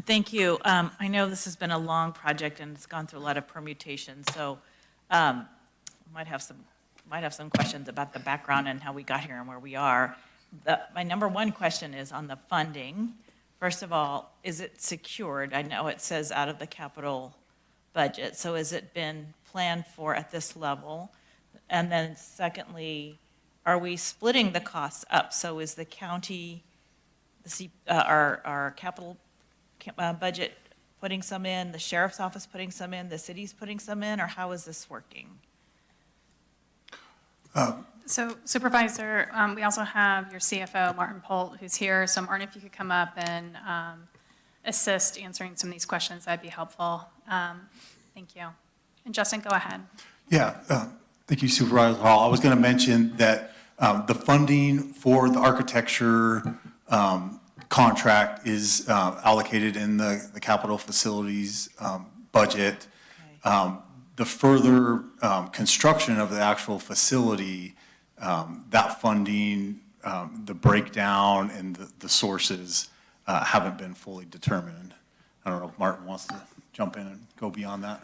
Thank you. I know this has been a long project and it's gone through a lot of permutations, so might have some questions about the background and how we got here and where we are. My number one question is on the funding. First of all, is it secured? I know it says out of the capital budget, so has it been planned for at this level? And then secondly, are we splitting the costs up? So is the county, our capital budget putting some in, the sheriff's office putting some in, the city's putting some in, or how is this working?
So Supervisor, we also have your CFO, Martin Polt, who's here. So Martin, if you could come up and assist answering some of these questions, that'd be helpful. Thank you. And Justin, go ahead.
Yeah, thank you, Supervisor Hall. I was going to mention that the funding for the architecture contract is allocated in the capital facilities budget. The further construction of the actual facility, that funding, the breakdown and the sources haven't been fully determined. I don't know if Martin wants to jump in and go beyond that.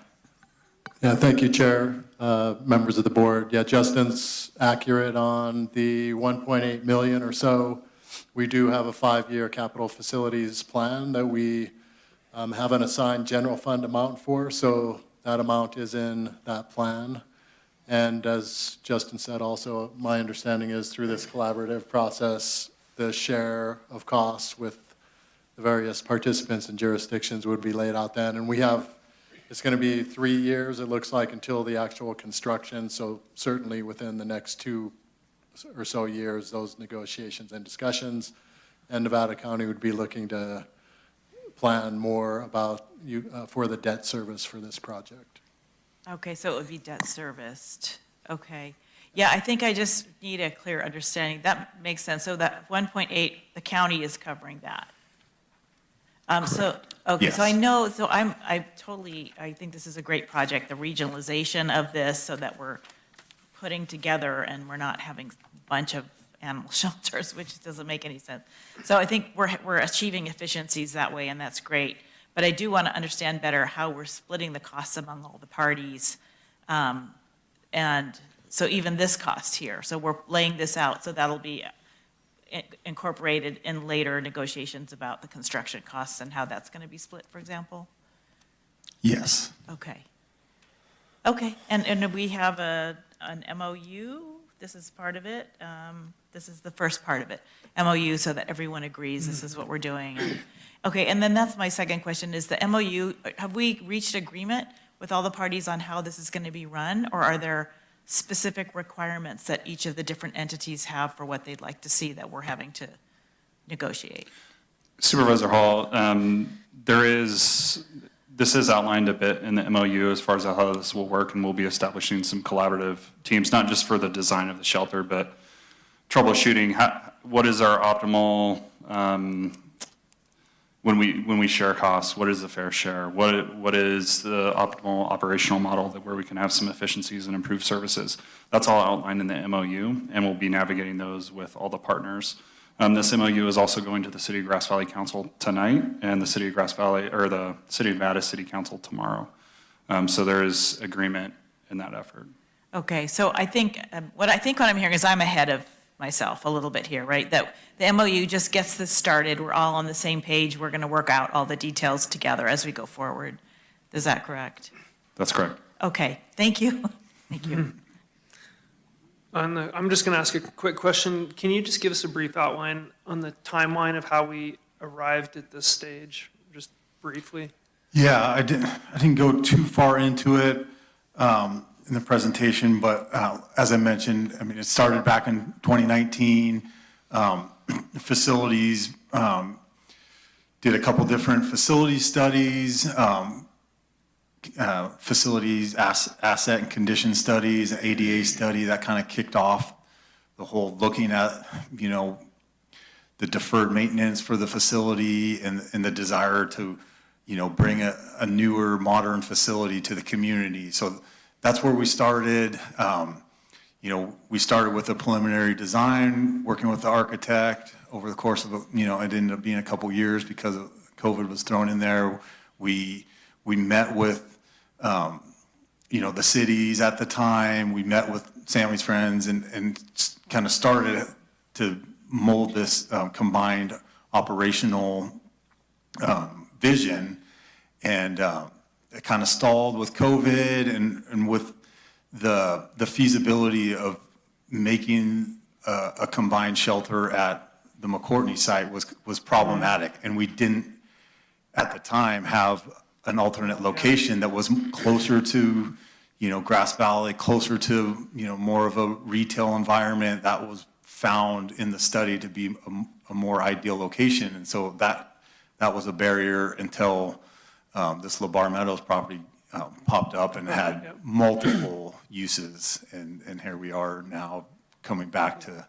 Yeah, thank you, Chair, members of the board. Yeah, Justin's accurate on the 1.8 million or so. We do have a 5-year capital facilities plan that we have an assigned general fund amount for, so that amount is in that plan. And as Justin said also, my understanding is through this collaborative process, the share of costs with the various participants and jurisdictions would be laid out then. And we have, it's going to be 3 years, it looks like, until the actual construction. So certainly within the next 2 or so years, those negotiations and discussions. And Nevada County would be looking to plan more about for the debt service for this project.
Okay, so it would be debt serviced. Okay. Yeah, I think I just need a clear understanding. That makes sense. So that 1.8, the county is covering that. So, okay,
Yes.
so I know, so I think this is a great project, the regionalization of this so that we're putting together and we're not having a bunch of animal shelters, which doesn't make any sense. So I think we're achieving efficiencies that way, and that's great. But I do want to understand better how we're splitting the costs among all the parties. And so even this cost here, so we're laying this out, so that'll be incorporated in later negotiations about the construction costs and how that's going to be split, for example?
Yes.
Okay. Okay, and we have an MOU, this is part of it, this is the first part of it, MOU, so that everyone agrees this is what we're doing. Okay, and then that's my second question, is the MOU, have we reached agreement with all the parties on how this is going to be run, or are there specific requirements that each of the different entities have for what they'd like to see that we're having to negotiate?
Supervisor Hall, this is outlined a bit in the MOU as far as how this will work, and we'll be establishing some collaborative teams, not just for the design of the shelter, but troubleshooting. What is our optimal, when we share costs, what is the fair share? What is the optimal operational model where we can have some efficiencies and improve services? That's all outlined in the MOU, and we'll be navigating those with all the partners. This MOU is also going to the City of Grass Valley Council tonight, and the City of Grass Valley, or the City of Nevada City Council tomorrow. So there is agreement in that effort.
Okay, so I think, what I'm hearing is I'm ahead of myself a little bit here, right? That the MOU just gets this started, we're all on the same page, we're going to work out all the details together as we go forward. Is that correct?
That's correct.
Okay, thank you. Thank you.
I'm just going to ask a quick question. Can you just give us a brief outline on the timeline of how we arrived at this stage, just briefly?
Yeah, I didn't go too far into it in the presentation, but as I mentioned, I mean, it started back in 2019. Facilities, did a couple different facility studies, facilities asset and condition studies, ADA study that kind of kicked off the whole looking at, the deferred maintenance for the facility and the desire to, bring a newer modern facility to the community. So that's where we started. We started with a preliminary design, working with the architect over the course of, it ended up being a couple years because of COVID was thrown in there. We met with, the cities at the time. We met with Sammy's friends and kind of started to mold this combined operational vision. And it kind of stalled with COVID and with the feasibility of making a combined shelter at the McCourtney site was problematic. And we didn't, at the time, have an alternate location that was closer to, Grass Valley, closer to, more of a retail environment that was found in the study to be a more ideal location. And so that that was a barrier until this LeBar Meadows property popped up and had multiple uses, and here we are now coming back to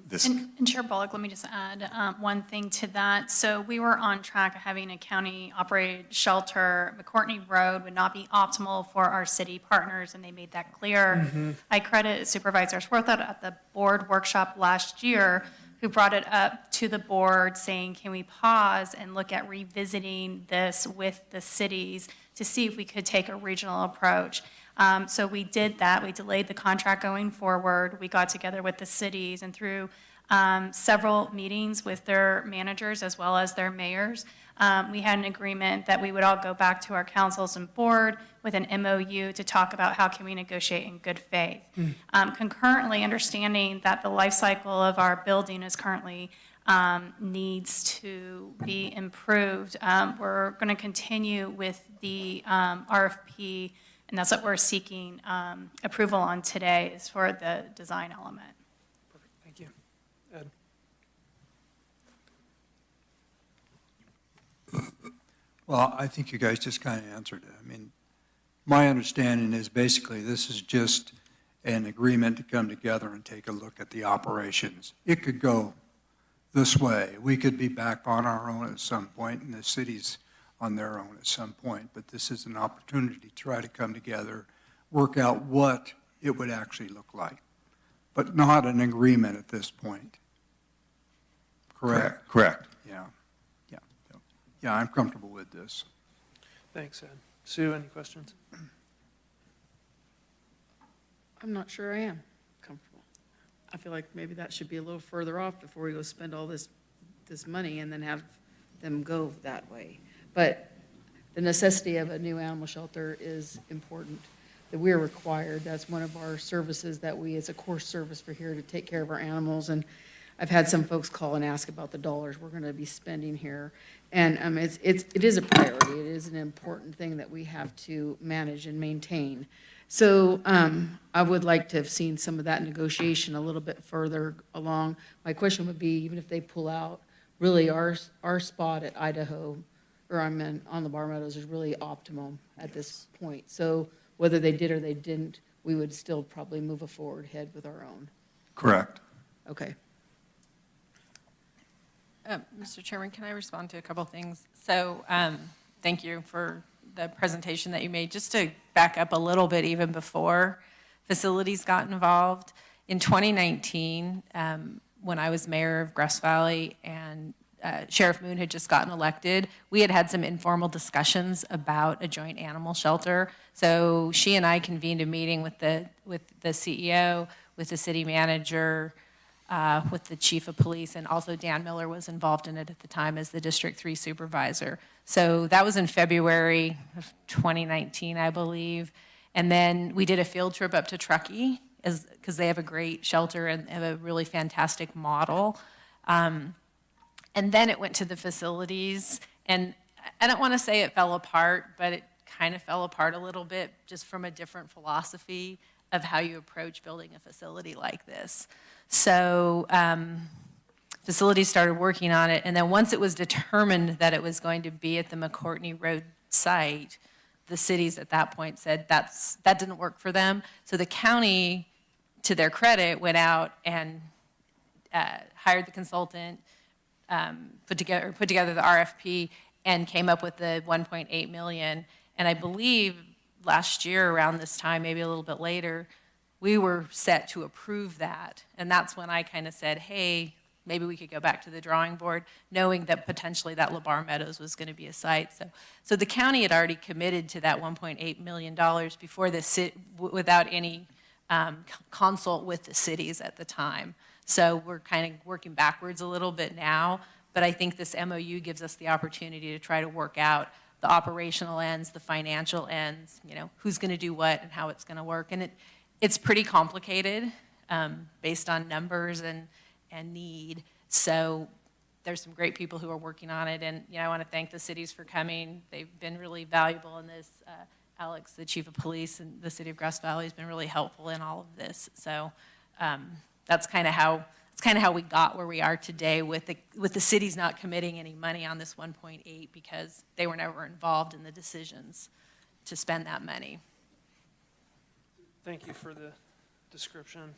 this.
And Chair Bullock, let me just add one thing to that. So we were on track of having a county-operated shelter. McCourtney Road would not be optimal for our city partners, and they made that clear. I credit Supervisor Swarthout at the board workshop last year, who brought it up to the board saying, can we pause and look at revisiting this with the cities to see if we could take a regional approach. So we did that. We delayed the contract going forward. We got together with the cities, and through several meetings with their managers as well as their mayors, we had an agreement that we would all go back to our councils and board with an MOU to talk about how can we negotiate in good faith. Concurrently, understanding that the life cycle of our building is currently needs to be improved, we're going to continue with the RFP, and that's what we're seeking approval on today, is for the design element.
Perfect, thank you. Ed?
Well, I think you guys just kind of answered it. I mean, my understanding is basically this is just an agreement to come together and take a look at the operations. It could go this way. We could be back on our own at some point, and the city's on their own at some point, but this is an opportunity to try to come together, work out what it would actually look like, but not an agreement at this point. Correct?
Correct.
Yeah. Yeah, I'm comfortable with this.
Thanks, Ed. Sue, any questions?
I'm not sure I am comfortable. I feel like maybe that should be a little further off before we go spend all this money and then have them go that way. But the necessity of a new animal shelter is important, that we're required. That's one of our services that we, as a core service for here, to take care of our animals. And I've had some folks call and ask about the dollars we're going to be spending here. And it is a priority. It is an important thing that we have to manage and maintain. So I would like to have seen some of that negotiation a little bit further along. My question would be, even if they pull out, really our spot at Idaho, or on the LeBar Meadows, is really optimum at this point. So whether they did or they didn't, we would still probably move forward ahead with our own.
Correct.
Okay.
Mr. Chairman, can I respond to a couple things? So thank you for the presentation that you made. Just to back up a little bit, even before facilities got involved, in 2019, when I was mayor of Grass Valley and Sheriff Moon had just gotten elected, we had some informal discussions about a joint animal shelter. So she and I convened a meeting with the CEO, with the city manager, with the chief of police, and also Dan Miller was involved in it at the time as the District 3 supervisor. So that was in February of 2019, I believe. And then we did a field trip up to Truckee, because they have a great shelter and have a really fantastic model. And then it went to the facilities, and I don't want to say it fell apart, but it kind of fell apart a little bit, just from a different philosophy of how you approach building a facility like this. So facilities started working on it, and then once it was determined that it was going to be at the McCourtney Road site, the cities at that point said that didn't work for them. So the county, to their credit, went out and hired the consultant, put together the RFP, and came up with the 1.8 million. And I believe last year around this time, maybe a little bit later, we were set to approve that. And that's when I kind of said, hey, maybe we could go back to the drawing board, knowing that potentially that LeBar Meadows was going to be a site. So the county had already committed to that $1.8 million before without any consult with the cities at the time. So we're kind of working backwards a little bit now, but I think this MOU gives us the opportunity to try to work out the operational ends, the financial ends, who's going to do what and how it's going to work. And it's pretty complicated based on numbers and need. So there's some great people who are working on it. And I want to thank the cities for coming. They've been really valuable in this. Alex, the chief of police in the city of Grass Valley, has been really helpful in all of this. So that's kind of how it's kind of how we got where we are today with the cities not committing any money on this 1.8 because they were never involved in the decisions to spend that money.
Thank you for the description.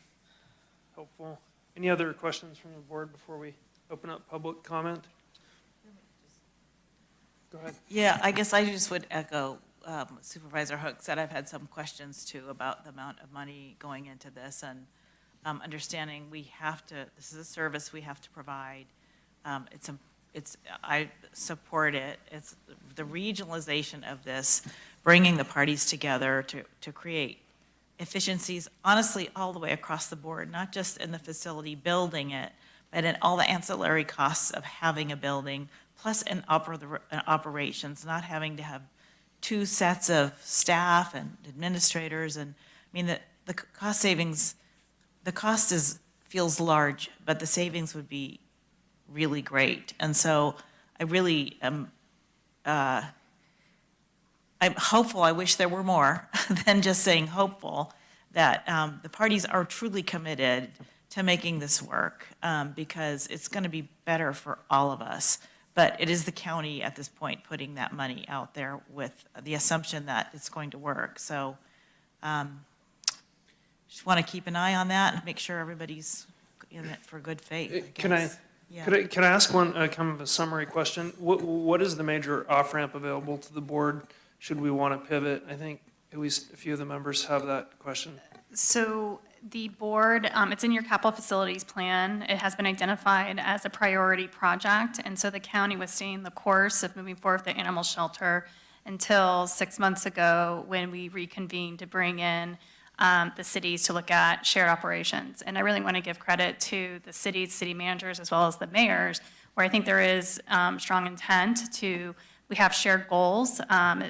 Helpful. Any other questions from the board before we open up public comment? Go ahead.
Yeah, I guess I just would echo Supervisor Hook said. I've had some questions too about the amount of money going into this, and understanding this is a service we have to provide. I support it. It's the regionalization of this, bringing the parties together to create efficiencies, honestly, all the way across the board, not just in the facility building it, but in all the ancillary costs of having a building, plus in operations, not having to have two sets of staff and administrators. And I mean, the cost savings, the cost feels large, but the savings would be really great. And so I really am, I'm hopeful. I wish there were more than just saying hopeful that the parties are truly committed to making this work because it's going to be better for all of us. But it is the county at this point putting that money out there with the assumption that it's going to work. So just want to keep an eye on that and make sure everybody's in it for good faith.
Can I ask one kind of a summary question? What is the major off-ramp available to the board should we want to pivot? I think at least a few of the members have that question.
So the board, it's in your capital facilities plan. It has been identified as a priority project, and so the county was staying the course of moving forward with the animal shelter until 6 months ago when we reconvened to bring in the cities to look at shared operations. And I really want to give credit to the cities, city managers, as well as the mayors, where I think there is strong intent to, we have shared goals.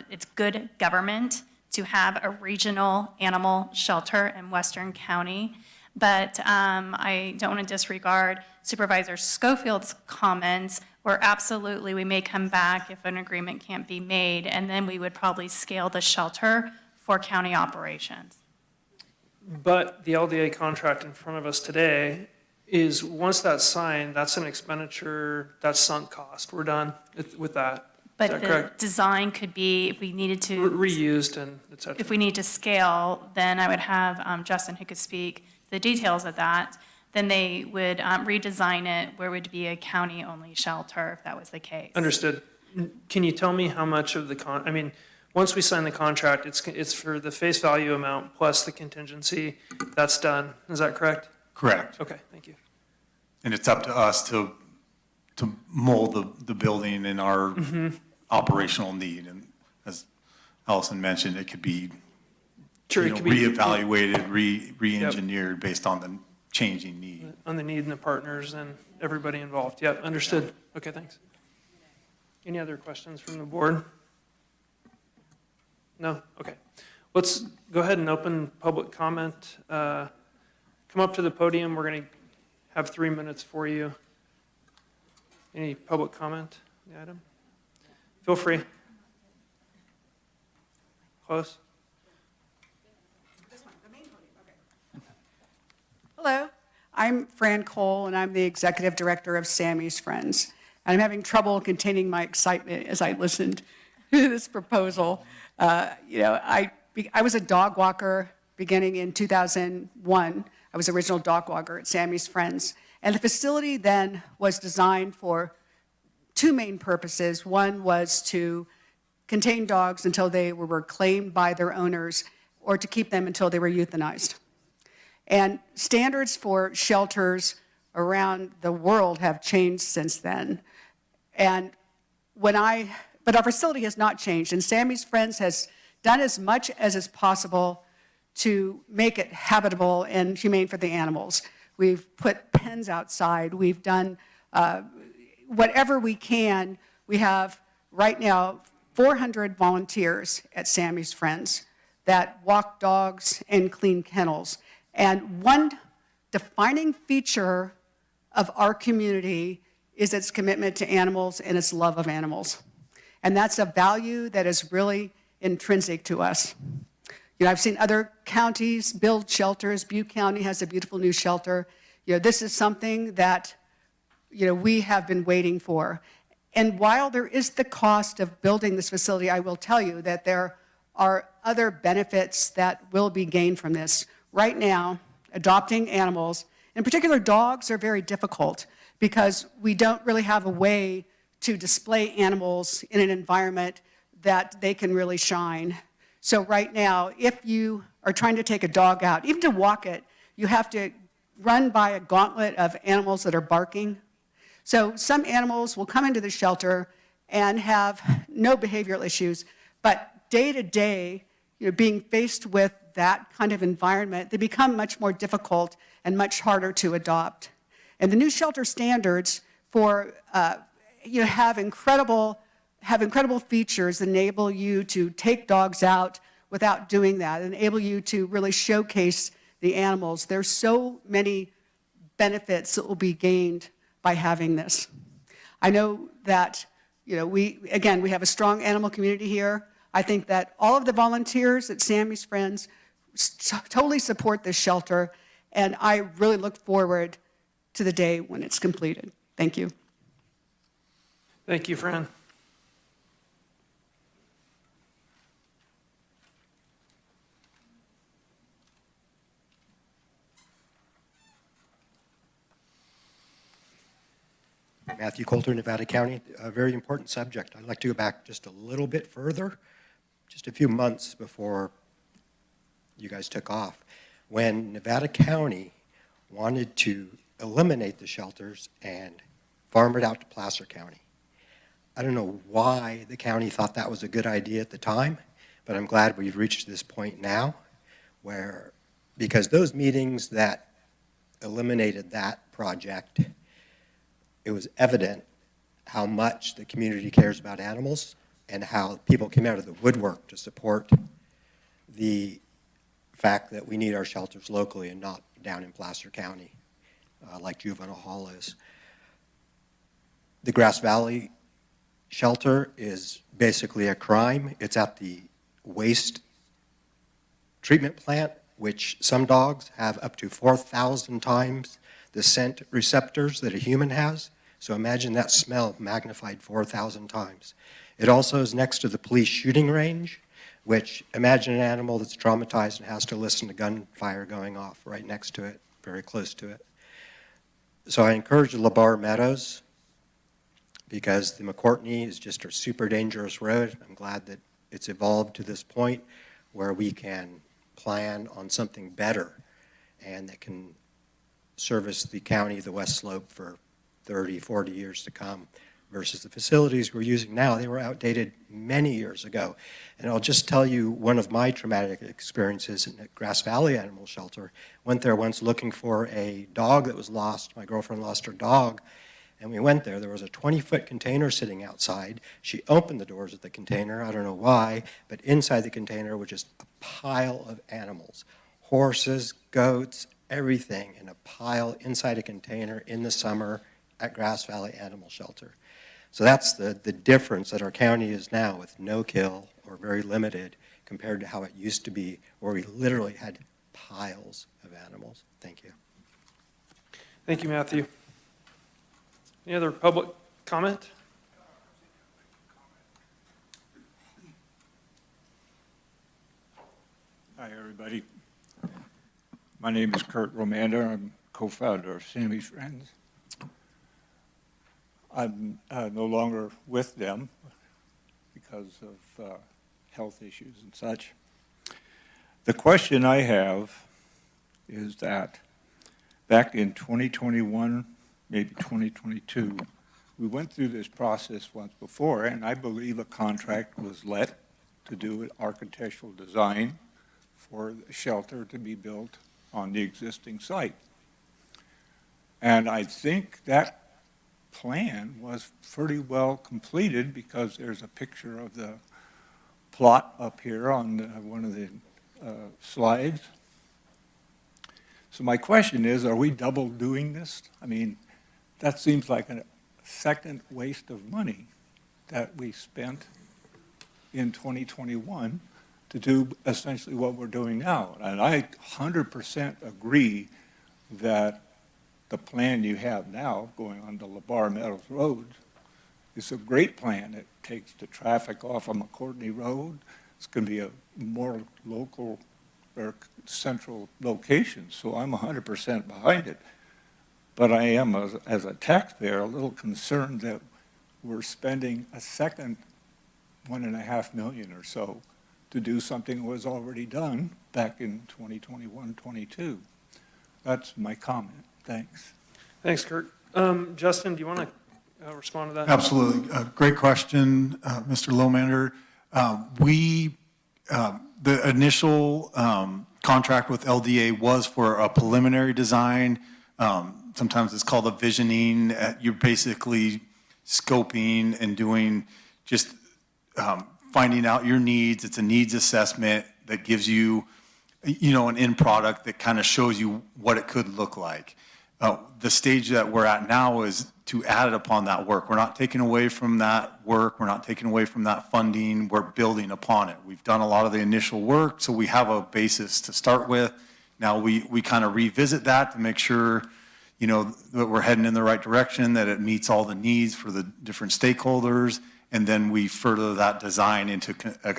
It's good government to have a regional animal shelter in Western County. But I don't want to disregard Supervisor Schofield's comments where absolutely we may come back if an agreement can't be made, and then we would probably scale the shelter for county operations.
But the LDA contract in front of us today is, once that's signed, that's an expenditure, that's sunk cost. We're done with that.
But the design could be, if we needed to.
Reused and et cetera.
If we need to scale, then I would have Justin who could speak to the details of that. Then they would redesign it where it would be a county-only shelter if that was the case.
Understood. Can you tell me how much of the once we sign the contract, it's for the face value amount plus the contingency, that's done. Is that correct?
Correct.
Okay, thank you.
And it's up to us to mold the building in our operational need. And as Allison mentioned, it could be reevaluated, re-engineered based on the changing need.
On the need and the partners and everybody involved. Yep, understood. Okay, thanks. Any other questions from the board? No? Okay. Let's go ahead and open public comment. Come up to the podium. We're going to have 3 minutes for you. Any public comment on the item? Feel free. Close.
Hello, I'm Fran Cole, and I'm the executive director of Sammy's Friends. And I'm having trouble containing my excitement as I listened to this proposal. I was a dog walker beginning in 2001. I was the original dog walker at Sammy's Friends. And the facility then was designed for two main purposes. One was to contain dogs until they were claimed by their owners, or to keep them until they were euthanized. And standards for shelters around the world have changed since then. But our facility has not changed, and Sammy's Friends has done as much as is possible to make it habitable and humane for the animals. We've put pens outside. We've done whatever we can. We have right now 400 volunteers at Sammy's Friends that walk dogs and clean kennels. And one defining feature of our community is its commitment to animals and its love of animals. And that's a value that is really intrinsic to us. I've seen other counties build shelters. Butte County has a beautiful new shelter. this is something that, we have been waiting for. And while there is the cost of building this facility, I will tell you that there are other benefits that will be gained from this. Right now, adopting animals, in particular dogs, are very difficult because we don't really have a way to display animals in an environment that they can really shine. So right now, if you are trying to take a dog out, even to walk it, you have to run by a gauntlet of animals that are barking. So some animals will come into the shelter and have no behavioral issues, but day to day, being faced with that kind of environment, they become much more difficult and much harder to adopt. And the new shelter standards have incredible features that enable you to take dogs out without doing that, enable you to really showcase the animals. There's so many benefits that will be gained by having this. I know that, we have a strong animal community here. I think that all of the volunteers at Sammy's Friends totally support this shelter, and I really look forward to the day when it's completed. Thank you.
Thank you, Fran.
Matthew Coulter, Nevada County. A very important subject. I'd like to go back just a little bit further, just a few months before you guys took off, when Nevada County wanted to eliminate the shelters and farm it out to Placer County. I don't know why the county thought that was a good idea at the time, but I'm glad we've reached this point now because those meetings that eliminated that project, it was evident how much the community cares about animals and how people came out of the woodwork to support the fact that we need our shelters locally and not down in Placer County, like Juvenile Hall is. The Grass Valley shelter is basically a crime. It's at the waste treatment plant, which some dogs have up to 4,000 times the scent receptors that a human has. So imagine that smell magnified 4,000 times. It also is next to the police shooting range, which imagine an animal that's traumatized and has to listen to gunfire going off right next to it, very close to it. So I encourage the LeBar Meadows, because the McCourtney is just a super dangerous road. I'm glad that it's evolved to this point where we can plan on something better and that can service the county, the West Slope, for 30, 40 years to come, versus the facilities we're using now. They were outdated many years ago. And I'll just tell you one of my traumatic experiences in the Grass Valley Animal Shelter. Went there once looking for a dog that was lost. My girlfriend lost her dog. And we went there. There was a 20-foot container sitting outside. She opened the doors of the container. I don't know why, but inside the container was just a pile of animals. Horses, goats, everything in a pile inside a container in the summer at Grass Valley Animal Shelter. So that's the difference that our county is now, with no kill or very limited compared to how it used to be, where we literally had piles of animals. Thank you.
Thank you, Matthew. Any other public comment?
Hi, everybody. My name is Kurt Romander. I'm co-founder of Sammy's Friends. I'm no longer with them because of health issues and such. The question I have is that back in 2021, maybe 2022, we went through this process once before, and I believe a contract was let to do an architectural design for the shelter to be built on the existing site. And I think that plan was pretty well completed, because there's a picture of the plot up here on one of the slides. So my question is, are we double doing this? I mean, that seems like a second waste of money that we spent in 2021 to do essentially what we're doing now. And I 100% agree that the plan you have now going on to LeBar Meadows Road is a great plan. It takes the traffic off of McCourtney Road. It's going to be a more local or central location, so I'm 100% behind it. But I am, as a taxpayer, a little concerned that we're spending a second $1.5 million or so to do something that was already done back in 2021, 22. That's my comment. Thanks.
Thanks, Kurt. Justin, do you want to respond to that?
Absolutely. Great question, Mr. Lomander. The initial contract with LDA was for a preliminary design. Sometimes it's called a visioning. You're basically scoping and doing just finding out your needs. It's a needs assessment that gives you, an end product that kind of shows you what it could look like. The stage that we're at now is to add upon that work. We're not taking away from that work. We're not taking away from that funding. We're building upon it. We've done a lot of the initial work, so we have a basis to start with. Now we kind of revisit that to make sure, that we're heading in the right direction, that it meets all the needs for the different stakeholders, and then we further that design into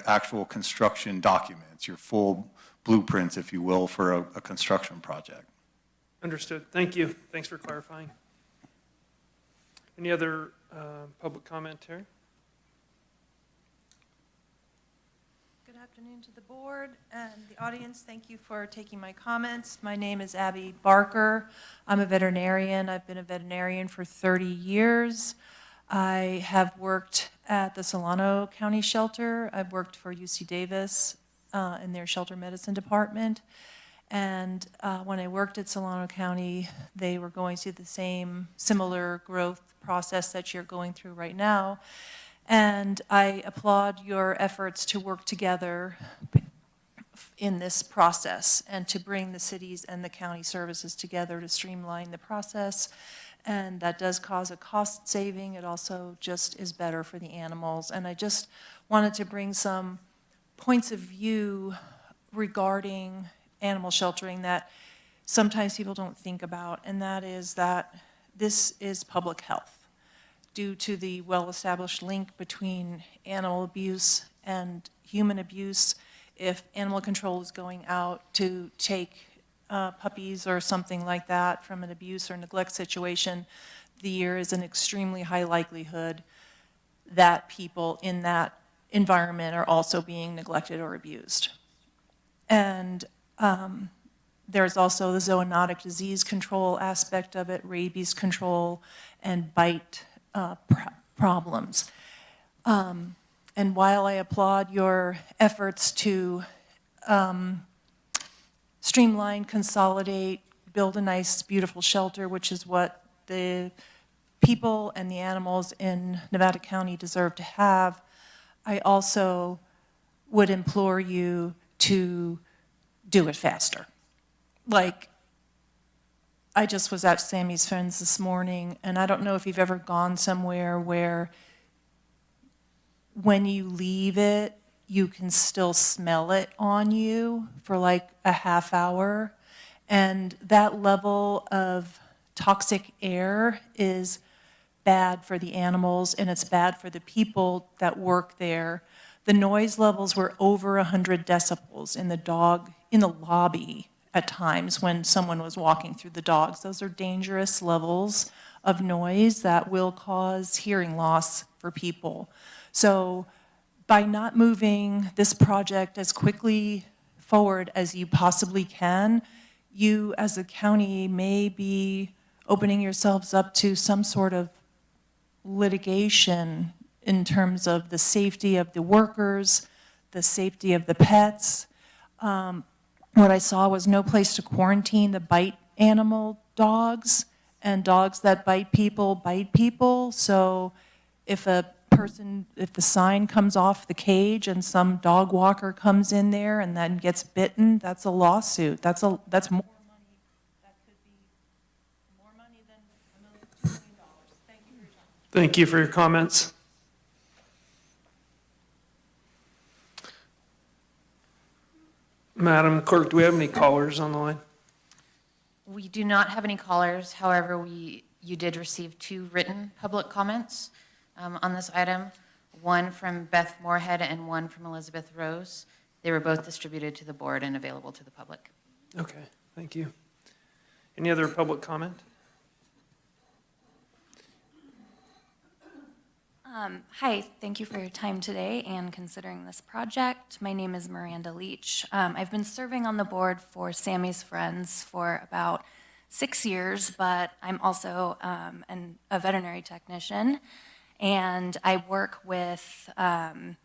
actual construction documents, your full blueprints, if you will, for a construction project.
Understood. Thank you. Thanks for clarifying. Any other public commentary?
Good afternoon to the board and the audience. Thank you for taking my comments. My name is Abby Barker. I'm a veterinarian. I've been a veterinarian for 30 years. I have worked at the Solano County Shelter. I've worked for UC Davis in their shelter medicine department. And when I worked at Solano County, they were going through the same similar growth process that you're going through right now. And I applaud your efforts to work together in this process and to bring the cities and the county services together to streamline the process. And that does cause a cost saving. It also just is better for the animals. And I just wanted to bring some points of view regarding animal sheltering that sometimes people don't think about, and that is that this is public health due to the well-established link between animal abuse and human abuse. If animal control is going out to take puppies or something like that from an abuse or neglect situation, there is an extremely high likelihood that people in that environment are also being neglected or abused. And there's also the zoonotic disease control aspect of it, rabies control, and bite problems. And while I applaud your efforts to streamline, consolidate, build a nice, beautiful shelter, which is what the people and the animals in Nevada County deserve to have, I also would implore you to do it faster. Like, I just was at Sammy's Friends this morning, and I don't know if you've ever gone somewhere where when you leave it, you can still smell it on you for like a half hour. And that level of toxic air is bad for the animals, and it's bad for the people that work there. The noise levels were over 100 decibels in the lobby at times when someone was walking through the dogs. Those are dangerous levels of noise that will cause hearing loss for people. So by not moving this project as quickly forward as you possibly can, you as a county may be opening yourselves up to some sort of litigation in terms of the safety of the workers, the safety of the pets. What I saw was no place to quarantine the bite animal dogs, and dogs that bite people. So if the sign comes off the cage and some dog walker comes in there and then gets bitten, that's a lawsuit. That's more money. That could be more money than $1 million. Thank you for your time.
Thank you for your comments. Madam Clerk, do we have any callers on the line?
We do not have any callers. However, you did receive 2 written public comments on this item, one from Beth Moorhead and one from Elizabeth Rose. They were both distributed to the board and available to the public.
Okay, thank you. Any other public comment?
Hi, thank you for your time today and considering this project. My name is Miranda Leach. I've been serving on the board for Sammy's Friends for about 6 years, but I'm also a veterinary technician, and I work with a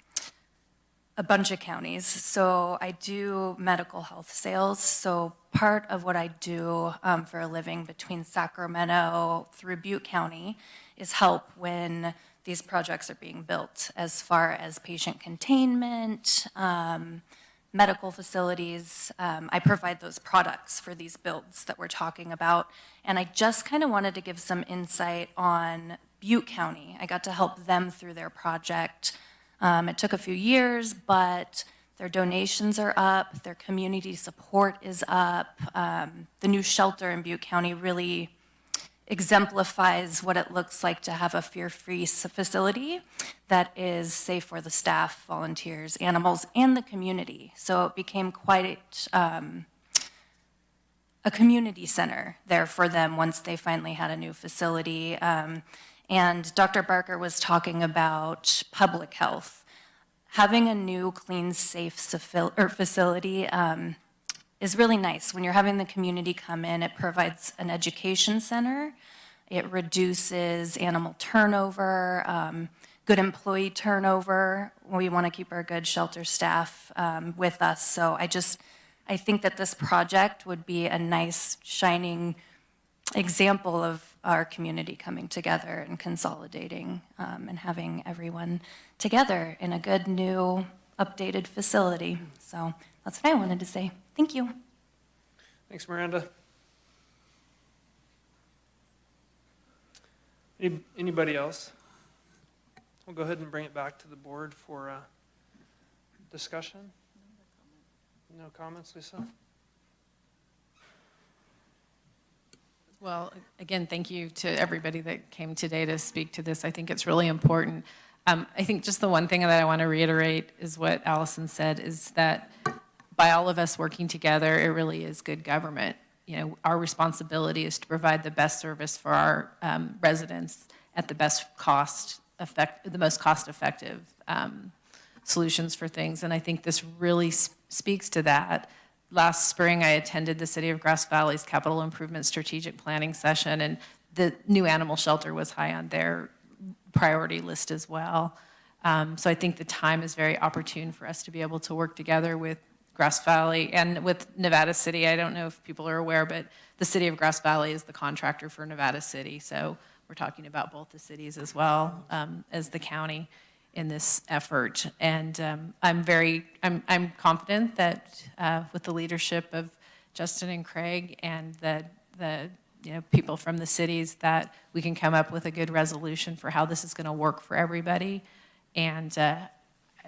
bunch of counties. So I do medical health sales. So part of what I do for a living between Sacramento through Butte County is help when these projects are being built, as far as patient containment, medical facilities. I provide those products for these builds that we're talking about. And I just kind of wanted to give some insight on Butte County. I got to help them through their project. It took a few years, but their donations are up, their community support is up. The new shelter in Butte County really exemplifies what it looks like to have a fear-free facility that is safe for the staff, volunteers, animals, and the community. So it became quite a community center there for them once they finally had a new facility. And Dr. Barker was talking about public health. Having a new, clean, safe facility is really nice. When you're having the community come in, it provides an education center. It reduces animal turnover, good employee turnover. We want to keep our good shelter staff with us. So I think that this project would be a nice, shining example of our community coming together and consolidating and having everyone together in a good, new, updated facility. So that's what I wanted to say. Thank you.
Thanks, Miranda. Anybody else? We'll go ahead and bring it back to the board for discussion. No comments, Lisa?
Well, again, thank you to everybody that came today to speak to this. I think it's really important. I think just the one thing that I want to reiterate is what Allison said, is that by all of us working together, it really is good government. You know, our responsibility is to provide the best service for our residents at the best the most cost-effective solutions for things. And I think this really speaks to that. Last spring, I attended the City of Grass Valley's Capital Improvement Strategic Planning session, and the new animal shelter was high on their priority list as well. So I think the time is very opportune for us to be able to work together with Grass Valley and with Nevada City. I don't know if people are aware, but the City of Grass Valley is the contractor for Nevada City. So we're talking about both the cities as well as the county in this effort. And I'm confident that with the leadership of Justin and Craig and the people from the cities, that we can come up with a good resolution for how this is going to work for everybody. And I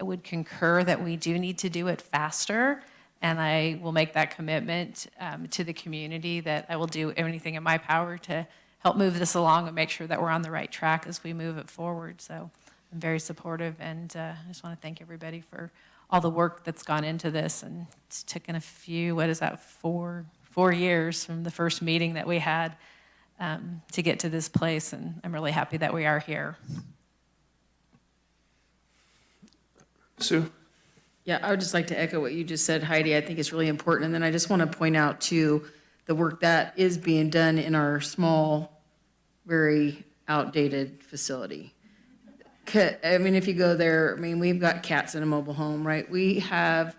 would concur that we do need to do it faster, and I will make that commitment to the community that I will do anything in my power to help move this along and make sure that we're on the right track as we move it forward. So I'm very supportive, and I just want to thank everybody for all the work that's gone into this. And it's taken a few, 4 years from the first meeting that we had to get to this place, and I'm really happy that we are here.
Sue?
Yeah, I would just like to echo what you just said, Heidi. I think it's really important. And then I just want to point out, too, the work that is being done in our small, very outdated facility. I mean, if you go there, I mean, we've got cats in a mobile home, right? They have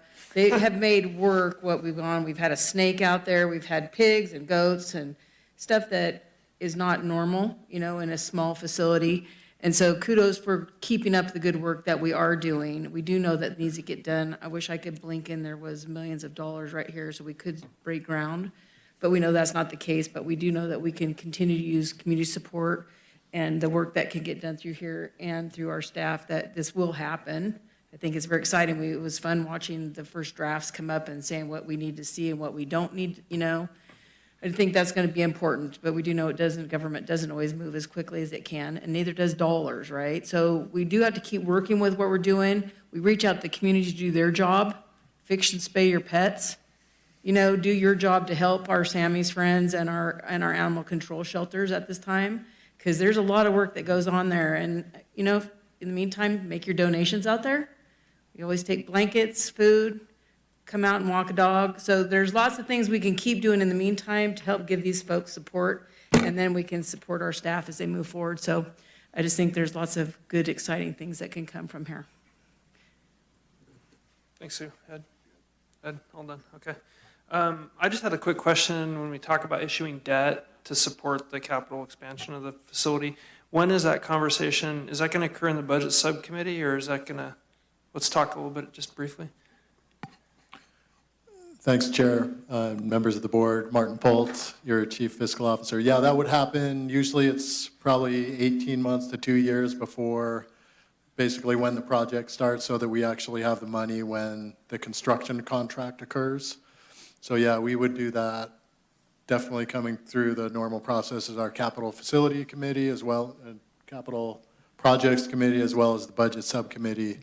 made work what we've gone. We've had a snake out there. We've had pigs and goats and stuff that is not normal, in a small facility. And so kudos for keeping up the good work that we are doing. We do know that needs to get done. I wish I could blink and there was millions of dollars right here so we could break ground. But we know that's not the case. But we do know that we can continue to use community support and the work that can get done through here and through our staff, that this will happen. I think it's very exciting. It was fun watching the first drafts come up and saying what we need to see and what we don't need, I think that's going to be important, but we do know government doesn't always move as quickly as it can, and neither does dollars, right? So we do have to keep working with what we're doing. We reach out to the community to do their job, fix and spay your pets. You know, do your job to help our Sammy's friends and our animal control shelters at this time, because there's a lot of work that goes on there. And, you know, in the meantime, make your donations out there. We always take blankets, food, come out and walk a dog. So there's lots of things we can keep doing in the meantime to help give these folks support, and then we can support our staff as they move forward. So I just think there's lots of good, exciting things that can come from here.
Thanks, Sue. Ed, all done, okay. I just had a quick question. When we talk about issuing debt to support the capital expansion of the facility, when is that conversation, is that going to occur in the budget subcommittee, or is that going to, let's talk a little bit just briefly.
Thanks, Chair, members of the board. Martin Polt, your Chief Fiscal Officer. Yeah, that would happen. Usually it's probably 18 months to 2 years before basically when the project starts, so that we actually have the money when the construction contract occurs. So yeah, we would do that, definitely coming through the normal process as our capital facility committee as well, capital projects committee, as well as the budget subcommittee.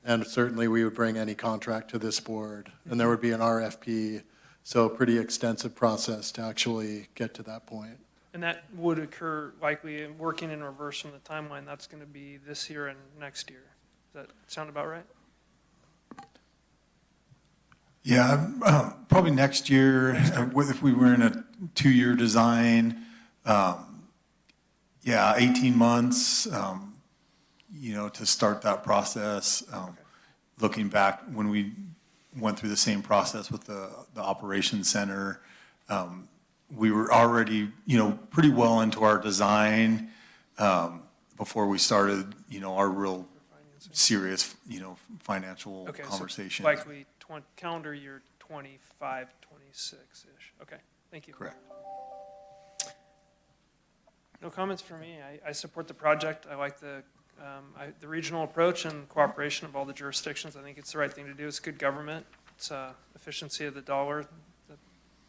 And certainly we would bring any contract to this board, and there would be an RFP. So a pretty extensive process to actually get to that point.
And that would occur likely, working in reverse from the timeline, that's going to be this year and next year. Does that sound about right?
Yeah, probably next year, if we were in a 2-year design, 18 months, to start that process. Looking back, when we went through the same process with the operations center, we were already, pretty well into our design before we started, our real serious, financial conversation.
So likely calendar year 25, 26-ish. Okay, thank you.
Correct.
No comments for me. I support the project. I like the regional approach and cooperation of all the jurisdictions. I think it's the right thing to do. It's good government. It's efficiency of the dollar, the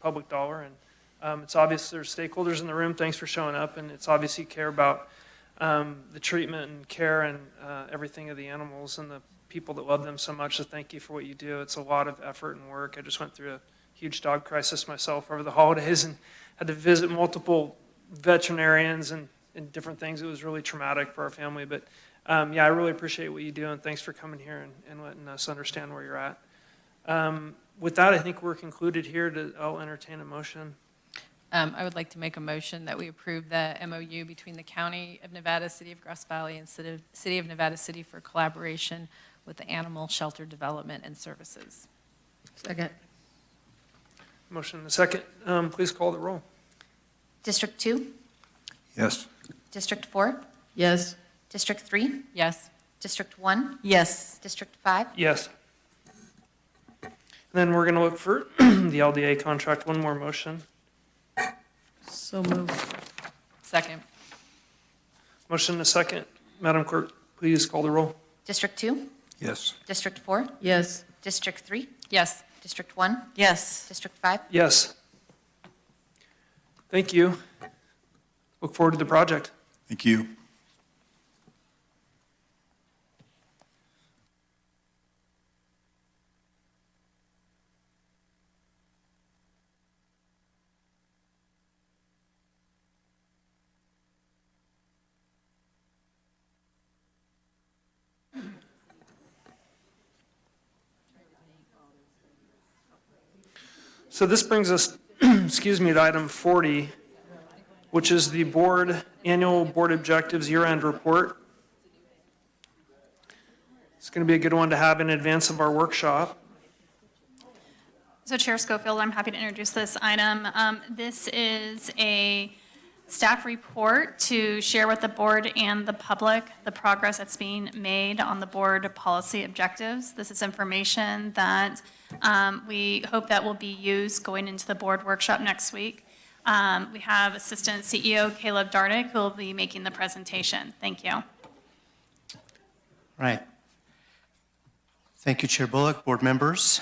public dollar. And it's obvious there's stakeholders in the room. Thanks for showing up. And it's obvious you care about the treatment and care and everything of the animals and the people that love them so much. So thank you for what you do. It's a lot of effort and work. I just went through a huge dog crisis myself over the holidays and had to visit multiple veterinarians and different things. It was really traumatic for our family. But I really appreciate what you do, and thanks for coming here and letting us understand where you're at. With that, I think we're concluded here. I'll entertain a motion.
I would like to make a motion that we approve the MOU between the County of Nevada, City of Grass Valley, and City of Nevada City for collaboration with the Animal Shelter Development and Services.
Second.
Motion and a second. Please call the roll.
District 2?
Yes.
District 4?
Yes.
District 3?
Yes.
District 1?
Yes.
District 5?
Yes. And then we're going to look for the LDA contract. One more motion.
So moved.
Second.
Motion and a second. Madam Clerk, please call the roll.
District 2?
Yes.
District 4?
Yes.
District 3?
Yes.
District 1?
Yes.
District 5?
Yes. Thank you. Look forward to the project.
Thank you.
So this brings us, excuse me, to item 40, which is the annual board objectives year-end report. It's going to be a good one to have in advance of our workshop.
So Chair Schofield, I'm happy to introduce this item. This is a staff report to share with the board and the public the progress that's being made on the board policy objectives. This is information that we hope that will be used going into the board workshop next week. We have Assistant CEO Caleb Dardick who will be making the presentation. Thank you.
Right. Thank you, Chair Bullock, board members.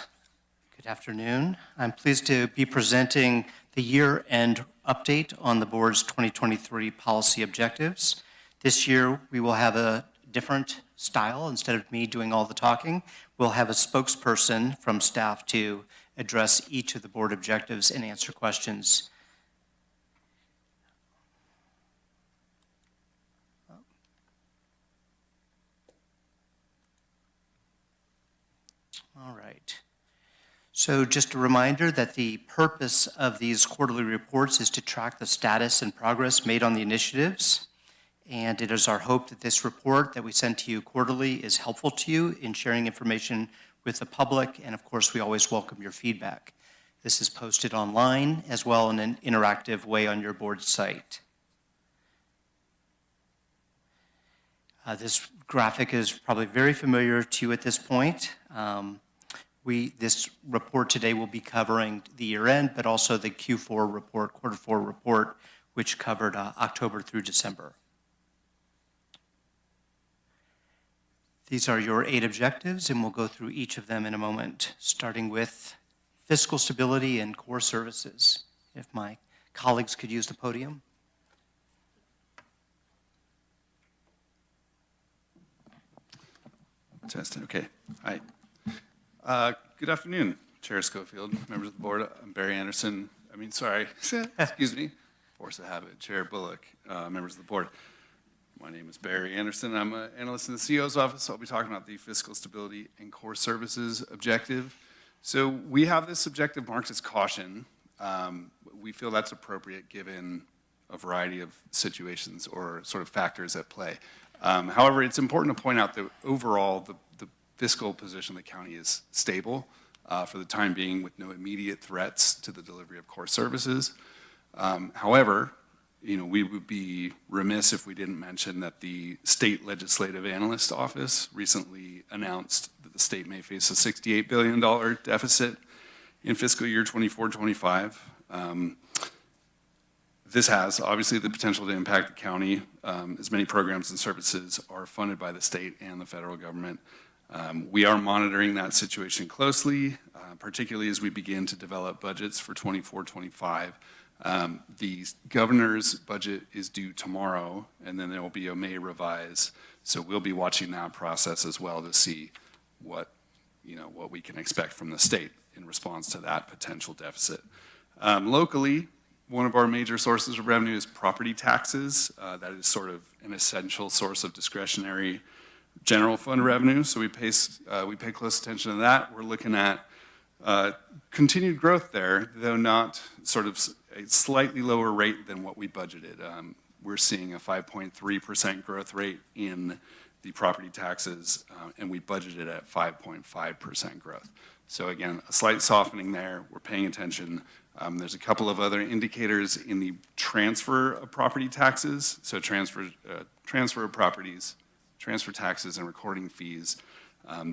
Good afternoon. I'm pleased to be presenting the year-end update on the board's 2023 policy objectives. This year, we will have a different style. Instead of me doing all the talking, we'll have a spokesperson from staff to address each of the board objectives and answer questions. All right. So just a reminder that the purpose of these quarterly reports is to track the status and progress made on the initiatives. And it is our hope that this report that we send to you quarterly is helpful to you in sharing information with the public. And of course, we always welcome your feedback. This is posted online as well in an interactive way on your board site. This graphic is probably very familiar to you at this point. This report today will be covering the year end, but also the Q4 report, quarter 4 report, which covered October through December. These are your 8 objectives, and we'll go through each of them in a moment, starting with fiscal stability and core services. If my colleagues could use the podium.
Testing, okay. Hi. Good afternoon, Chair Schofield, members of the board. I'm Barry Anderson. Excuse me, force of habit. Chair Bullock, members of the board. My name is Barry Anderson. I'm an analyst in the CEO's office. I'll be talking about the fiscal stability and core services objective. So we have this objective marked as caution. We feel that's appropriate given a variety of situations or sort of factors at play. However, it's important to point out that overall, the fiscal position of the county is stable for the time being with no immediate threats to the delivery of core services. However, we would be remiss if we didn't mention that the State Legislative Analyst Office recently announced that the state may face a $68 billion deficit in fiscal year 24-25. This has obviously the potential to impact the county, as many programs and services are funded by the state and the federal government. We are monitoring that situation closely, particularly as we begin to develop budgets for 24-25. The governor's budget is due tomorrow, and then there will be a May revise. So we'll be watching that process as well to see what we can expect from the state in response to that potential deficit. Locally, one of our major sources of revenue is property taxes. That is sort of an essential source of discretionary general fund revenue. So we pay close attention to that. We're looking at continued growth there, though not sort of a slightly lower rate than what we budgeted. We're seeing a 5.3% growth rate in the property taxes, and we budgeted at 5.5% growth. So again, a slight softening there. We're paying attention. There's a couple of other indicators in the transfer of property taxes. So transfer of properties, transfer taxes, and recording fees.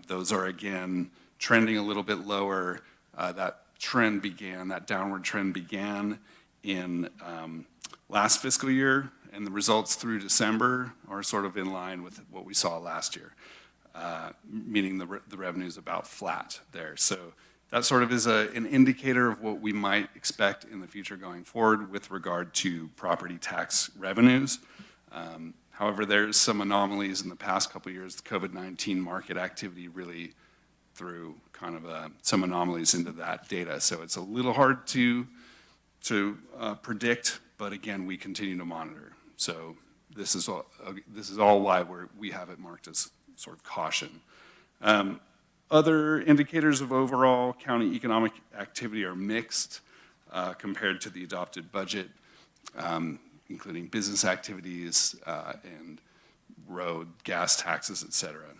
Those are, again, trending a little bit lower. That downward trend began in last fiscal year, and the results through December are sort of in line with what we saw last year, meaning the revenue is about flat there. So that sort of is an indicator of what we might expect in the future going forward with regard to property tax revenues. However, there's some anomalies in the past couple of years. The COVID-19 market activity really threw kind of some anomalies into that data. So it's a little hard to predict, but again, we continue to monitor. So this is all why we have it marked as sort of caution. Other indicators of overall county economic activity are mixed compared to the adopted budget, including business activities and road, gas taxes, et cetera.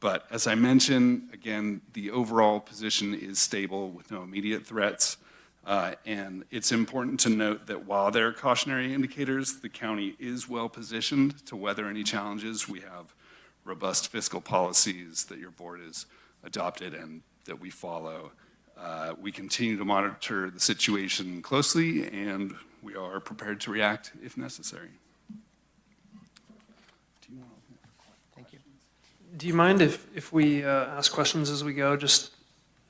But as I mentioned, again, the overall position is stable with no immediate threats. And it's important to note that while there are cautionary indicators, the county is well positioned to weather any challenges. We have robust fiscal policies that your board has adopted and that we follow. We continue to monitor the situation closely, and we are prepared to react if necessary.
Thank you.
Do you mind if we ask questions as we go? Just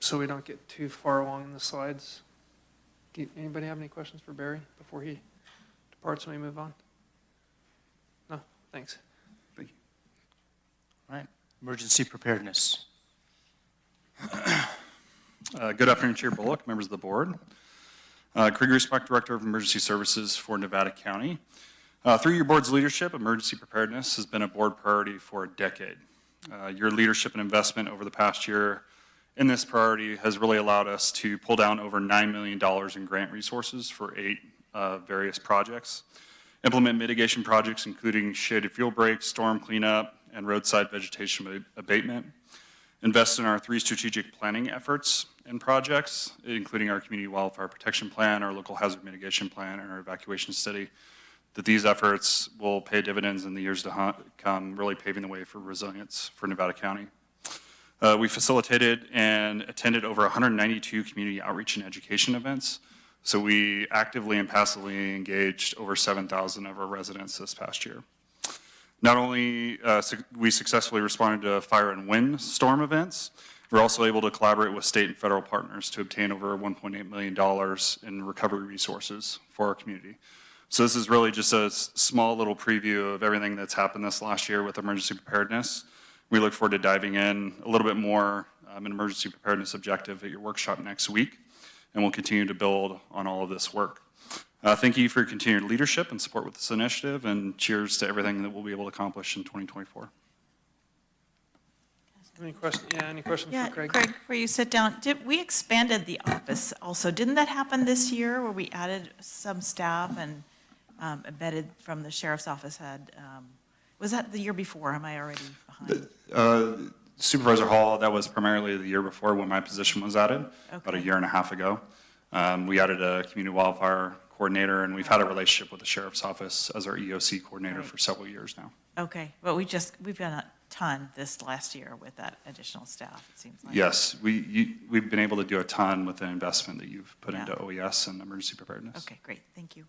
so we don't get too far along in the slides. Anybody have any questions for Barry before he departs and we move on? No? Thanks.
All right, emergency preparedness.
Good afternoon, Chair Bullock, members of the board. Craig Rusbach, Director of Emergency Services for Nevada County. Through your board's leadership, emergency preparedness has been a board priority for a decade. Your leadership and investment over the past year in this priority has really allowed us to pull down over $9 million in grant resources for 8 various projects, implement mitigation projects including shaded fuel breaks, storm cleanup, and roadside vegetation abatement, invest in our 3 strategic planning efforts and projects, including our community wildfire protection plan, our local hazard mitigation plan, and our evacuation study, that these efforts will pay dividends in the years to come, really paving the way for resilience for Nevada County. We facilitated and attended over 192 community outreach and education events. So we actively and passively engaged over 7,000 of our residents this past year. Not only we successfully responded to fire and wind storm events, we're also able to collaborate with state and federal partners to obtain over $1.8 million in recovery resources for our community. So this is really just a small little preview of everything that's happened this last year with emergency preparedness. We look forward to diving in a little bit more an emergency preparedness objective at your workshop next week, and we'll continue to build on all of this work. Thank you for your continued leadership and support with this initiative, and cheers to everything that we'll be able to accomplish in 2024.
Any questions? Yeah, any questions
Yeah,
for Craig?
Craig, before you sit down, we expanded the office also. Didn't that happen this year where we added some staff and embedded from the sheriff's office was that the year before? Am I already behind?
Supervisor Hall, that was primarily the year before when my position was added, about a year and a half ago. We added a community wildfire coordinator, and we've had a relationship with the sheriff's office as our EOC coordinator for several years now.
Okay, but we've done a ton this last year with that additional staff, it seems like.
Yes, we've been able to do a ton with the investment that you've put into OES and emergency preparedness.
Okay, great, thank you.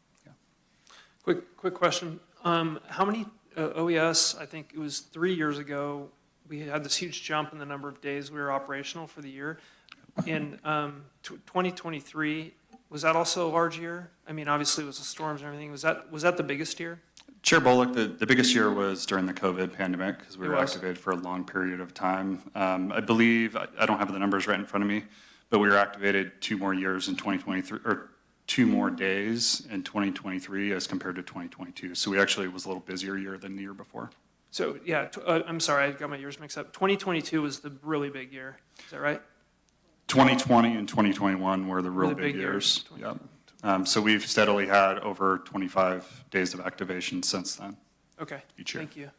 Quick question. How many OES, I think it was 3 years ago, we had this huge jump in the number of days we were operational for the year. In 2023, was that also a large year? I mean, obviously it was the storms and everything. Was that the biggest year?
Chair Bullock, the biggest year was during the COVID pandemic because we were activated for a long period of time. I believe, I don't have the numbers right in front of me, but we were activated 2 more years in 2023, or 2 more days in 2023 as compared to 2022. So we actually was a little busier year than the year before.
So yeah, I'm sorry, I got my years mixed up. 2022 was the really big year. Is that right?
2020 and 2021 were the real big years. Yep. So we've steadily had over 25 days of activation since then.
Okay.
Each year.
Thank you.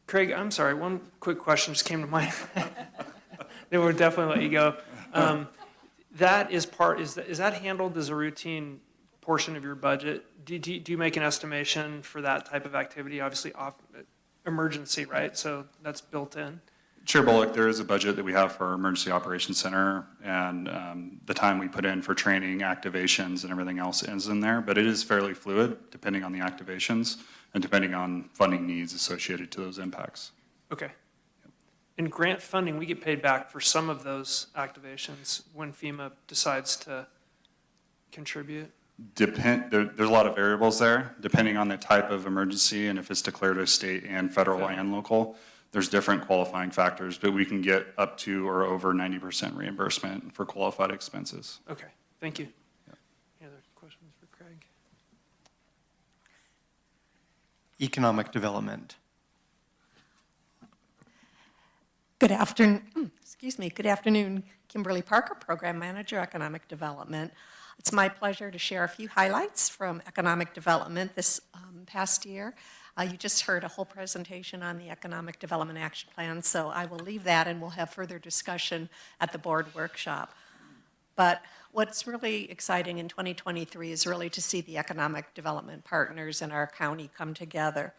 Craig, I'm sorry, one quick question just came to mind. They will definitely let you go. That is that handled as a routine portion of your budget? Do you make an estimation for that type of activity? Obviously, emergency, right? So that's built in.
Chair Bullock, there is a budget that we have for our Emergency Operations Center, and the time we put in for training, activations, and everything else is in there, but it is fairly fluid depending on the activations and depending on funding needs associated to those impacts.
Okay. In grant funding, we get paid back for some of those activations when FEMA decides to contribute.
There's a lot of variables there, depending on the type of emergency and if it's declared as state and federal and local. There's different qualifying factors, but we can get up to or over 90% reimbursement for qualified expenses.
Okay, thank you. Any other questions for Craig?
Economic development.
Good afternoon. Excuse me. Good afternoon. Kimberly Parker, Program Manager, Economic Development. It's my pleasure to share a few highlights from economic development this past year. You just heard a whole presentation on the Economic Development Action Plan, so I will leave that and we'll have further discussion at the board workshop. But what's really exciting in 2023 is really to see the economic development partners in our county come together.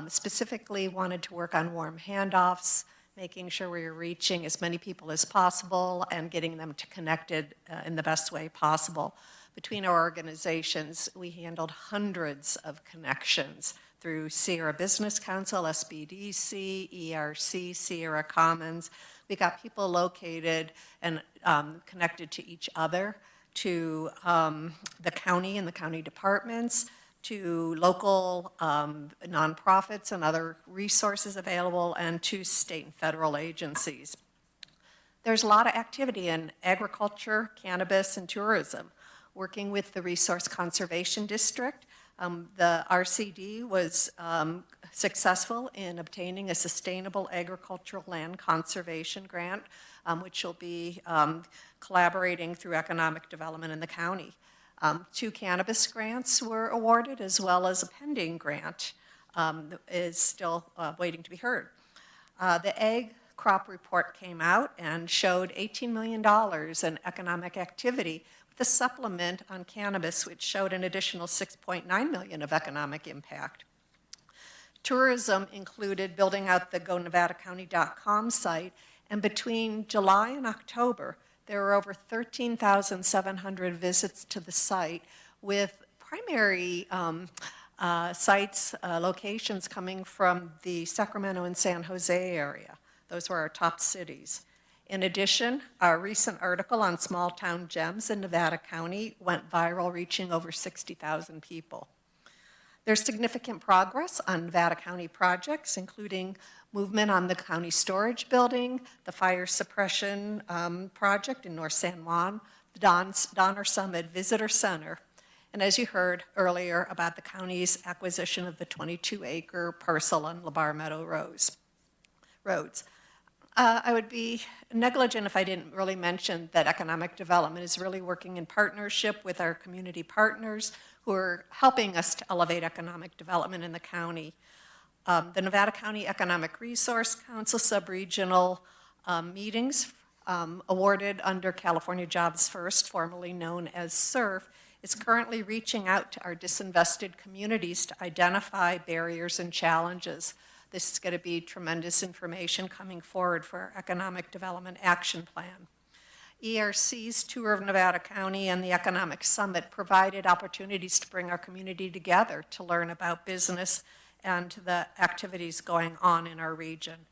Specifically wanted to work on warm handoffs, making sure we're reaching as many people as possible and getting them to connected in the best way possible. Between our organizations, we handled hundreds of connections through Sierra Business Council, SBDC, ERC, Sierra Commons. We got people located and connected to each other, to the county and the county departments, to local nonprofits and other resources available, and to state and federal agencies. There's a lot of activity in agriculture, cannabis, and tourism. Working with the Resource Conservation District, the RCD was successful in obtaining a sustainable agricultural land conservation grant, which will be collaborating through economic development in the county. 2 cannabis grants were awarded, as well as a pending grant is still waiting to be heard. The Ag Crop Report came out and showed $18 million in economic activity, with a supplement on cannabis, which showed an additional $6.9 million of economic impact. Tourism included building out the GoNevadaCounty.com site, and between July and October, there were over 13,700 visits to the site, with primary sites, locations coming from the Sacramento and San Jose area. Those were our top cities. In addition, our recent article on small town gems in Nevada County went viral, reaching over 60,000 people. There's significant progress on Nevada County projects, including movement on the county storage building, the fire suppression project in North San Juan, the Donner Summit Visitor Center, and as you heard earlier about the county's acquisition of the 22-acre parcel on LeBar Meadow Roads. I would be negligent if I didn't really mention that economic development is really working in partnership with our community partners who are helping us to elevate economic development in the county. The Nevada County Economic Resource Council sub-regional meetings awarded under California Jobs First, formerly known as SURF, is currently reaching out to our disinvested communities to identify barriers and challenges. This is going to be tremendous information coming forward for our Economic Development Action Plan. ERC's tour of Nevada County and the Economic Summit provided opportunities to bring our community together to learn about business and the activities going on in our region.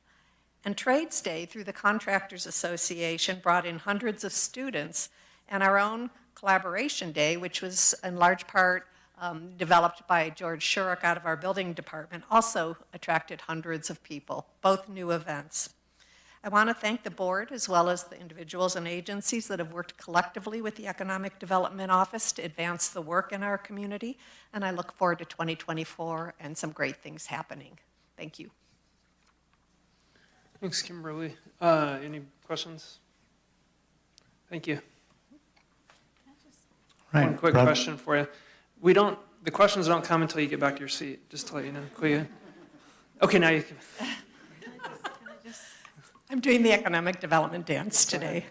And Trades Day through the Contractors Association brought in hundreds of students, and our own Collaboration Day, which was in large part developed by George Shurek out of our building department, also attracted hundreds of people, both new events. I want to thank the board as well as the individuals and agencies that have worked collectively with the Economic Development Office to advance the work in our community, and I look forward to 2024 and some great things happening. Thank you.
Thanks, Kimberly. Any questions? Thank you.
Right,
One quick question for you. The questions don't come until you get back to your seat, just to let you know. Okay, now you can.
I'm doing the economic development dance today.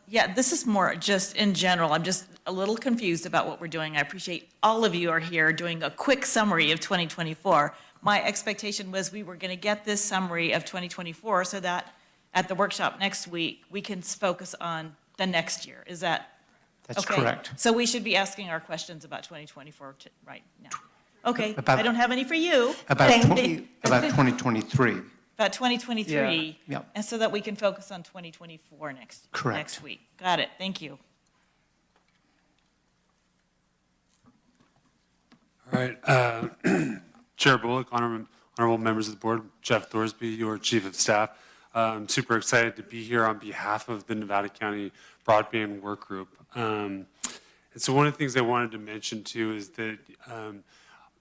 Yeah, this is more just in general. I'm just a little confused about what we're doing. I appreciate all of you are here doing a quick summary of 2024. My expectation was we were going to get this summary of 2024 so that at the workshop next week, we can focus on the next year. Is that
That's
okay?
correct.
So we should be asking our questions about 2024 right now. Okay,
About-
I don't have any for you.
About
Thank
20
you.
about 2023.
About 2023.
Yeah.
And so that we can focus on 2024
Correct.
next week. Got it, thank you.
All right. Chair Bullock, honorable members of the board, Jeff Thorsby, your chief of staff. I'm super excited to be here on behalf of the Nevada County Broadband Work Group. And so one of the things I wanted to mention too is that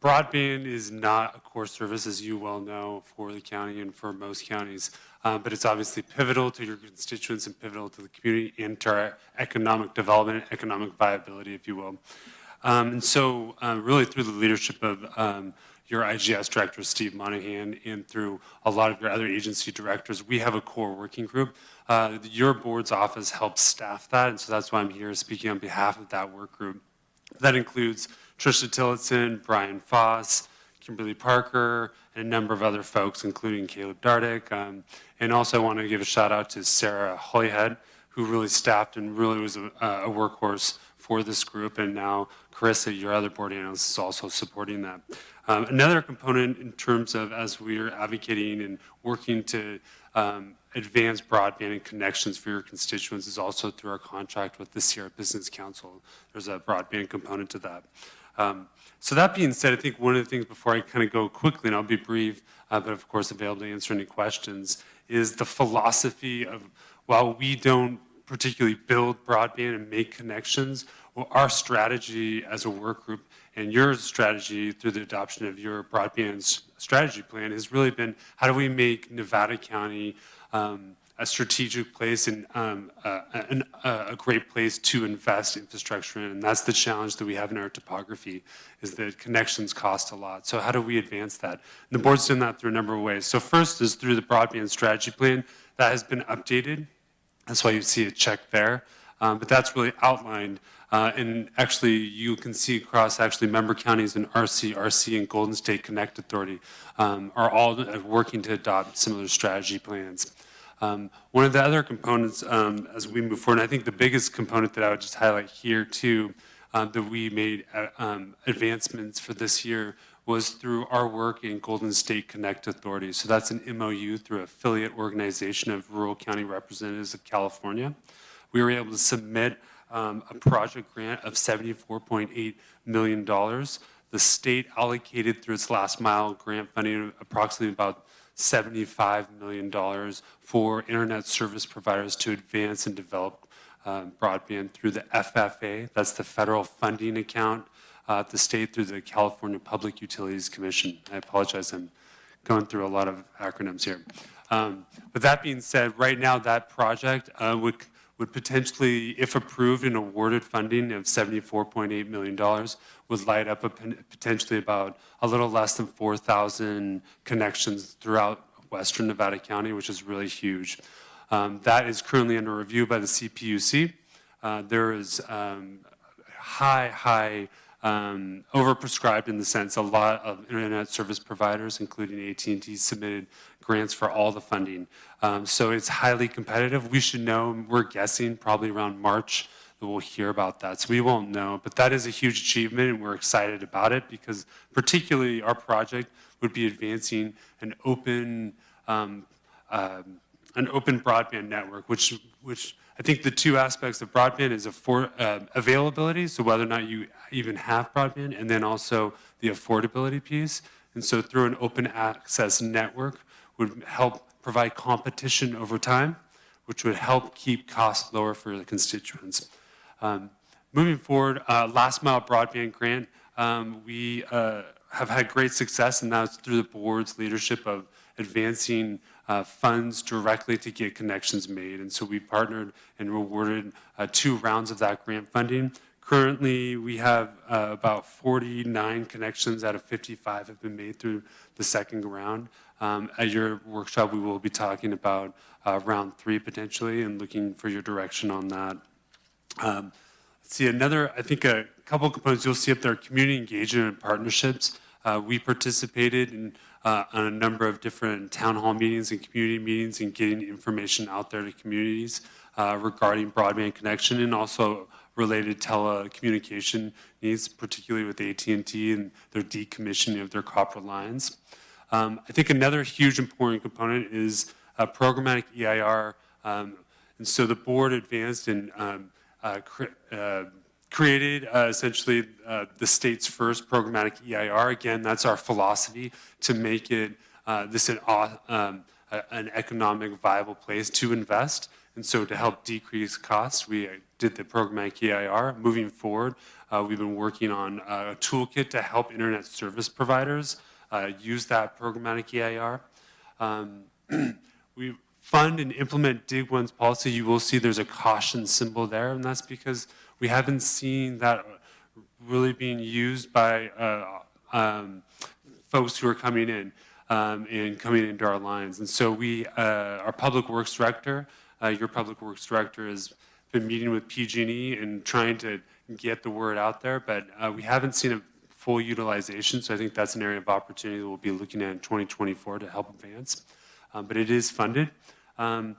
broadband is not a core service, as you well know, for the county and for most counties, but it's obviously pivotal to your constituents and pivotal to the community and to our economic development, economic viability, if you will. And so really through the leadership of your IGS director, Steve Monahan, and through a lot of your other agency directors, we have a core working group. Your board's office helps staff that, and so that's why I'm here speaking on behalf of that work group. That includes Tricia Tillotson, Brian Foss, Kimberly Parker, and a number of other folks, including Caleb Dardick. And also I want to give a shout out to Sarah Holyhead, who really staffed and really was a workhorse for this group, and now Carissa, your other board analyst, is also supporting that. Another component in terms of as we're advocating and working to advance broadband and connections for your constituents is also through our contract with the Sierra Business Council. There's a broadband component to that. So that being said, I think one of the things before I kind of go quickly, and I'll be brief, but of course available to answer any questions, is the philosophy of, while we don't particularly build broadband and make connections, well, our strategy as a work group and your strategy through the adoption of your broadband strategy plan has really been, how do we make Nevada County a strategic place and a great place to invest infrastructure in. And that's the challenge that we have in our topography, is that connections cost a lot. So how do we advance that? And the board's done that through a number of ways. So first is through the broadband strategy plan. That has been updated. That's why you see a check there. But that's really outlined. And actually, you can see across actually member counties and RC and Golden State Connect Authority are all working to adopt similar strategy plans. One of the other components as we move forward, and I think the biggest component that I would just highlight here too, that we made advancements for this year was through our work in Golden State Connect Authority. So that's an MOU through affiliate organization of Rural County Representatives of California. We were able to submit a project grant of $74.8 million. The state allocated through its last mile grant funding approximately about $75 million for internet service providers to advance and develop broadband through the FFA. That's the federal funding account at the state through the California Public Utilities Commission. I apologize, I'm going through a lot of acronyms here. But that being said, right now that project would potentially, if approved and awarded funding of $74.8 million, would light up potentially about a little less than 4,000 connections throughout western Nevada County, which is really huge. That is currently under review by the CPUC. There is high overprescribed in the sense a lot of internet service providers, including AT&T, submitted grants for all the funding. So it's highly competitive. We should know, we're guessing probably around March that we'll hear about that. So we won't know, but that is a huge achievement and we're excited about it because particularly our project would be advancing an open broadband network, which I think the two aspects of broadband is availability, so whether or not you even have broadband, and then also the affordability piece. And so through an open access network would help provide competition over time, which would help keep costs lower for the constituents. Moving forward, last mile broadband grant, we have had great success, and that's through the board's leadership of advancing funds directly to get connections made. And so we partnered and rewarded 2 rounds of that grant funding. Currently, we have about 49 connections out of 55 have been made through the second round. At your workshop, we will be talking about round 3 potentially and looking for your direction on that. Let's see, I think a couple components you'll see up there, community engagement and partnerships. We participated in on a number of different town hall meetings and community meetings and getting information out there to communities regarding broadband connection and also related telecommunication needs, particularly with AT&T and their decommissioning of their copper lines. I think another huge important component is programmatic EIR. And so the board advanced and created essentially the state's first programmatic EIR. Again, that's our philosophy to make it an economic viable place to invest. And so to help decrease costs, we did the programmatic EIR. Moving forward, we've been working on a toolkit to help internet service providers use that programmatic EIR. We fund and implement Dig One's policy. You will see there's a caution symbol there, and that's because we haven't seen that really being used by folks who are coming in and coming into our lines. And so our public works director, your public works director has been meeting with PG&E and trying to get the word out there, but we haven't seen a full utilization. So I think that's an area of opportunity that we'll be looking at in 2024 to help advance. But it is funded. And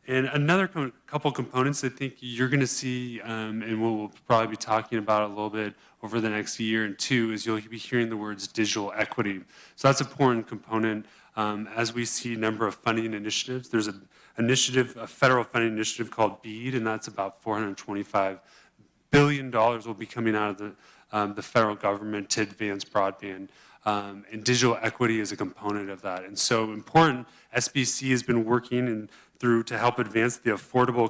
And another couple components I think you're going to see, and we'll probably be talking about a little bit over the next year and two, is you'll be hearing the words digital equity. So that's an important component. As we see a number of funding initiatives, there's a federal funding initiative called BEAD, and that's about $425 billion will be coming out of the federal government to advance broadband. And digital equity is a component of that. And so important, SBC has been working through to help advance the Affordable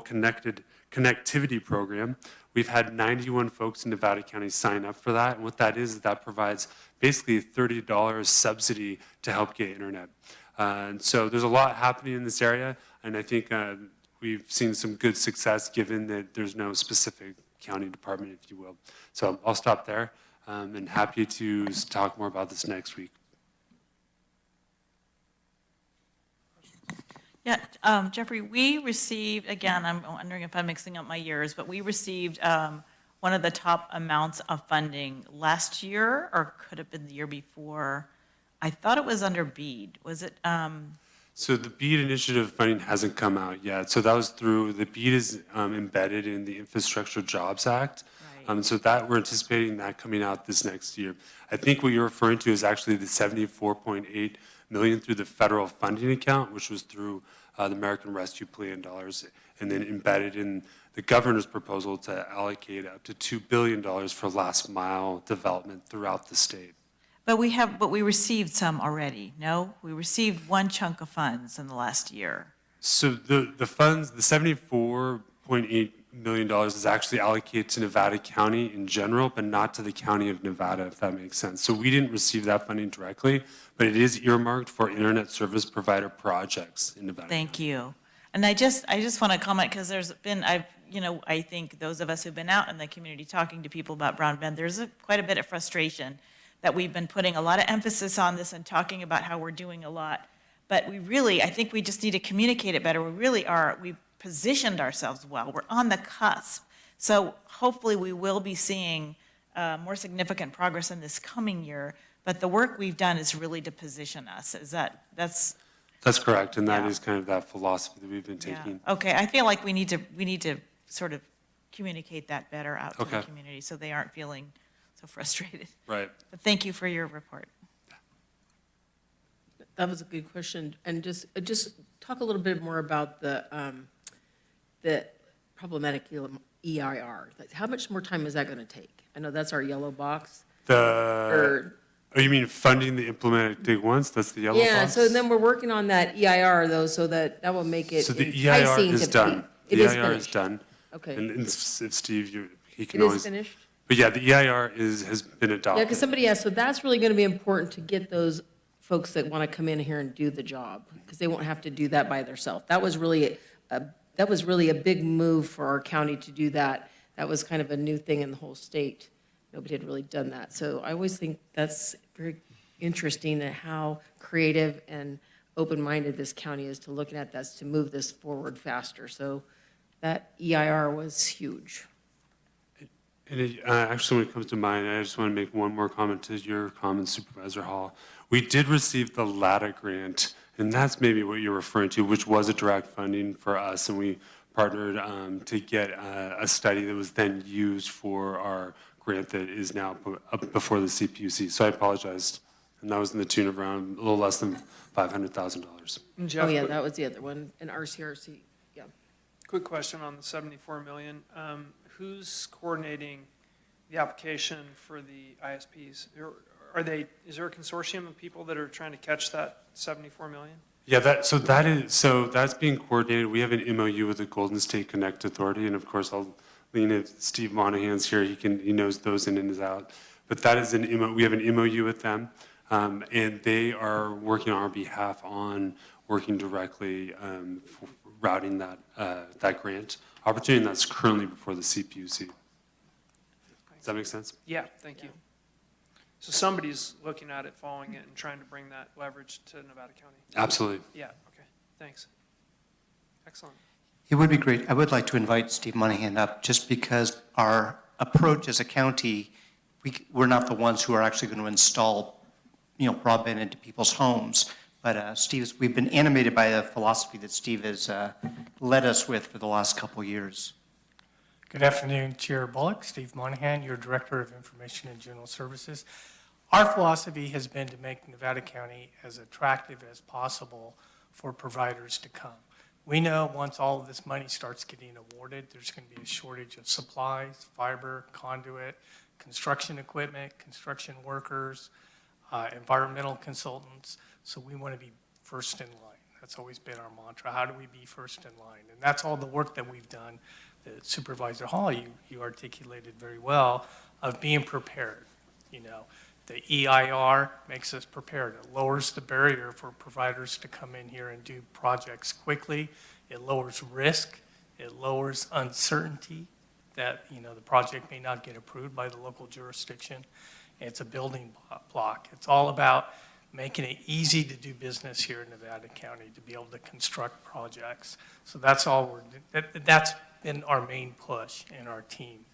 Connectivity Program. We've had 91 folks in Nevada County sign up for that. And what that is that provides basically a $30 subsidy to help get internet. And so there's a lot happening in this area. And I think we've seen some good success given that there's no specific county department, if you will. So I'll stop there. And happy to talk more about this next week.
Yeah, Jeffrey, we received, again, I'm wondering if I'm mixing up my years, but we received one of the top amounts of funding last year, or could have been the year before. I thought it was under BEAD. Was it?
So the BEAD initiative funding hasn't come out yet. So that was through, the BEAD is embedded in the Infrastructure Jobs Act. So that we're anticipating that coming out this next year. I think what you're referring to is actually the $74.8 million through the federal funding account, which was through the American Rescue Plan dollars, and then embedded in the governor's proposal to allocate up to $2 billion for last mile development throughout the state.
But we received some already, no? We received one chunk of funds in the last year.
So the funds, the $74.8 million is actually allocated to Nevada County in general, but not to the County of Nevada, if that makes sense. So we didn't receive that funding directly, but it is earmarked for internet service provider projects in Nevada.
Thank you. And I just want to comment, because there's been, I think those of us who've been out in the community talking to people about broadband, there's quite a bit of frustration that we've been putting a lot of emphasis on this and talking about how we're doing a lot. But I think we just need to communicate it better. We've positioned ourselves well. We're on the cusp. So hopefully we will be seeing more significant progress in this coming year. But the work we've done is really to position us.
That's correct, and that is kind of that philosophy that we've been taking.
Yeah. Okay, I feel like we need to sort of communicate that better out to the community so they aren't feeling so frustrated.
Right.
But thank you for your report.
That was a good question. And just talk a little bit more about the problematic EIR. How much more time is that going to take? I know that's our yellow box.
Oh, you mean funding the implemented ones? That's the yellow box?
Yeah, so then we're working on that EIR though, so that will make it
So the EIR is done. The EIR is done.
Okay.
And if Steve, he can
It
always.
is finished?
But yeah, the EIR has been adopted.
Yeah, because somebody asked, so that's really going to be important to get those folks that want to come in here and do the job, because they won't have to do that by themselves. That was really a big move for our county to do that. That was kind of a new thing in the whole state. Nobody had really done that. So I always think that's very interesting at how creative and open-minded this county is to looking at this to move this forward faster. So that EIR was huge.
And actually, when it comes to mine, I just want to make one more comment to your comment, Supervisor Hall. We did receive the LATA grant, and that's maybe what you're referring to, which was a direct funding for us, and we partnered to get a study that was then used for our grant that is now up before the CPUC. So I apologize, and that was in the tune of around a little less than $500,000.
Oh, yeah, that was the other one, and RCRC, yeah.
Quick question on the 74 million. Who's coordinating the application for the ISPs? Is there a consortium of people that are trying to catch that 74 million?
Yeah, that's being coordinated. We have an MOU with the Golden State Connect Authority, and of course, I'll lean at Steve Monahan's here. He knows those in and out. But that is we have an MOU with them, and they are working on our behalf on working directly routing that grant opportunity, and that's currently before the CPUC. Does that make sense?
Yeah, thank you. So somebody's looking at it, following it, and trying to bring that leverage to Nevada County?
Absolutely.
Yeah, okay, thanks. Excellent.
It would be great. I would like to invite Steve Monahan up, just because our approach as a county, we're not the ones who are actually going to install, broadband into people's homes. But Steve, we've been animated by the philosophy that Steve has led us with for the last couple years.
Good afternoon, Chair Bullock, Steve Monahan, your Director of Information and General Services. Our philosophy has been to make Nevada County as attractive as possible for providers to come. We know once all of this money starts getting awarded, there's going to be a shortage of supplies, fiber, conduit, construction equipment, construction workers, environmental consultants. So we want to be first in line. That's always been our mantra. How do we be first in line? And that's all the work that we've done. That Supervisor Hall, you articulated very well, of being prepared. You know, the EIR makes us prepared. It lowers the barrier for providers to come in here and do projects quickly. It lowers risk. It lowers uncertainty that, you know, the project may not get approved by the local jurisdiction. It's a building block. It's all about making it easy to do business here in Nevada County, to be able to construct projects. So that's all that's been our main push in our team.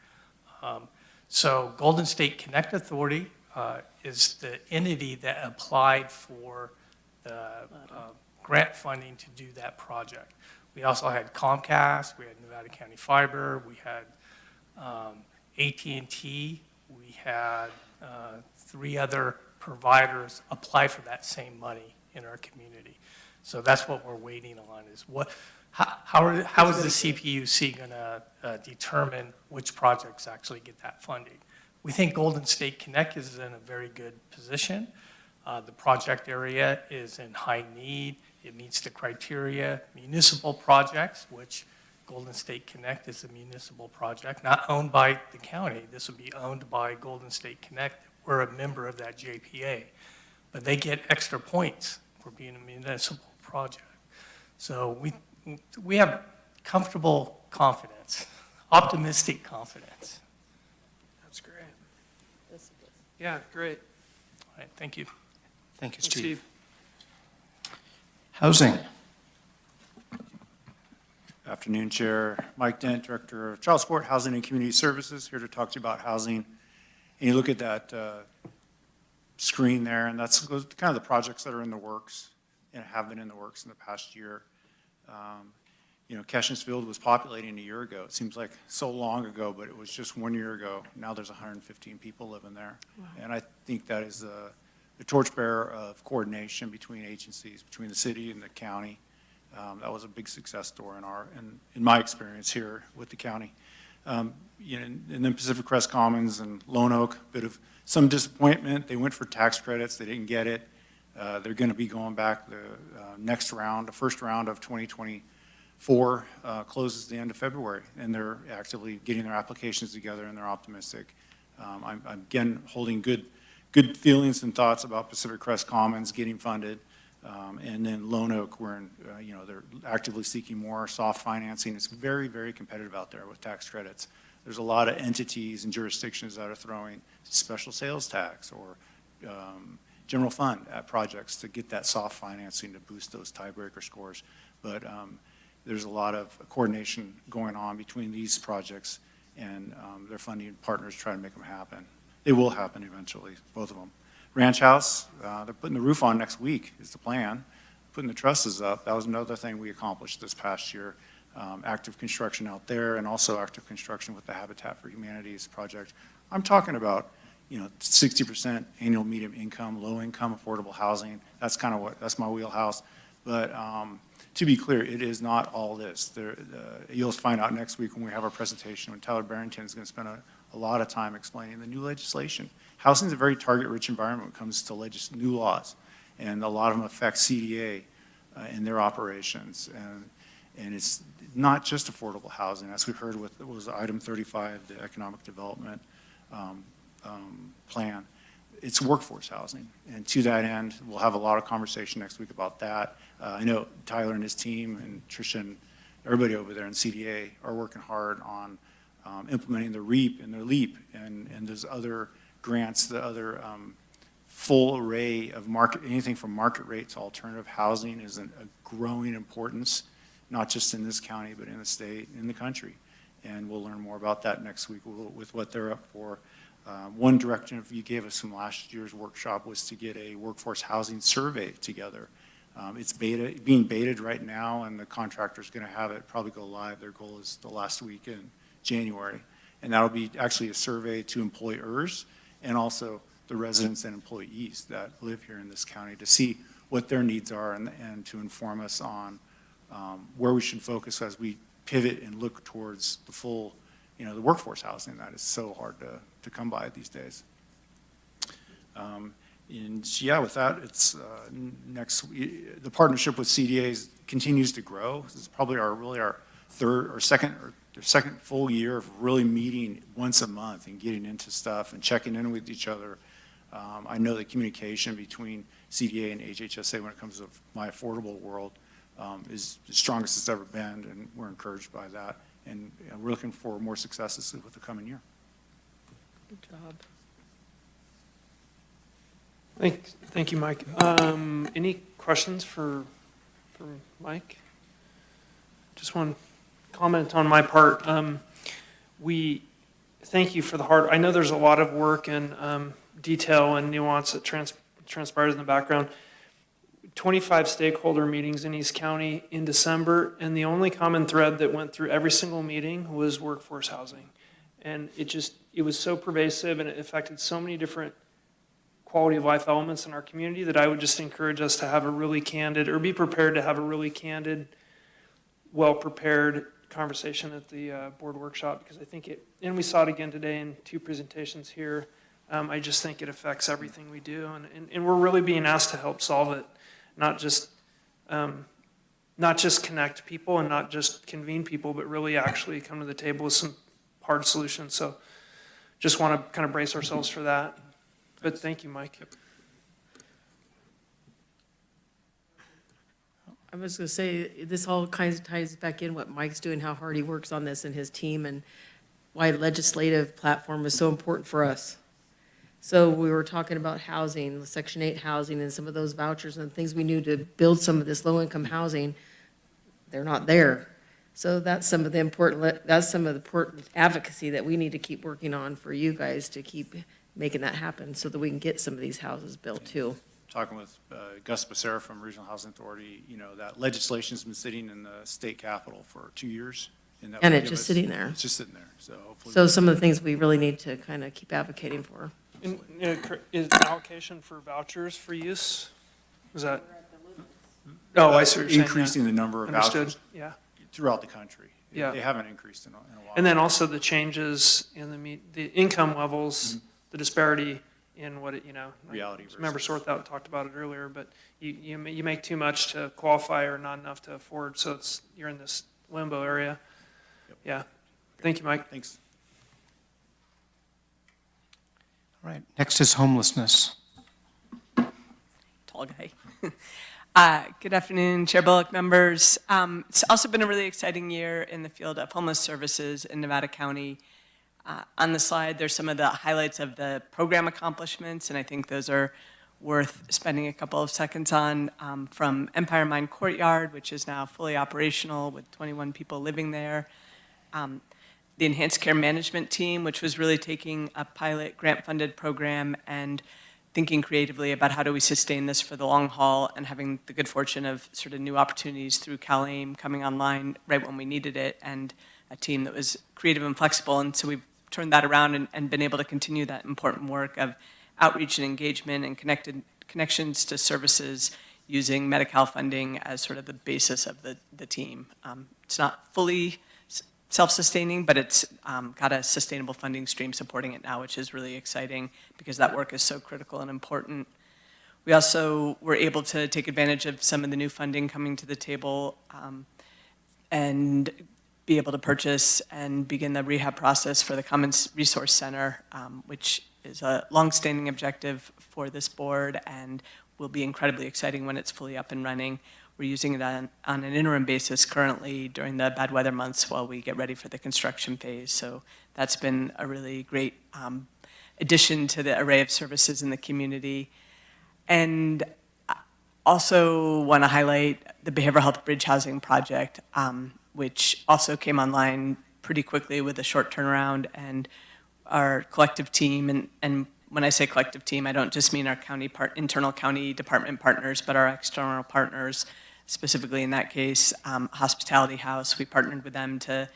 So Golden State Connect Authority is the entity that applied for the grant funding to do that project. We also had Comcast, we had Nevada County Fiber, we had AT&T, we had 3 other providers apply for that same money in our community. So that's what we're waiting on, is how is the CPUC going to determine which projects actually get that funding? We think Golden State Connect is in a very good position. The project area is in high need. It meets the criteria. Municipal projects, which Golden State Connect is a municipal project, not owned by the county. This would be owned by Golden State Connect. We're a member of that JPA. But they get extra points for being a municipal project. So we have comfortable confidence, optimistic confidence.
That's great. Yeah, great.
All right, thank you.
Thank you, Steve.
Steve.
Housing.
Afternoon, Chair. Mike Dent, Director of Child Support, Housing and Community Services, here to talk to you about housing. And you look at that screen there, and that's kind of the projects that are in the works and have been in the works in the past year. You know, Cashensfield was populating a year ago. It seems like so long ago, but it was just 1 year ago. Now there's 115 people living there. Wow. And I think that is the torchbearer of coordination between agencies, between the city and the county. That was a big success story in my experience here with the county. You know, and then Pacific Crest Commons and Lone Oak, bit of some disappointment. They went for tax credits. They didn't get it. They're going to be going back the next round. The first round of 2024 closes the end of February, and they're actively getting their applications together, and they're optimistic. I'm again holding good feelings and thoughts about Pacific Crest Commons getting funded. And then Lone Oak, you know, they're actively seeking more soft financing. It's very, very competitive out there with tax credits. There's a lot of entities and jurisdictions that are throwing special sales tax or general fund at projects to get that soft financing to boost those tiebreaker scores. But there's a lot of coordination going on between these projects and their funding partners trying to make them happen. They will happen eventually, both of them. Ranch House, they're putting the roof on next week is the plan. Putting the trusses up, that was another thing we accomplished this past year. Active construction out there and also active construction with the Habitat for Humanities project. I'm talking about, you know, 60% annual median income, low income, affordable housing. That's kind of that's my wheelhouse. But to be clear, it is not all this. You'll find out next week when we have our presentation when Tyler Barrington is going to spend a lot of time explaining the new legislation. Housing is a very target-rich environment when it comes to new laws, and a lot of them affect CDA in their operations. And it's not just affordable housing, as we heard with was item 35, the economic development plan. It's workforce housing, and to that end, we'll have a lot of conversation next week about that. I know Tyler and his team and Tricia and everybody over there in CDA are working hard on implementing the REAP and the LEAP and those other grants, the other full array of anything from market rate to alternative housing is a growing importance, not just in this county, but in the state, in the country. And we'll learn more about that next week with what they're up for. One direction you gave us from last year's workshop was to get a workforce housing survey together. It's being betaed right now, and the contractor's going to have it probably go live. Their goal is the last week in January. And that'll be actually a survey to employers and also the residents and employees that live here in this county to see what their needs are and to inform us on where we should focus as we pivot and look towards the full, the workforce housing that is so hard to come by these days. And yeah, with that, it's the partnership with CDAs continues to grow. This is probably our second full year of really meeting once a month and getting into stuff and checking in with each other. I know the communication between CDA and HHSA when it comes to My Affordable World is the strongest it's ever been, and we're encouraged by that. And we're looking for more successes with the coming year.
Good job.
Thank you, Mike. Any questions for Mike? Just one comment on my part. We thank you for the hard. I know there's a lot of work and detail and nuance that transpires in the background. 25 stakeholder meetings in East County in December, and the only common thread that went through every single meeting was workforce housing. And it was so pervasive, and it affected so many different quality of life elements in our community that I would just encourage us to have a really candid, or be prepared to have a really candid, well-prepared conversation at the board workshop, because I think and we saw it again today in 2 presentations here. I just think it affects everything we do, and we're really being asked to help solve it, not just connect people and not just convene people, but really actually come to the table with some hard solutions. So just want to kind of brace ourselves for that. But thank you, Mike.
I was going to say, this all kinds of ties back in what Mike's doing, how hard he works on this and his team, and why legislative platform is so important for us. So we were talking about housing, Section 8 housing, and some of those vouchers and things we knew to build some of this low-income housing. They're not there. So that's some of the important advocacy that we need to keep working on for you guys to keep making that happen so that we can get some of these houses built too.
Talking with Gus Becerra from Regional Housing Authority, that legislation's been sitting in the state capitol for 2 years.
And it's just sitting there.
It's just sitting there, so hopefully.
So some of the things we really need to kind of keep advocating for.
Is allocation for vouchers for use? Was that? Oh, I see what you're saying.
Increasing the number of vouchers.
Understood, yeah.
Throughout the country.
Yeah.
They haven't increased in a while.
And then also the changes in the income levels, the disparity in what
reality versus.
Member Sorthout talked about it earlier, but you make too much to qualify or not enough to afford, so you're in this limbo area.
Yep.
Yeah. Thank you, Mike.
Thanks.
All right, next is homelessness.
Tall guy. Good afternoon, Chair Bullock, members. It's also been a really exciting year in the field of homeless services in Nevada County. On the slide, there's some of the highlights of the program accomplishments, and I think those are worth spending a couple of seconds on, from Empire Mine Courtyard, which is now fully operational with 21 people living there. The Enhanced Care Management Team, which was really taking a pilot grant-funded program and thinking creatively about how do we sustain this for the long haul, and having the good fortune of sort of new opportunities through CalAIM coming online right when we needed it, and a team that was creative and flexible. And so we've turned that around and been able to continue that important work of outreach and engagement and connections to services using Medi-Cal funding as sort of the basis of the team. It's not fully self-sustaining, but it's got a sustainable funding stream supporting it now, which is really exciting because that work is so critical and important. We also were able to take advantage of some of the new funding coming to the table and be able to purchase and begin the rehab process for the Commons Resource Center, which is a longstanding objective for this board and will be incredibly exciting when it's fully up and running. We're using it on an interim basis currently during the bad weather months while we get ready for the construction phase. So that's been a really great addition to the array of services in the community. And also want to highlight the Behavioral Health Bridge Housing Project, which also came online pretty quickly with a short turnaround, and our collective team and when I say collective team, I don't just mean our internal county department partners, but our external partners, specifically in that case, Hospitality House. We partnered with them to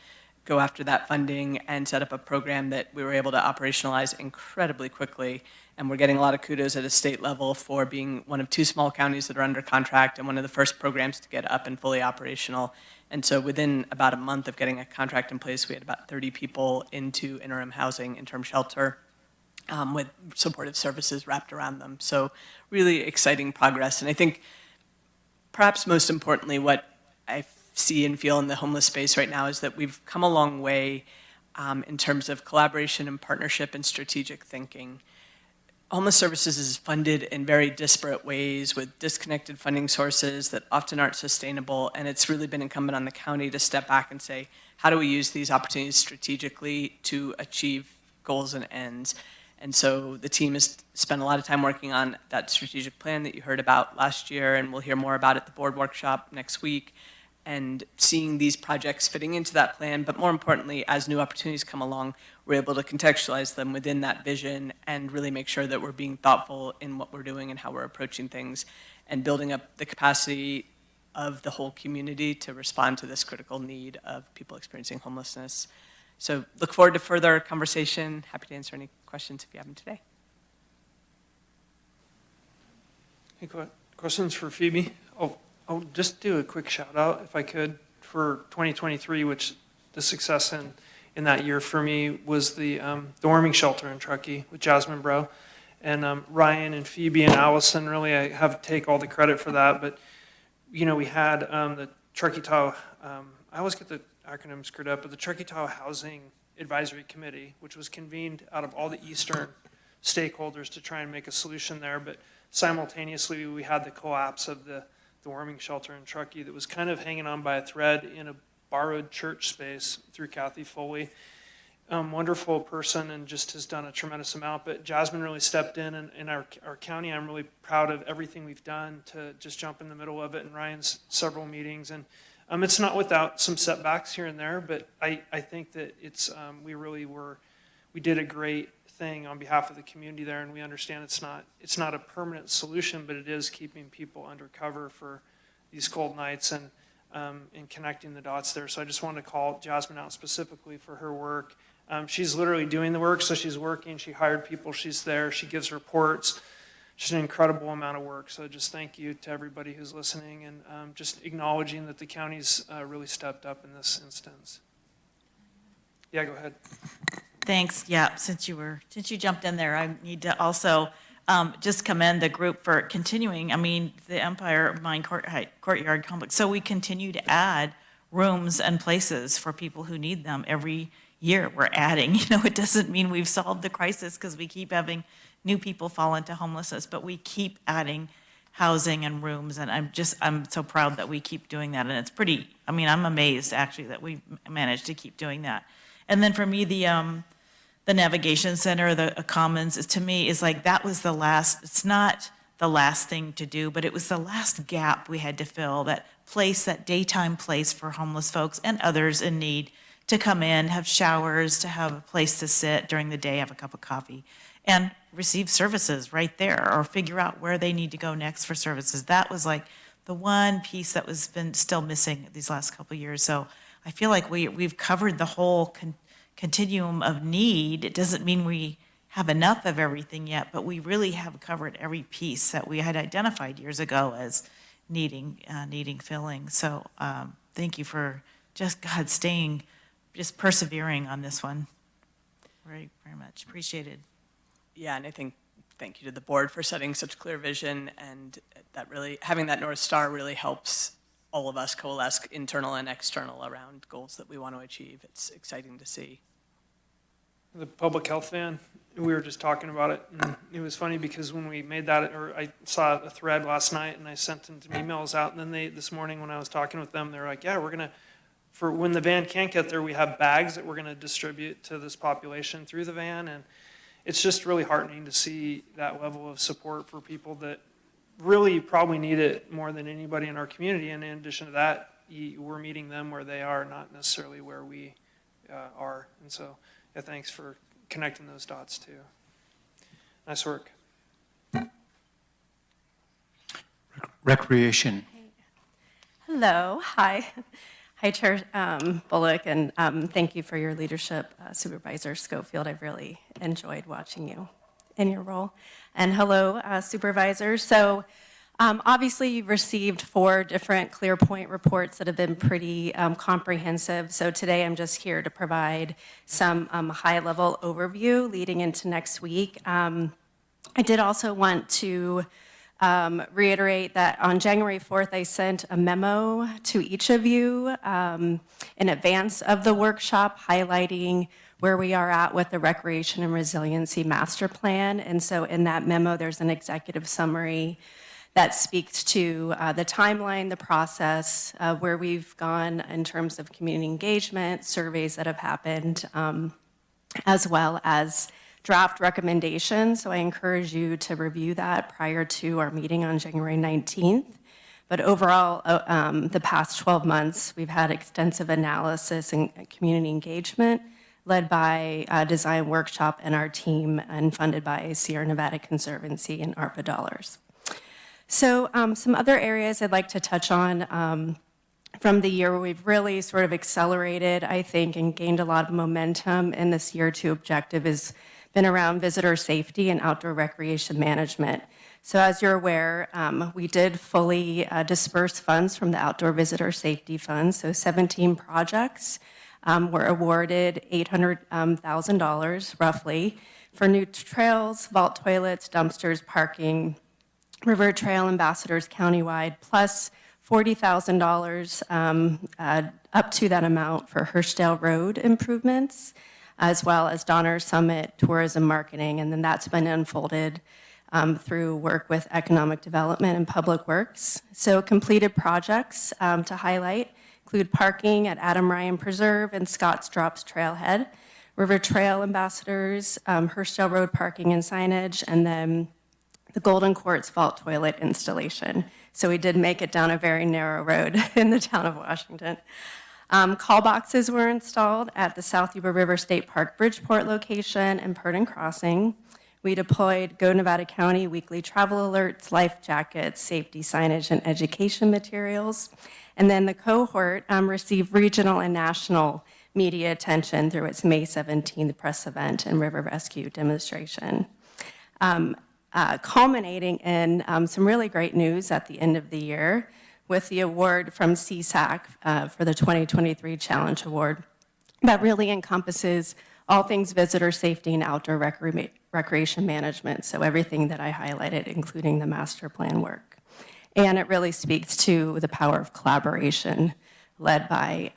go after that funding and set up a program that we were able to operationalize incredibly quickly. And we're getting a lot of kudos at a state level for being one of 2 small counties that are under contract and one of the first programs to get up and fully operational. And so within about a month of getting a contract in place, we had about 30 people into interim housing, interim shelter, with supportive services wrapped around them. So really exciting progress. And I think perhaps most importantly, what I see and feel in the homeless space right now is that we've come a long way in terms of collaboration and partnership and strategic thinking. Homeless services is funded in very disparate ways with disconnected funding sources that often aren't sustainable, and it's really been incumbent on the county to step back and say, how do we use these opportunities strategically to achieve goals and ends? And so the team has spent a lot of time working on that strategic plan that you heard about last year, and we'll hear more about at the board workshop next week, and seeing these projects fitting into that plan, but more importantly, as new opportunities come along, we're able to contextualize them within that vision and really make sure that we're being thoughtful in what we're doing and how we're approaching things and building up the capacity of the whole community to respond to this critical need of people experiencing homelessness. So look forward to further conversation. Happy to answer any questions if you have them today.
Any questions for Phoebe? I'll just do a quick shout out, if I could, for 2023, which the success in that year for me was the warming shelter in Truckee with Jasmine Bro. And Ryan and Phoebe and Allison, really, I have to take all the credit for that. But, you know, we had the Truckee Tahoe, I always get the acronym screwed up, but the Truckee Tahoe Housing Advisory Committee, which was convened out of all the eastern stakeholders to try and make a solution there. But simultaneously, we had the collapse of the warming shelter in Truckee that was kind of hanging on by a thread in a borrowed church space through Kathy Foley. Wonderful person and just has done a tremendous amount. But Jasmine really stepped in our county. I'm really proud of everything we've done to just jump in the middle of it, and Ryan's several meetings. And it's not without some setbacks here and there, but I think that it's we did a great thing on behalf of the community there, and we understand it's not a permanent solution, but it is keeping people under cover for these cold nights and connecting the dots there. So I just wanted to call Jasmine out specifically for her work. She's literally doing the work, so she's working, she hired people, she's there, she gives reports. Just an incredible amount of work. So just thank you to everybody who's listening and just acknowledging that the county's really stepped up in this instance. Yeah, go ahead.
Thanks. Yeah, since you jumped in there, I need to also just commend the group for continuing. I mean, the Empire Mine Courtyard Complex. So we continue to add rooms and places for people who need them every year. We're adding. You know, it doesn't mean we've solved the crisis because we keep having new people fall into homelessness, but we keep adding housing and rooms, and I'm so proud that we keep doing that. And it's pretty. I mean, I'm amazed actually that we managed to keep doing that. And then for me, the navigation center, the commons, to me is like that was the last. It's not the last thing to do, but it was the last gap we had to fill. That place, that daytime place for homeless folks and others in need to come in, have showers, to have a place to sit during the day, have a cup of coffee, and receive services right there, or figure out where they need to go next for services. That was like the one piece that was been still missing these last couple of years. So I feel like we've covered the whole continuum of need. It doesn't mean we have enough of everything yet, but we really have covered every piece that we had identified years ago as needing filling. So thank you for just persevering on this one. Very, very much appreciated.
Yeah, and I think thank you to the board for setting such clear vision, and that really, having that North Star really helps all of us coalesce internal and external around goals that we want to achieve. It's exciting to see.
The public health van, we were just talking about it, and it was funny because when we made that, or I saw a thread last night and I sent them some emails out, and then this morning when I was talking with them, they're like, yeah, we're gonna, for when the van can't get there, we have bags that we're gonna distribute to this population through the van. And it's just really heartening to see that level of support for people that really probably need it more than anybody in our community. And in addition to that, we're meeting them where they are, not necessarily where we are. And so, yeah, thanks for connecting those dots too. Nice work.
Recreation.
Hello, hi. Hi, Chair Bullock, and thank you for your leadership, Supervisor Schofield. I've really enjoyed watching you in your role. And hello, supervisors. So obviously, you've received 4 different ClearPoint reports that have been pretty comprehensive. So today, I'm just here to provide some high-level overview leading into next week. I did also want to reiterate that on January 4th, I sent a memo to each of you in advance of the workshop highlighting where we are at with the Recreation and Resiliency Master Plan. And so in that memo, there's an executive summary that speaks to the timeline, the process, where we've gone in terms of community engagement, surveys that have happened, as well as draft recommendations. So I encourage you to review that prior to our meeting on January 19th. But overall, the past 12 months, we've had extensive analysis and community engagement led by a design workshop and our team and funded by Sierra Nevada Conservancy and ARPA dollars. So some other areas I'd like to touch on from the year where we've really sort of accelerated, I think, and gained a lot of momentum in this year 2 objective has been around visitor safety and outdoor recreation management. So as you're aware, we did fully disperse funds from the Outdoor Visitor Safety Fund. So 17 projects were awarded $800,000 roughly for new trails, vault toilets, dumpsters, parking, river trail ambassadors countywide, plus $40,000 up to that amount for Hirschdale Road improvements, as well as Donner Summit tourism marketing. And then that's been unfolded through work with economic development and public works. So completed projects to highlight include parking at Adam Ryan Preserve and Scotts Drops Trailhead, river trail ambassadors, Hirschdale Road parking and signage, and then the Golden Quartz vault toilet installation. So we did make it down a very narrow road in the town of Washington. Call boxes were installed at the South Yuba River State Park Bridgeport location and Purdon Crossing. We deployed Go Nevada County weekly travel alerts, life jackets, safety signage, and education materials. And then the cohort received regional and national media attention through its May 17th press event and river rescue demonstration. Culminating in some really great news at the end of the year with the award from CSAC for the 2023 Challenge Award that really encompasses all things visitor safety and outdoor recreation management, so everything that I highlighted, including the master plan work. And it really speaks to the power of collaboration led by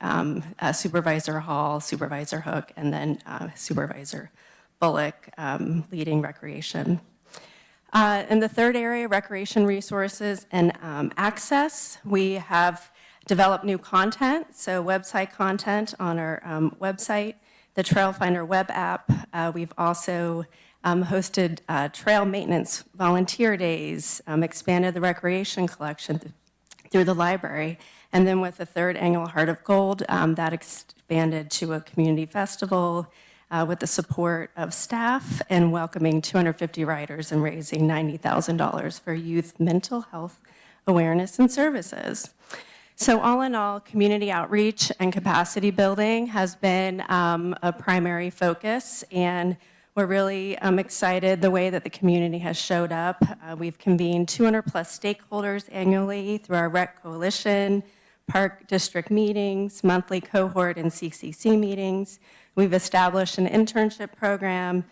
Supervisor Hall, Supervisor Hook, and then Supervisor Bullock leading recreation. In the third area, recreation resources and access, we have developed new content, so website content on our website, the Trail Finder web app. We've also hosted trail maintenance volunteer days, expanded the recreation collection through the library, and then with the third annual Heart of Gold, that expanded to a community festival, with the support of staff and welcoming 250 riders and raising $90,000 for youth mental health awareness and services. So all in all, community outreach and capacity building has been a primary focus, and we're really excited the way that the community has showed up. We've convened 200 plus stakeholders annually through our Rec Coalition, Park District meetings, monthly cohort and CCC meetings. We've established an internship program,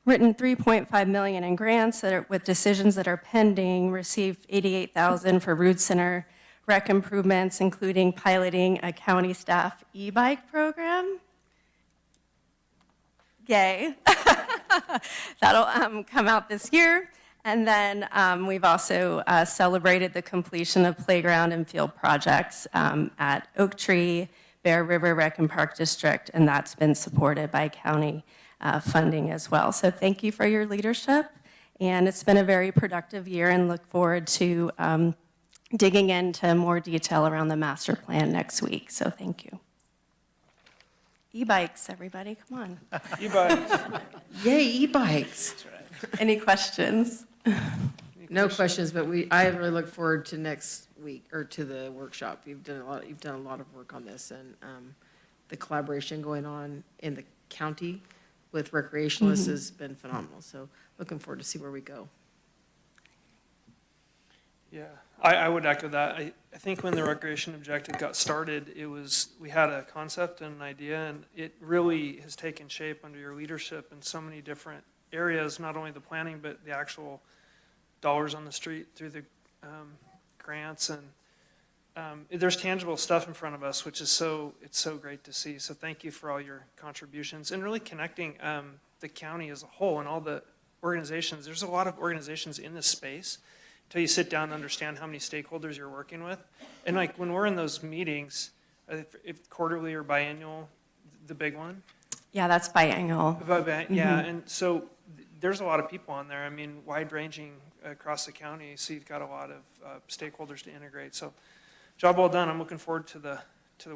written $3.5 million in grants that are, with decisions that are pending, received $88,000 for Root Center rec improvements, including piloting a county staff e-bike program. Yay. That'll come out this year. And then we've also celebrated the completion of playground and field projects at Oak Tree, Bear River Rec and Park District, and that's been supported by county funding as well. So thank you for your leadership, and it's been a very productive year, and look forward to digging into more detail around the master plan next week. So thank you. E-bikes, everybody, come on.
E-bikes.
Yay, e-bikes.
Any questions?
No questions, but I really look forward to next week, or to the workshop. You've done a lot of work on this, and the collaboration going on in the county with recreationalists has been phenomenal. So looking forward to see where we go.
Yeah, I would echo that. I think when the recreation objective got started, we had a concept and an idea, and it really has taken shape under your leadership in so many different areas, not only the planning, but the actual dollars on the street through the grants. And there's tangible stuff in front of us, which is it's so great to see. So thank you for all your contributions and really connecting the county as a whole and all the organizations. There's a lot of organizations in this space until you sit down and understand how many stakeholders you're working with. And like when we're in those meetings, if quarterly or biannual, the big one.
Yeah, that's biannual.
Yeah, and so there's a lot of people on there. I mean, wide ranging across the county. So you've got a lot of stakeholders to integrate. So job well done. I'm looking forward to the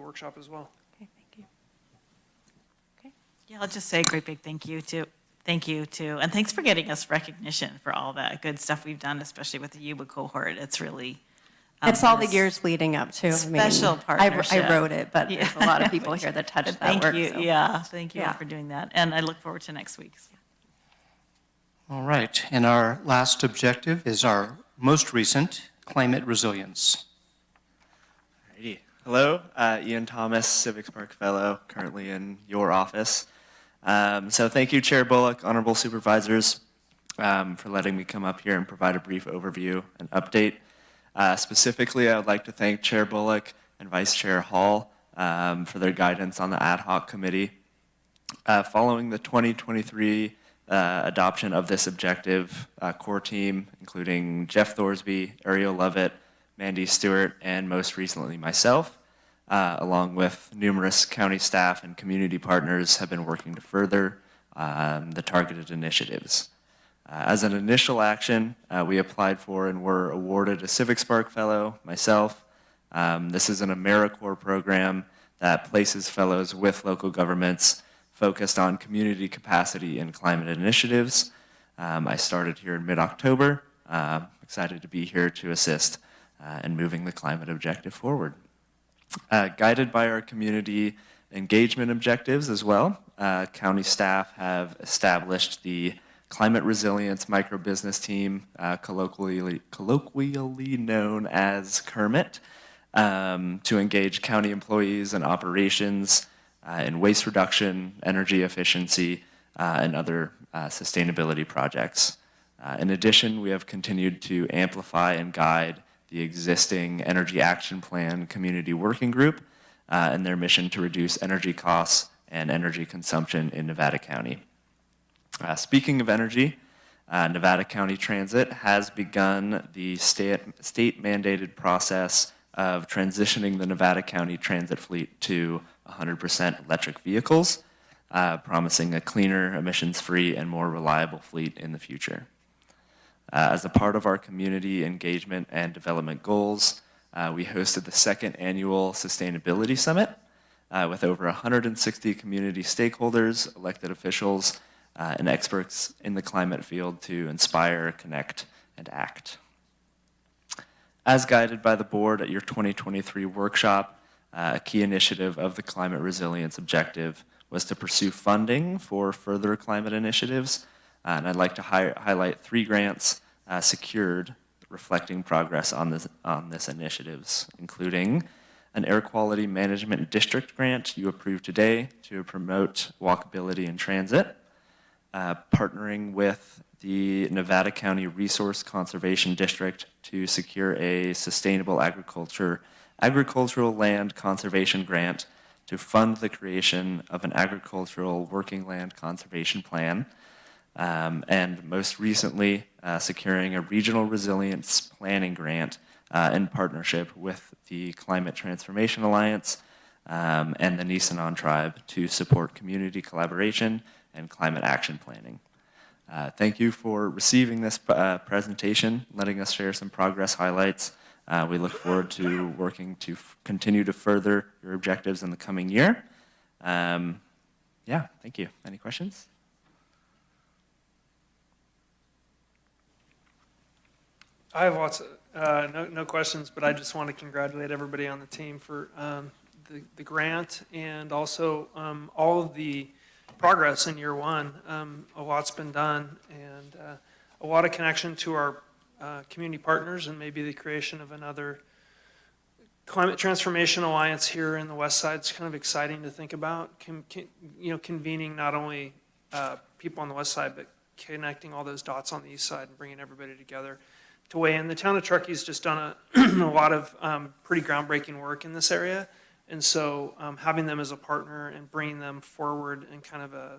workshop as well.
Okay, thank you.
Yeah, I'll just say a great big thank you to, and thanks for getting us recognition for all that good stuff we've done, especially with the Yuba cohort. It's really.
It's all the years leading up to.
Special
I mean,
partnership.
I wrote it, but there's a lot of people here that touched that work.
Thank you,
so.
yeah, thank you all
Yeah.
for doing that. And I look forward to next week's.
All right, and our last objective is our most recent, climate resilience.
Alrighty. Hello, Ian Thomas, Civic Spark Fellow, currently in your office. So thank you, Chair Bullock, honorable supervisors, for letting me come up here and provide a brief overview and update. Specifically, I would like to thank Chair Bullock and Vice Chair Hall for their guidance on the ad hoc committee. Following the 2023 adoption of this objective, core team, including Jeff Thorsby, Ariel Lovett, Mandy Stewart, and most recently myself, along with numerous county staff and community partners, have been working to further the targeted initiatives. As an initial action, we applied for and were awarded a Civic Spark Fellow, myself. This is an AmeriCorps program that places fellows with local governments focused on community capacity and climate initiatives. I started here in mid-October. Excited to be here to assist in moving the climate objective forward. Guided by our community engagement objectives as well, county staff have established the Climate Resilience Microbusiness Team, colloquially known as CRMIT, to engage county employees and operations in waste reduction, energy efficiency, and other sustainability projects. In addition, we have continued to amplify and guide the existing Energy Action Plan Community Working Group and their mission to reduce energy costs and energy consumption in Nevada County. Speaking of energy, Nevada County Transit has begun the state-mandated process of transitioning the Nevada County Transit fleet to 100% electric vehicles, promising a cleaner, emissions-free, and more reliable fleet in the future. As a part of our community engagement and development goals, we hosted the second annual Sustainability Summit with over 160 community stakeholders, elected officials, and experts in the climate field to inspire, connect, and act. As guided by the board at your 2023 workshop, a key initiative of the climate resilience objective was to pursue funding for further climate initiatives. And I'd like to highlight 3 grants secured reflecting progress on this initiatives, including an air quality management district grant you approved today to promote walkability in transit, partnering with the Nevada County Resource Conservation District to secure a sustainable agricultural land conservation grant to fund the creation of an agricultural working land conservation plan, and most recently, securing a regional resilience planning grant in partnership with the Climate Transformation Alliance and the Nisenan Tribe to support community collaboration and climate action planning. Thank you for receiving this presentation, letting us share some progress highlights. We look forward to working to continue to further your objectives in the coming year. Yeah, thank you. Any questions?
I have lots of, no questions, but I just want to congratulate everybody on the team for the grant and also all of the progress in year one. A lot's been done and a lot of connection to our community partners and maybe the creation of another Climate Transformation Alliance here in the West Side. It's kind of exciting to think about, convening not only people on the West Side, but connecting all those dots on the East Side and bringing everybody together to weigh in. The town of Truckee just done a lot of pretty groundbreaking work in this area. And so having them as a partner and bringing them forward in kind of a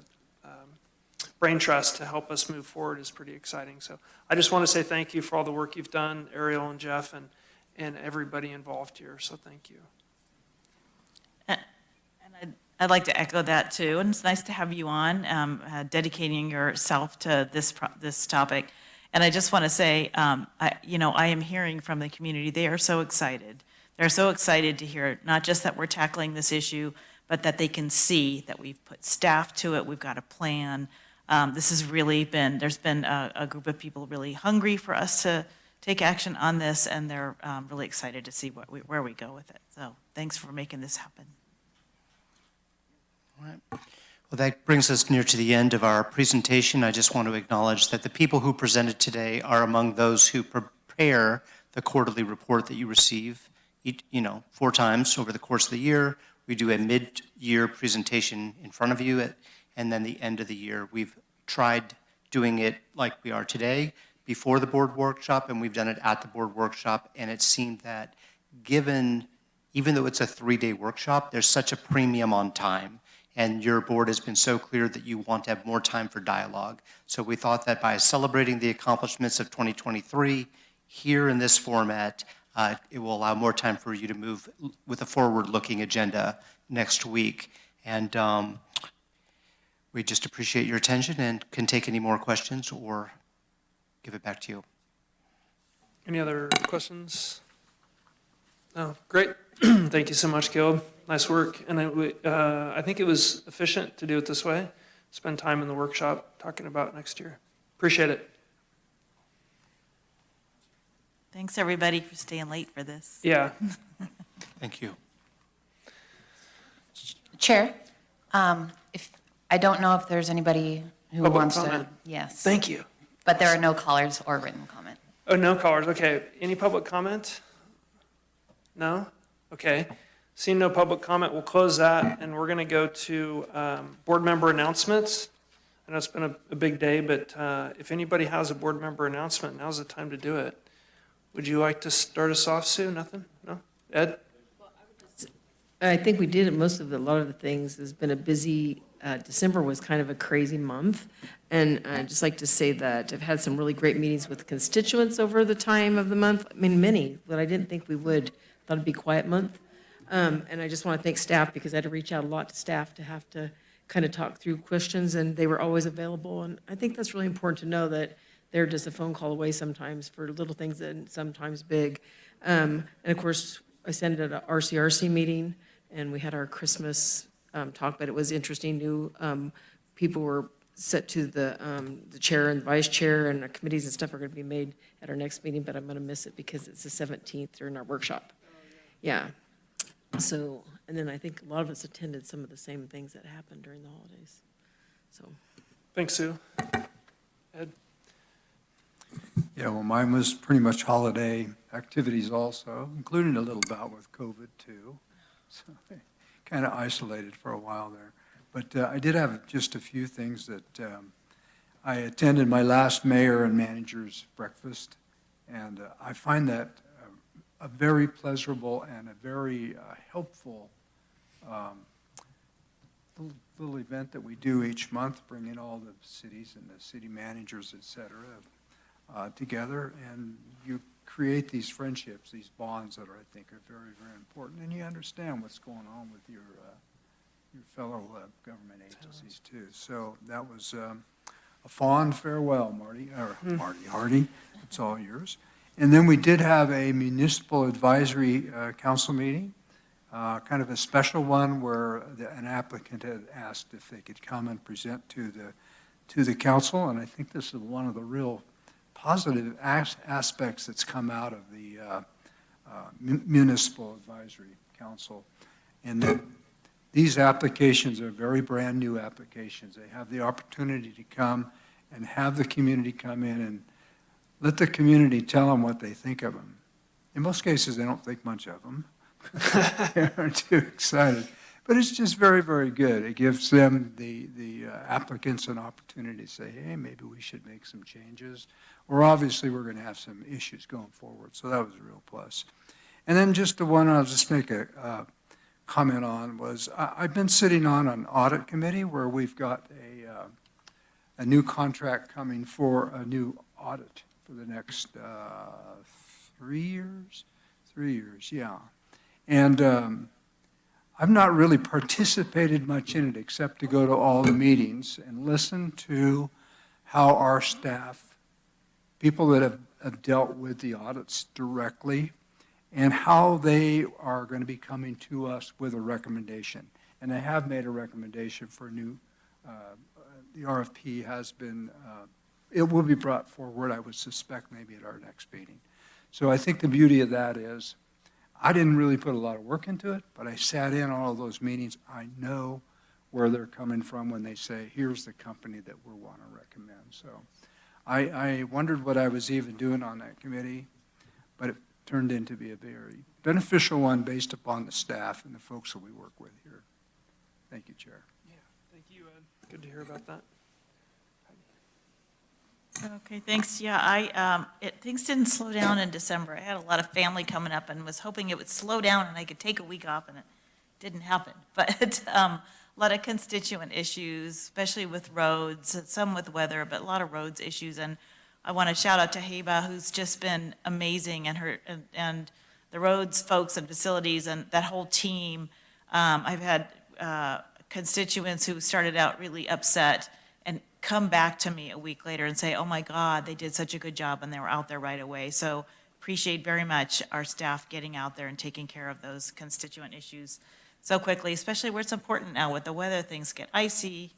brain trust to help us move forward is pretty exciting. So I just want to say thank you for all the work you've done, Ariel and Jeff, and everybody involved here. So thank you.
And I'd like to echo that too. And it's nice to have you on, dedicating yourself to this topic. And I just want to say, I am hearing from the community, they are so excited. They're so excited to hear not just that we're tackling this issue, but that they can see that we've put staff to it, we've got a plan. This has really been, there's been a group of people really hungry for us to take action on this, and they're really excited to see where we go with it. So thanks for making this happen.
All right. Well, that brings us near to the end of our presentation. I just want to acknowledge that the people who presented today are among those who prepare the quarterly report that you receive, 4 times over the course of the year. We do a mid-year presentation in front of you, and then the end of the year. We've tried doing it like we are today before the board workshop, and we've done it at the board workshop, and it seemed that even though it's a 3-day workshop, there's such a premium on time. And your board has been so clear that you want to have more time for dialogue. So we thought that by celebrating the accomplishments of 2023 here in this format, it will allow more time for you to move with a forward-looking agenda next week. And we just appreciate your attention and can take any more questions or give it back to you.
Any other questions? No, great. Thank you so much, Caleb. Nice work. And I think it was efficient to do it this way. Spend time in the workshop talking about next year. Appreciate it.
Thanks, everybody, for staying late for this.
Yeah.
Thank you.
Chair, I don't know if there's anybody who
Public
wants
comment.
to. Yes.
Thank you.
But there are no callers or written comment.
Oh, no callers. Okay. Any public comment? No? Okay. Seeing no public comment, we'll close that, and we're going to go to board member announcements. I know it's been a big day, but if anybody has a board member announcement, now's the time to do it. Would you like to start us off, Sue? Nothing? No? Ed?
I think we did a lot of the things. There's been a busy, December was kind of a crazy month. And I'd just like to say that I've had some really great meetings with constituents over the time of the month. I mean, many, but I didn't think we would. Thought it'd be a quiet month. And I just want to thank staff because I had to reach out a lot to staff to have to kind of talk through questions, and they were always available. And I think that's really important to know that they're just a phone call away sometimes for little things and sometimes big. And of course, I sent at a RCRC meeting, and we had our Christmas talk, but it was interesting. New people were set to the chair and vice chair, and our committees and stuff are going to be made at our next meeting, but I'm going to miss it because it's the 17th during our workshop. Yeah. So, and then I think a lot of us attended some of the same things that happened during the holidays. So.
Thanks, Sue. Ed?
Yeah, well, mine was pretty much holiday activities also, including a little bout with COVID too. So kind of isolated for a while there. But I did have just a few things that I attended my last mayor and manager's breakfast, and I find that a very pleasurable and a very helpful little event that we do each month, bringing all the cities and the city managers, et cetera, together, and you create these friendships, these bonds that I think are very, very important, and you understand what's going on with your fellow government agencies too. So that was a fond farewell, Marty, or Marty Hardy. It's all yours. And then we did have a municipal advisory council meeting, kind of a special one where an applicant had asked if they could come and present to the council, and I think this is one of the real positive aspects that's come out of the Municipal Advisory Council, and that these applications are very brand-new applications. They have the opportunity to come and have the community come in and let the community tell them what they think of them. In most cases, they don't think much of them. They aren't too excited. But it's just very, very good. It gives them, the applicants, an opportunity to say, hey, maybe we should make some changes. Or obviously, we're going to have some issues going forward. So that was a real plus. And then just the one I'll just make a comment on was, I've been sitting on an audit committee where we've got a new contract coming for a new audit for the next 3 years? 3 years, yeah. And I've not really participated much in it except to go to all the meetings and listen to how our staff, people that have dealt with the audits directly, and how they are going to be coming to us with a recommendation. And they have made a recommendation for a new, the RFP has been, it will be brought forward, I would suspect, maybe at our next meeting. So I think the beauty of that is, I didn't really put a lot of work into it, but I sat in all of those meetings. I know where they're coming from when they say, here's the company that we want to recommend. So I wondered what I was even doing on that committee, but it turned into be a very beneficial one based upon the staff and the folks that we work with here. Thank you, Chair.
Yeah, thank you, Ed. Good to hear about that.
Okay, thanks. Yeah, things didn't slow down in December. I had a lot of family coming up and was hoping it would slow down and I could take a week off, and it didn't happen. But a lot of constituent issues, especially with roads, some with weather, but a lot of roads issues. And I want to shout out to Heba, who's just been amazing, and the roads folks and facilities and that whole team. I've had constituents who started out really upset and come back to me a week later and say, oh my God, they did such a good job and they were out there right away. So appreciate very much our staff getting out there and taking care of those constituent issues so quickly, especially where it's important now with the weather, things get icy.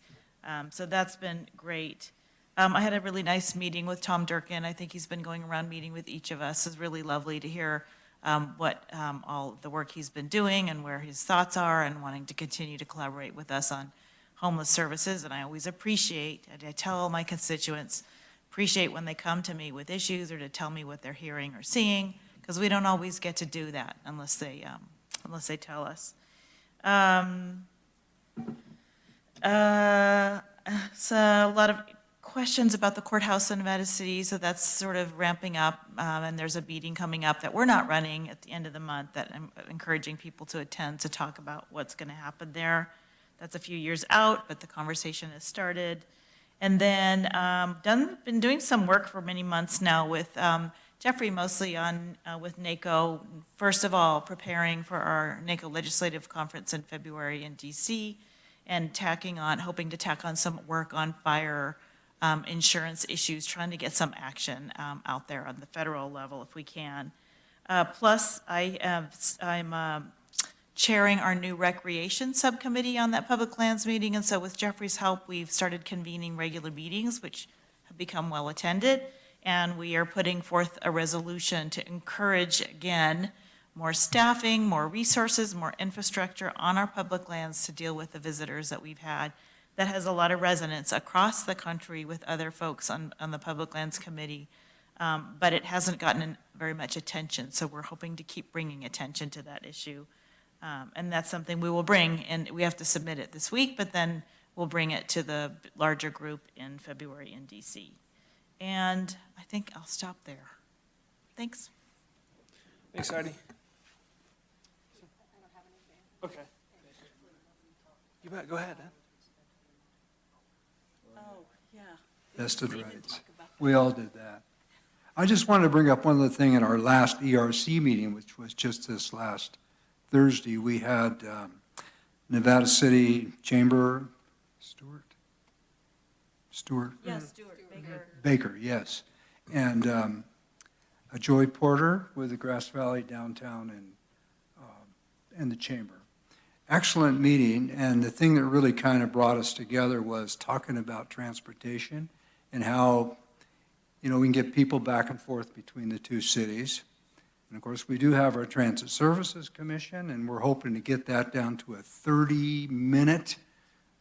So that's been great. I had a really nice meeting with Tom Durkin. I think he's been going around meeting with each of us. It's really lovely to hear what all the work he's been doing and where his thoughts are, and wanting to continue to collaborate with us on homeless services. And I always appreciate, and I tell all my constituents, appreciate when they come to me with issues or to tell me what they're hearing or seeing, because we don't always get to do that unless they tell us. So a lot of questions about the courthouse in Nevada City, so that's sort of ramping up, and there's a meeting coming up that we're not running at the end of the month that I'm encouraging people to attend to talk about what's going to happen there. That's a few years out, but the conversation has started. And then been doing some work for many months now with Jeffrey, mostly on with NACO. First of all, preparing for our NACO legislative conference in February in DC, and hoping to tack on some work on fire insurance issues, trying to get some action out there on the federal level if we can. Plus, I'm chairing our new recreation subcommittee on that public lands meeting, and so with Jeffrey's help, we've started convening regular meetings, which have become well attended, and we are putting forth a resolution to encourage, again, more staffing, more resources, more infrastructure on our public lands to deal with the visitors that we've had. That has a lot of resonance across the country with other folks on the Public Lands Committee, but it hasn't gotten very much attention, so we're hoping to keep bringing attention to that issue. And that's something we will bring, and we have to submit it this week, but then we'll bring it to the larger group in February in DC. And I think I'll stop there. Thanks.
Thanks, Heidi. Okay. You bet, go ahead.
Oh, yeah.
Vested rights. We all did that. I just wanted to bring up one other thing in our last ERC meeting, which was just this last Thursday. We had Nevada City Chamber, Stewart?
Yes, Stuart Baker.
Baker, yes. And a Joy Porter with the Grass Valley Downtown and the Chamber. Excellent meeting, and the thing that really kind of brought us together was talking about transportation and how we can get people back and forth between the two cities. And of course, we do have our Transit Services Commission, and we're hoping to get that down to a 30-minute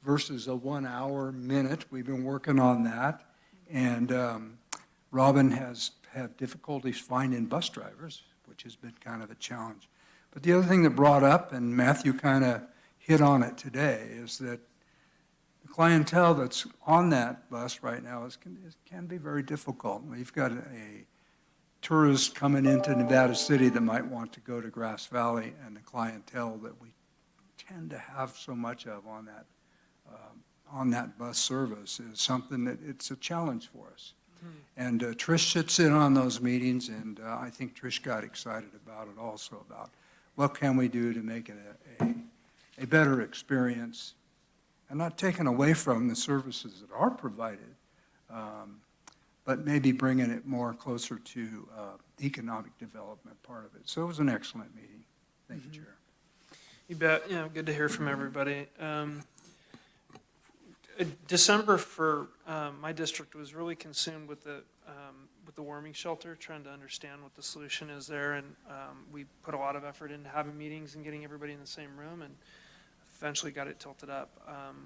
versus a 1-hour minute. We've been working on that. And Robin has had difficulties finding bus drivers, which has been kind of a challenge. But the other thing that brought up, and Matthew kind of hit on it today, is that the clientele that's on that bus right now can be very difficult. We've got a tourist coming into Nevada City that might want to go to Grass Valley, and the clientele that we tend to have so much of on that bus service is something that it's a challenge for us. And Trish sits in on those meetings, and I think Trish got excited about it also, about what can we do to make it a better experience, and not taken away from the services that are provided, but maybe bringing it more closer to economic development part of it. So it was an excellent meeting. Thank you, Chair.
You bet. Yeah, good to hear from everybody. December for my district was really consumed with the warming shelter, trying to understand what the solution is there, and we put a lot of effort into having meetings and getting everybody in the same room, and eventually got it tilted up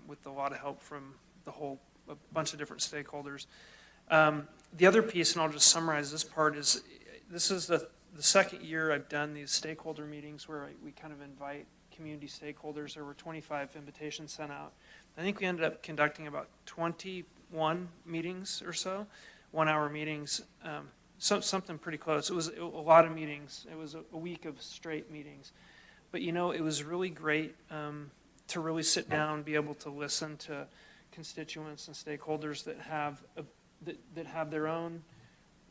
with a lot of help from a bunch of different stakeholders. The other piece, and I'll just summarize this part, is this is the second year I've done these stakeholder meetings where we kind of invite community stakeholders. There were 25 invitations sent out. I think we ended up conducting about 21 meetings or so, 1-hour meetings, something pretty close. It was a lot of meetings. It was a week of straight meetings. But it was really great to really sit down, be able to listen to constituents and stakeholders that have their own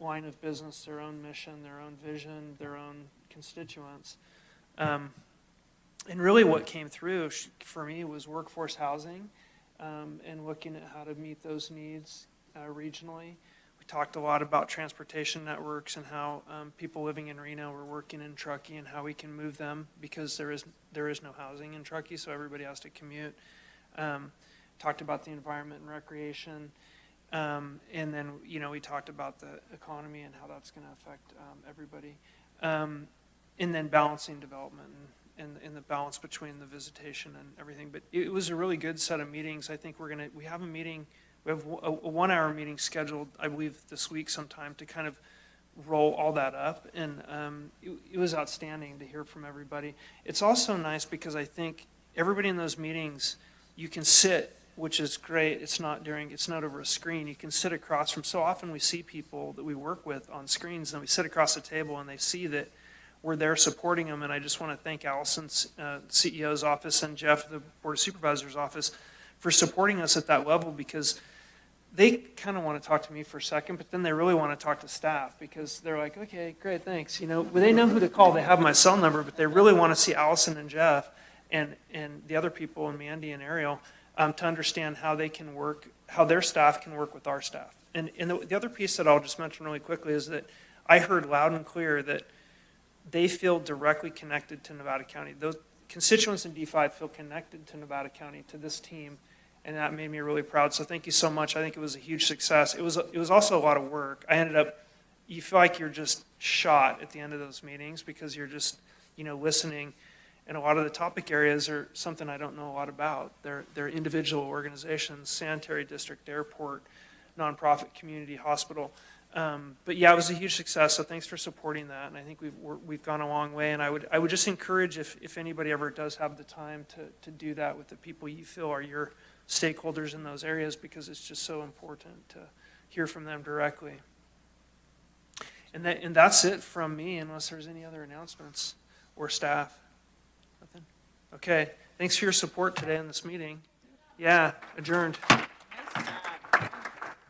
line of business, their own mission, their own vision, their own constituents. And really what came through for me was workforce housing and looking at how to meet those needs regionally. We talked a lot about transportation networks and how people living in Reno were working in Truckee and how we can move them because there is no housing in Truckee, so everybody has to commute. Talked about the environment and recreation. And then, we talked about the economy and how that's going to affect everybody. And then balancing development and the balance between the visitation and everything. But it was a really good set of meetings. I think we have a meeting, we have a 1-hour meeting scheduled, I believe, this week sometime to kind of roll all that up. And it was outstanding to hear from everybody. It's also nice because I think everybody in those meetings, you can sit, which is great. It's not over a screen. You can sit across from, so often we see people that we work with on screens and we sit across the table and they see that we're there supporting them. And I just want to thank Allison's CEO's office and Jeff, the Board of Supervisors office, for supporting us at that level, because they kind of want to talk to me for a second, but then they really want to talk to staff because they're like, okay, great, thanks. They know who to call. They have my cell number, but they really want to see Allison and Jeff and the other people, and Mandy and Ariel, to understand how they can work, how their staff can work with our staff. And the other piece that I'll just mention really quickly is that I heard loud and clear that they feel directly connected to Nevada County. Those constituents in D5 feel connected to Nevada County, to this team, and that made me really proud. So thank you so much. I think it was a huge success. It was also a lot of work. You feel like you're just shot at the end of those meetings because you're just, listening. And a lot of the topic areas are something I don't know a lot about. They're individual organizations, sanitary district, airport, nonprofit, community, hospital. But yeah, it was a huge success. So thanks for supporting that. And I think we've gone a long way. And I would just encourage if anybody ever does have the time to do that with the people you feel are your stakeholders in those areas, because it's just so important to hear from them directly. And that's it from me, unless there's any other announcements or staff. Nothing? Okay. Thanks for your support today in this meeting. Yeah, adjourned.